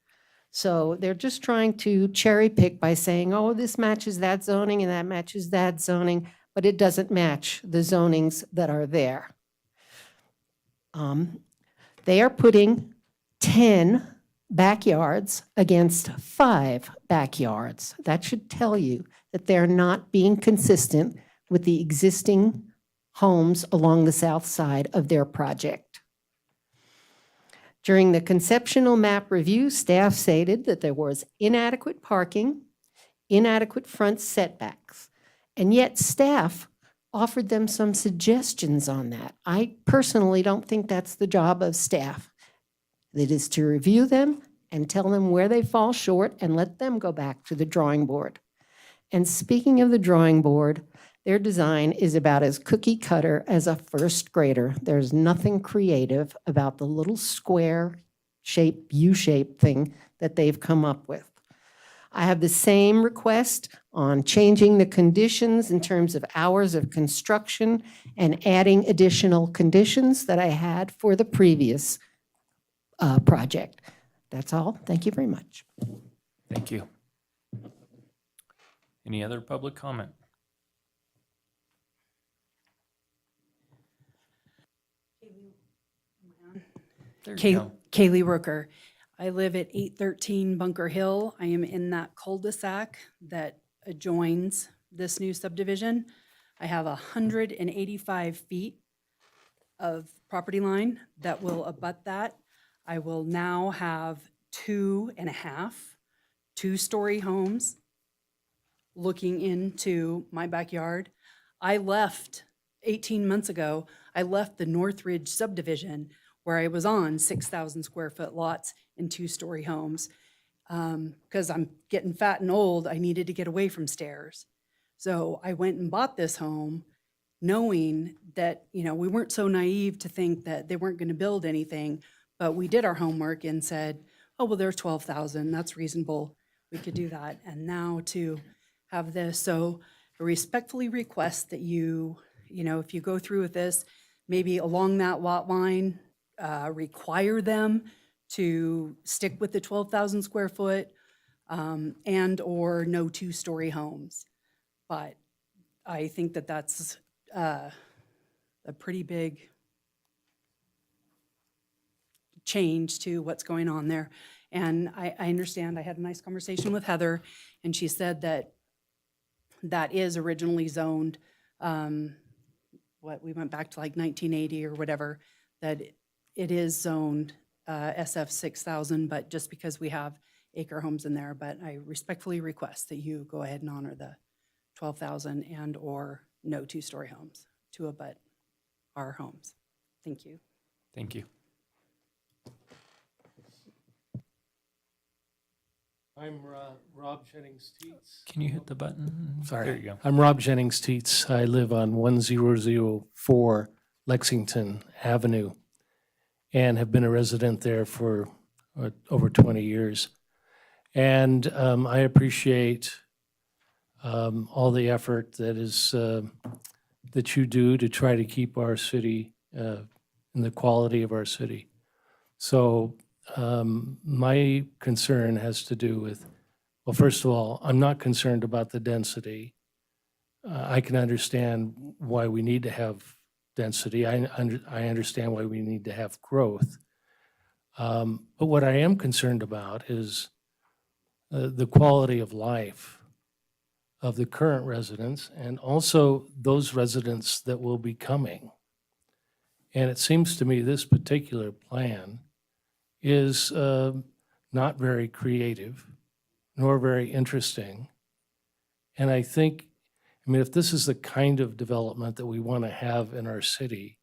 So they're just trying to cherry pick by saying, oh, this matches that zoning and that matches that zoning, but it doesn't match the zonings that are there. They are putting 10 backyards against 5 backyards. That should tell you that they're not being consistent with the existing homes along the south side of their project. During the conceptual map review, staff stated that there was inadequate parking, inadequate front setbacks, and yet staff offered them some suggestions on that. I personally don't think that's the job of staff. It is to review them and tell them where they fall short and let them go back to the drawing board. And speaking of the drawing board, their design is about as cookie cutter as a first grader. There's nothing creative about the little square shape, U-shaped thing that they've come up with. I have the same request on changing the conditions in terms of hours of construction and adding additional conditions that I had for the previous project. That's all. Thank you very much. Thank you. Any other public comment? There you go. Kaylee Rooker. I live at 813 Bunker Hill. I am in that cul-de-sac that adjoins this new subdivision. I have 185 feet of property line that will abut that. I will now have 2.5 two-story homes looking into my backyard. I left 18 months ago, I left the Northridge subdivision where I was on 6,000 square foot lots in two-story homes. Because I'm getting fat and old, I needed to get away from stairs. So I went and bought this home knowing that, you know, we weren't so naive to think that they weren't going to build anything, but we did our homework and said, oh, well, there's 12,000, that's reasonable, we could do that. And now to have this, so I respectfully request that you know, if you go through with this, maybe along that lot line, require them to stick with the 12,000 square foot and or no two-story homes. But I think that that's a pretty big change to what's going on there. And I understand, I had a nice conversation with Heather, and she said that that is originally zoned, we went back to like 1980 or whatever, that it is zoned SF 6,000, but just because we have acre homes in there. But I respectfully request that you go ahead and honor the 12,000 and or no two-story homes to abut our homes. Thank you. Thank you. I'm Rob Jennings-Teets. Can you hit the button? Sorry. There you go. I'm Rob Jennings-Teets. I live on 1004 Lexington Avenue and have been a resident there for over 20 years. And I appreciate all the effort that is that you do to try to keep our city and the quality of our city. So my concern has to do with, well, first of all, I'm not concerned about the density. I can understand why we need to have density. I understand why we need to have growth. But what I am concerned about is the quality of life of the current residents and also those residents that will be coming. And it seems to me this particular plan is not very creative nor very interesting. And I think, I mean, if this is the kind of development that we want to have in our city,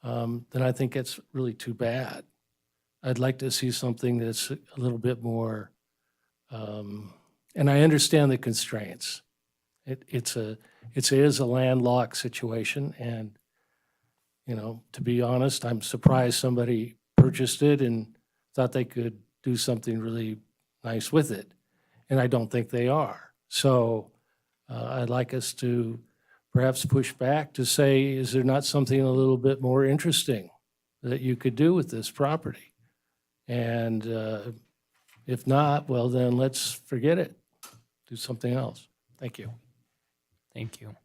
then I think it's really too bad. I'd like to see something that's a little bit more, and I understand the constraints. It is a landlocked situation, and, you know, to be honest, I'm surprised somebody purchased it and thought they could do something really nice with it, and I don't think they are. So I'd like us to perhaps push back to say, is there not something a little bit more interesting that you could do with this property? And if not, well, then let's forget it. Do something else. Thank you. Thank you.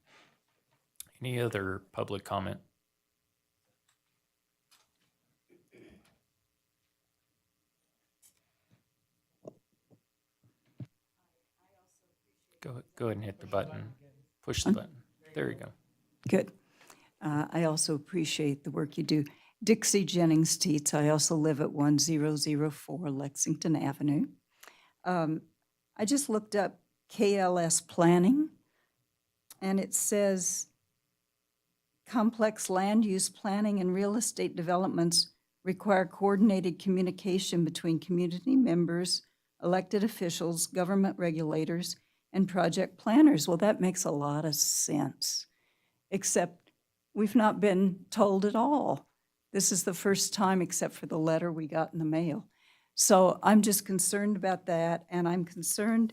Any other public comment? Go ahead and hit the button. Push the button. There you go. Good. I also appreciate the work you do. Dixie Jennings Teets, I also live at 1004 Lexington Avenue. I just looked up KLS planning, and it says complex land use planning and real estate developments require coordinated communication between community members, elected officials, government regulators, and project planners. Well, that makes a lot of sense, except we've not been told at all. This is the first time, except for the letter we got in the mail. So I'm just concerned about that, and I'm concerned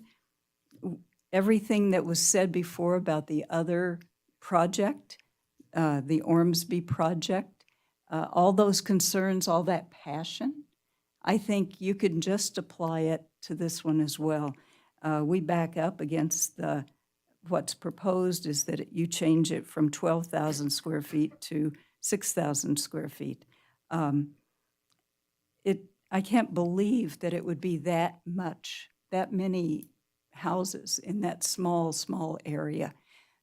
everything that was said before about the other project, the Ormsby project, all those concerns, all that passion, I think you can just apply it to this one as well. We back up against what's proposed is that you change it from 12,000 square feet to 6,000 square feet. I can't believe that it would be that many houses in that small area.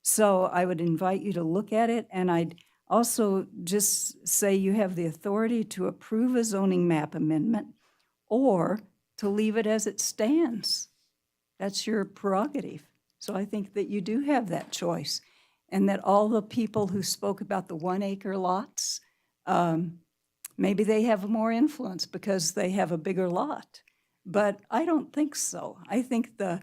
So I would invite you to look at it, and I'd also just say you have the authority to approve a zoning map amendment or to leave it as it stands. That's your prerogative. So I think that you do have that choice, and that all the people who spoke about the 1 acre lots, maybe they have more influence because they have a bigger lot. But I don't think so. I think the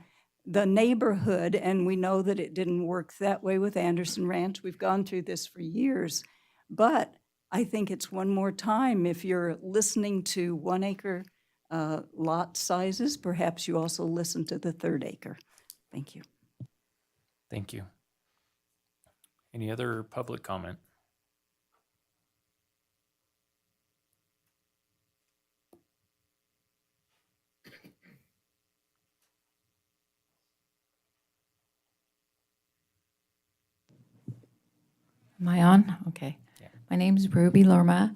neighborhood, and we know that it didn't work that way with Anderson Ranch. We've gone through this for years. But I think it's one more time, if you're listening to 1 acre lot sizes, perhaps you also listen to the 3rd acre. Thank you. Thank you. Any other public comment? Am I on? Okay. Yeah. My name's Ruby Lerma,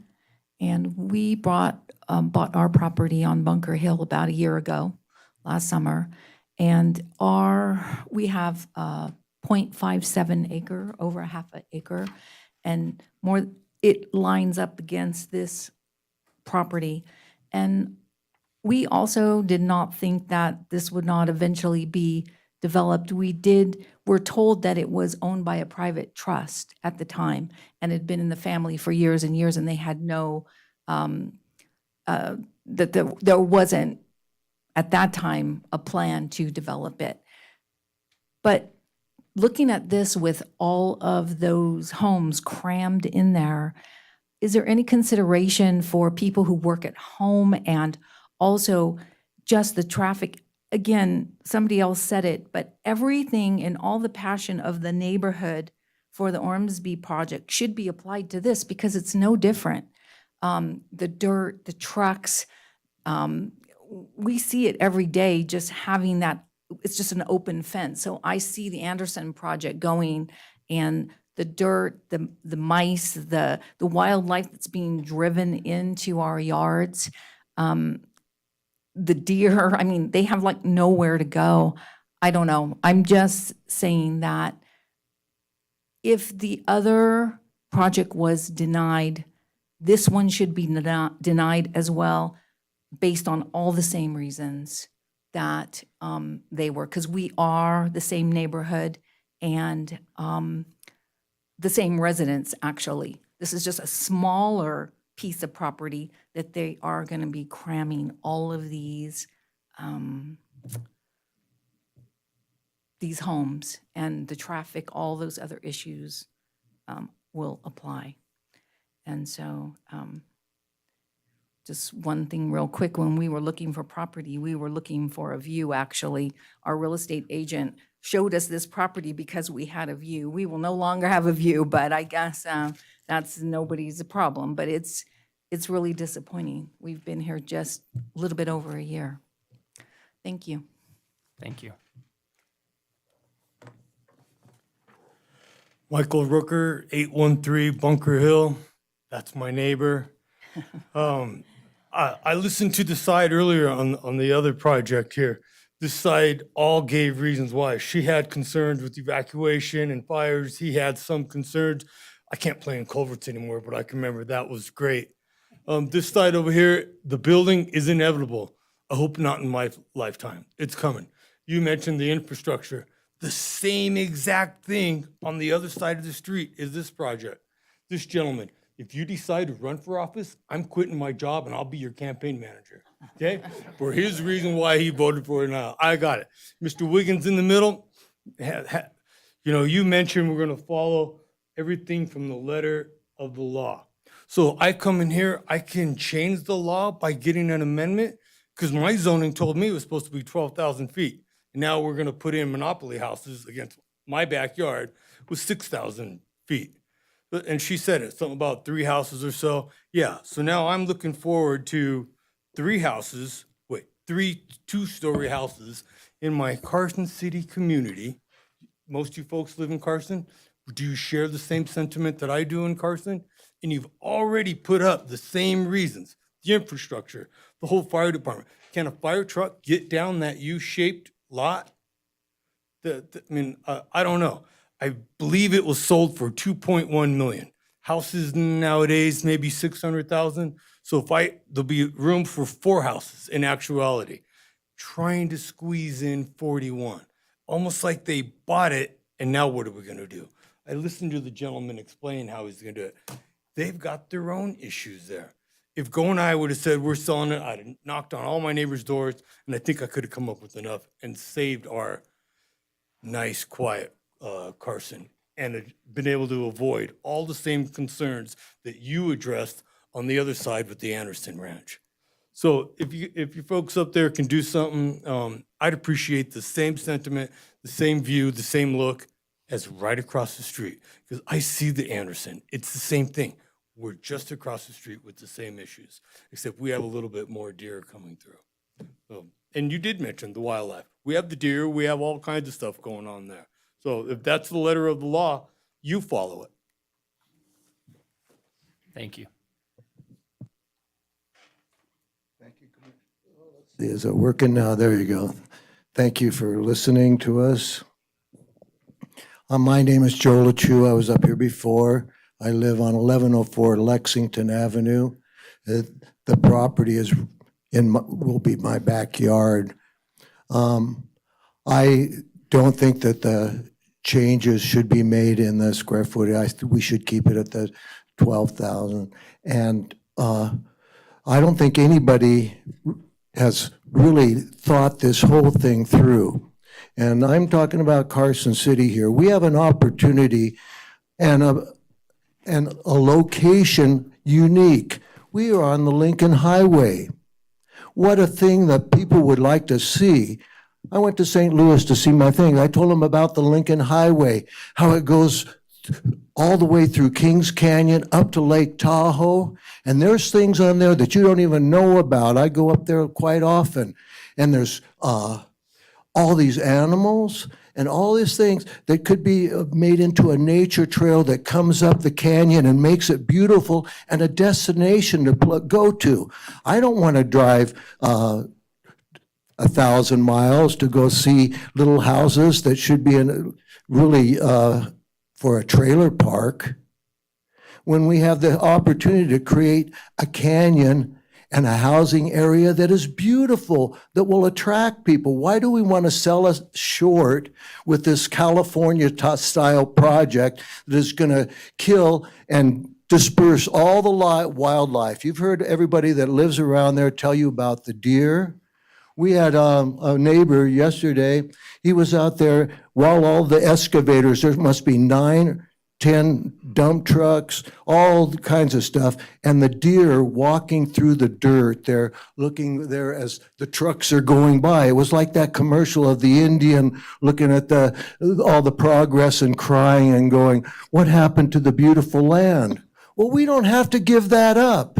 and we bought our property on Bunker Hill about a year ago, last summer. And we have 0.57 acre, over a half an acre, and more, it lines up against this property. And we also did not think that this would not eventually be developed. We're told that it was owned by a private trust at the time and had been in the family for years and years, and they had no, there wasn't at that time a plan to develop it. But looking at this with all of those homes crammed in there, is there any consideration for people who work at home and also just the traffic? Again, somebody else said it, but everything and all the passion of the neighborhood for the Ormsby project should be applied to this because it's no different. The dirt, the trucks, we see it every day, just having that, it's just an open fence. So I see the Anderson project going, and the dirt, the mice, the wildlife that's being driven into our yards, the deer, I mean, they have like nowhere to go. I don't know. I'm just saying that if the other project was denied, this one should be denied as well, based on all the same reasons that they were, because we are the same neighborhood and the same residents, actually. This is just a smaller piece of property that they are going to be cramming all of these these homes and the traffic, all those other issues will apply. And so just one thing real quick, when we were looking for property, we were looking for a view, actually. Our real estate agent showed us this property because we had a view. We will no longer have a view, but I guess that's nobody's problem. But it's really disappointing. We've been here just a little bit over a year. Thank you. Thank you. Michael Rooker, 813 Bunker Hill. That's my neighbor. I listened to the side earlier on the other project here. This side all gave reasons why. She had concerns with evacuation and fires. He had some concerns. I can't play in culverts anymore, but I can remember that was great. This side over here, the building is inevitable. I hope not in my lifetime. It's coming. You mentioned the infrastructure. The same exact thing on the other side of the street is this project. This gentleman, if you decide to run for office, I'm quitting my job and I'll be your campaign manager, okay? For his reason why he voted for it now. I got it. Mr. Wiggins in the middle, you mentioned we're gonna follow everything from the letter of the law. So I come in here, I can change the law by getting an amendment, because my zoning told me it was supposed to be 12,000 feet. And now we're gonna put in monopoly houses against my backyard with 6,000 feet. And she said it, something about 3 houses or so. Yeah, so now I'm looking forward to 3 two-story houses in my Carson City community. Most of you folks live in Carson. Do you share the same sentiment that I do in Carson? And you've already put up the same reasons, the infrastructure, the whole fire department. Can a fire truck get down that U-shaped lot? I don't know. I believe it was sold for 2.1 million. Houses nowadays, maybe 600,000. So there'll be room for 4 houses in actuality. Trying to squeeze in 41. Almost like they bought it, and now what are we gonna do? I listened to the gentleman explain how he's gonna do it. They've got their own issues there. If Go and I would have said, we're selling it, I'd have knocked on all my neighbors' doors, and I think I could have come up with enough and saved our nice, quiet Carson, and had been able to avoid all the same concerns that you addressed on the other side with the Anderson Ranch. So if you folks up there can do something, I'd appreciate the same sentiment, the same view, the same look as right across the street. Because I see the Anderson. It's the same thing. We're just across the street with the same issues, except we have a little bit more deer coming through. So, and you did mention the wildlife. We have the deer, we have all kinds of stuff going on there. So if that's the letter of the law, you follow it. Thank you. Is it working now? There you go. Thank you for listening to us. My name is Joe LeChue. I was up here before. I live on 1104 Lexington Avenue. The property will be my backyard. I don't think that the changes should be made in the square footage. We should keep it at the 12,000. And I don't think anybody has really thought this whole thing through. And I'm talking about Carson City here. We have an opportunity and a location unique. We are on the Lincoln Highway. What a thing that people would like to see. I went to St. Louis to see my thing. I told them about the Lincoln Highway, how it goes all the way through Kings Canyon up to Lake Tahoe. And there's things on there that you don't even know about. I go up there quite often, and there's all these animals and all these things that could be made into a nature trail that comes up the canyon and makes it beautiful and a destination to go to. I don't want to drive 1,000 miles to go see little houses that should be really for a trailer park, when we have the opportunity to create a canyon and a housing area that is beautiful, that will attract people. Why do we want to sell us short with this California-style project that is going to kill and disperse all the wildlife? You've heard everybody that lives around there tell you about the deer. We had a neighbor yesterday, he was out there while all the excavators, there must be 9, 10 dump trucks, all kinds of stuff, and the deer walking through the dirt there, looking there as the trucks are going by. It was like that commercial of the Indian looking at all the progress and crying and going, what happened to the beautiful land? Well, we don't have to give that up.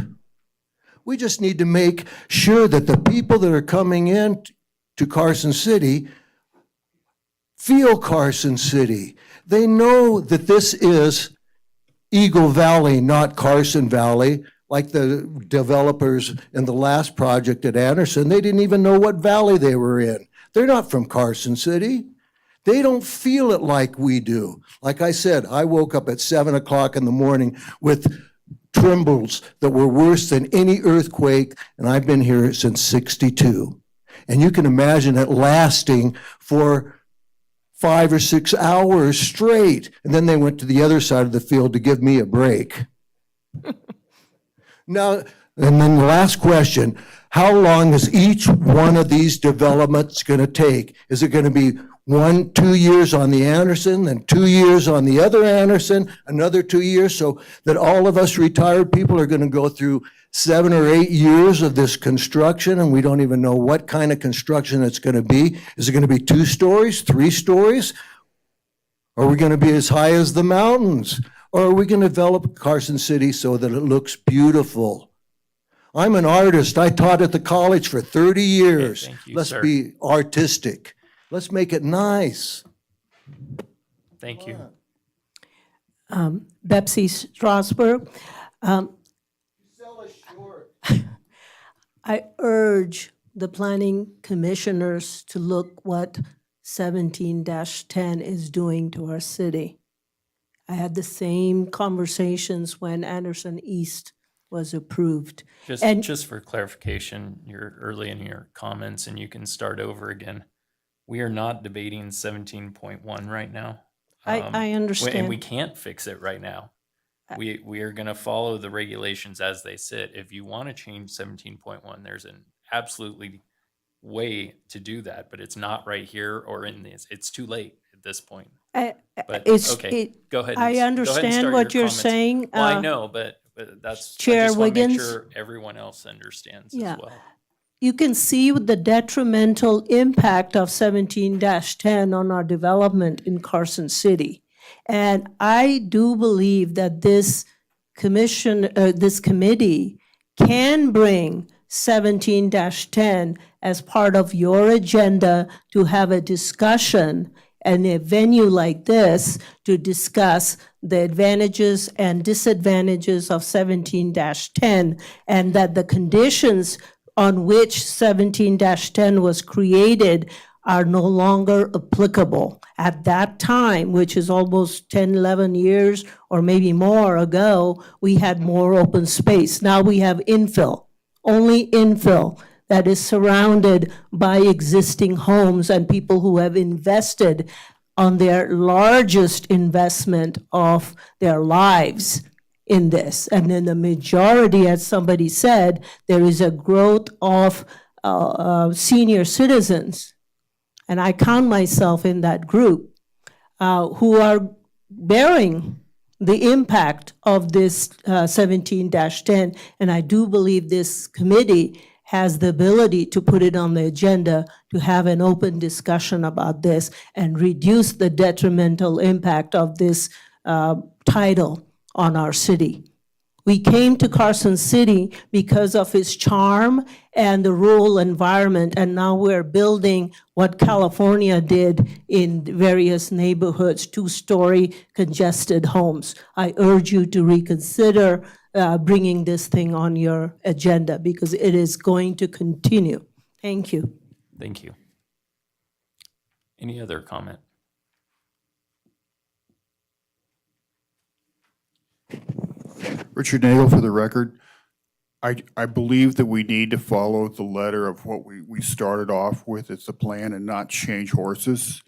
We just need to make sure that the people that are coming in to Carson City feel Carson City. They know that this is Eagle Valley, not Carson Valley, like the developers in the last project at Anderson. They didn't even know what valley they were in. They're not from Carson City. They don't feel it like we do. Like I said, I woke up at 7 o'clock in the morning with trembles that were worse than any earthquake, and I've been here since '62. And you can imagine it lasting for 5 or 6 hours straight. And then they went to the other side of the field to give me a break. Now, and then the last question, how long is each one of these developments going to take? Is it going to be 2 years on the Anderson, then 2 years on the other Anderson, another 2 years, so that all of us retired people are going to go through 7 or 8 years of this construction, and we don't even know what kind of construction it's going to be? Is it going to be 2 stories, 3 stories? Are we going to be as high as the mountains? Or are we going to develop Carson City so that it looks beautiful? I'm an artist. I taught at the college for 30 years. Thank you, Let's sir. be artistic. Let's make it nice. Thank you. Betsy Strasburg. I urge the planning commissioners to look what 17-10 is doing to our city. I had the same conversations when Anderson East was approved. Just for clarification, you're early in your comments and you can start over again. We are not debating 17.1 right now. I understand. And we can't fix it right now. We are going to follow the regulations as they sit. If you want to change 17.1, there's an absolutely way to do that, but it's not right here or in this. It's too late at this point. But okay, go ahead. I understand start what your you're comments. saying. Well, I know, but that's Chair I just want to make Wiggins? sure everyone else understands Yeah. as well. You can see the detrimental impact of 17-10 on our development in Carson City. And I do believe that this committee can bring 17-10 as part of your agenda to have a discussion in a venue like this to discuss the advantages and disadvantages of 17-10, and that the conditions on which 17-10 was created are no longer applicable. At that time, which is almost 10, 11 years or maybe more ago, we had more open space. Now we have infill, only infill that is surrounded by existing homes and people who have invested on their largest investment of their lives in this. And in the majority, as somebody said, there is a growth of senior citizens, and I count myself in that group, who are bearing the impact of this 17-10. And I do believe this committee has the ability to put it on the agenda to have an open discussion about this and reduce the detrimental impact of this title on our city. We came to Carson City because of its charm and the rural environment, and now we're building what California did in various neighborhoods, 2-story congested homes. I urge you to reconsider bringing this thing on your agenda because it is going to continue. Thank you. Thank you. Any other comment? Richard Nagel for the record. I believe that we need to follow the letter of what we started off with. It's a plan and not change horses.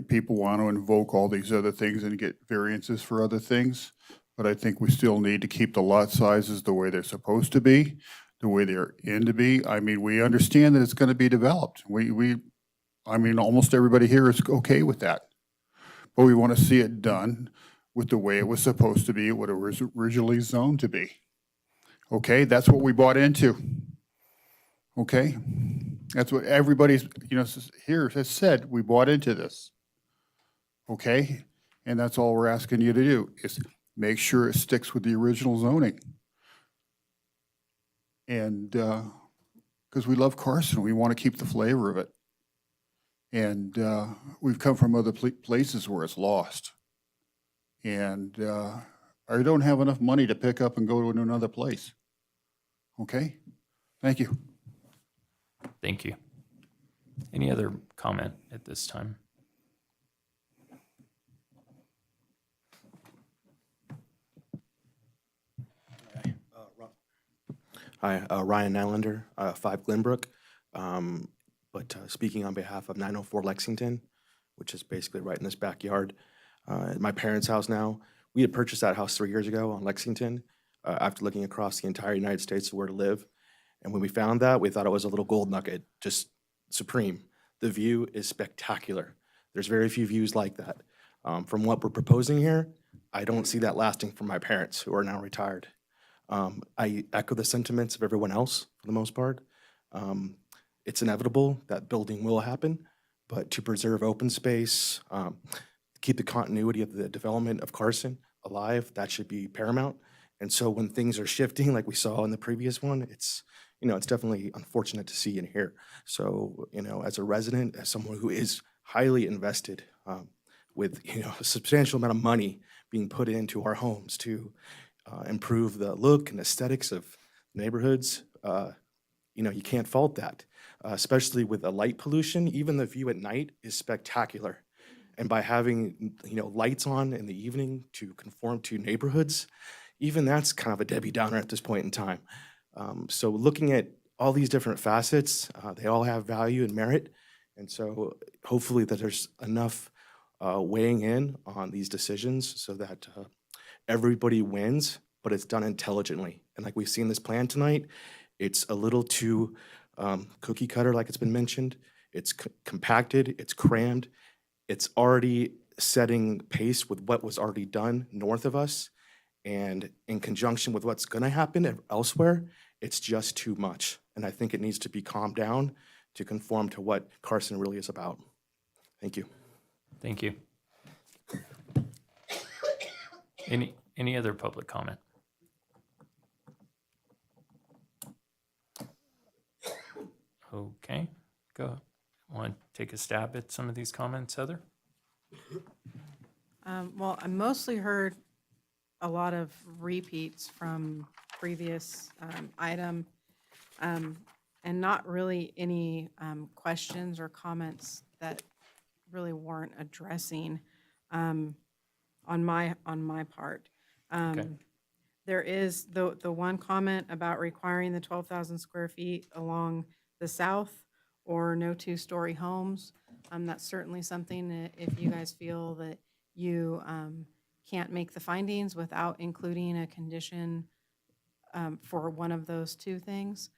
People want to invoke all these other things and get variances for other things, but I think we still need to keep the lot sizes the way they're supposed to be. the way they're in to be. I mean, we understand that it's going to be developed. I mean, almost everybody here is okay with that. But we want to see it done with the way it was supposed to be, what it was originally zoned to be. Okay, that's what we bought into. Okay? That's what everybody's, here has said, we bought into this. Okay? And that's all we're asking you to do, is make sure it sticks with the original zoning. And, because we love Carson, we want to keep the flavor of it. And we've come from other places where it's lost. And I don't have enough money to pick up and go to another place. Okay? Thank you. Thank you. Any other comment at this time? Hi, Ryan Nylander, 5 Glenbrook. But speaking on behalf of 904 Lexington, which is basically right in this backyard, my parents' house now. We had purchased that house 3 years ago on Lexington after looking across the entire United States of where to live. And when we found that, we thought it was a little gold nugget, just supreme. The view is spectacular. There's very few views like that. From what we're proposing here, I don't see that lasting for my parents who are now retired. I echo the sentiments of everyone else for the most part. It's inevitable that building will happen, but to preserve open space, keep the continuity of the development of Carson alive, that should be paramount. And so when things are shifting, like we saw in the previous one, it's definitely unfortunate to see and hear. So, as a resident, as someone who is highly invested with, a substantial amount of money being put into our homes to improve the look and aesthetics of neighborhoods, you can't fault that, especially with the light pollution. Even the view at night is spectacular. And by having, lights on in the evening to conform to neighborhoods, even that's kind of a Debbie Downer at this point in time. So looking at all these different facets, they all have value and merit. And so hopefully that there's enough weighing in on these decisions so that everybody wins, but it's done intelligently. And like we've seen this plan tonight, it's a little too cookie cutter, like it's been mentioned. It's compacted, it's crammed, it's already setting pace with what was already done north of us. And in conjunction with what's going to happen elsewhere, it's just too much. And I think it needs to be calmed down to conform to what Carson really is about. Thank you. Thank you. Any other public comment? Okay, go. Want to take a stab at some of these comments, Heather? Well, I mostly heard a lot of repeats from previous item, and not really any questions or comments that really weren't addressing on my part. Okay. There is the one comment about requiring the 12,000 square feet along the south or no two-story homes. That's certainly something that if you guys feel that you can't make the findings without including a condition for one of those two things,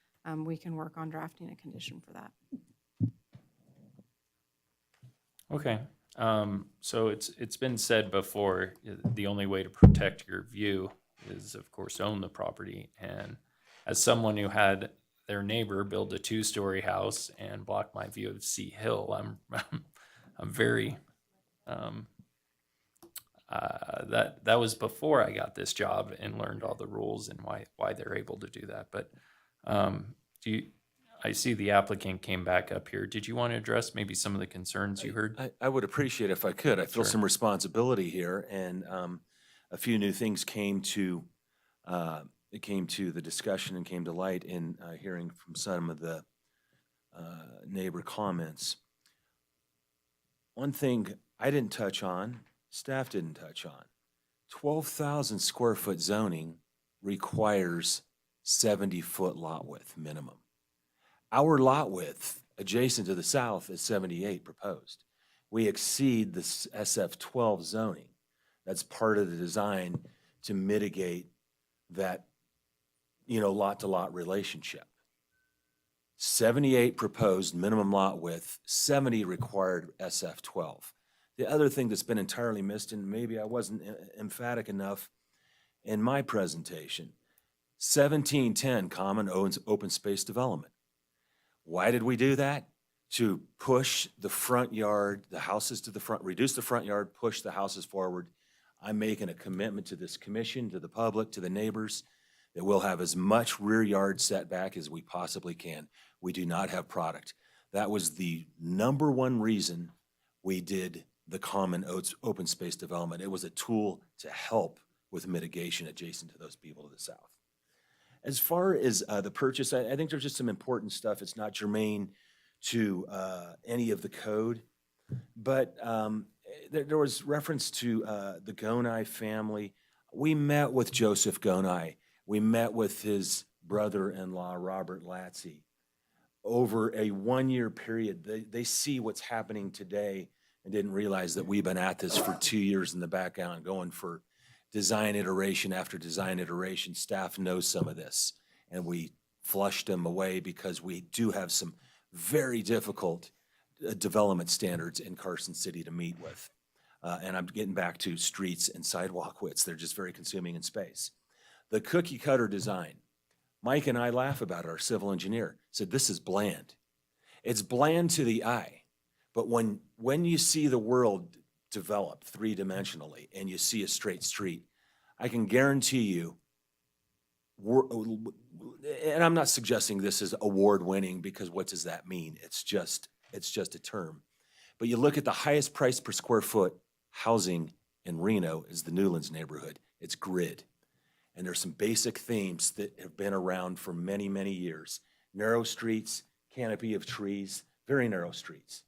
we can work on drafting a condition for that. Okay, so it's been said before, the only way to protect your view is, of course, own the property. And as someone who had their neighbor build a 2-story house and block my view of Sea Hill, I'm very that was before I got this job and learned all the rules and why they're able to do that. But I see the applicant came back up here. Did you want to address maybe some of the concerns you heard? I would appreciate if I could. I feel Sure. some responsibility here, and a few new things came to the discussion and came to light in hearing from some of the neighbor comments. One thing I didn't touch on, staff didn't touch on, 12,000 square foot zoning requires 70-foot lot width minimum. Our lot width adjacent to the south is 78 proposed. We exceed the SF12 zoning. That's part of the design to mitigate that lot-to-lot relationship. 78 proposed minimum lot width, 70 required SF12. The other thing that's been entirely missed, and maybe I wasn't emphatic enough in my presentation, 1710 common open space development. Why did we do that? To push the front yard, the houses to the front, reduce the front yard, push the houses forward. I'm making a commitment to this commission, to the public, to the neighbors, that we'll have as much rear yard setback as we possibly can. We do not have product. That was the number one reason we did the common open space development. It was a tool to help with mitigation adjacent to those people to the south. As far as the purchase, I think there's just some important stuff. It's not germane to any of the code, but there was reference to the Gonai family. We met with Joseph Gonai. We met with his brother-in-law, Robert Latzy. Over a one-year period, they see what's happening today and didn't realize that we've been at this for 2 years in the background, going for design iteration after design iteration. Staff knows some of this, and we flushed them away because we do have some very difficult development standards in Carson City to meet with. And I'm getting back to streets and sidewalk widths. They're just very consuming in space. The cookie cutter design. Mike and I laugh about it. Our civil engineer said, this is bland. It's bland to the eye. But when you see the world develop three-dimensionally and you see a straight street, I can guarantee you, and I'm not suggesting this is award-winning, because what does that mean? It's just a term. But you look at the highest price per square foot housing in Reno is the Newlands neighborhood. It's grid. And there's some basic themes that have been around for many, many years. Narrow streets, canopy of trees, very narrow streets.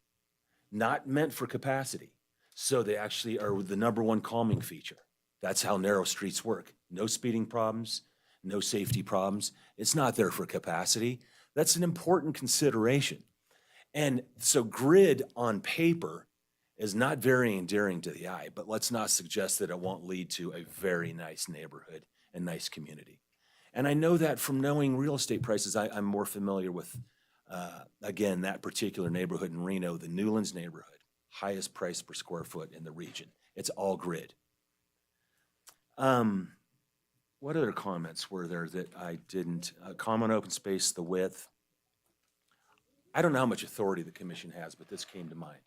Not meant for capacity. So they actually are the number one calming feature. That's how narrow streets work. No speeding problems, no safety problems. It's not there for capacity. That's an important consideration. And so grid on paper is not very endearing to the eye, but let's not suggest that it won't lead to a very nice neighborhood and nice community. And I know that from knowing real estate prices. I'm more familiar with, again, that particular neighborhood in Reno, the Newlands neighborhood, highest price per square foot in the region. It's all grid. What other comments were there that I didn't? Common open space, the width. I don't know how much authority the commission has, but this came to mind.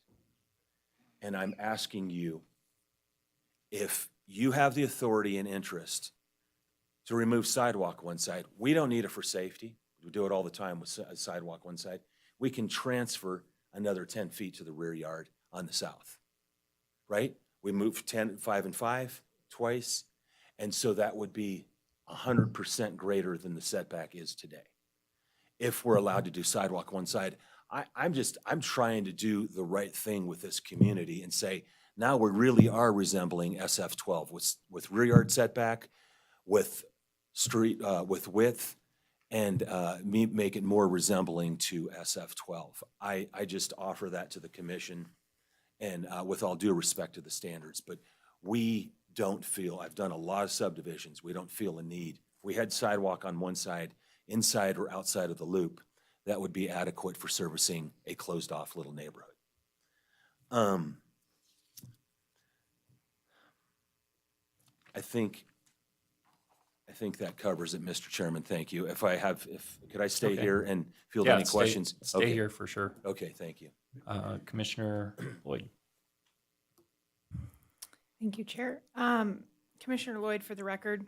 And I'm asking you, if you have the authority and interest to remove sidewalk one side, we don't need it for safety. We do it all the time with sidewalk one side. We can transfer another 10 feet to the rear yard on the south, right? We move 5 and 5 twice, and so that would be 100% greater than the setback is today. If we're allowed to do sidewalk one side, I'm trying to do the right thing with this community and say, now we really are resembling SF12 with rear yard setback, with street, with width, and make it more resembling to SF12. I just offer that to the commission, and with all due respect to the standards, but we don't feel, I've done a lot of subdivisions, we don't feel a need. If we had sidewalk on one side, inside or outside of the loop, that would be adequate for servicing a closed-off little neighborhood. I think that covers it, Mr. Chairman. Thank you. Could I stay Okay. here and field Yeah, any questions? Stay Okay. here for sure. Okay, thank you. Commissioner Lloyd. Thank you, Chair. Commissioner Lloyd, for the record,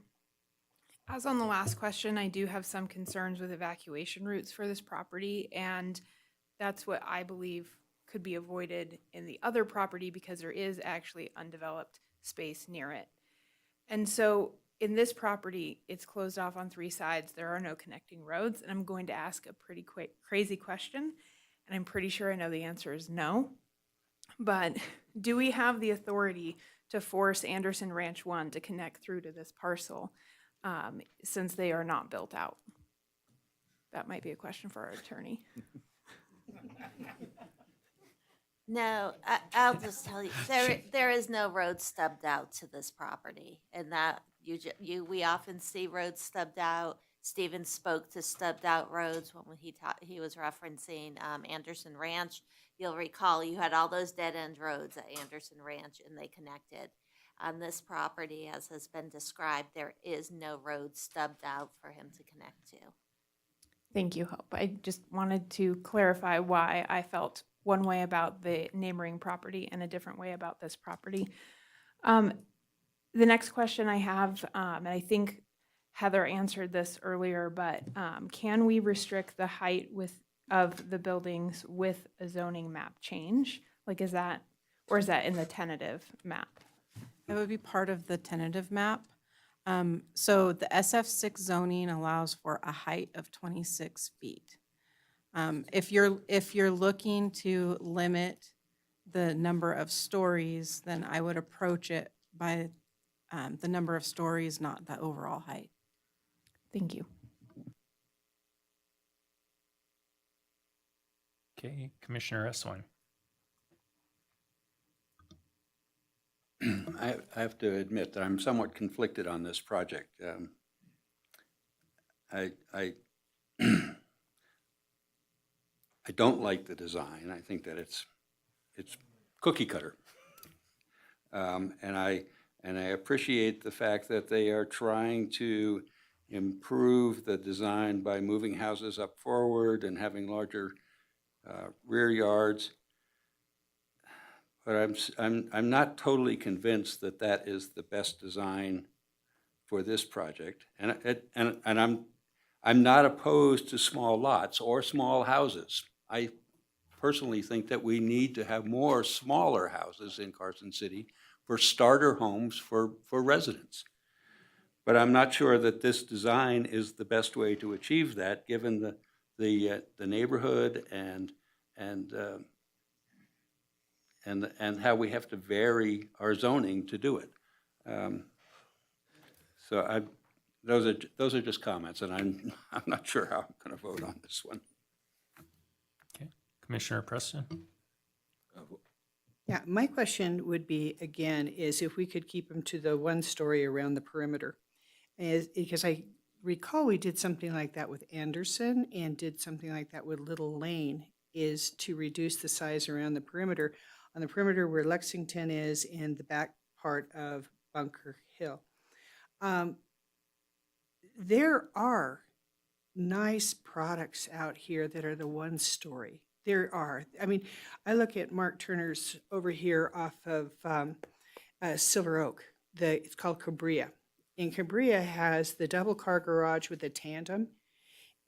as on the last question, I do have some concerns with evacuation routes for this property, and that's what I believe could be avoided in the other property because there is actually undeveloped space near it. And so in this property, it's closed off on 3 sides. There are no connecting roads, and I'm going to ask a pretty crazy question, and I'm pretty sure I know the answer is no. But do we have the authority to force Anderson Ranch 1 to connect through to this parcel since they are not built out? That might be a question for our attorney. No, I'll just tell you, there is no road stubbed out to this property, and that we often see roads stubbed out Stephen spoke to stubbed out roads when he was referencing Anderson Ranch. You'll recall you had all those dead end roads at Anderson Ranch and they connected. On this property, as has been described, there is no road stubbed out for him to connect to. Thank you, Hope. I just wanted to clarify why I felt one way about the neighboring property and a different way about this property. The next question I have, and I think Heather answered this earlier, but can we restrict the height of the buildings with a zoning map change? Like, is that in the tentative map? That would be part of the tentative map. So the SF6 zoning allows for a height of 26 feet. If you're looking to limit the number of stories, then I would approach it by the number of stories, not the overall height. Thank you. Okay, Commissioner Eswine. I have to admit that I'm somewhat conflicted on this project. I don't like the design. I think that it's cookie cutter. And I appreciate the fact that they are trying to improve the design by moving houses up forward and having larger rear yards. But I'm not totally convinced that that is the best design for this project. And I'm not opposed to small lots or small houses. I personally think that we need to have more smaller houses in Carson City for starter homes for residents. But I'm not sure that this design is the best way to achieve that, given the neighborhood and how we have to vary our zoning to do it. So those are just comments, and I'm not sure how I'm going to vote on this one. Okay, Commissioner Preston. Yeah, my question would be, again, is if we could keep them to the one story around the perimeter. Because I recall we did something like that with Anderson and did something like that with Little Lane, is to reduce the size around the perimeter. On the perimeter where Lexington is and the back part of Bunker Hill. There are nice products out here that are the one story. There are. I mean, I look at Mark Turner's over here off of Silver Oak. It's called Cabria. And Cabria has the double car garage with a tandem.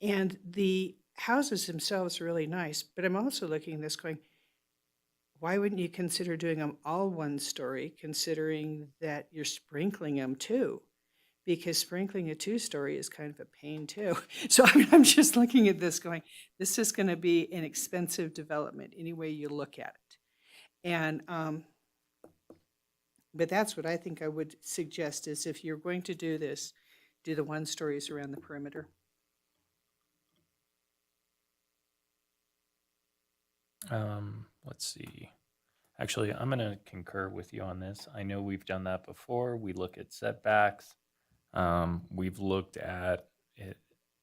And the houses themselves are really nice. But I'm also looking at this going, why wouldn't you consider doing them all one story, considering that you're sprinkling them too? Because sprinkling a two-story is kind of a pain too. So I'm just looking at this going, this is going to be an expensive development any way you look at it. And, but that's what I think I would suggest is if you're going to do this, do the one stories around the perimeter. Let's see. Actually, I'm going to concur with you on this. I know we've done that before. We look at setbacks. We've looked at it,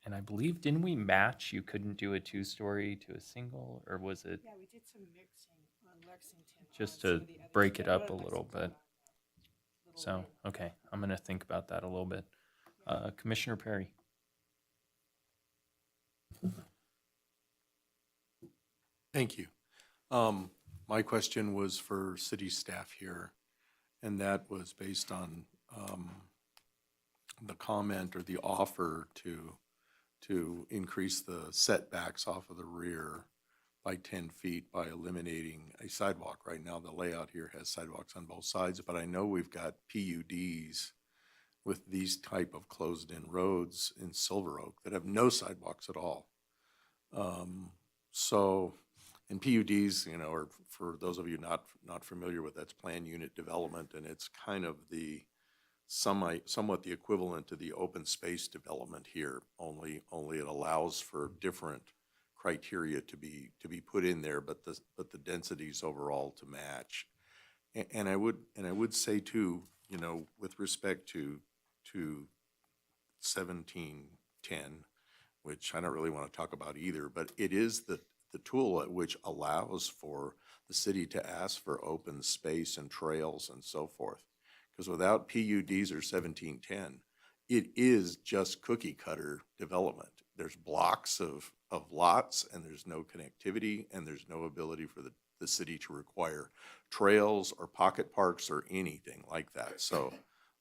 and I believe, didn't we match? You couldn't do a two-story to a single, or was it? Yeah, we did some mixing on Lexington. Just to break it up a little bit. So, okay, I'm going to think about that a little bit. Commissioner Perry. Thank you. My question was for city staff here, and that was based on the comment or the offer to increase the setbacks off of the rear by 10 feet by eliminating a sidewalk. Right now, the layout here has sidewalks on both sides, but I know we've got PUDs with these type of closed-in roads in Silver Oak that have no sidewalks at all. And PUDs, you know, are, for those of you not familiar with, that's planned unit development, and it's kind of the somewhat the equivalent to the open space development here. Only it allows for different criteria to be put in there, but the densities overall to match. And I would say too, you know, with respect to 17 which I don't really want to talk about either, but it is the tool at which allows for the city to ask for open space and trails and so forth. Because without PUDs or 1710, it is just cookie cutter development. There's blocks of lots and there's no connectivity and there's no ability for the city to require trails or pocket parks or anything like that. So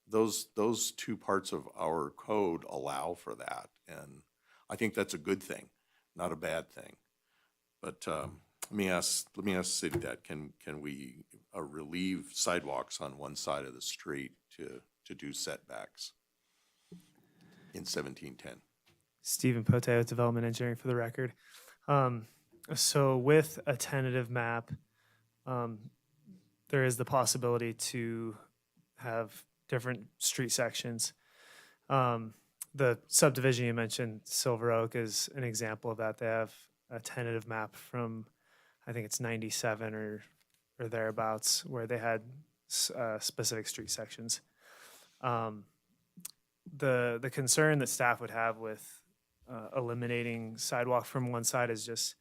those two parts of our code allow for that. And I think that's a good thing, not a bad thing. But let me ask the city that, can we relieve sidewalks on one side of the street to do setbacks in 1710? Stephen Pote with Development Engineering for the record. So with a tentative map, there is the possibility to have different street sections. The subdivision you mentioned, Silver Oak, is an example of that. They have a tentative map from, I think it's 97 or thereabouts, where they had specific street sections. The concern that staff would have with eliminating sidewalk from one side is just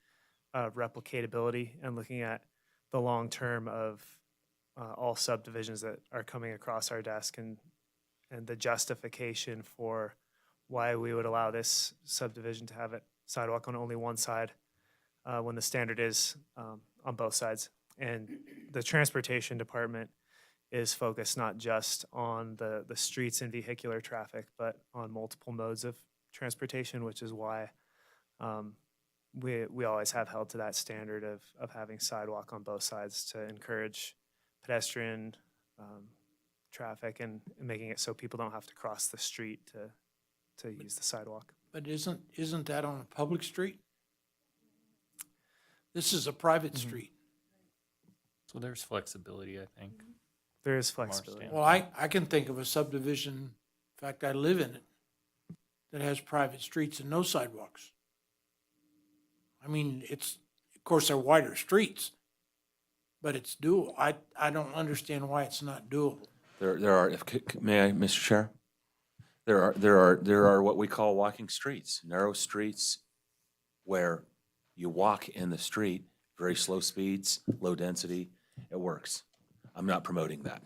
replicatability and looking at the long term of all subdivisions that are coming across our desk and the justification for why we would allow this subdivision to have a sidewalk on only one side when the standard is on both sides. And the transportation department is focused not just on the streets and vehicular traffic, but on multiple modes of transportation, which is why we always have held to that standard of having sidewalk on both sides to encourage pedestrian traffic and making it so people don't have to cross the street to use the sidewalk. But isn't that on a public street? This is a private street. So there's flexibility, I think. There is flexibility. standpoint. Well, I can think of a subdivision, in fact, I live in it, that has private streets and no sidewalks. I mean, of course, they're wider streets, but it's doable. I don't understand why it's not doable. There are, may I, Mr. Chair? There are what we call walking streets, narrow streets where you walk in the street, very slow speeds, low density. It works. I'm not promoting that.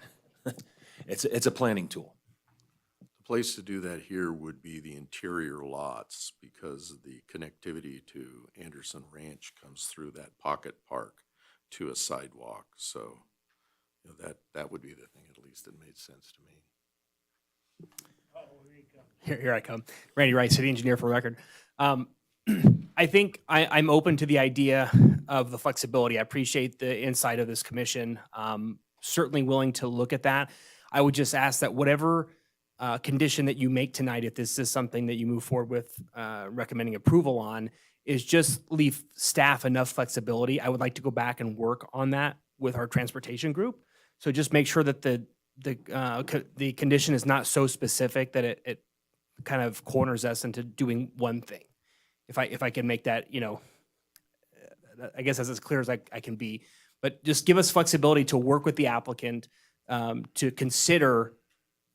It's a planning tool. The place to do that here would be the interior lots, because the connectivity to Anderson Ranch comes through that pocket park to a sidewalk. So, that would be the thing, at least that made sense to me. Here I come. Randy Wright, city engineer for record. I think I'm open to the idea of the flexibility. I appreciate the insight of this commission. Certainly willing to look at that. I would just ask that whatever condition that you make tonight, if this is something that you move forward with recommending approval on, is just leave staff enough flexibility. I would like to go back and work on that with our transportation group. So just make sure that the condition is not so specific that it kind of corners us into doing one thing. If I can make that, I guess as clear as I can be, but just give us flexibility to work with the applicant to consider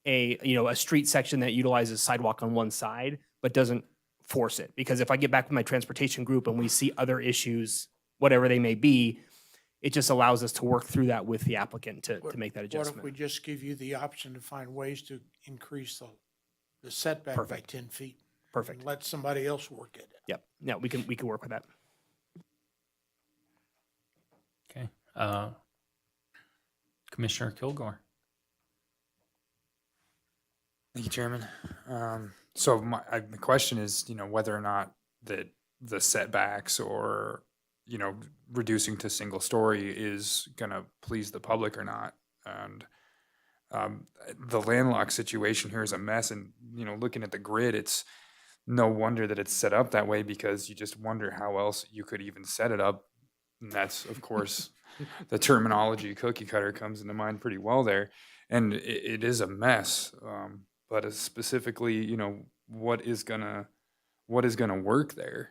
a street section that utilizes sidewalk on one side, but doesn't force it. Because if I get back with my transportation group and we see other issues, whatever they may be, it just allows us to work through that with the applicant to make that adjustment. What if we just give you the option to find ways to increase the setback by Perfect. 10 feet? Perfect. And let somebody else work it. Yep. No, we can work with that. Okay. Commissioner Kilgore. Thank you, Chairman. So the question is, whether or not that the setbacks or, reducing to single story is going to please the public or not. And the landlocked situation here is a mess. And, looking at the grid, it's no wonder that it's set up that way, because you just wonder how else you could even set it up. And that's, of course, the terminology cookie cutter comes into mind pretty well there. And it is a mess. But specifically, what is gonna work there?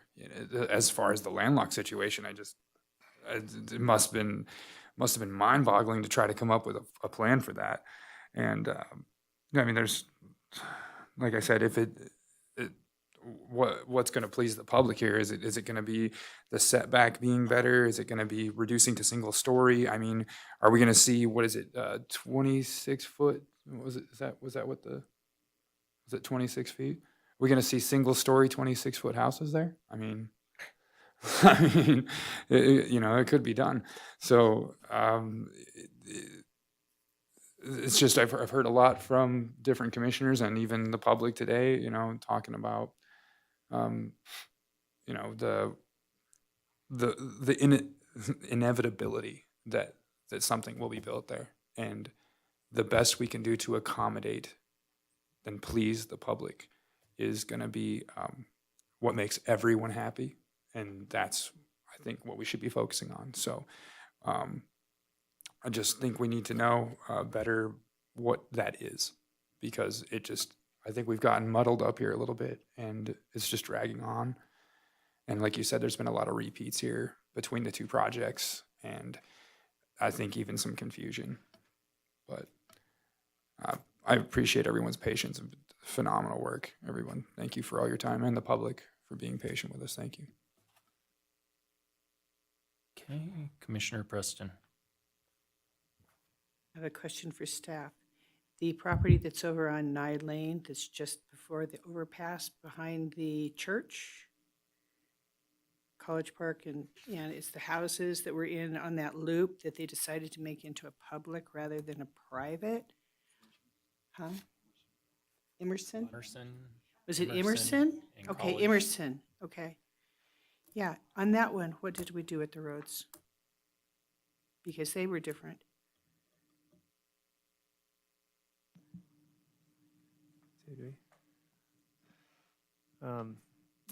As far as the landlocked situation, it must have been mind-boggling to try to come up with a plan for that. And there's, like I said, if what's going to please the public here? Is it going to be the setback being better? Is it going to be reducing to single story? I mean, are we going to see, what is it, 26 foot? Was that what was it 26 feet? We're going to see single story 26-foot houses there? I mean, I mean, it could be done. So it's just I've heard a lot from different commissioners and even the public today, talking about the inevitability that something will be built there, and the best we can do to accommodate and please the public is going to be what makes everyone happy, and that's, I think, what we should be focusing on. So I just think we need to know better what that is, because I think we've gotten muddled up here a little bit, and it's just dragging on. And like you said, there's been a lot of repeats here between the two projects, and I think even some confusion. But I appreciate everyone's patience. Phenomenal work, everyone. Thank you for all your time, and the public for being patient with us. Thank you. Okay, Commissioner Preston. I have a question for staff. The property that's over on Nye Lane, that's just before the overpass behind the church, College Park, and it's the houses that were in on that loop that they decided to make into a public rather than a private. Huh? Emerson? Was it Emerson? and Okay, College. Emerson, okay. Yeah, on that one, what did we do with the roads? Because they were different.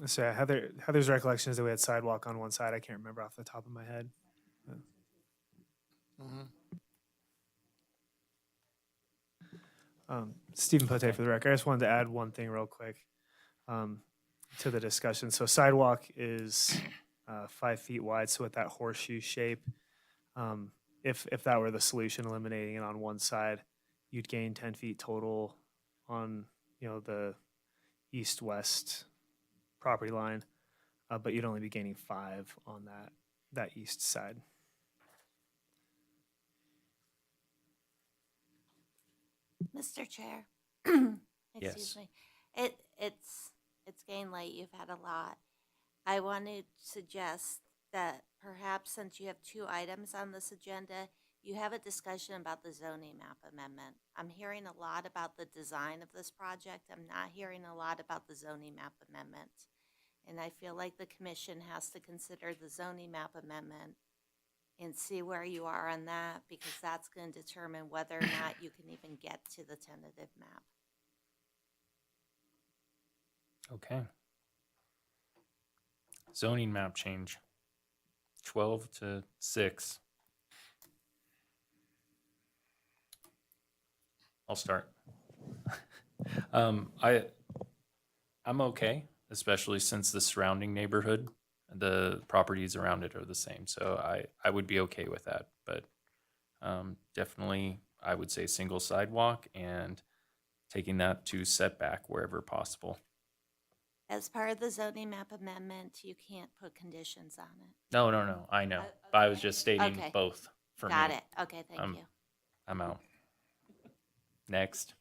So Heather's recollection is that we had sidewalk on one side. I can't remember off the top of my head. Stephen Pote for the record. I just wanted to add one thing real quick to the discussion. So sidewalk is 5 feet wide, so with that horseshoe shape, if that were the solution, eliminating it on one side, you'd gain 10 feet total on the east-west property line, but you'd only be gaining 5 on that east side. Mr. Chair. Yes. Excuse me. It's getting late. You've had a lot. I want to suggest that perhaps, since you have 2 items on this agenda, you have a discussion about the zoning map amendment. I'm hearing a lot about the design of this project. I'm not hearing a lot about the zoning map amendment. And I feel like the commission has to consider the zoning map amendment and see where you are on that, because that's going to determine whether or not you can even get to the tentative map. Okay. Zoning map change. 12 to 6. I'll start. I'm okay, especially since the surrounding neighborhood, the properties around it are the same. So I would be okay with that. But definitely, I would say single sidewalk and taking that to setback wherever possible. As part of the zoning map amendment, you can't put conditions on it. No, I know. But I was just stating Okay. both for Got me. it. Okay, thank you. I'm out. Next.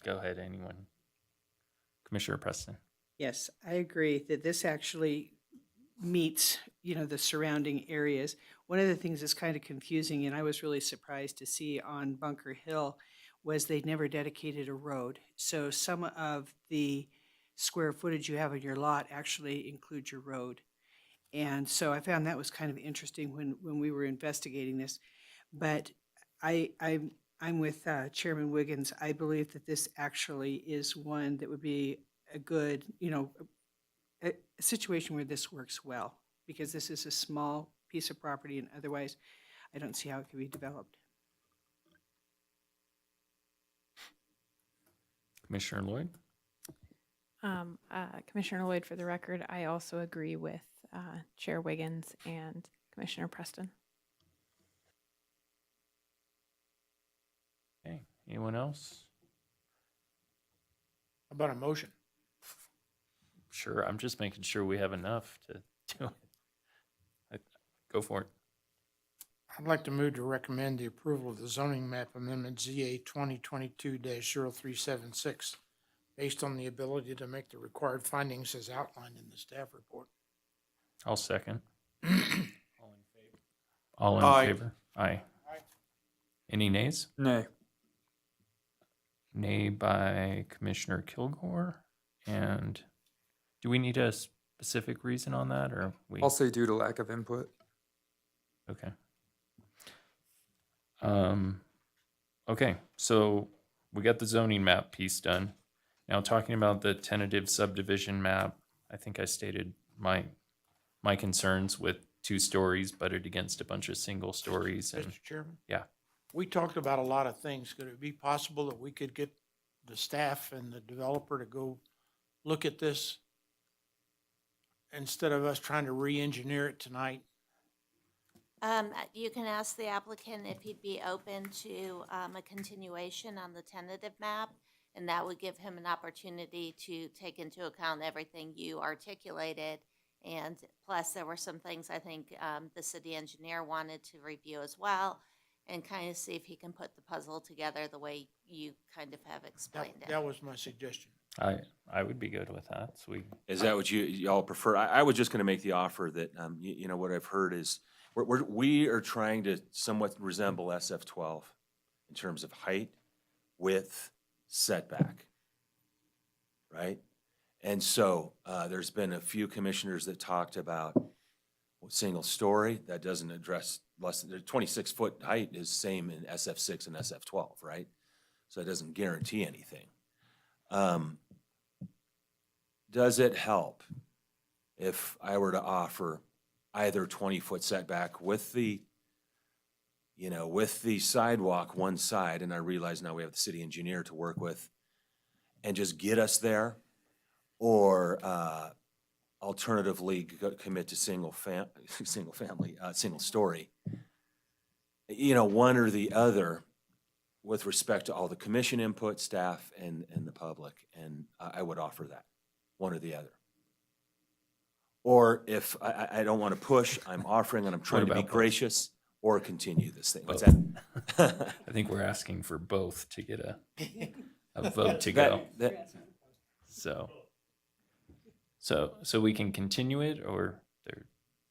Go ahead, anyone. Commissioner Preston. Yes, I agree that this actually meets, the surrounding areas. One of the things that's kind of confusing, and I was really surprised to see on Bunker Hill, was they never dedicated a road. So some of the square footage you have in your lot actually includes your road. And so I found that was kind of interesting when we were investigating this. But I'm with Chairman Wiggins. I believe that this actually is one that would be a good, a situation where this works well, because this is a small piece of property, and otherwise I don't see how it could be developed. Commissioner Lloyd. Commissioner Lloyd, for the record, I also agree with Chair Wiggins and Commissioner Preston. Anyone else? How about a motion? Sure, I'm just making sure we have enough to do it. Go for it. I'd like to move to recommend the approval of the zoning map amendment ZA 2022-0376 based on the ability to make the required findings as outlined in the staff report. I'll second. All in favor? All in Aye. favor? Aye. Any nays? Nay. Nay by Commissioner Kilgore. And do we need a specific reason on that, or we? I'll say due to lack of input. Okay. Okay, so we got the zoning map piece done. Now talking about the tentative subdivision map, I think I stated my concerns with 2 stories butted against a bunch of single stories and, Mr. Chairman? yeah. We talked about a lot of things. Could it be possible that we could get the staff and the developer to go look at this instead of us trying to re-engineer it tonight? You can ask the applicant if he'd be open to a continuation on the tentative map, and that would give him an opportunity to take into account everything you articulated. And plus, there were some things I think the city engineer wanted to review as well, and kind of see if he can put the puzzle together the way you kind of have explained it. That was my suggestion. I would be good with that, so we. Is that what y'all prefer? I was just gonna make the offer that, you know, what I've heard is, we are trying to somewhat resemble SF-12 in terms of height, width, setback, right? And so, there's been a few commissioners that talked about single story, that doesn't address less than, 26-foot height is same in SF-6 and SF-12, right? So it doesn't guarantee anything. Does it help if I were to offer either 20-foot setback with the, you know, with the sidewalk one side, and I realize now we have the city engineer to work with, and just get us there, or alternatively commit to single story, you know, one or the other with respect to all the commission input, staff, and the public, and I would offer that, one or the other. Or if I don't want to push, I'm offering and I'm trying to be gracious, or continue this thing. What's that? I think we're asking for both to get a vote to go. So we can continue it, or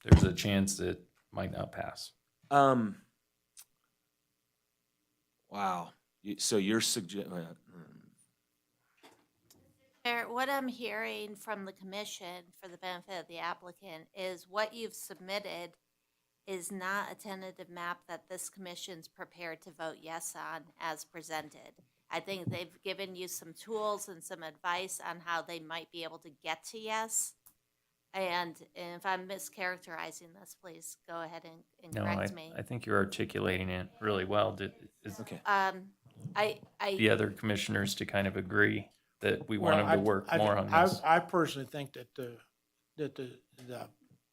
there's a chance that it might not pass. Wow. So you're What I'm hearing from the commission for the benefit of the applicant is what you've submitted is not a tentative map that this commission's prepared to vote yes on as presented. I think they've given you some tools and some advice on how they might be able to get to yes. And if I'm mischaracterizing this, please go ahead and No, correct me. I think you're articulating it really well. Okay. The other commissioners to kind of agree that we want them to work more on this. I personally think that the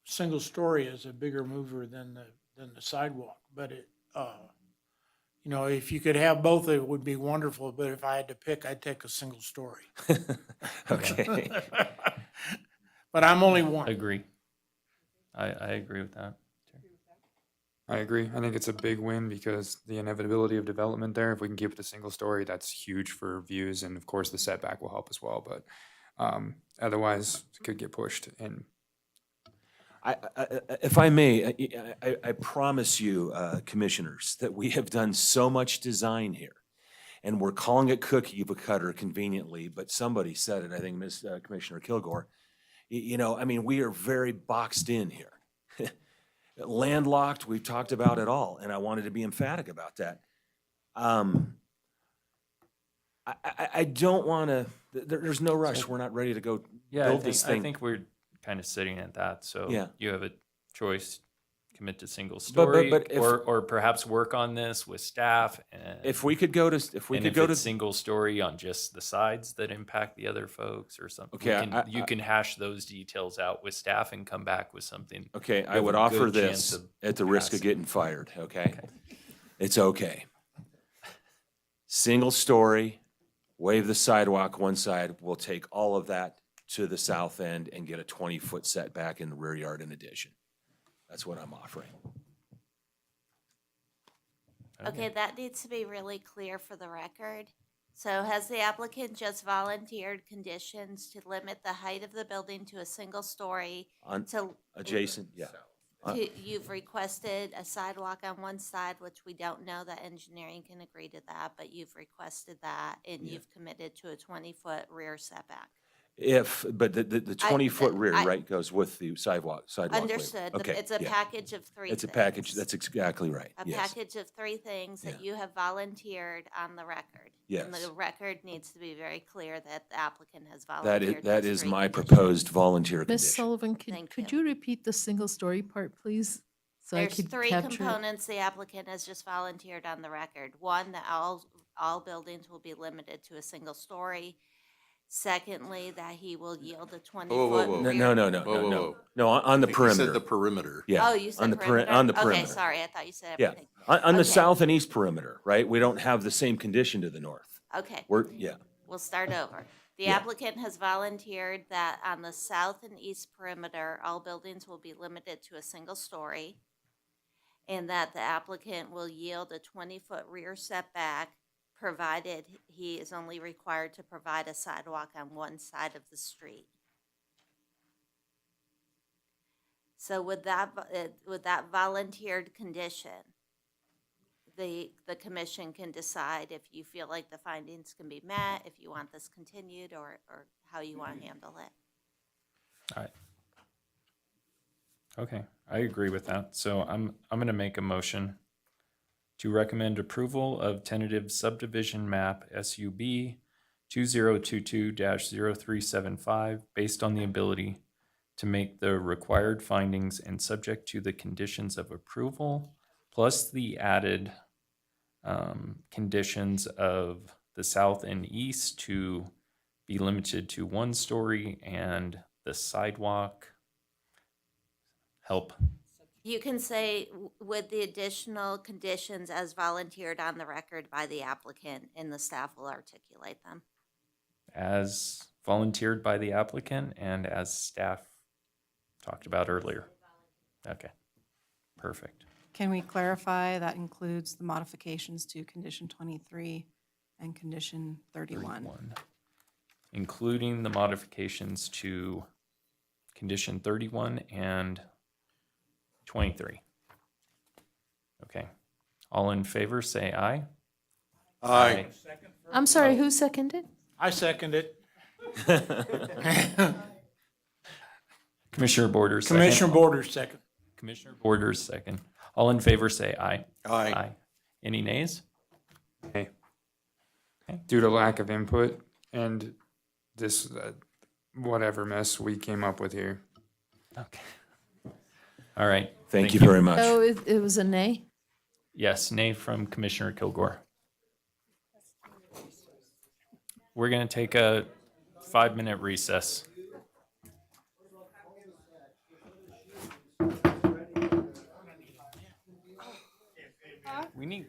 single story is a bigger mover than the sidewalk, but you know, if you could have both, it would be wonderful, but if I had to pick, I'd take a single story. Okay. But I'm only one. Agree. I agree with that. I agree. I think it's a big win because the inevitability of development there, if we can keep it a single story, that's huge for views. And of course, the setback will help as well. But otherwise, it could get pushed. And if I may, I promise you, commissioners, that we have done so much design here. And we're calling it cookie cutter conveniently, but somebody said it, I think Commissioner Kilgore. You know, I mean, we are very boxed in here. Landlocked, we've talked about it all, and I wanted to be emphatic about that. I don't want to, there's no rush. We're not ready to go build this thing. I think we're kind of sitting at that. So Yeah. you have a choice, commit to single story, but if- or perhaps work on this with staff. And If we could go to, it's single story on just the sides that impact the other folks or something. Okay, You can hash those details out with staff and come back with something. Okay, you I have would a offer good chance this of at the risk of passing. getting fired, okay? It's okay. single story, waive the sidewalk one side, we'll take all of that to the south end and get a 20-foot setback in the rear yard in addition. That's what I'm offering. Okay, that needs to be really clear for the record. So has the applicant just volunteered conditions to limit the height of the building to a single story? On To adjacent, yeah. You've requested a sidewalk on one side, which we don't know that engineering can agree to that, but you've requested that, and Yeah. you've committed to a 20-foot rear setback. But the 20-foot rear, I- right, goes with the sidewalk waiver. Understood. Okay, It's a yeah. package of three It's a things. package, that's exactly right, A yes. package of three things that Yeah. you have volunteered on the record. And Yes. the record needs to be very clear that the applicant has That volunteered is, that those is three my conditions. proposed volunteer Ms. condition. Sullivan, Thank could you. you repeat the single-story part, please? So I There's could three capture it? components the applicant has just volunteered on the record. One, that all buildings will be limited to a single story. Secondly, that he will yield a 20-foot whoa. rear. No, on the He perimeter. said the perimeter. Yeah. Oh, you said on the perimeter? On the Okay, perimeter. sorry, I thought you said Yeah, everything. on the Okay. south and east perimeter, right? We don't have the same condition to the north. Okay. Yeah. We'll start over. The Yeah. applicant has volunteered that on the south and east perimeter, all buildings will be limited to a single story, and that the applicant will yield a 20-foot rear setback, provided he is only required to provide a sidewalk on one side of the street. So with that volunteered condition, the commission can decide if you feel like the findings can be met, if you want this continued, or how you want to handle it. All right. Okay, I agree with that. So I'm going to make a motion to recommend approval of tentative subdivision map SUB 2022-0375 based on the ability to make the required findings and subject to the conditions of approval, plus the added conditions of the south and east to be limited to one story and the sidewalk help. You can say with the additional conditions as volunteered on the record by the applicant, and the staff will articulate them. As volunteered by the applicant and as staff talked about earlier. Okay, perfect. Can we clarify that includes the modifications to condition 23 and condition 31? Including the modifications to condition 31 and 23. Okay. All in favor, say aye. Aye. I'm sorry, who seconded? I second it. Commissioner Borders, second. Commissioner Borders, second. Commissioner Borders, second. All in favor, say aye. Aye. Any nays? Hey. Due to lack of input and this whatever mess we came up with here. Okay. All right. Thank you very much. Oh, it was a nay? Yes, nay from Commissioner Kilgore. We're going to take a 5-minute recess. We need.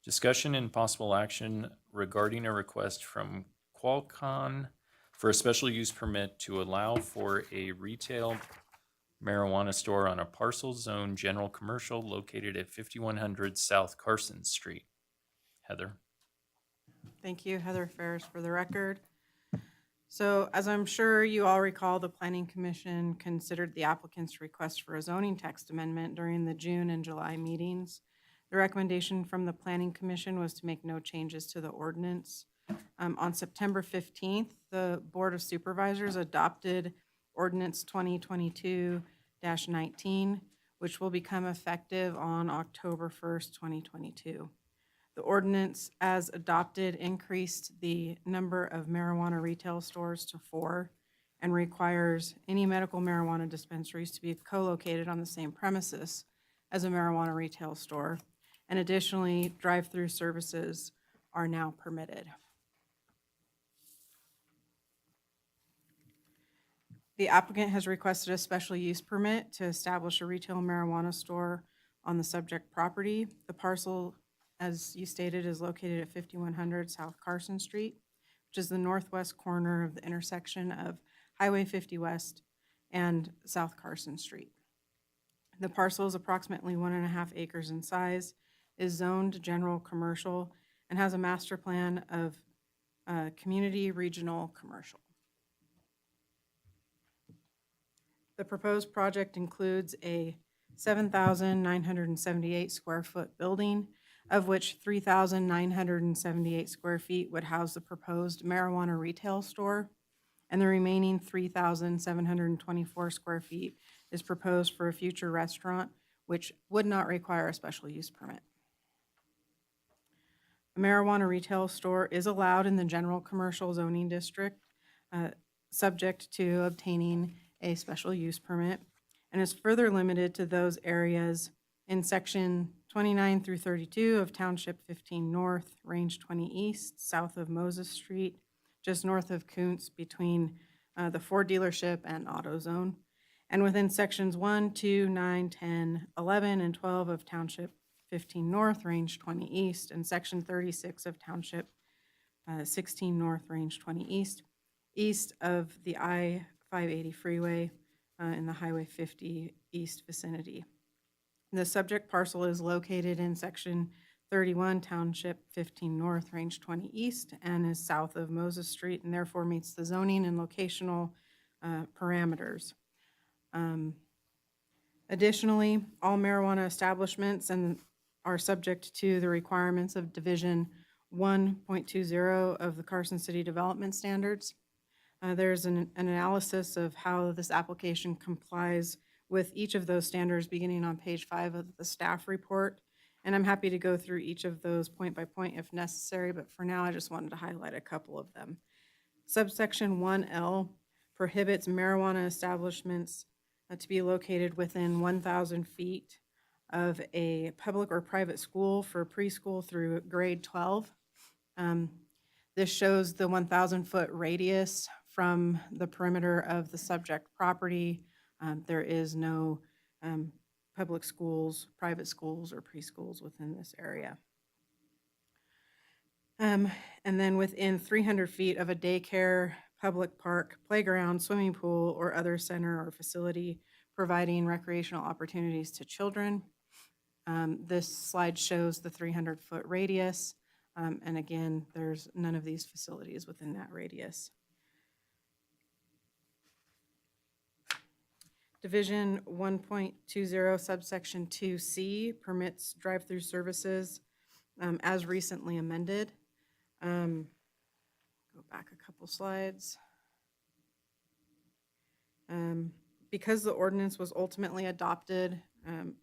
Discussion and possible action regarding a request from Qualcomm for a special use permit to allow for a retail marijuana store on a parcel zone general commercial located at 5100 South Carson Street. Heather. Thank you, Heather Ferris, for the record. So as I'm sure you all recall, the Planning Commission considered the applicant's request for a zoning text amendment during the June and July meetings. The recommendation from the Planning Commission was to make no changes to the ordinance. On September 15th, the Board of Supervisors adopted Ordinance 2022-19, which will become effective on October 1st, 2022. The ordinance, as adopted, increased the number of marijuana retail stores to 4 and requires any medical marijuana dispensaries to be co-located on the same premises as a marijuana retail store. And additionally, drive-through services are now permitted. The applicant has requested a special use permit to establish a retail marijuana store on the subject property. The parcel, as you stated, is located at 5100 South Carson Street, which is the northwest corner of the intersection of Highway 50 West and South Carson Street. The parcel is approximately 1.5 acres in size, is zoned general commercial, and has a master plan of community regional commercial. The proposed project includes a 7,978 square foot building, of which 3,978 square feet would house the proposed marijuana retail store, and the remaining 3,724 square feet is proposed for a future restaurant, which would not require a special use permit. A marijuana retail store is allowed in the general commercial zoning district, subject to obtaining a special use permit, and is further limited to those areas in section 29 through 32 of Township 15 North, Range 20 East, south of Moses Street, just north of Kuntz between the Ford dealership and AutoZone, and within sections 1, 2, 9, 10, 11, and 12 of Township 15 North, Range 20 East, and section 36 of Township 16 North, Range 20 East, east of the I-580 freeway in the Highway 50 East vicinity. The subject parcel is located in section 31, Township 15 North, Range 20 East, and is south of Moses Street, and therefore meets the zoning and locational parameters. Additionally, all marijuana establishments are subject to the requirements of Division 1.20 of the Carson City Development Standards. There's an analysis of how this application complies with each of those standards beginning on page 5 of the staff report. And I'm happy to go through each of those point by point if necessary, but for now I just wanted to highlight a couple of them. Subsection 1L prohibits marijuana establishments to be located within 1,000 feet of a public or private school for preschool through grade 12. This shows the 1,000-foot radius from the perimeter of the subject property. There is no public schools, private schools, or preschools within this area. And then within 300 feet of a daycare, public park, playground, swimming pool, or other center or facility providing recreational opportunities to children. This slide shows the 300-foot radius. And again, there's none of these facilities within that radius. Division 1.20 subsection 2C permits drive-through services as recently amended. Go back a couple slides. Because the ordinance was ultimately adopted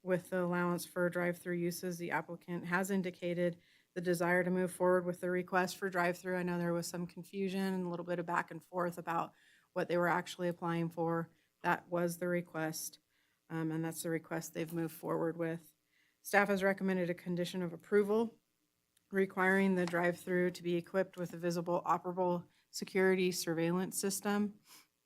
with the allowance for drive-through uses, the applicant has indicated the desire to move forward with the request for drive-through. I know there was some confusion and a little bit of back and forth about what they were actually applying for. That was the request, and that's the request they've moved forward with. Staff has recommended a condition of approval requiring the drive-through to be equipped with a visible operable security surveillance system.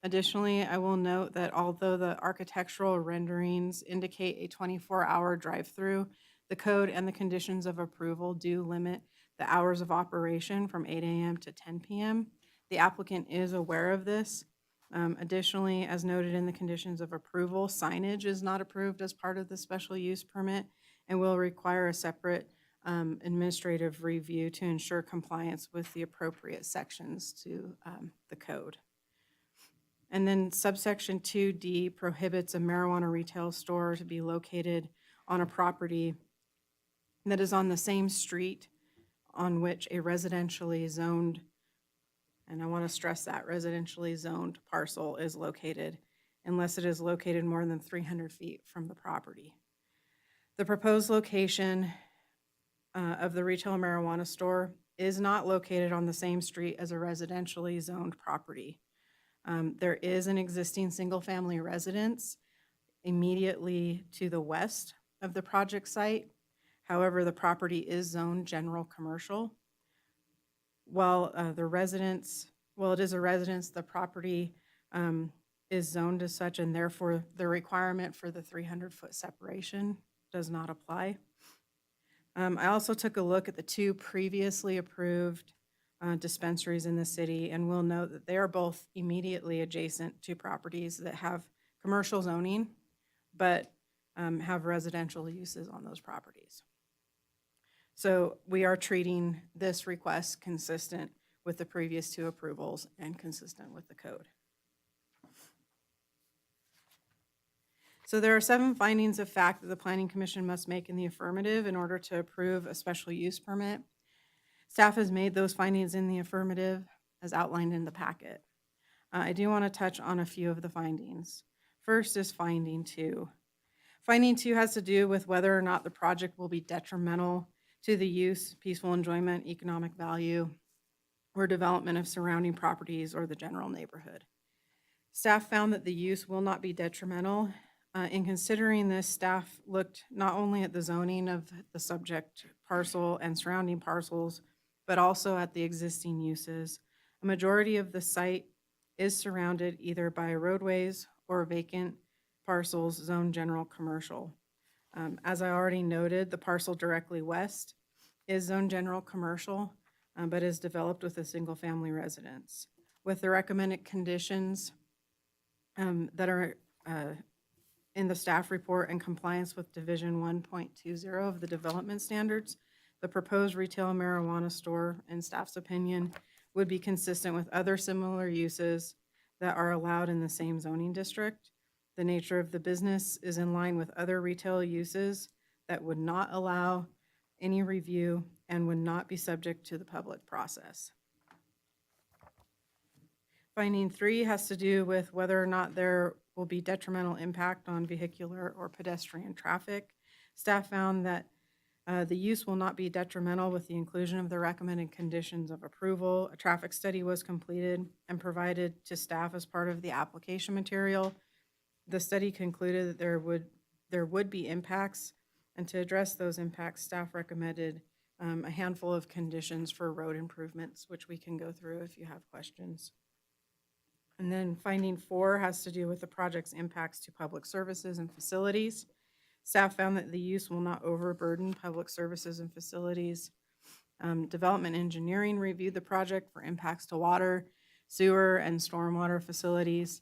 Additionally, I will note that although the architectural renderings indicate a 24-hour drive-through, The code and the conditions of approval do limit the hours of operation from 8 a.m. to 10 p.m. The applicant is aware of this. Additionally, as noted in the conditions of approval, signage is not approved as part of the special use permit and will require a separate administrative review to ensure compliance with the appropriate sections to the code. And then subsection 2D prohibits a marijuana retail store to be located on a property that is on the same street on which a residentially zoned, and I want to stress that, residentially zoned parcel is located, unless it is located more than 300 feet from the property. The proposed location of the retail marijuana store is not located on the same street as a residentially zoned property. There is an existing single-family residence immediately to the west of the project site. However, the property is zoned general commercial. While it is a residence, the property is zoned as such, and therefore the requirement for the 300-foot separation does not apply. I also took a look at the two previously approved dispensaries in the city, and will note that they are both immediately adjacent to properties that have commercial zoning, but have residential uses on those properties. So we are treating this request consistent with the previous two approvals and consistent with the code. So there are 7 findings of fact that the Planning Commission must make in the affirmative in order to approve a special use permit. Staff has made those findings in the affirmative as outlined in the packet. I do want to touch on a few of the findings. First is finding 2. Finding 2 has to do with whether or not the project will be detrimental to the use, peaceful enjoyment, economic value, or development of surrounding properties or the general neighborhood. Staff found that the use will not be detrimental. In considering this, staff looked not only at the zoning of the subject parcel and surrounding parcels, but also at the existing uses. A majority of the site is surrounded either by roadways or vacant parcels zoned general commercial. As I already noted, the parcel directly west is zoned general commercial, but is developed with a single-family residence. With the recommended conditions that are in the staff report and compliance with Division 1.20 of the development standards, the proposed retail marijuana store, in staff's opinion, would be consistent with other similar uses that are allowed in the same zoning district. The nature of the business is in line with other retail uses that would not allow any review and would not be subject to the public process. Finding 3 has to do with whether or not there will be detrimental impact on vehicular or pedestrian traffic. Staff found that the use will not be detrimental with the inclusion of the recommended conditions of approval. A traffic study was completed and provided to staff as part of the application material. The study concluded that there would be impacts, and to address those impacts, staff recommended a handful of conditions for road improvements, which we can go through if you have questions. And then finding 4 has to do with the project's impacts to public services and facilities. Staff found that the use will not overburden public services and facilities. Development engineering reviewed the project for impacts to water, sewer, and stormwater facilities.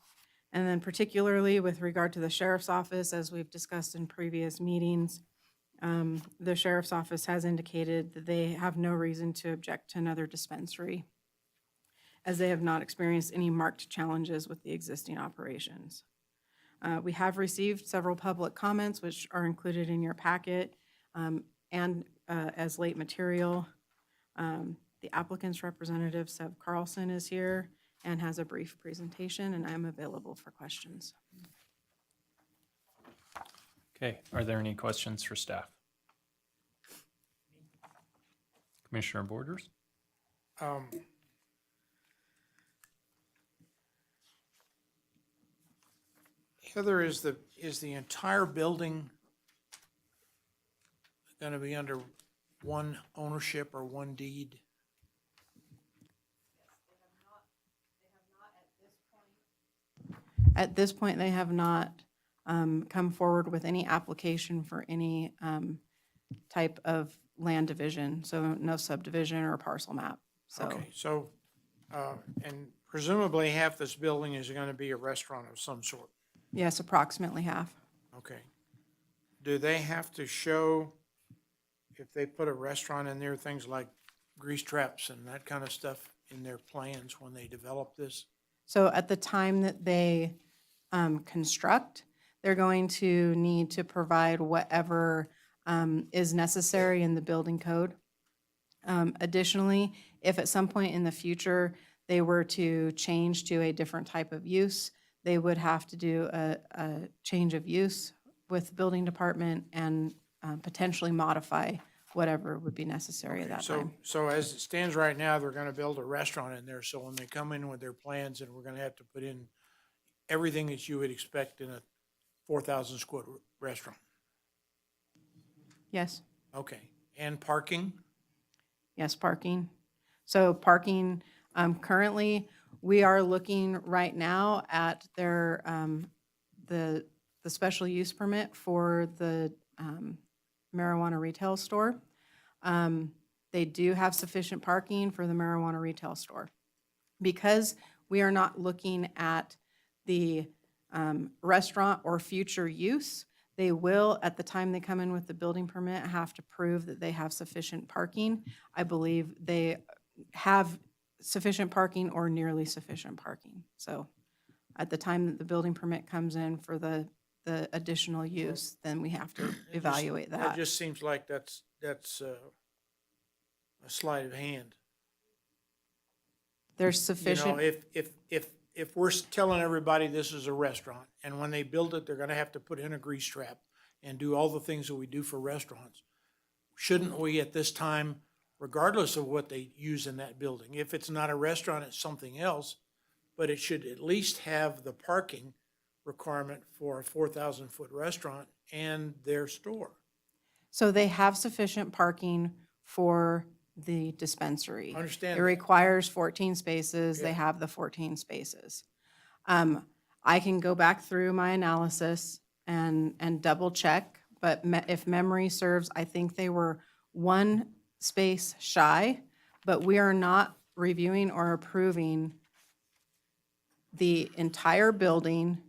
And then particularly with regard to the sheriff's office, as we've discussed in previous meetings, the sheriff's office has indicated that they have no reason to object to another dispensary, as they have not experienced any marked challenges with the existing operations. We have received several public comments, which are included in your packet and as late material. The applicant's representative, Seb Carlson, is here and has a brief presentation, and I'm available for questions. Okay, are there any questions for staff? Commissioner Borders? Heather, is the entire building going to be under one ownership or one deed? At this point, they have not come forward with any application for any type of land division, so no subdivision or parcel map. So Okay, so, and presumably half this building is gonna be a restaurant of some sort. yes, approximately half. Okay. Do they have to show, if they put a restaurant in there, things like grease traps and that kind of stuff in their plans when they develop this? So at the time that they construct, they're going to need to provide whatever is necessary in the building code. Additionally, if at some point in the future they were to change to a different type of use, they would have to do a change of use with the building department and potentially modify whatever would be necessary at that time. So as it stands right now, they're gonna build a restaurant in there, so when they come in with their plans, and we're gonna have to put in everything that you would expect in a 4,000 square restaurant. Yes, Okay, and parking? yes, parking. So parking, currently, we are looking right now at their, the special use permit for the marijuana retail store. They do have sufficient parking for the marijuana retail store. Because we are not looking at the restaurant or future use, they will, at the time they come in with the building permit, have to prove that they have sufficient parking. I believe they have sufficient parking or nearly sufficient parking. So at the time that the building permit comes in for the additional use, then we have to evaluate It that. just seems like that's a sleight of hand. There's You know, sufficient, if we're telling everybody this is a restaurant, and when they build it, they're gonna have to put in a grease trap and do all the things that we do for restaurants, shouldn't we at this time, regardless of what they use in that building, if it's not a restaurant, it's something else, but it should at least have the parking requirement for a 4,000-foot restaurant and their store? so they have sufficient parking for the dispensary. I understand It that. requires 14 spaces, they Yeah. have the 14 spaces. I can go back through my analysis and double check, but if memory serves, I think they were one space shy, but we are not reviewing or approving the entire building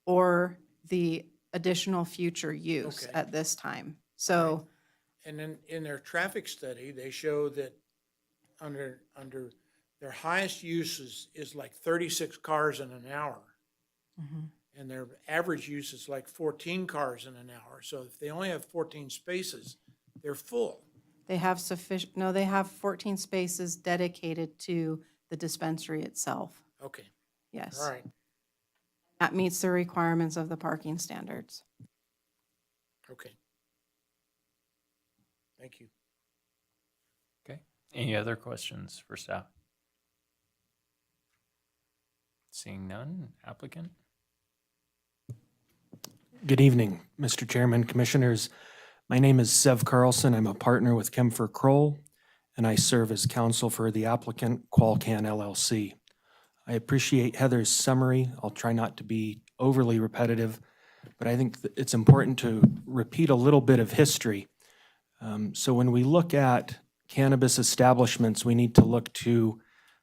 or the additional future use Okay. at this time. So And then in their traffic study, they show that under their highest use is like 36 cars in an hour. And their average use is like 14 cars in an hour. So if they only have 14 spaces, they're full. they have sufficient, no, they have 14 spaces dedicated to the dispensary itself. Okay, Yes. all right. That meets the requirements of the parking standards. Okay. Thank you. Okay. Any other questions for staff? Seeing none, applicant? Good evening, Mr. Chairman, Commissioners. My name is Sev Carlson. I'm a partner with Kempfer Kroll, and I serve as counsel for the applicant, Qualcan LLC. I appreciate Heather's summary. I'll try not to be overly repetitive, but I think that it's important to repeat a little bit of history. So when we look at cannabis establishments, we need to look to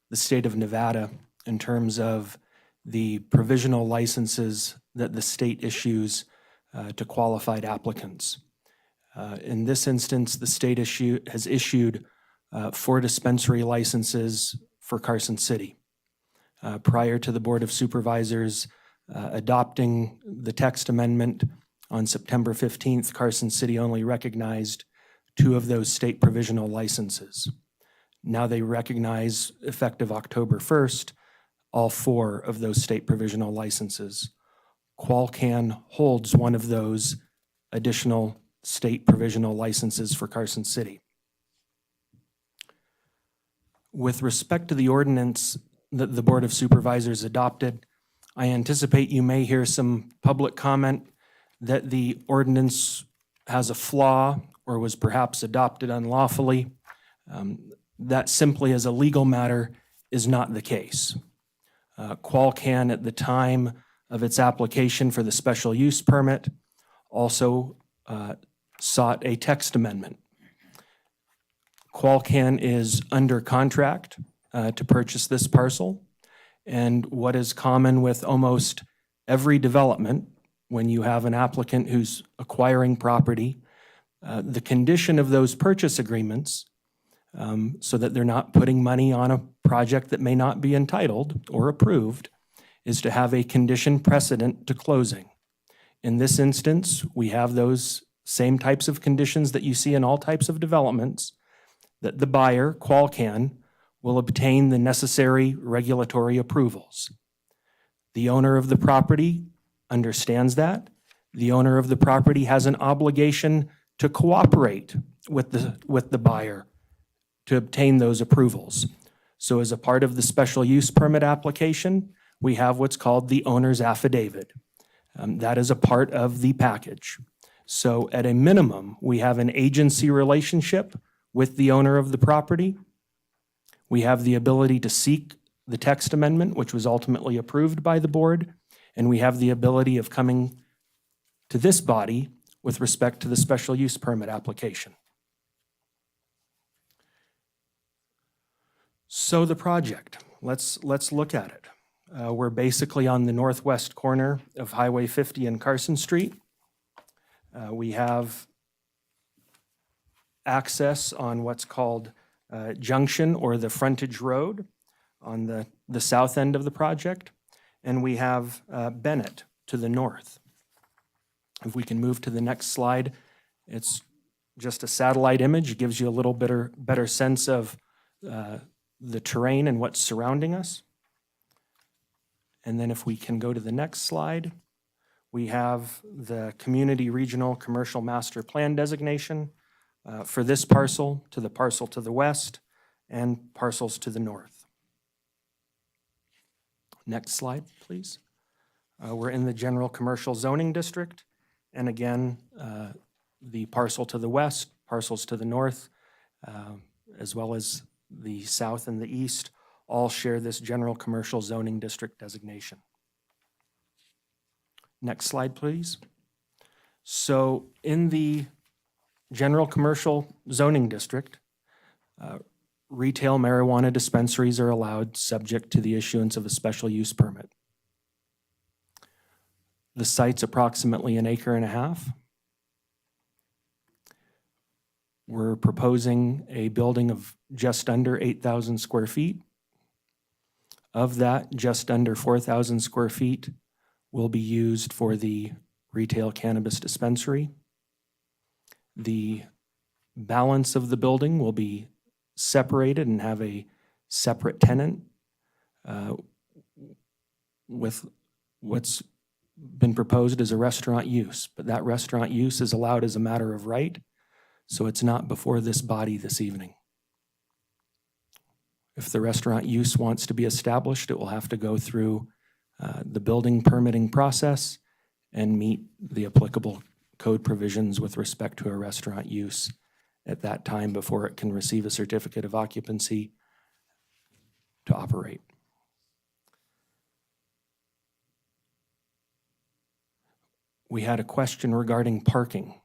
the state of Nevada in terms of the provisional licenses that the state issues to qualified applicants. In this instance, the state has issued 4 dispensary licenses for Carson City. Prior to the Board of Supervisors adopting the text amendment on September 15th, Carson City only recognized 2 of those state provisional licenses. Now they recognize, effective October 1st, all 4 of those state provisional licenses. Qualcan holds one of those additional state provisional licenses for Carson City. With respect to the ordinance that the Board of Supervisors adopted, I anticipate you may hear some public comment that the ordinance has a flaw or was perhaps adopted unlawfully. That simply as a legal matter is not the case. Qualcan, at the time of its application for the special use permit, also sought a text amendment. Qualcan is under contract to purchase this parcel. And what is common with almost every development, when you have an applicant who's acquiring property, the condition of those purchase agreements, so that they're not putting money on a project that may not be entitled or approved, is to have a condition precedent to closing. In this instance, we have those same types of conditions that you see in all types of developments, that the buyer, Qualcan, will obtain the necessary regulatory approvals. The owner of the property understands that. The owner of the property has an obligation to cooperate with the buyer to obtain those approvals. So as a part of the special use permit application, we have what's called the owner's affidavit. That is a part of the package. So at a minimum, we have an agency relationship with the owner of the property. We have the ability to seek the text amendment, which was ultimately approved by the board, and we have the ability of coming to this body with respect to the special use permit application. So the project, let's look at it. We're basically on the northwest corner of Highway 50 and Carson Street. We have access on what's called Junction, or the frontage road, on the south end of the project, and we have Bennett to the north. If we can move to the next slide, it's just a satellite image. It gives you a little better sense of the terrain and what's surrounding us. And then if we can go to the next slide, we have the Community Regional Commercial Master Plan designation for this parcel, to the parcel to the west, and parcels to the north. Next slide, please. We're in the General Commercial Zoning District, and again, the parcel to the west, parcels to the north, as well as the south and the east, all share this General Commercial Zoning District designation. Next slide, please. So in the General Commercial Zoning District, retail marijuana dispensaries are allowed subject to the issuance of a special use permit. The site's approximately 1.5 acres. We're proposing a building of just under 8,000 square feet. Of that, just under 4,000 square feet will be used for the retail cannabis dispensary. The balance of the building will be separated and have a separate tenant with what's been proposed as a restaurant use, but that restaurant use is allowed as a matter of right, so it's not before this body this evening. If the restaurant use wants to be established, it will have to go through the building permitting process and meet the applicable code provisions with respect to a restaurant use at that time before it can receive a certificate of occupancy to operate. We had a question regarding parking.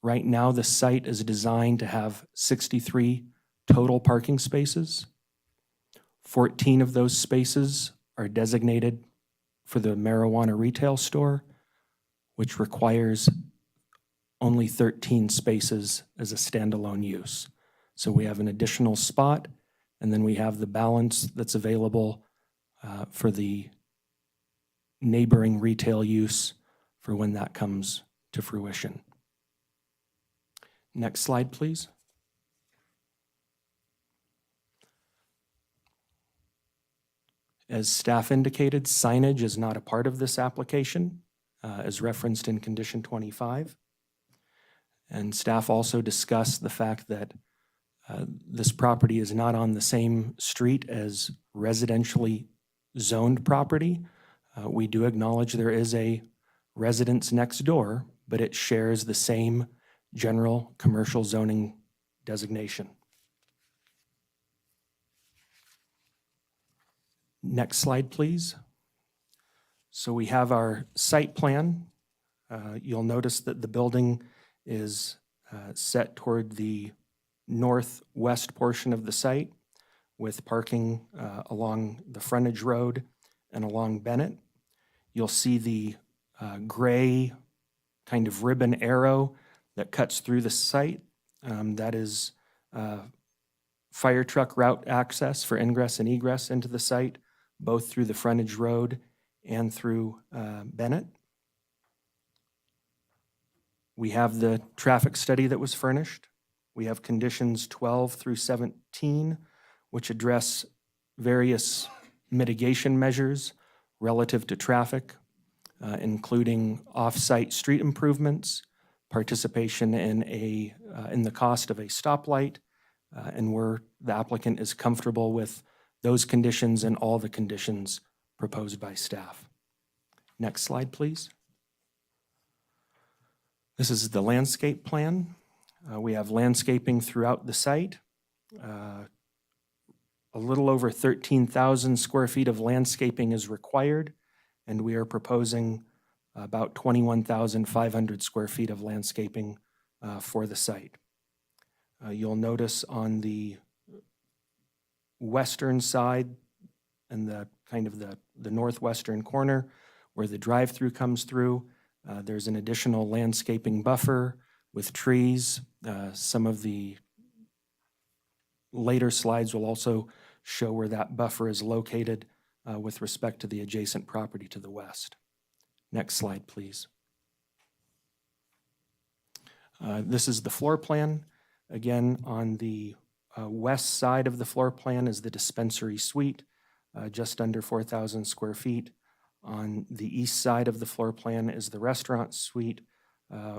Right now, the site is designed to have 63 total parking spaces. 14 of those spaces are designated for the marijuana retail store, which requires only 13 spaces as a standalone use. So we have an additional spot, and then we have the balance that's available for the neighboring retail use for when that comes to fruition. Next slide, please. As staff indicated, signage is not a part of this application, as referenced in condition 25. And staff also discussed the fact that this property is not on the same street as residentially zoned property. We do acknowledge there is a residence next door, but it shares the same general commercial zoning designation. Next slide, please. So we have our site plan. You'll notice that the building is set toward the northwest portion of the site with parking along the frontage road and along Bennett. You'll see the gray kind of ribbon arrow that cuts through the site. That is fire truck route access for ingress and egress into the site, both through the frontage road and through Bennett. We have the traffic study that was furnished. We have conditions 12 through 17, which address various mitigation measures relative to traffic, including off-site street improvements, participation in the cost of a stoplight, and where the applicant is comfortable with those conditions and all the conditions proposed by staff. Next slide, please. This is the landscape plan. We have landscaping throughout the site. A little over 13,000 square feet of landscaping is required, and we are proposing about 21,500 square feet of landscaping for the site. You'll notice on the western side and the kind of the northwestern corner where the drive-through comes through, there's an additional landscaping buffer with trees. Some of the later slides will also show where that buffer is located with respect to the adjacent property to the west. Next slide, please. This is the floor plan. Again, on the west side of the floor plan is the dispensary suite, just under 4,000 square feet. On the east side of the floor plan is the restaurant suite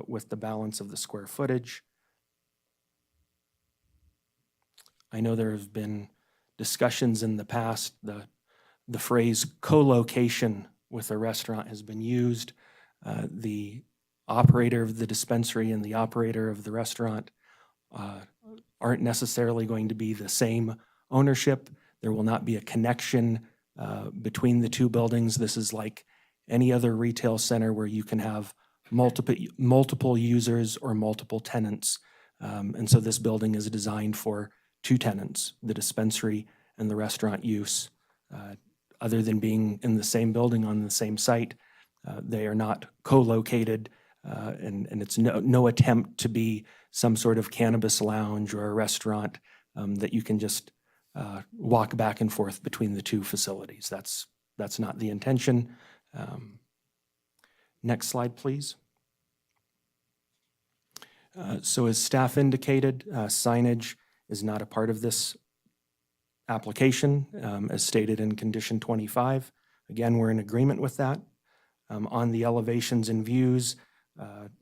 with the balance of the square footage. I know there have been discussions in the past, the phrase co-location with a restaurant has been used. The operator of the dispensary and the operator of the restaurant aren't necessarily going to be the same ownership. There will not be a connection between the two buildings. This is like any other retail center where you can have multiple users or multiple tenants. And so this building is designed for two tenants, the dispensary and the restaurant use. Other than being in the same building on the same site, they are not co-located, and it's no attempt to be some sort of cannabis lounge or a restaurant that you can just walk back and forth between the two facilities. That's not the intention. Next slide, please. So as staff indicated, signage is not a part of this application, as stated in condition 25. Again, we're in agreement with that. On the elevations and views,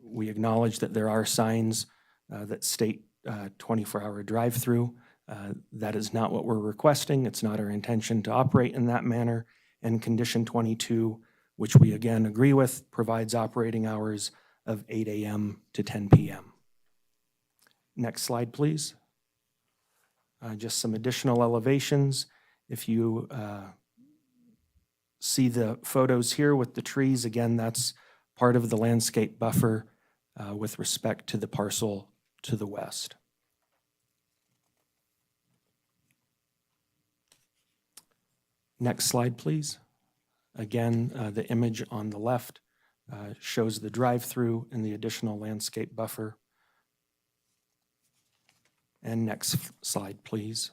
we acknowledge that there are signs that state 24-hour drive-through. That is not what we're requesting. It's not our intention to operate in that manner. And condition 22, which we again agree with, provides operating hours of 8 a.m. to 10 p.m. Next slide, please. Just some additional elevations. If you see the photos here with the trees, again, that's part of the landscape buffer with respect to the parcel to the west. Next slide, please. Again, the image on the left shows the drive-through and the additional landscape buffer. And next slide, please.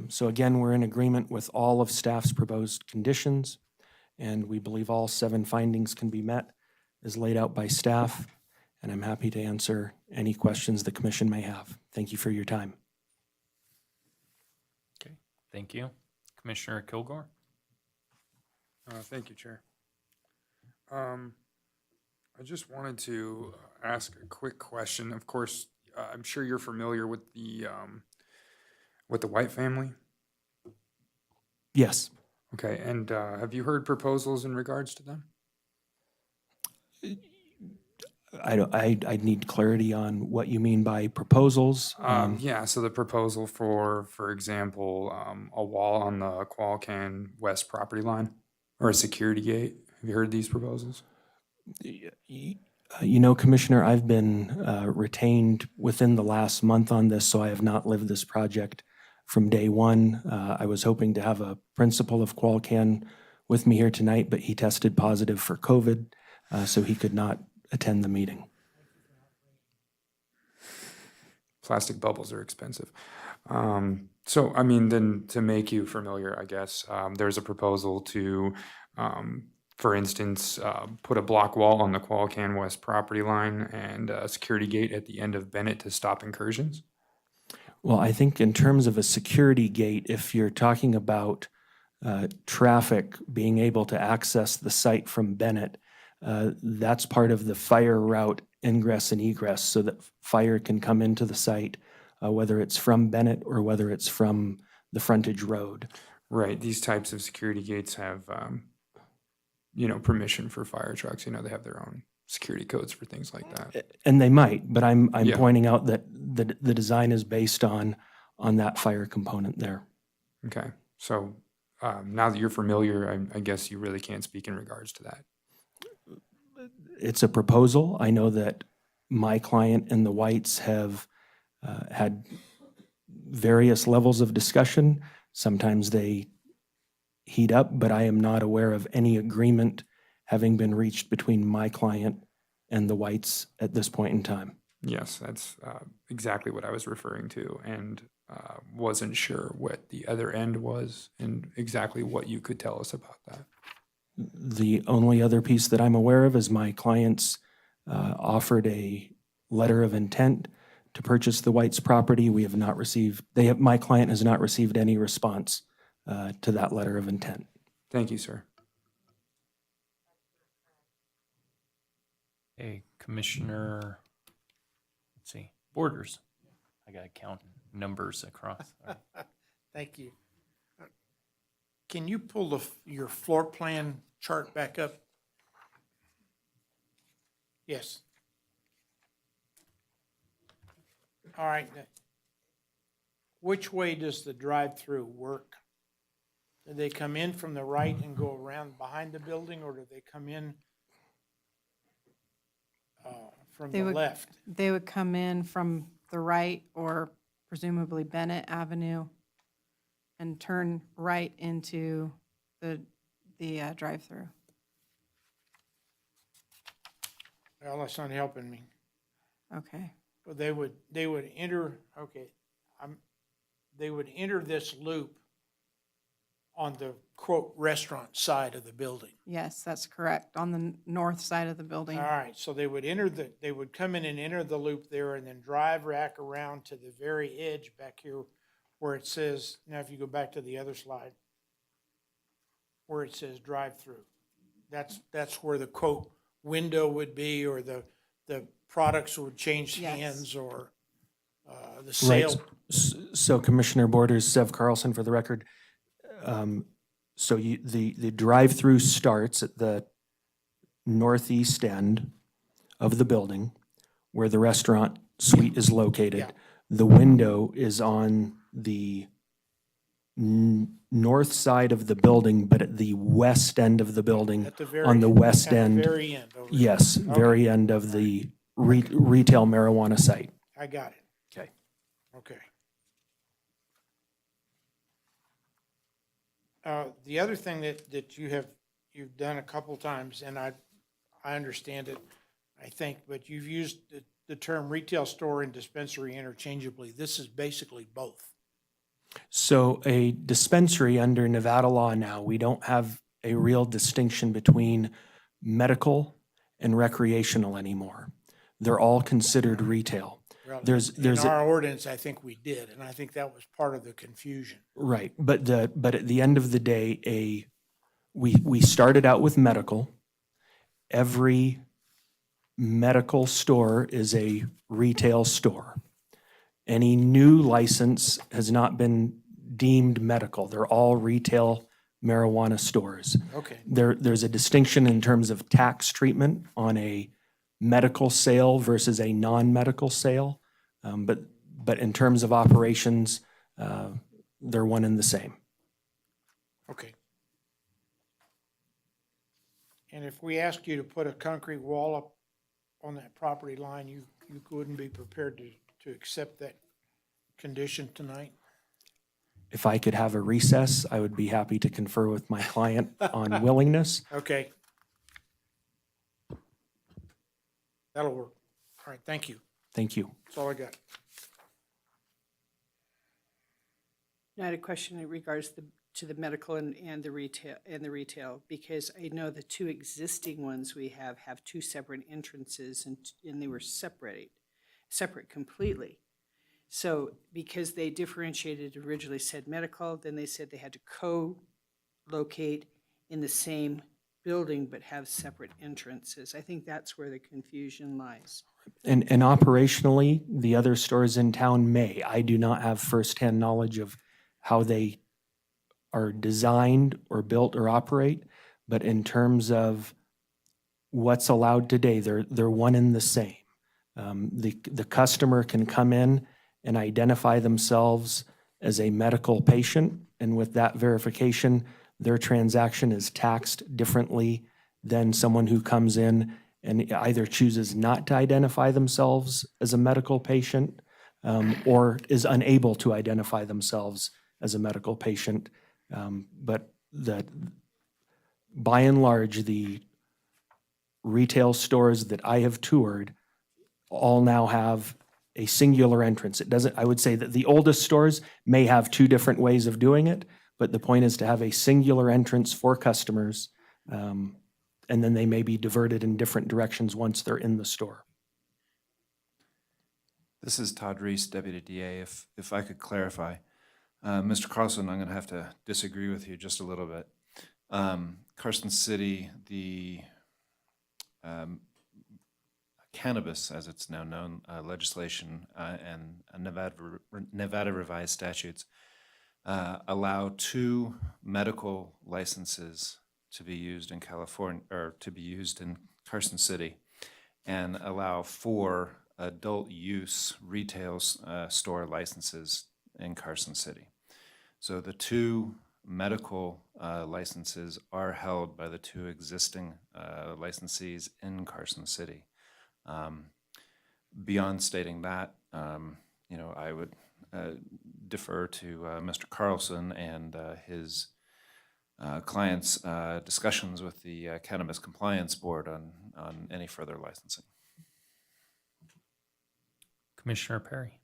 So again, we're in agreement with all of staff's proposed conditions, and we believe all 7 findings can be met as laid out by staff, and I'm happy to answer any questions the commission may have. Thank you for your time. Okay, thank you. Commissioner Kilgore? Thank you, Chair. I just wanted to ask a quick question. Of course, I'm sure you're familiar with the White family. Yes. Okay, and have you heard proposals in regards to them? I need clarity on what you mean by proposals. Yeah, so the proposal for example, a wall on the Qualcan West property line or a security gate. Have you heard these proposals? You know, Commissioner, I've been retained within the last month on this, so I have not lived this project from day one. I was hoping to have a principal of Qualcan with me here tonight, but he tested positive for COVID, so he could not attend the meeting. Plastic bubbles are expensive. So, I mean, then to make you familiar, I guess, there's a proposal to, for instance, put a block wall on the Qualcan West property line and a security gate at the end of Bennett to stop incursions. Well, I think in terms of a security gate, if you're talking about traffic being able to access the site from Bennett, that's part of the fire route ingress and egress so that fire can come into the site, whether it's from Bennett or whether it's from the frontage road. Right. These types of security gates have, permission for fire trucks. They have their own security codes for things like that. And they might, but I'm Yeah. pointing out that the design is based on that fire component there. Okay. So now that you're familiar, I guess you really can't speak in regards to that. It's a proposal. I know that my client and the Whites have had various levels of discussion. Sometimes they heat up, but I am not aware of any agreement having been reached between my client and the Whites at this point in time. Yes, that's exactly what I was referring to, and wasn't sure what the other end was and exactly what you could tell us about that. The only other piece that I'm aware of is my clients offered a letter of intent to purchase the White's property. We have not received, my client has not received any response to that letter of intent. Thank you, sir. Hey, Commissioner, let's see, Borders. I gotta count numbers across. Thank you. Can you pull your floor plan chart back up? Yes. All right. Which way does the drive-through work? Do they come in from the right and go around behind the building, or do they come in from the left? They would come in from the right or presumably Bennett Avenue and turn right into the drive-through. Well, that's not helping me. Okay. Well, they would enter, okay, they would enter this loop on the quote restaurant side of the building. Yes, that's correct, on the north side of the building. All right, so they would they would come in and enter the loop there and then drive back around to the very edge back here where it says, now if you go back to the other slide, where it says drive-through. That's where the quote window would be, or the products would change hands, or the sale. Right. So Commissioner Borders, Zev Carlson for the record. So the drive-through starts at the northeast end of the building where the restaurant suite is located. Yeah. The window is on the north side of the building, but at the west end of the building, At the very on the end, west at the end. very end over there. Yes, very end of the retail marijuana site. I got it. Okay. Okay. The other thing that you've done a couple times, and I understand it, I think, but you've used the term retail store and dispensary interchangeably. This is basically both. So a dispensary under Nevada law now, we don't have a real distinction between medical and recreational anymore. They're all considered retail. Well, There's in a- our ordinance, I think we did, and I think that was part of the confusion. Right, but at the end of the day, we started out with medical. Every medical store is a retail store. Any new license has not been deemed medical. They're all retail marijuana stores. Okay. There's a distinction in terms of tax treatment on a medical sale versus a non-medical sale. But in terms of operations, they're one and the same. Okay. And if we ask you to put a concrete wall up on that property line, you wouldn't be prepared to accept that condition tonight? If I could have a recess, I would be happy to confer with my client on willingness. Okay. That'll work. All right, thank you. Thank you. That's all I got. I had a question in regards to the medical and the retail, because I know the two existing ones we have two separate entrances and they were separate completely. So because they differentiated, originally said medical, then they said they had to co-locate in the same building but have separate entrances. I think that's where the confusion lies. And operationally, the other stores in town may. I do not have firsthand knowledge of how they are designed or built or operate, but in terms of what's allowed today, they're one and the same. The customer can come in and identify themselves as a medical patient, and with that verification, their transaction is taxed differently than someone who comes in and either chooses not to identify themselves as a medical patient or is unable to identify themselves as a medical patient. But by and large, the retail stores that I have toured all now have a singular entrance. It doesn't, I would say that the oldest stores may have two different ways of doing it, but the point is to have a singular entrance for customers, and then they may be diverted in different directions once they're in the store. This is Todd Reese, Deputy DA. If I could clarify, Mr. Carlson, I'm going to have to disagree with you just a little bit. Carson City, the cannabis, as it's now known, legislation and Nevada revised statutes allow 2 medical licenses to be used in California, or to be used in Carson City, and allow 4 adult use retail store licenses in Carson City. So the 2 medical licenses are held by the 2 existing licensees in Carson City. Beyond stating that, I would defer to Mr. Carlson and his client's discussions with the Cannabis Compliance Board on any further licensing. Commissioner Perry.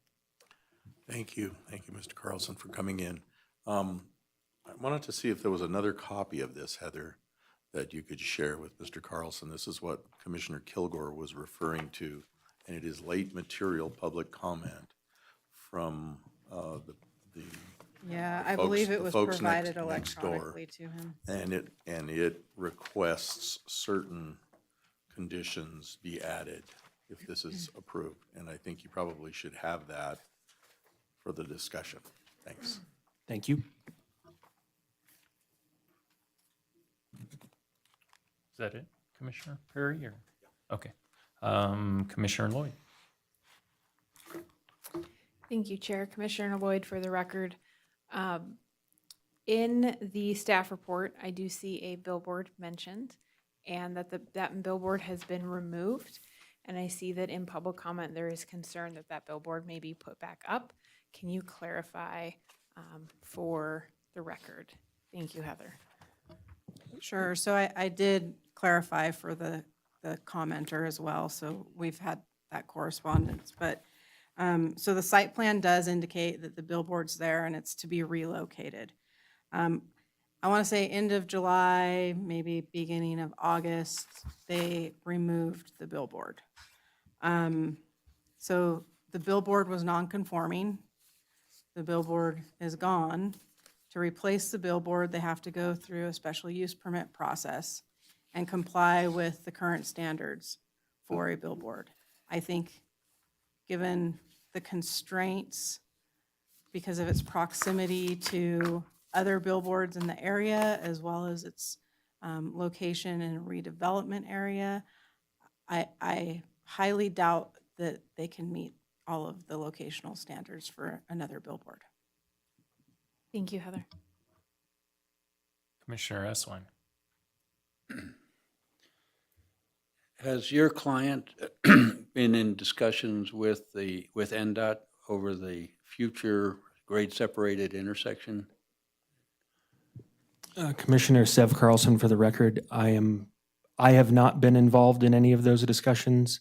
Thank you, Mr. Carlson, for coming in. I wanted to see if there was another copy of this, Heather, that you could share with Mr. Carlson. This is what Commissioner Kilgore was referring to, and it is late material public comment from the Yeah, I folks- believe it the was folks provided next door. electronically to him. And it requests certain conditions be added if this is approved. And I think you probably should have that for the discussion. Thanks. Thank you. Is that it, Commissioner Perry? Or okay, Commissioner Lloyd. Thank you, Chair. Commissioner Lloyd, for the record. In the staff report, I do see a billboard mentioned, and that that billboard has been removed. And I see that in public comment, there is concern that that billboard may be put back up. Can you clarify for the record? Thank you, Heather. Sure, so I did clarify for the commenter as well, so we've had that correspondence, but, so the site plan does indicate that the billboard's there and it's to be relocated. I want to say end of July, maybe beginning of August, they removed the billboard. So the billboard was non-conforming. The billboard is gone. To replace the billboard, they have to go through a special use permit process and comply with the current standards for a billboard. I think, given the constraints, because of its proximity to other billboards in the area, as well as its location in a redevelopment area, I highly doubt that they can meet all of the locational standards for another billboard. Thank you, Heather. Commissioner Eswine. Has your client been in discussions with NDOT over the future grade-separated intersection? Commissioner Sev Carlson, for the record, I have not been involved in any of those discussions.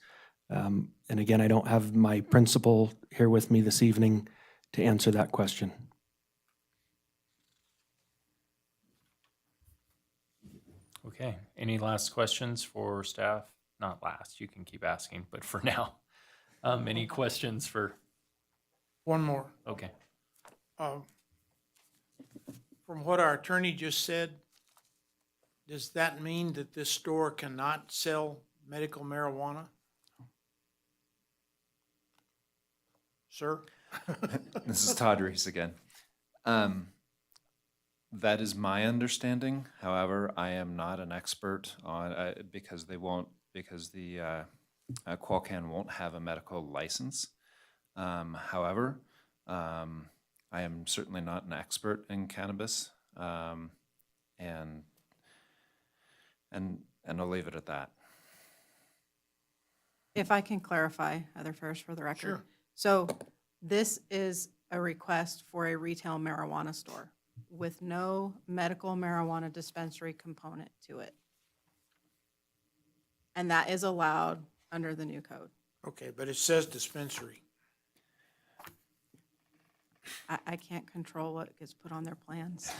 And again, I don't have my principal here with me this evening to answer that question. Okay, any last questions for staff? Not last, you can keep asking, but for now. Any questions for, One more. okay. From what our attorney just said, does that mean that this store cannot sell medical marijuana? Sir? This is Todd Reese again. That is my understanding. However, I am not an expert on, because the Qualcan won't have a medical license. However, I am certainly not an expert in cannabis, and I'll leave it at that. If I can clarify, Heather Ferris for the record. Sure. So this is a request for a retail marijuana store with no medical marijuana dispensary component to it. And that is allowed under the new code. Okay, but it says dispensary. I can't control what gets put on their plans.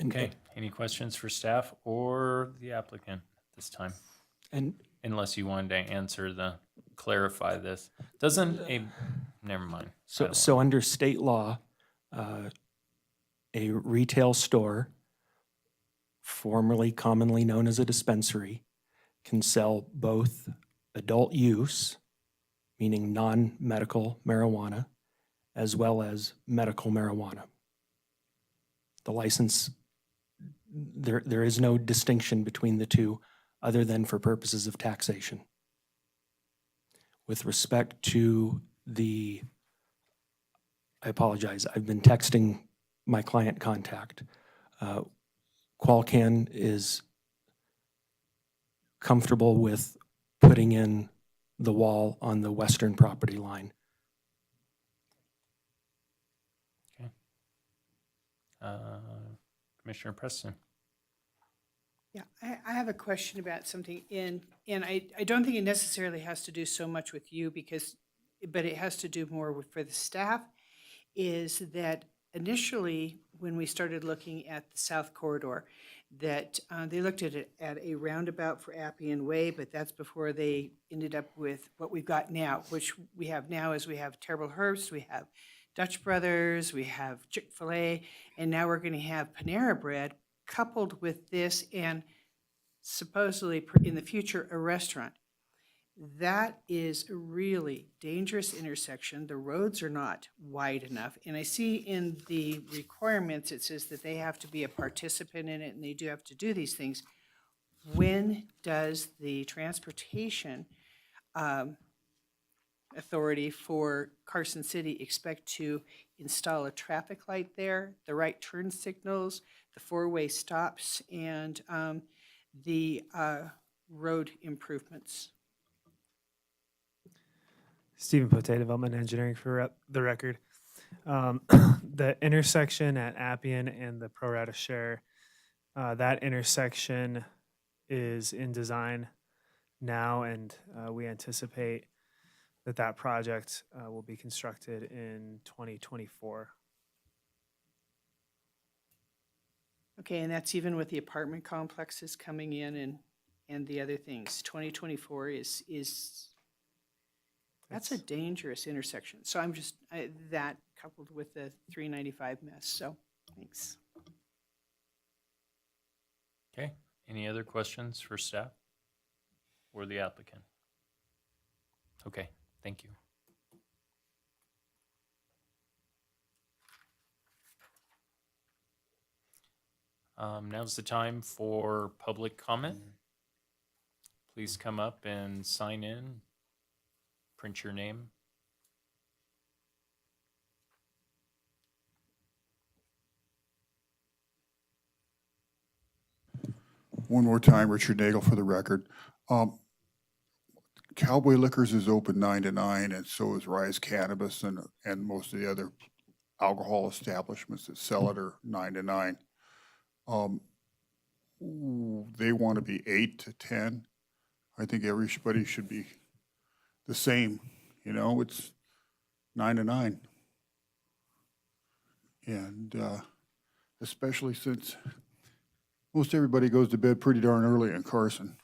Okay, any questions for staff or the applicant this time? And Unless you wanted to answer clarify this. Doesn't never mind. so under state law, a retail store, formerly commonly known as a dispensary, can sell both adult use, meaning non-medical marijuana, as well as medical marijuana. The license, there is no distinction between the two other than for purposes of taxation. With respect to I apologize, I've been texting my client contact. Qualcan is comfortable with putting in the wall on the western property line. Okay. Commissioner Preston. Yeah, I have a question about something and I don't think it necessarily has to do so much with you but it has to do more for the staff, is that initially, when we started looking at the South Corridor, that they looked at it at a roundabout for Appian Way, but that's before they ended up with what we've got now, which we have now is we have Terrible Herbst, we have Dutch Brothers, we have Chick-fil-A, and now we're going to have Panera Bread coupled with this and supposedly in the future a restaurant. That is a really dangerous intersection. The roads are not wide enough. And I see in the requirements, it says that they have to be a participant in it and they do have to do these things. When does the transportation authority for Carson City expect to install a traffic light there, the right turn signals, the four-way stops, and the road improvements? Stephen Pote, Development Engineering for the record. The intersection at Appian and the pro rata share, that intersection is in design now, and we anticipate that project will be constructed in 2024. Okay, and that's even with the apartment complexes coming in and the other things. 2024 is that's a dangerous intersection. So I'm just, that coupled with the 395 mess, so thanks. Okay, any other questions for staff or the applicant? Okay, thank you. Now's the time for public comment. Please come up and sign in, print your name. One more time, Richard Nagel for the record. Cowboy Liquors is open 9 to 9, and so is Rise Cannabis, and most of the other alcohol establishments that sell it are 9 to 9. They want to be 8 to 10. I think everybody should be the same, it's 9 to 9. And especially since most everybody goes to bed pretty darn early in Carson,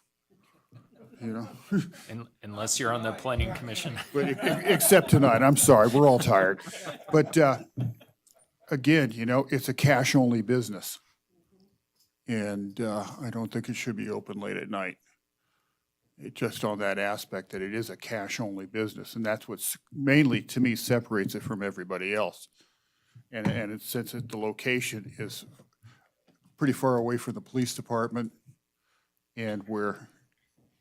Unless you're on the planning commission. But except tonight, I'm sorry, we're all tired. But again, it's a cash-only business. And I don't think it should be open late at night. Just on that aspect that it is a cash-only business, and that's what's mainly, to me, separates it from everybody else. And since the location is pretty far away from the police department and where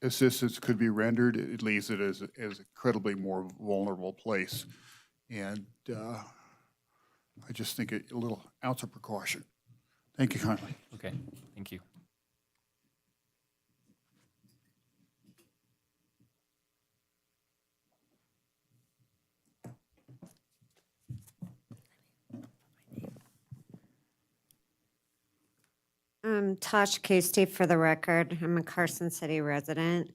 assistance could be rendered, it leaves it as an incredibly more vulnerable place. And I just think a little ounce of precaution. Thank you kindly. Okay, thank you. Tosh Kusti for the record. I'm a Carson City resident.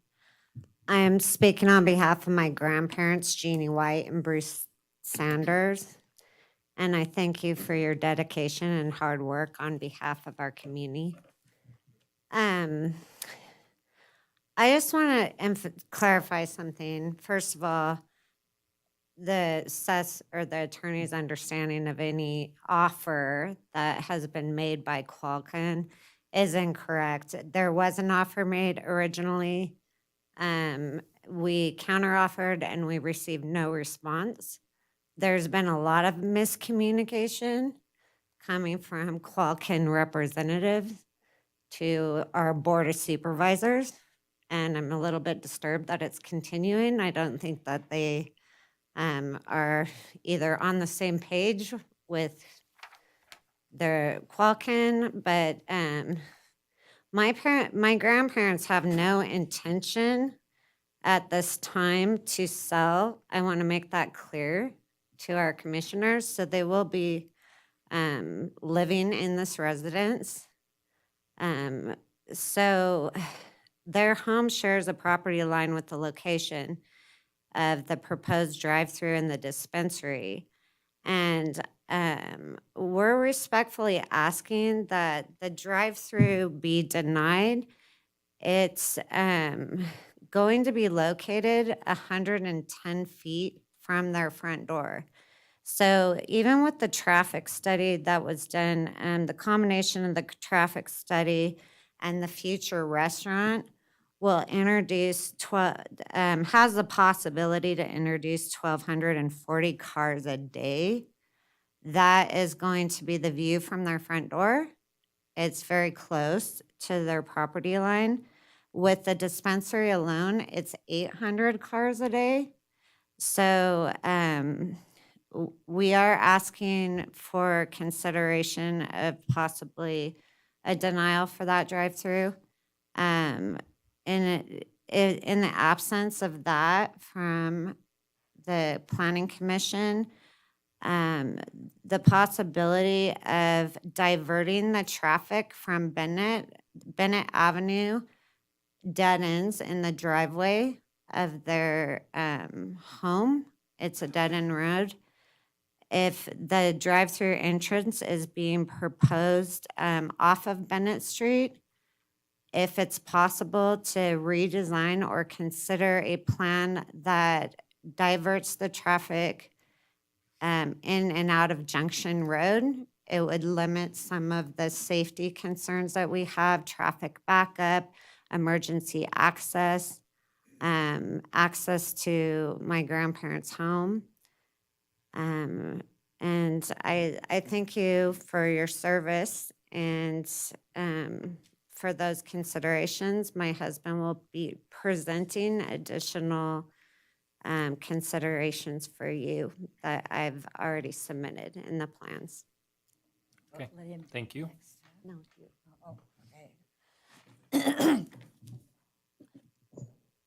I am speaking on behalf of my grandparents, Jeannie White and Bruce Sanders. And I thank you for your dedication and hard work on behalf of our community. I just want to clarify something. First of all, the attorney's understanding of any offer that has been made by Qualcomm is incorrect. There was an offer made originally. We counteroffered and we received no response. There's been a lot of miscommunication coming from Qualcomm representatives to our board of supervisors, and I'm a little bit disturbed that it's continuing. I don't think that they are either on the same page with their Qualcomm, but my grandparents have no intention at this time to sell. I want to make that clear to our commissioners. So they will be living in this residence. So their home shares a property line with the location of the proposed drive-through and the dispensary. And we're respectfully asking that the drive-through be denied. It's going to be located 110 feet from their front door. So even with the traffic study that was done, and the combination of the traffic study and the future restaurant will introduce, has the possibility to introduce 1,240 cars a day. That is going to be the view from their front door. It's very close to their property line. With the dispensary alone, it's 800 cars a day. So we are asking for consideration of possibly a denial for that drive-through. In the absence of that from the Planning Commission, the possibility of diverting the traffic from Bennett Avenue dead ends in the driveway of their home. It's a dead-end road. If the drive-through entrance is being proposed off of Bennett Street, if it's possible to redesign or consider a plan that diverts the traffic in and out of Junction Road, it would limit some of the safety concerns that we have, traffic backup, emergency access, access to my grandparents' home. And I thank you for your service and for those considerations. My husband will be presenting additional considerations for you that I've already submitted in the plans. Okay, thank you. No, you. Oh,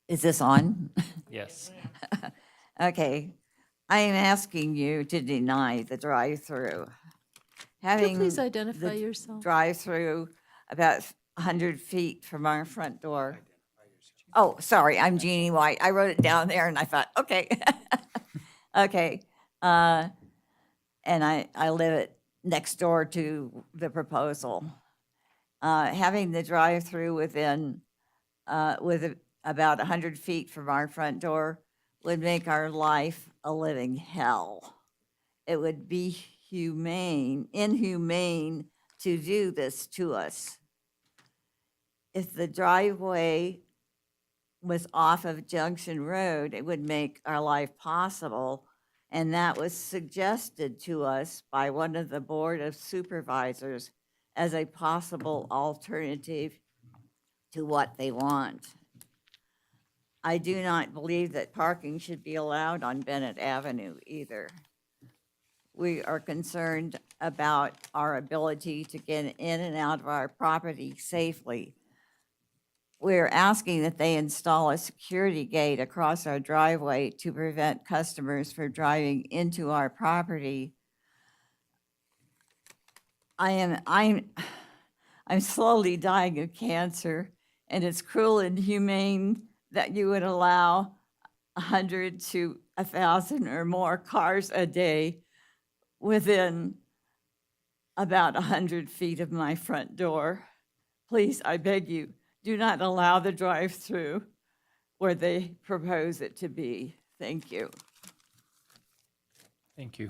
Is this on? Yes. Okay. I am asking you to deny the drive-through. Having please identify the yourself? drive-through about 100 feet from our front door. Oh, sorry, I'm Jeannie White. I wrote it down there and I thought, okay. Okay. And I live next door to the proposal. Having the drive-through within, about 100 feet from our front door would make our life a living hell. It would be inhumane to do this to us. If the driveway was off of Junction Road, it would make our life possible. And that was suggested to us by one of the Board of Supervisors as a possible alternative to what they want. I do not believe that parking should be allowed on Bennett Avenue either. We are concerned about our ability to get in and out of our property safely. We're asking that they install a security gate across our driveway to prevent customers from driving into our property. I'm slowly dying of cancer, and it's cruel and inhumane that you would allow 100 to 1,000 or more cars a day within about 100 feet of my front door. Please, I beg you, do not allow the drive-through where they propose it to be. Thank you. Thank you.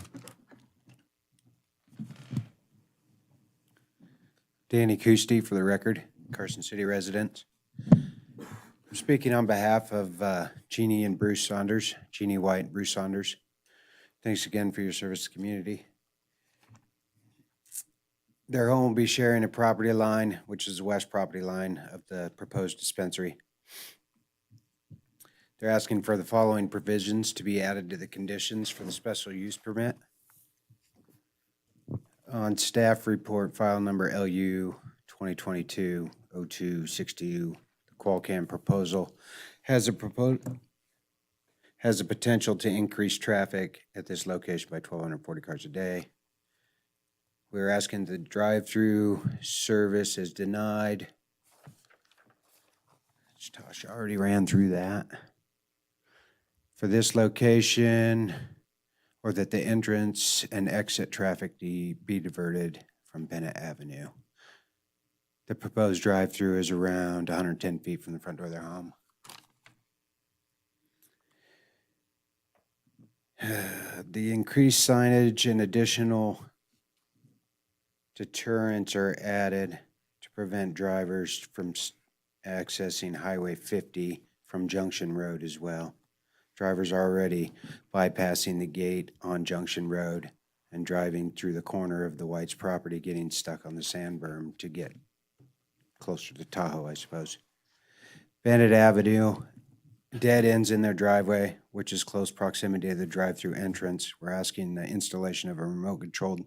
Danny Kuste, for the record, Carson City resident. I'm speaking on behalf of Jeannie and Bruce Saunders, Jeannie White and Bruce Saunders. Thanks again for your service to the community. Their home will be sharing a property line, which is the west property line of the proposed dispensary. They're asking for the following provisions to be added to the conditions for the special use permit. On staff report file number LU 2022-0262, the Qualcomm proposal has a potential to increase traffic at this location by 1,240 cars a day. We're asking the drive-through service is denied. Tasha already ran through that. For this location, or that the entrance and exit traffic be diverted from Bennett Avenue. The proposed drive-through is around 110 feet from the front door of their home. The increased signage and additional deterrents are added to prevent drivers from accessing Highway 50 from Junction Road as well. Drivers are already bypassing the gate on Junction Road and driving through the corner of the White's property, getting stuck on the sand berm to get closer to Tahoe, I suppose. Bennett Avenue, dead ends in their driveway, which is close proximity to the drive-through entrance. We're asking the installation of a remote-controlled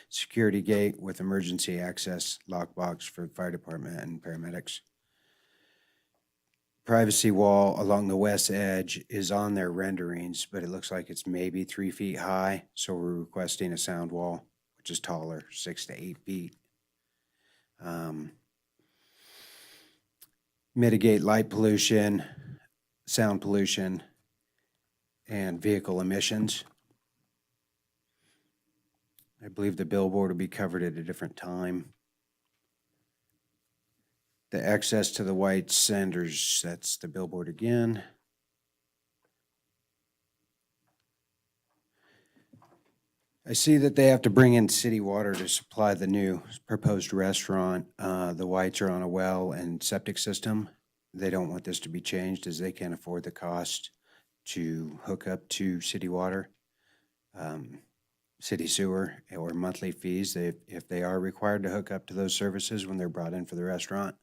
security gate with emergency access lockbox for the fire department and paramedics. Privacy wall along the west edge is on their renderings, but it looks like it's maybe 3 feet high, so we're requesting a sound wall, which is taller, 6 to 8 feet. Mitigate light pollution, sound pollution, and vehicle emissions. I believe the billboard will be covered at a different time. The access to the White Sanders, that's the billboard again. I see that they have to bring in city water to supply the new proposed restaurant. The Whites are on a well and septic system. They don't want this to be changed as they can't afford the cost to hook up to city water, city sewer, or monthly fees. If they are required to hook up to those services when they're brought in for the restaurant,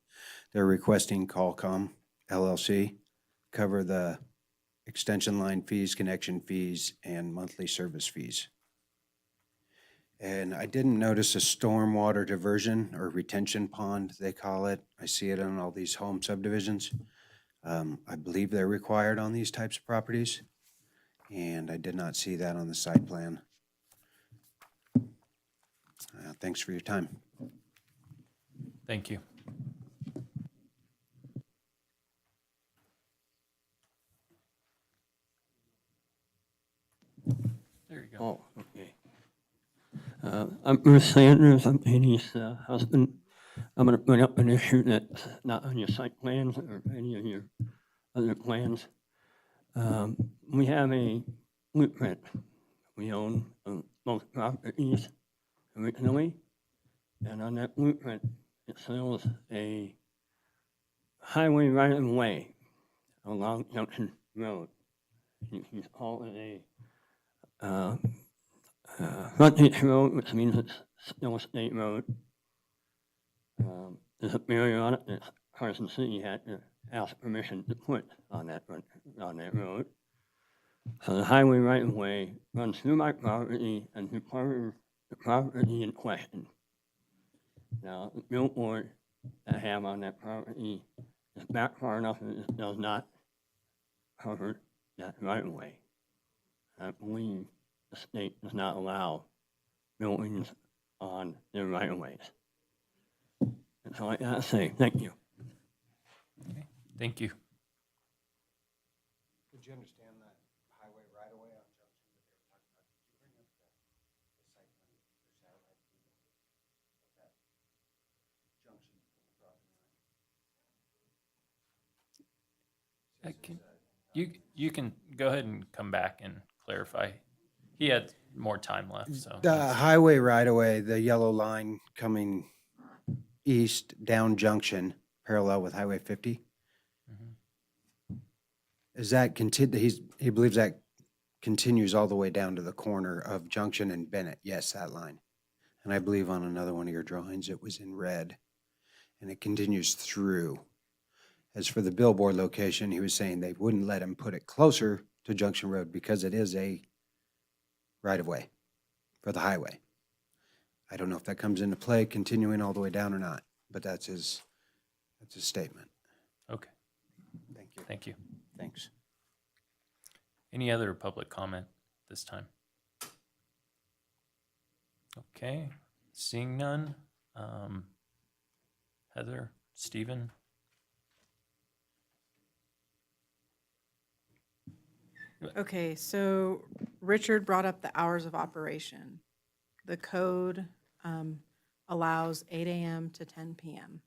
they're requesting Qualcomm LLC cover the extension line fees, connection fees, and monthly service fees. And I didn't notice a stormwater diversion or retention pond, they call it. I see it on all these home subdivisions. I believe they're required on these types of properties, and I did not see that on the site plan. Thanks for your time. Thank you. There you go. Oh, okay. I'm Bruce Sanders, I'm Penny's husband. I'm gonna bring up an issue that's not on your site plans or any of your other plans. We have a blueprint. We own both properties originally, and on that blueprint, it shows a highway right-of-way along Junction Road. You can call it a frontage road, which means it's still a state road. There's a barrier on it that Carson City had to ask permission to put on that road. So the highway right of way runs through my property and through part of the property in question. Now, the billboard I have on that property is back far enough that it does not cover that right of way. I believe the state does not allow buildings on their right of ways. That's all I gotta say. Thank you. Okay, thank you. Did you understand that highway right away on Junction that they were talking about? Did you bring up the site plan for satellite view of that junction from the property line? You can go ahead and come back and clarify. He had more time left, so. The highway right away, the yellow line coming east down Junction, parallel with Highway 50. Is that he believes that continues all the way down to the corner of Junction and Bennett? Yes, that line. And I believe on another one of your drawings, it was in red. And it continues through. As for the billboard location, he was saying they wouldn't let him put it closer to Junction Road because it is a right-of-way for the highway. I don't know if that comes into play, continuing all the way down or not, but that's his statement. Okay. Thank you. Thank you. Thanks. Any other public comment this time? Okay, seeing none. Heather, Stephen? Okay, so Richard brought up the hours of operation. The code allows 8 a.m. to 10 p.m.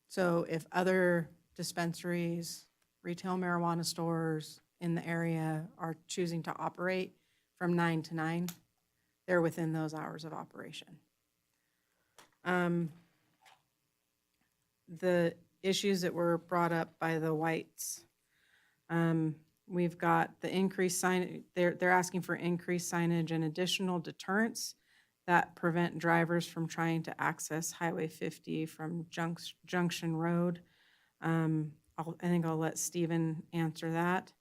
So if other dispensaries, retail marijuana stores in the area are choosing to operate from 9 to 9, they're within those hours of operation. The issues that were brought up by the Whites, we've got the increased sign, they're asking for increased signage and additional deterrents that prevent drivers from trying to access Highway 50 from Junction Road. I think I'll let Stephen answer that.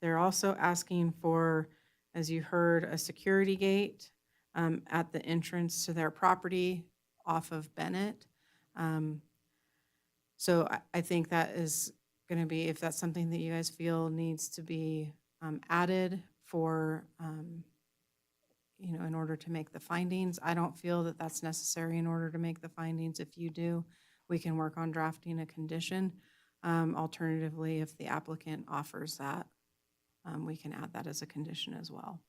They're also asking for, as you heard, a security gate at the entrance to their property off of Bennett. So I think that is going to be, if that's something that you guys feel needs to be added for, in order to make the findings. I don't feel that that's necessary in order to make the findings. If you do, we can work on drafting a condition. Alternatively, if the applicant offers that, we can add that as a condition as well.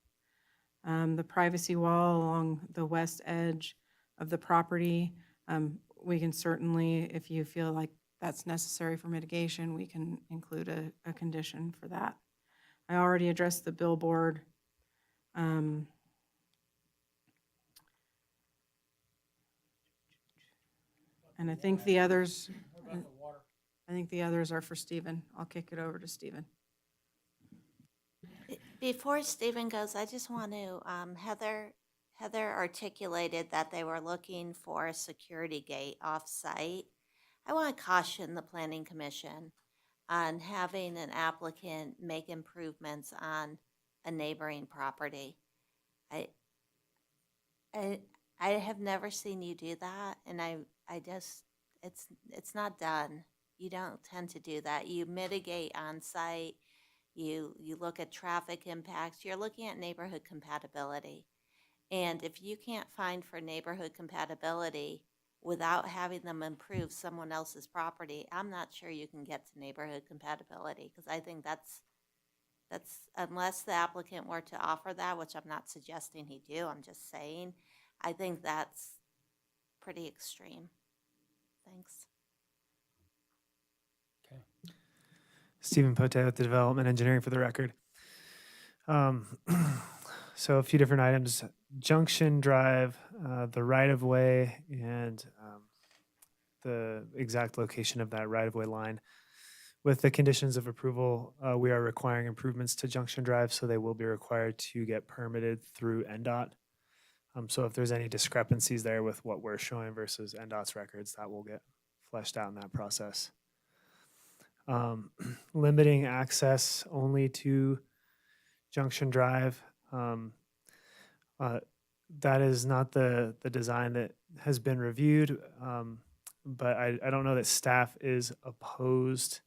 The privacy wall along the west edge of the property, we can certainly, if you feel like that's necessary for mitigation, we can include a condition for that. I already addressed the billboard. And I think the others, are for Stephen. I'll kick it over to Stephen. Before Stephen goes, I just want to, Heather articulated that they were looking for a security gate off-site. I want to caution the Planning Commission on having an applicant make improvements on a neighboring property. I, I have never seen you do that, and I just, it's not done. You don't tend to do that. You mitigate on site. You look at traffic impacts. You're looking at neighborhood compatibility. And if you can't find for neighborhood compatibility without having them improve someone else's property, I'm not sure you can get to neighborhood compatibility, because I think that's, unless the applicant were to offer that, which I'm not suggesting he do, I'm just saying, I think that's pretty extreme. Thanks. Okay. Stephen Pote with the Development Engineering for the record. So a few different items: Junction Drive, the right-of-way, and the exact location of that right-of-way line. With the conditions of approval, we are requiring improvements to Junction Drive, so they will be required to get permitted through NDOT. So if there's any discrepancies there with what we're showing versus NDOT's records, that will get fleshed out in that process. Limiting access only to Junction Drive. That is not the design that has been reviewed, but I don't know that staff is opposed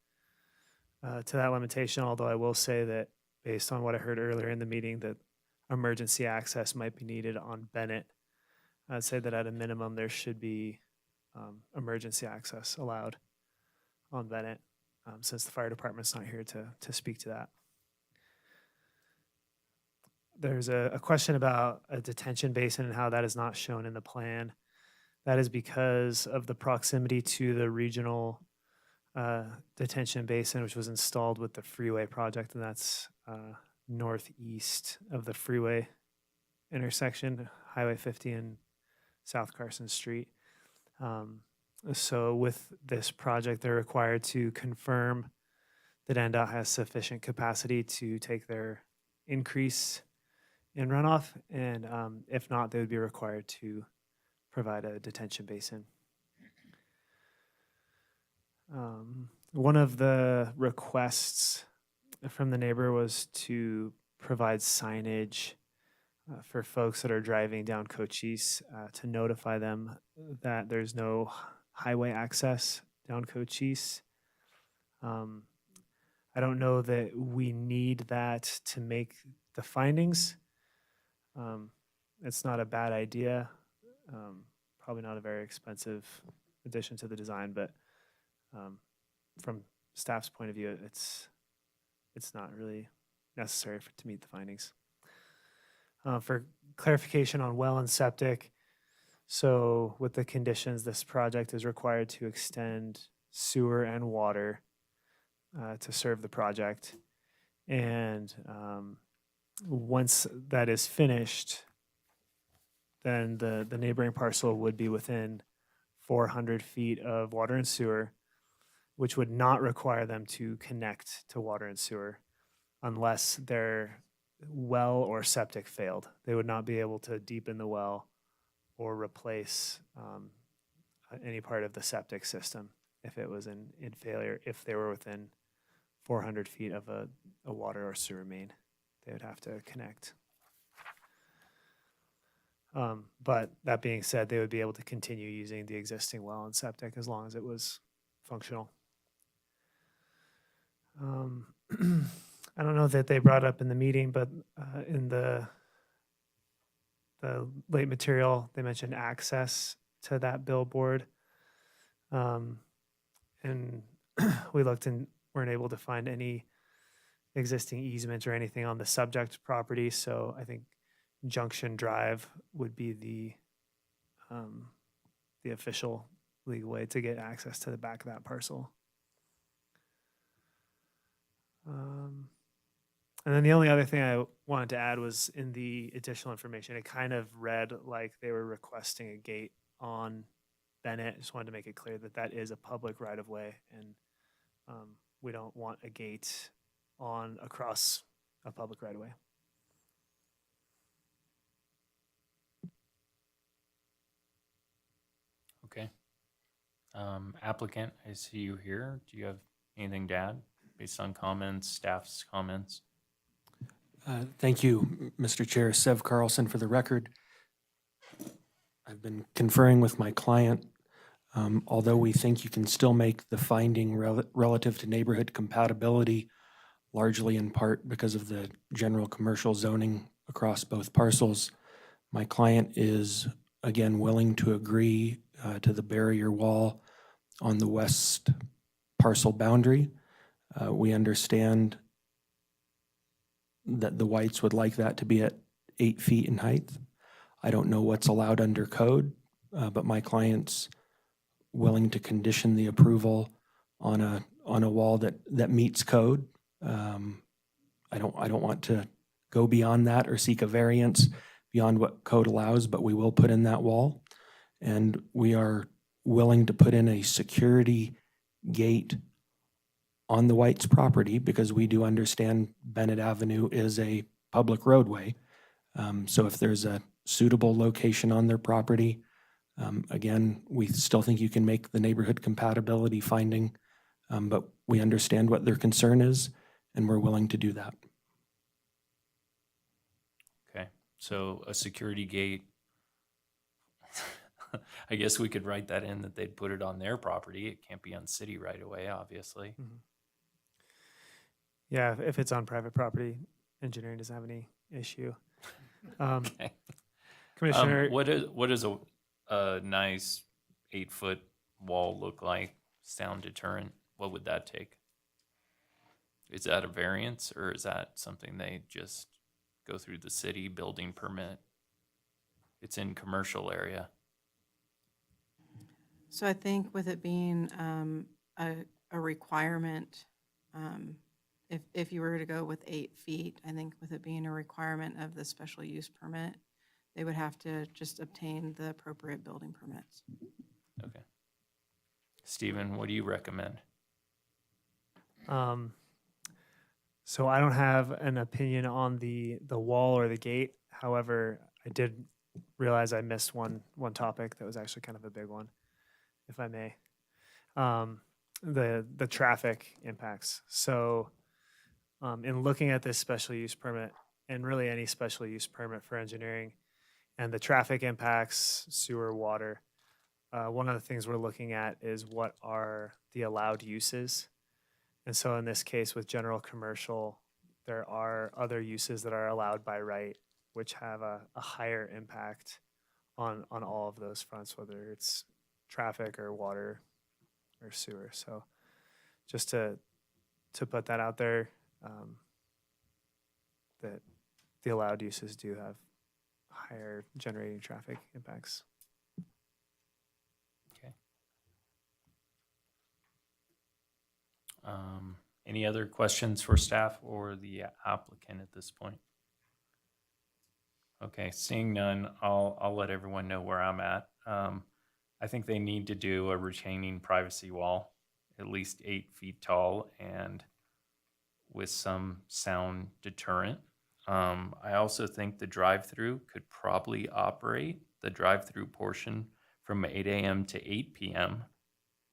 to that limitation, although I will say that based on what I heard earlier in the meeting, that emergency access might be needed on Bennett. I'd say that at a minimum, there should be emergency access allowed on Bennett, since the fire department's not here to speak to that. There's a question about a detention basin and how that is not shown in the plan. That is because of the proximity to the regional detention basin, which was installed with the freeway project, and that's northeast of the freeway intersection, Highway 50 and South Carson Street. So with this project, they're required to confirm that NDOT has sufficient capacity to take their increase in runoff, and if not, they would be required to provide a detention basin. One of the requests from the neighbor was to provide signage for folks that are driving down Cochise, to notify them that there's no highway access down Cochise. I don't know that we need that to make the findings. It's not a bad idea. Probably not a very expensive addition to the design, but from staff's point of view, it's not really necessary to meet the findings. For clarification on well and septic, so with the conditions, this project is required to extend sewer and water to serve the project. And once that is finished, then the neighboring parcel would be within 400 feet of water and sewer, which would not require them to connect to water and sewer unless their well or septic failed. They would not be able to deepen the well or replace any part of the septic system if it was in failure. If they were within 400 feet of a water or sewer main, they would have to connect. But that being said, they would be able to continue using the existing well and septic as long as it was functional. I don't know that they brought up in the meeting, but in the late material, they mentioned access to that billboard. And we looked and weren't able to find any existing easements or anything on the subject property. So I think Junction Drive would be the official legal way to get access to the back of that parcel. And then the only other thing I wanted to add was in the additional information, it kind of read like they were requesting a gate on Bennett. Just wanted to make it clear that that is a public right of way, and we don't want a gate across a public right of way. Okay. Applicant, I see you here. Do you have anything to add based on comments, staff's comments? Thank you, Mr. Chair. Sev Carlson for the record. I've been conferring with my client. Although we think you can still make the finding relative to neighborhood compatibility, largely in part because of the general commercial zoning across both parcels, my client is, again, willing to agree to the barrier wall on the west parcel boundary. We understand that the whites would like that to be at 8 feet in height. I don't know what's allowed under code, but my client's willing to condition the approval on a wall that meets code. I don't want to go beyond that or seek a variance beyond what code allows, but we will put in that wall. And we are willing to put in a security gate on the White's property because we do understand Bennett Avenue is a public roadway. So if there's a suitable location on their property, again, we still think you can make the neighborhood compatibility finding, but we understand what their concern is, and we're willing to do that. Okay, so a security gate, I guess we could write that in that they'd put it on their property. It can't be on city right away, obviously. Mhm. Yeah, if it's on private property, engineering doesn't have any issue. Okay. Commissioner, What is a nice 8-foot wall look like? Sound deterrent? What would that take? Is that a variance or is that something they just go through the city building permit? It's in commercial area. So I think with it being a requirement, if you were to go with 8 feet, I think with it being a requirement of the special use permit, they would have to just obtain the appropriate building permits. Okay. Stephen, what do you recommend? so I don't have an opinion on the wall or the gate. However, I did realize I missed one topic that was actually kind of a big one, if I may. The traffic impacts. So in looking at this special use permit, and really any special use permit for engineering, and the traffic impacts, sewer, water, one of the things we're looking at is what are the allowed uses. And so in this case with general commercial, there are other uses that are allowed by right, which have a higher impact on all of those fronts, whether it's traffic or water or sewer. So just to put that out there, that the allowed uses do have higher generating traffic impacts. Okay. Any other questions for staff or the applicant at this point? Okay, seeing none, I'll let everyone know where I'm at. I think they need to do a retaining privacy wall, at least 8 feet tall and with some sound deterrent. I also think the drive-through could probably operate. The drive-through portion from 8 a.m. to 8 p.m.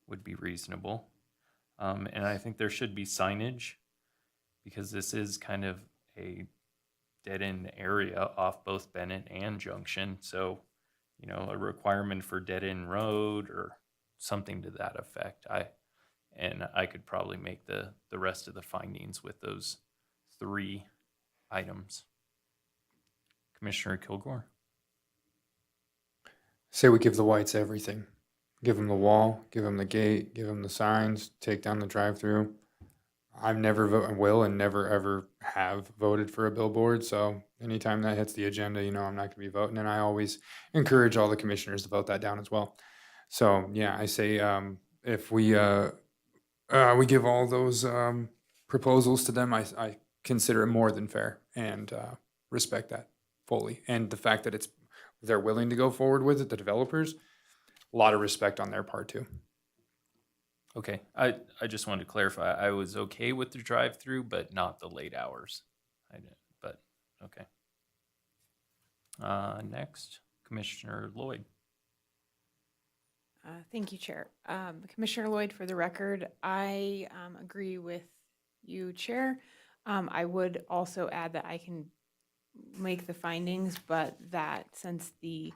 would be reasonable. And I think there should be signage because this is kind of a dead-end area off both Bennett and Junction. So, you know, a requirement for dead-end road or something to that effect. I could probably make the rest of the findings with those 3 items. Commissioner Kilgore. Say we give the whites everything. Give them the wall, give them the gate, give them the signs, take down the drive-through. I've never will and never ever have voted for a billboard. So anytime that hits the agenda, you know, I'm not going to be voting. And I always encourage all the commissioners to vote that down as well. So yeah, I say if we give all those proposals to them, I consider it more than fair and respect that fully. And the fact that they're willing to go forward with it, the developers, a lot of respect on their part too. Okay, I just wanted to clarify. I was okay with the drive-through, but not the late hours. I did, but okay. Next, Commissioner Lloyd. Thank you, Chair. Commissioner Lloyd, for the record, I agree with you, Chair. I would also add that I can make the findings, but that since the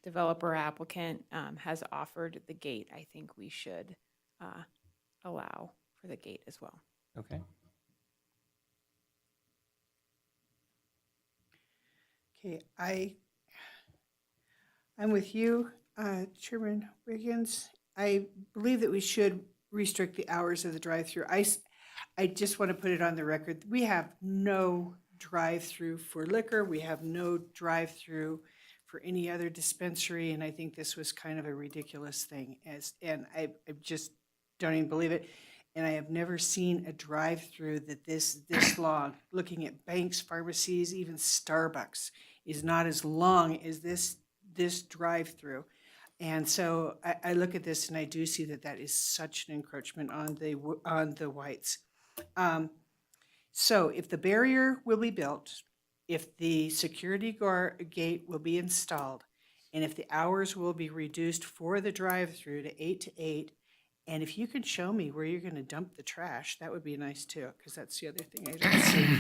developer applicant has offered the gate, I think we should allow for the gate as well. Okay. Okay, I'm with you, Chairman Wiggins. I believe that we should restrict the hours of the drive-through. I just want to put it on the record, we have no drive-through for liquor. We have no drive-through for any other dispensary, and I think this was kind of a ridiculous thing. And I just don't even believe it. And I have never seen a drive-through that this long, looking at banks, pharmacies, even Starbucks, is not as long as this drive-through. And so I look at this and I do see that that is such an encroachment on the whites. So if the barrier will be built, if the security gate will be installed, and if the hours will be reduced for the drive-through to 8 to 8, and if you can show me where you're going to dump the trash, that would be nice too, because that's the other thing I don't see.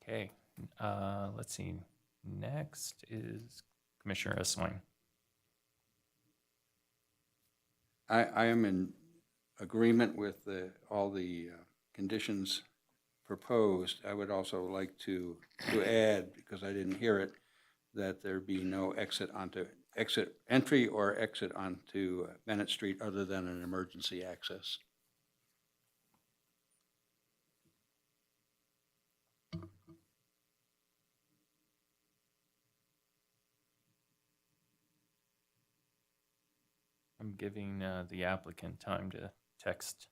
Okay, let's see. Next is Commissioner Eswine. I am in agreement with all the conditions proposed. I would also like to add, because I didn't hear it, that there be no entry or exit onto Bennett Street other than an emergency access. I'm giving the applicant time to text.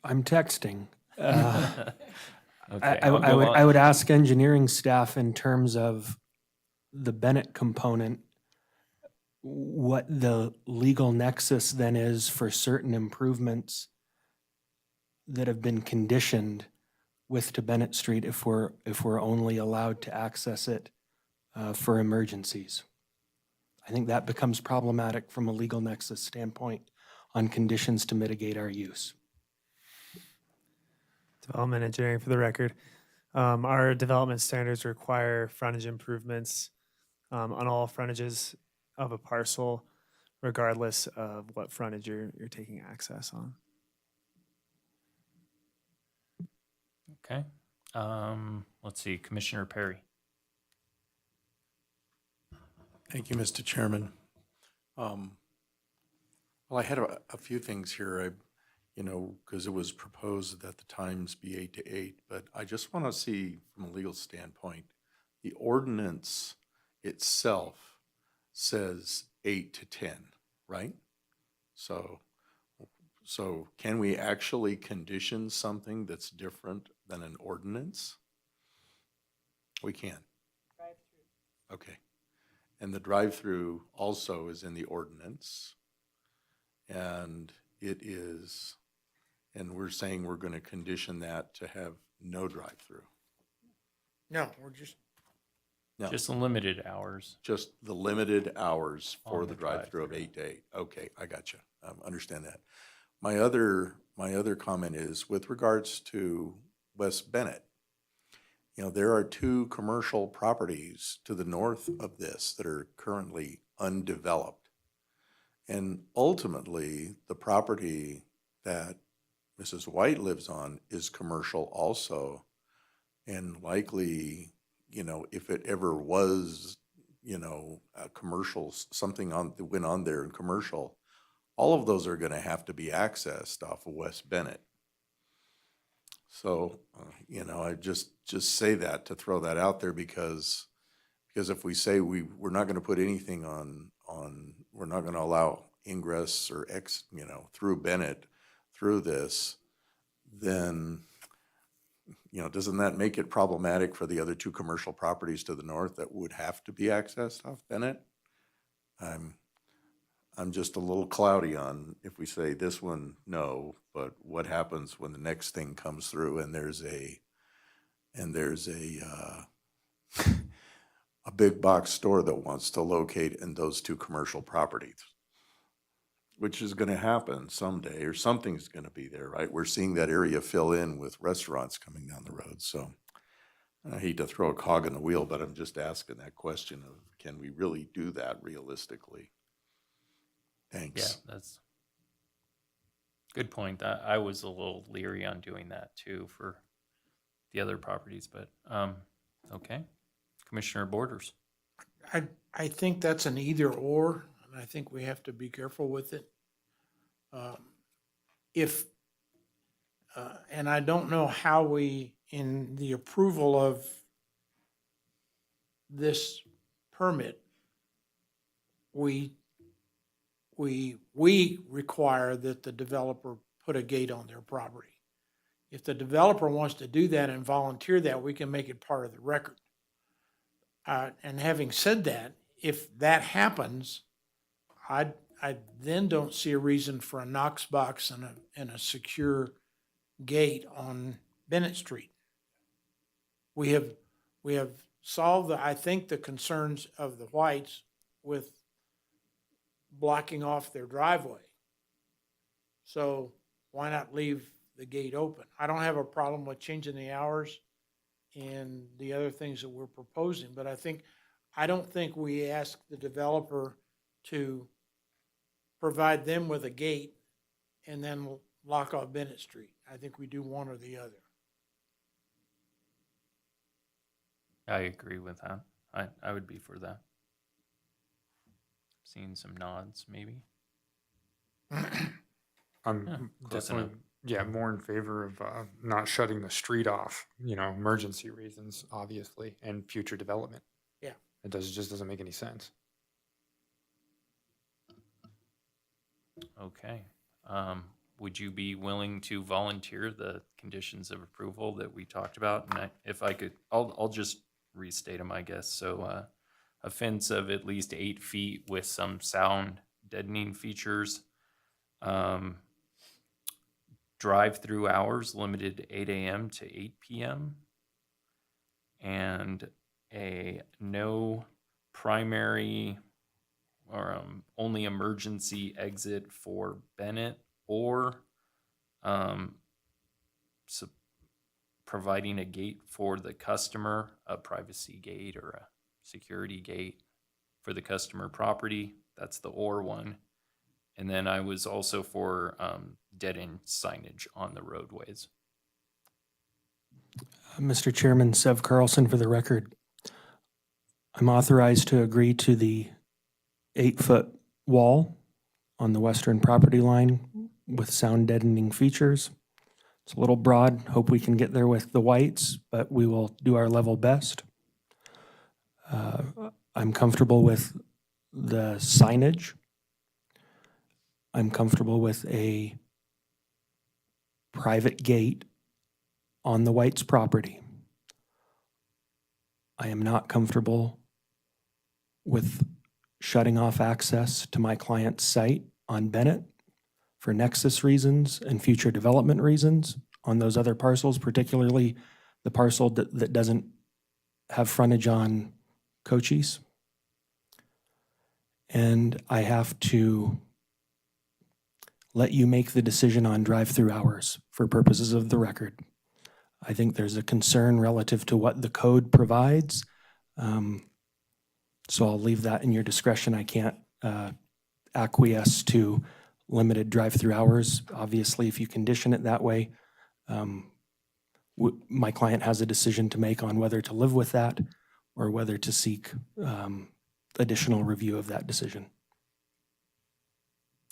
I'm texting. Okay, I would ask engineering staff in terms of the Bennett component, what the legal nexus then is for certain improvements that have been conditioned with to Bennett Street if we're only allowed to access it for emergencies. I think that becomes problematic from a legal nexus standpoint on conditions to mitigate our use. Development engineering for the record. Our development standards require frontage improvements on all frontages of a parcel, regardless of what frontage you're taking access on. Okay. Let's see, Commissioner Perry. Thank you, Mr. Chairman. Well, I had a few things here, because it was proposed that the times be 8 to 8, but I just want to see from a legal standpoint, the ordinance itself says 8 to 10, right? So can we actually condition something that's different than an ordinance? We can. Drive-through. Okay. And the drive-through also is in the ordinance. And it is, and we're saying we're going to condition that to have no drive-through. No, we're just, No, Just limited hours. just the limited hours for On the the drive-through of drive-through. 8 to 8. Okay, I got you. Understand that. My other comment is with regards to West Bennett. There are 2 commercial properties to the north of this that are currently undeveloped. And ultimately, the property that Mrs. White lives on is commercial also. And likely, if it ever was, a commercial, something that went on there in commercial, all of those are going to have to be accessed off of West Bennett. So, I just say that to throw that out there because if we say we're not going to put anything we're not going to allow ingress or through Bennett through this, then, doesn't that make it problematic for the other 2 commercial properties to the north that would have to be accessed off Bennett? I'm I'm just a little cloudy on if we say this one, no, but what happens when the next thing comes through and there's a a big box store that wants to locate in those two commercial properties, which is going to happen someday, or something's going to be there, right? We're seeing that area fill in with restaurants coming down the road. So I hate to throw a cog in the wheel, but I'm just asking that question of, can we really do that realistically? Yeah, Thanks. that's good point. I was a little leery on doing that too for the other properties, but okay. Commissioner Borders. I think that's an either or, and I think we have to be careful with it. And I don't know how we, in the approval of this permit, we require that the developer put a gate on their property. If the developer wants to do that and volunteer that, we can make it part of the record. And having said that, if that happens, I then don't see a reason for a Knox box and a secure gate on Bennett Street. We have solved, I think, the concerns of the whites with blocking off their driveway. So why not leave the gate open? I don't have a problem with changing the hours and the other things that we're proposing, but I don't think we ask the developer to provide them with a gate and then lock off Bennett Street. I think we do one or the other. I agree with that. I would be for that. Seeing some nods, maybe. I'm Yeah, close definitely, more in favor of not shutting the street off, emergency reasons, obviously, and future development. Yeah. It just doesn't make any sense. Okay. Would you be willing to volunteer the conditions of approval that we talked about? And if I could, I'll just restate them, I guess. So a fence of at least 8 feet with some sound deadening features. Drive-through hours limited to 8 a.m. to 8 p.m. And a no primary or only emergency exit for Bennett, or providing a gate for the customer, a privacy gate or a security gate for the customer property. That's the or one. And then I was also for dead-end signage on the roadways. Mr. Chairman, Sev Carlson for the record. I'm authorized to agree to the 8-foot wall on the western property line with sound deadening features. It's a little broad. Hope we can get there with the whites, but we will do our level best. I'm comfortable with the signage. I'm comfortable with a private gate on the white's property. I am not comfortable with shutting off access to my client's site on Bennett for nexus reasons and future development reasons on those other parcels, particularly the parcel that doesn't have frontage on Cochise. And I have to let you make the decision on drive-through hours for purposes of the record. I think there's a concern relative to what the code provides. So I'll leave that in your discretion. I can't acquiesce to limited drive-through hours. Obviously, if you condition it that way, my client has a decision to make on whether to live with that or whether to seek additional review of that decision.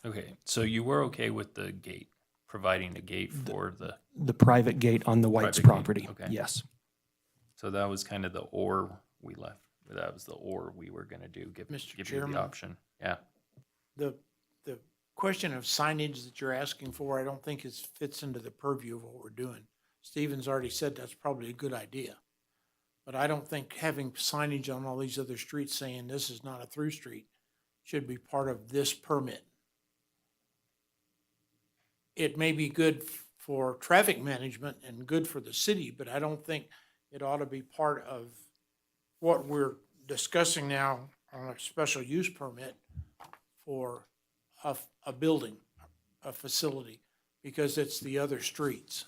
Okay, so you were okay with the gate, providing a gate for the private gate on the white's private gate, property, okay. yes. So that was kind of the or we left. That was the or we were going to do, give Mr. you Chairman? the option. Yeah. The question of signage that you're asking for, I don't think fits into the purview of what we're doing. Stephen's already said that's probably a good idea. But I don't think having signage on all these other streets saying this is not a through street should be part of this permit. It may be good for traffic management and good for the city, but I don't think it ought to be part of what we're discussing now on a special use permit for a building, a facility, because it's the other streets.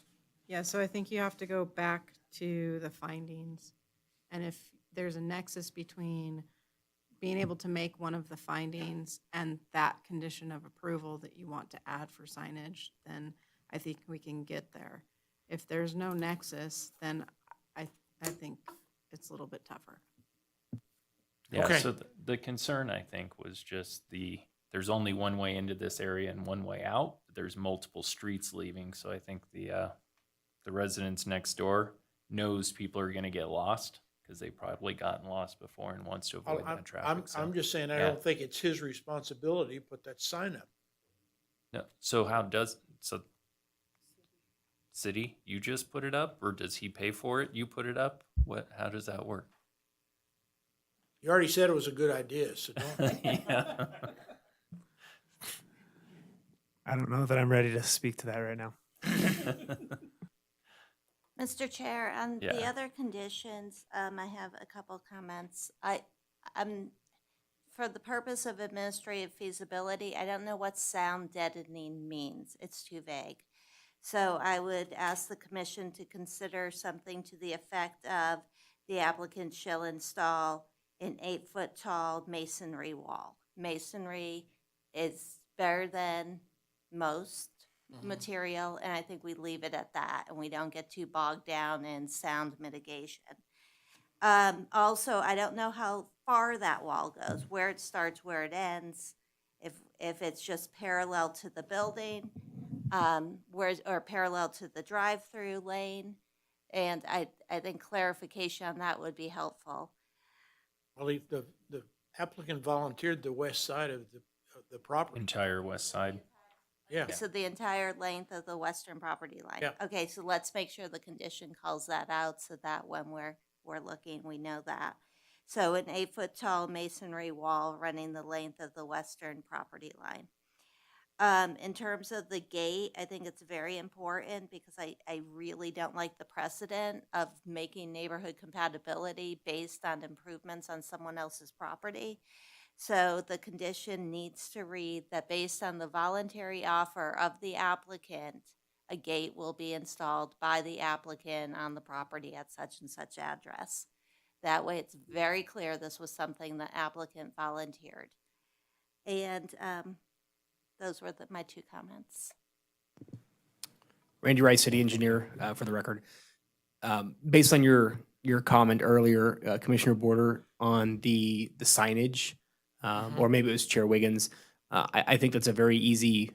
Yeah, so I think you have to go back to the findings. And if there's a nexus between being able to make one of the findings and that condition of approval that you want to add for signage, then I think we can get there. If there's no nexus, then I think it's a little bit tougher. Yeah, Okay. so the concern, I think, was just there's only one way into this area and one way out. There's multiple streets leaving, so I think the residents next door knows people are gonna get lost, because they've probably gotten lost before and wants to avoid that traffic. I'm just saying, I yeah. don't think it's his responsibility to put that sign up. No, so city, you just put it up, or does he pay for it? You put it up? How does that work? You already said it was a good idea, so don't. Yeah. I don't know that I'm ready to speak to that right now. Mr. Chair, on the Yeah. other conditions, I have a couple comments. For the purpose of administrative feasibility, I don't know what sound deadening means. It's too vague. So I would ask the commission to consider something to the effect of the applicant shall install an 8-foot tall masonry wall. Masonry is better than most material, and I think we leave it at that, and we don't get too bogged down in sound mitigation. Also, I don't know how far that wall goes, where it starts, where it ends, if it's just parallel to the building, or parallel to the drive-through lane, and I think clarification on that would be helpful. Well, the applicant volunteered the west side of the property. Entire west side. Yeah. So the entire length of the western property line? Yeah. Okay, so let's make sure the condition calls that out so that when we're looking, we know that. So an 8-foot tall masonry wall running the length of the western property line. In terms of the gate, I think it's very important because I really don't like the precedent of making neighborhood compatibility based on improvements on someone else's property. So the condition needs to read that based on the voluntary offer of the applicant, a gate will be installed by the applicant on the property at such and such address. That way it's very clear this was something the applicant volunteered. And those were my 2 comments. Randy Wright, city engineer, for the record. Based on your comment earlier, Commissioner Border, on the signage, or maybe it was Chair Wiggins, I think that's a very easy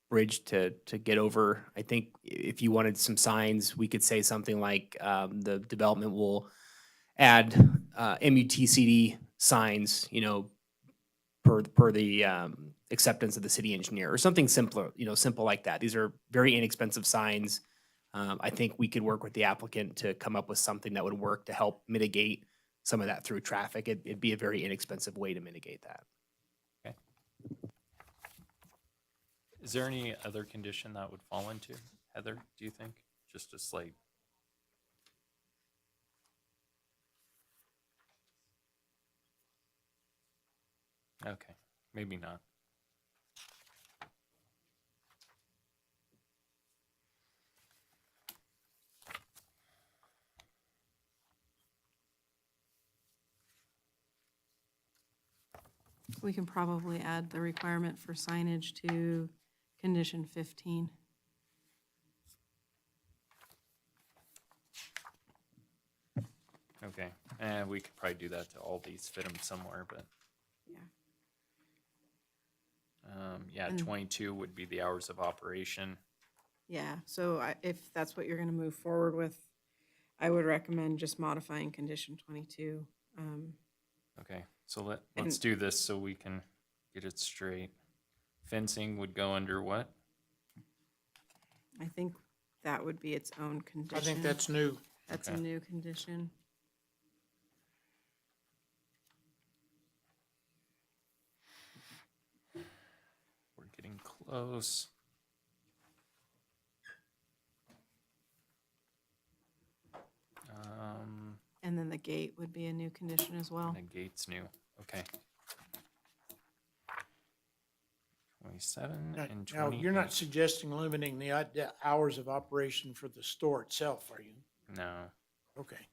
bridge to get over. I think if you wanted some signs, we could say something like the development will add MUTCD signs, per the acceptance of the city engineer, or something simpler, simple like that. These are very inexpensive signs. I think we could work with the applicant to come up with something that would work to help mitigate some of that through traffic. It'd be a very inexpensive way to mitigate that. Okay. Is there any other condition that would fall into, Heather, do you think? Just a slight. Okay, maybe not. We can probably add the requirement for signage to condition 15. Okay, we could probably do that to all these, fit them somewhere, but. Yeah. Yeah, And- 22 would be the hours of operation. Yeah, so if that's what you're going to move forward with, I would recommend just modifying condition 22. Okay, so let's And- do this so we can get it straight. Fencing would go under what? I think that would be its own condition. I think that's new. That's Okay. a new condition. Getting close. And then the gate would be a new condition as well. The gate's new. Okay. 27 and 28. Now, you're not suggesting limiting the hours of operation for the store itself, are you? No, Okay.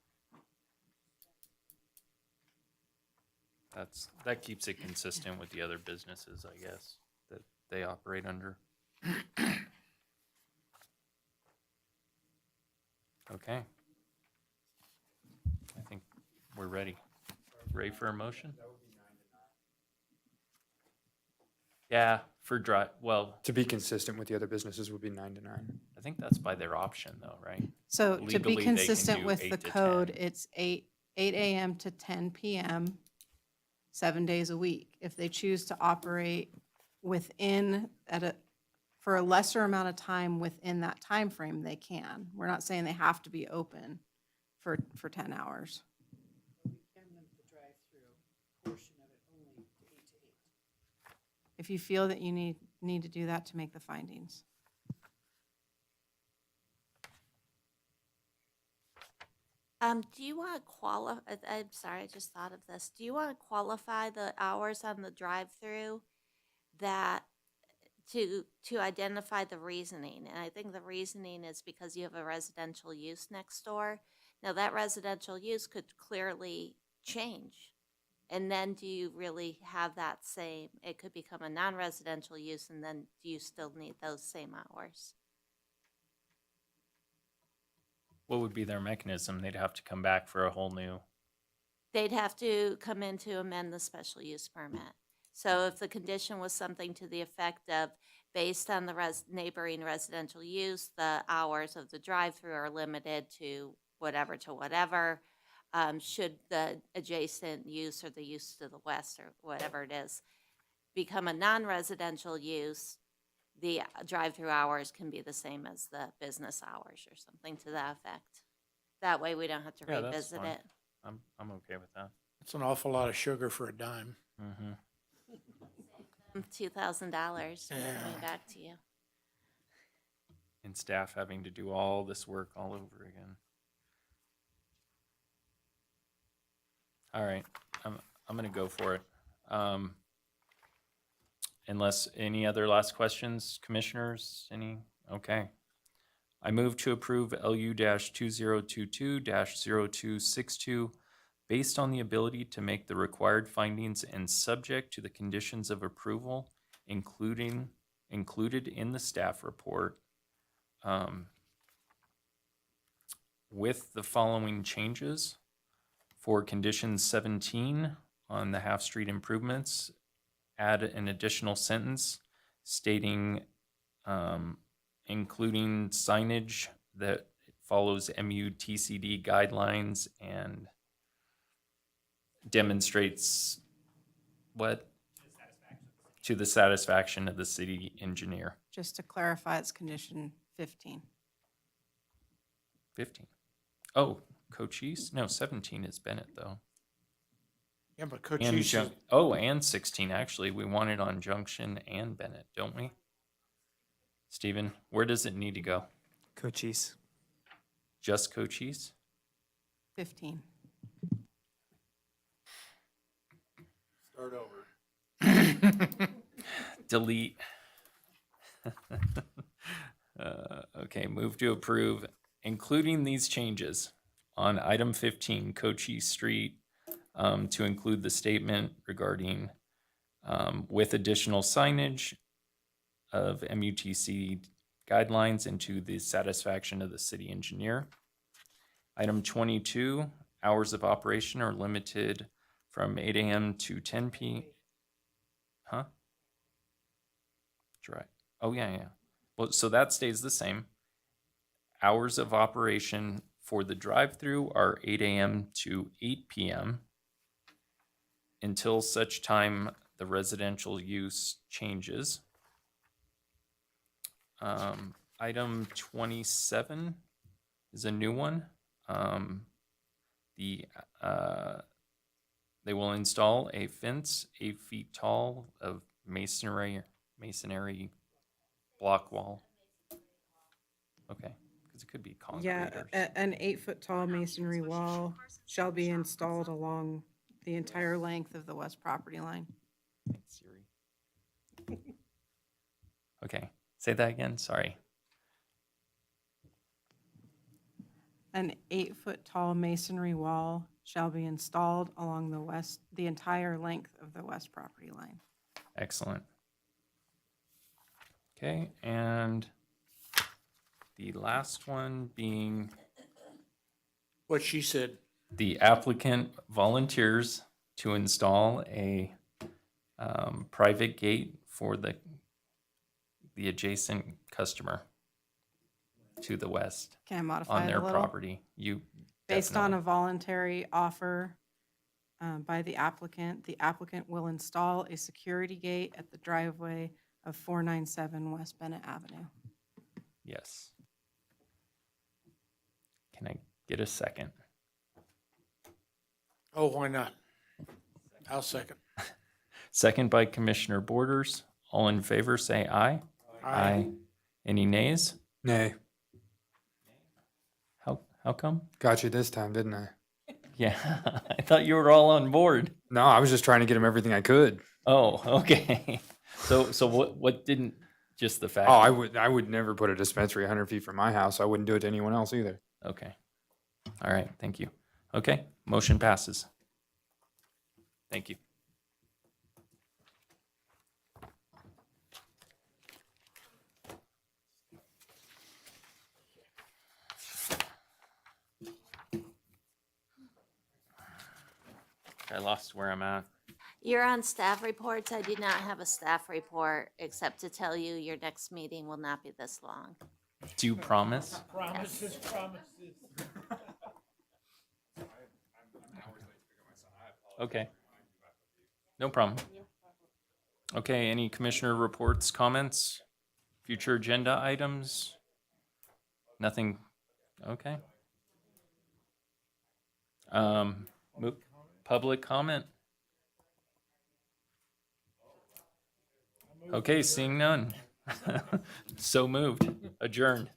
that keeps it consistent with the other businesses, I guess, that they operate under. Okay. I think we're ready. Ready for a motion? Yeah, for well, To be consistent with the other businesses would be 9 to 9. I think that's by their option though, right? So to Legally, be they can consistent do with 8 the to code, 10. it's 8 a.m. to 10 p.m., 7 days a week. If they choose to operate for a lesser amount of time within that time frame, they can. We're not saying they have to be open for 10 hours. If you feel that you need to do that to make the findings. Do you want to qualify, I'm sorry, I just thought of this. Do you want to qualify the hours on the drive-through that, to identify the reasoning? And I think the reasoning is because you have a residential use next door. Now, that residential use could clearly change. And then do you really have that same, it could become a non-residential use, and then do you still need those same hours? What would be their mechanism? They'd have to come back for a whole new. They'd have to come in to amend the special use permit. So if the condition was something to the effect of, based on the neighboring residential use, the hours of the drive-through are limited to whatever, should the adjacent use or the use to the west or whatever it is become a non-residential use, the drive-through hours can be the same as the business hours or something to that effect. That way we don't have to Yeah, that's revisit fine. it. I'm okay with that. It's an awful lot of sugar for a dime. Mm-hmm. $2,000 coming back to you. And staff having to do all this work all over again. All right, I'm gonna go for it. Unless any other last questions, commissioners, any? Okay. I move to approve LU-2022-0262 based on the ability to make the required findings and subject to the conditions of approval, included in the staff report, with the following changes. For condition 17 on the half-street improvements, add an additional sentence stating, including signage that follows MUTCD guidelines and demonstrates what? To the satisfaction of the city engineer. Just to clarify, it's condition 15. 15. Oh, Cochise? No, 17 is Bennett, though. Yeah, but And Cochise, and 16, actually. We want it on Junction and Bennett, don't we? Stephen, where does it need to go? Cochise. Just Cochise? 15. start over. Delete. Okay, move to approve, including these changes on item 15, Cochise Street, to include the statement regarding with additional signage of MUTC guidelines and to the satisfaction of the city engineer. Item 22, hours of operation are limited from 8 a.m. to 10 p.m. Huh? That's right. Oh, yeah. Well, so that stays the same. Hours of operation for the drive-through are 8 a.m. to 8 p.m. until such time the residential use changes. Item 27 is a new one. They will install a fence 8 feet tall of masonry masonry block wall? Okay, because it could be concrete Yeah, or. an 8-foot tall masonry wall shall be installed along the entire length of the west property line. Thanks, Siri. Okay, say that again, sorry. An 8-foot tall masonry wall shall be installed along the entire length of the west property line. Excellent. Okay, and the last one being What she said. the applicant volunteers to install a private gate for the adjacent customer to the west Can I modify on it a their little? property. You Based on definitely- a voluntary offer by the applicant will install a security gate at the driveway of 497 West Bennett Avenue. Yes. Can I get a second? Oh, why not? I'll second. Second by Commissioner Borders. All in favor, say aye. Aye. Any nays? Nay. How come? Got you this time, didn't I? Yeah, I thought you were all on board. No, I was just trying to get him everything I could. Oh, okay. So what didn't, just the fact? Oh, I would never put a dispensary 100 feet from my house. I wouldn't do it to anyone else either. Okay. All right, thank you. Okay, motion passes. Thank you. I lost where I'm at. You're on staff reports. I do not have a staff report, except to tell you your next meeting will not be this long. Do you promise? Promises. Okay. No problem. Okay, any commissioner reports, comments, future agenda items? Nothing, okay. Public comment? Okay, seeing none. So moved, adjourned.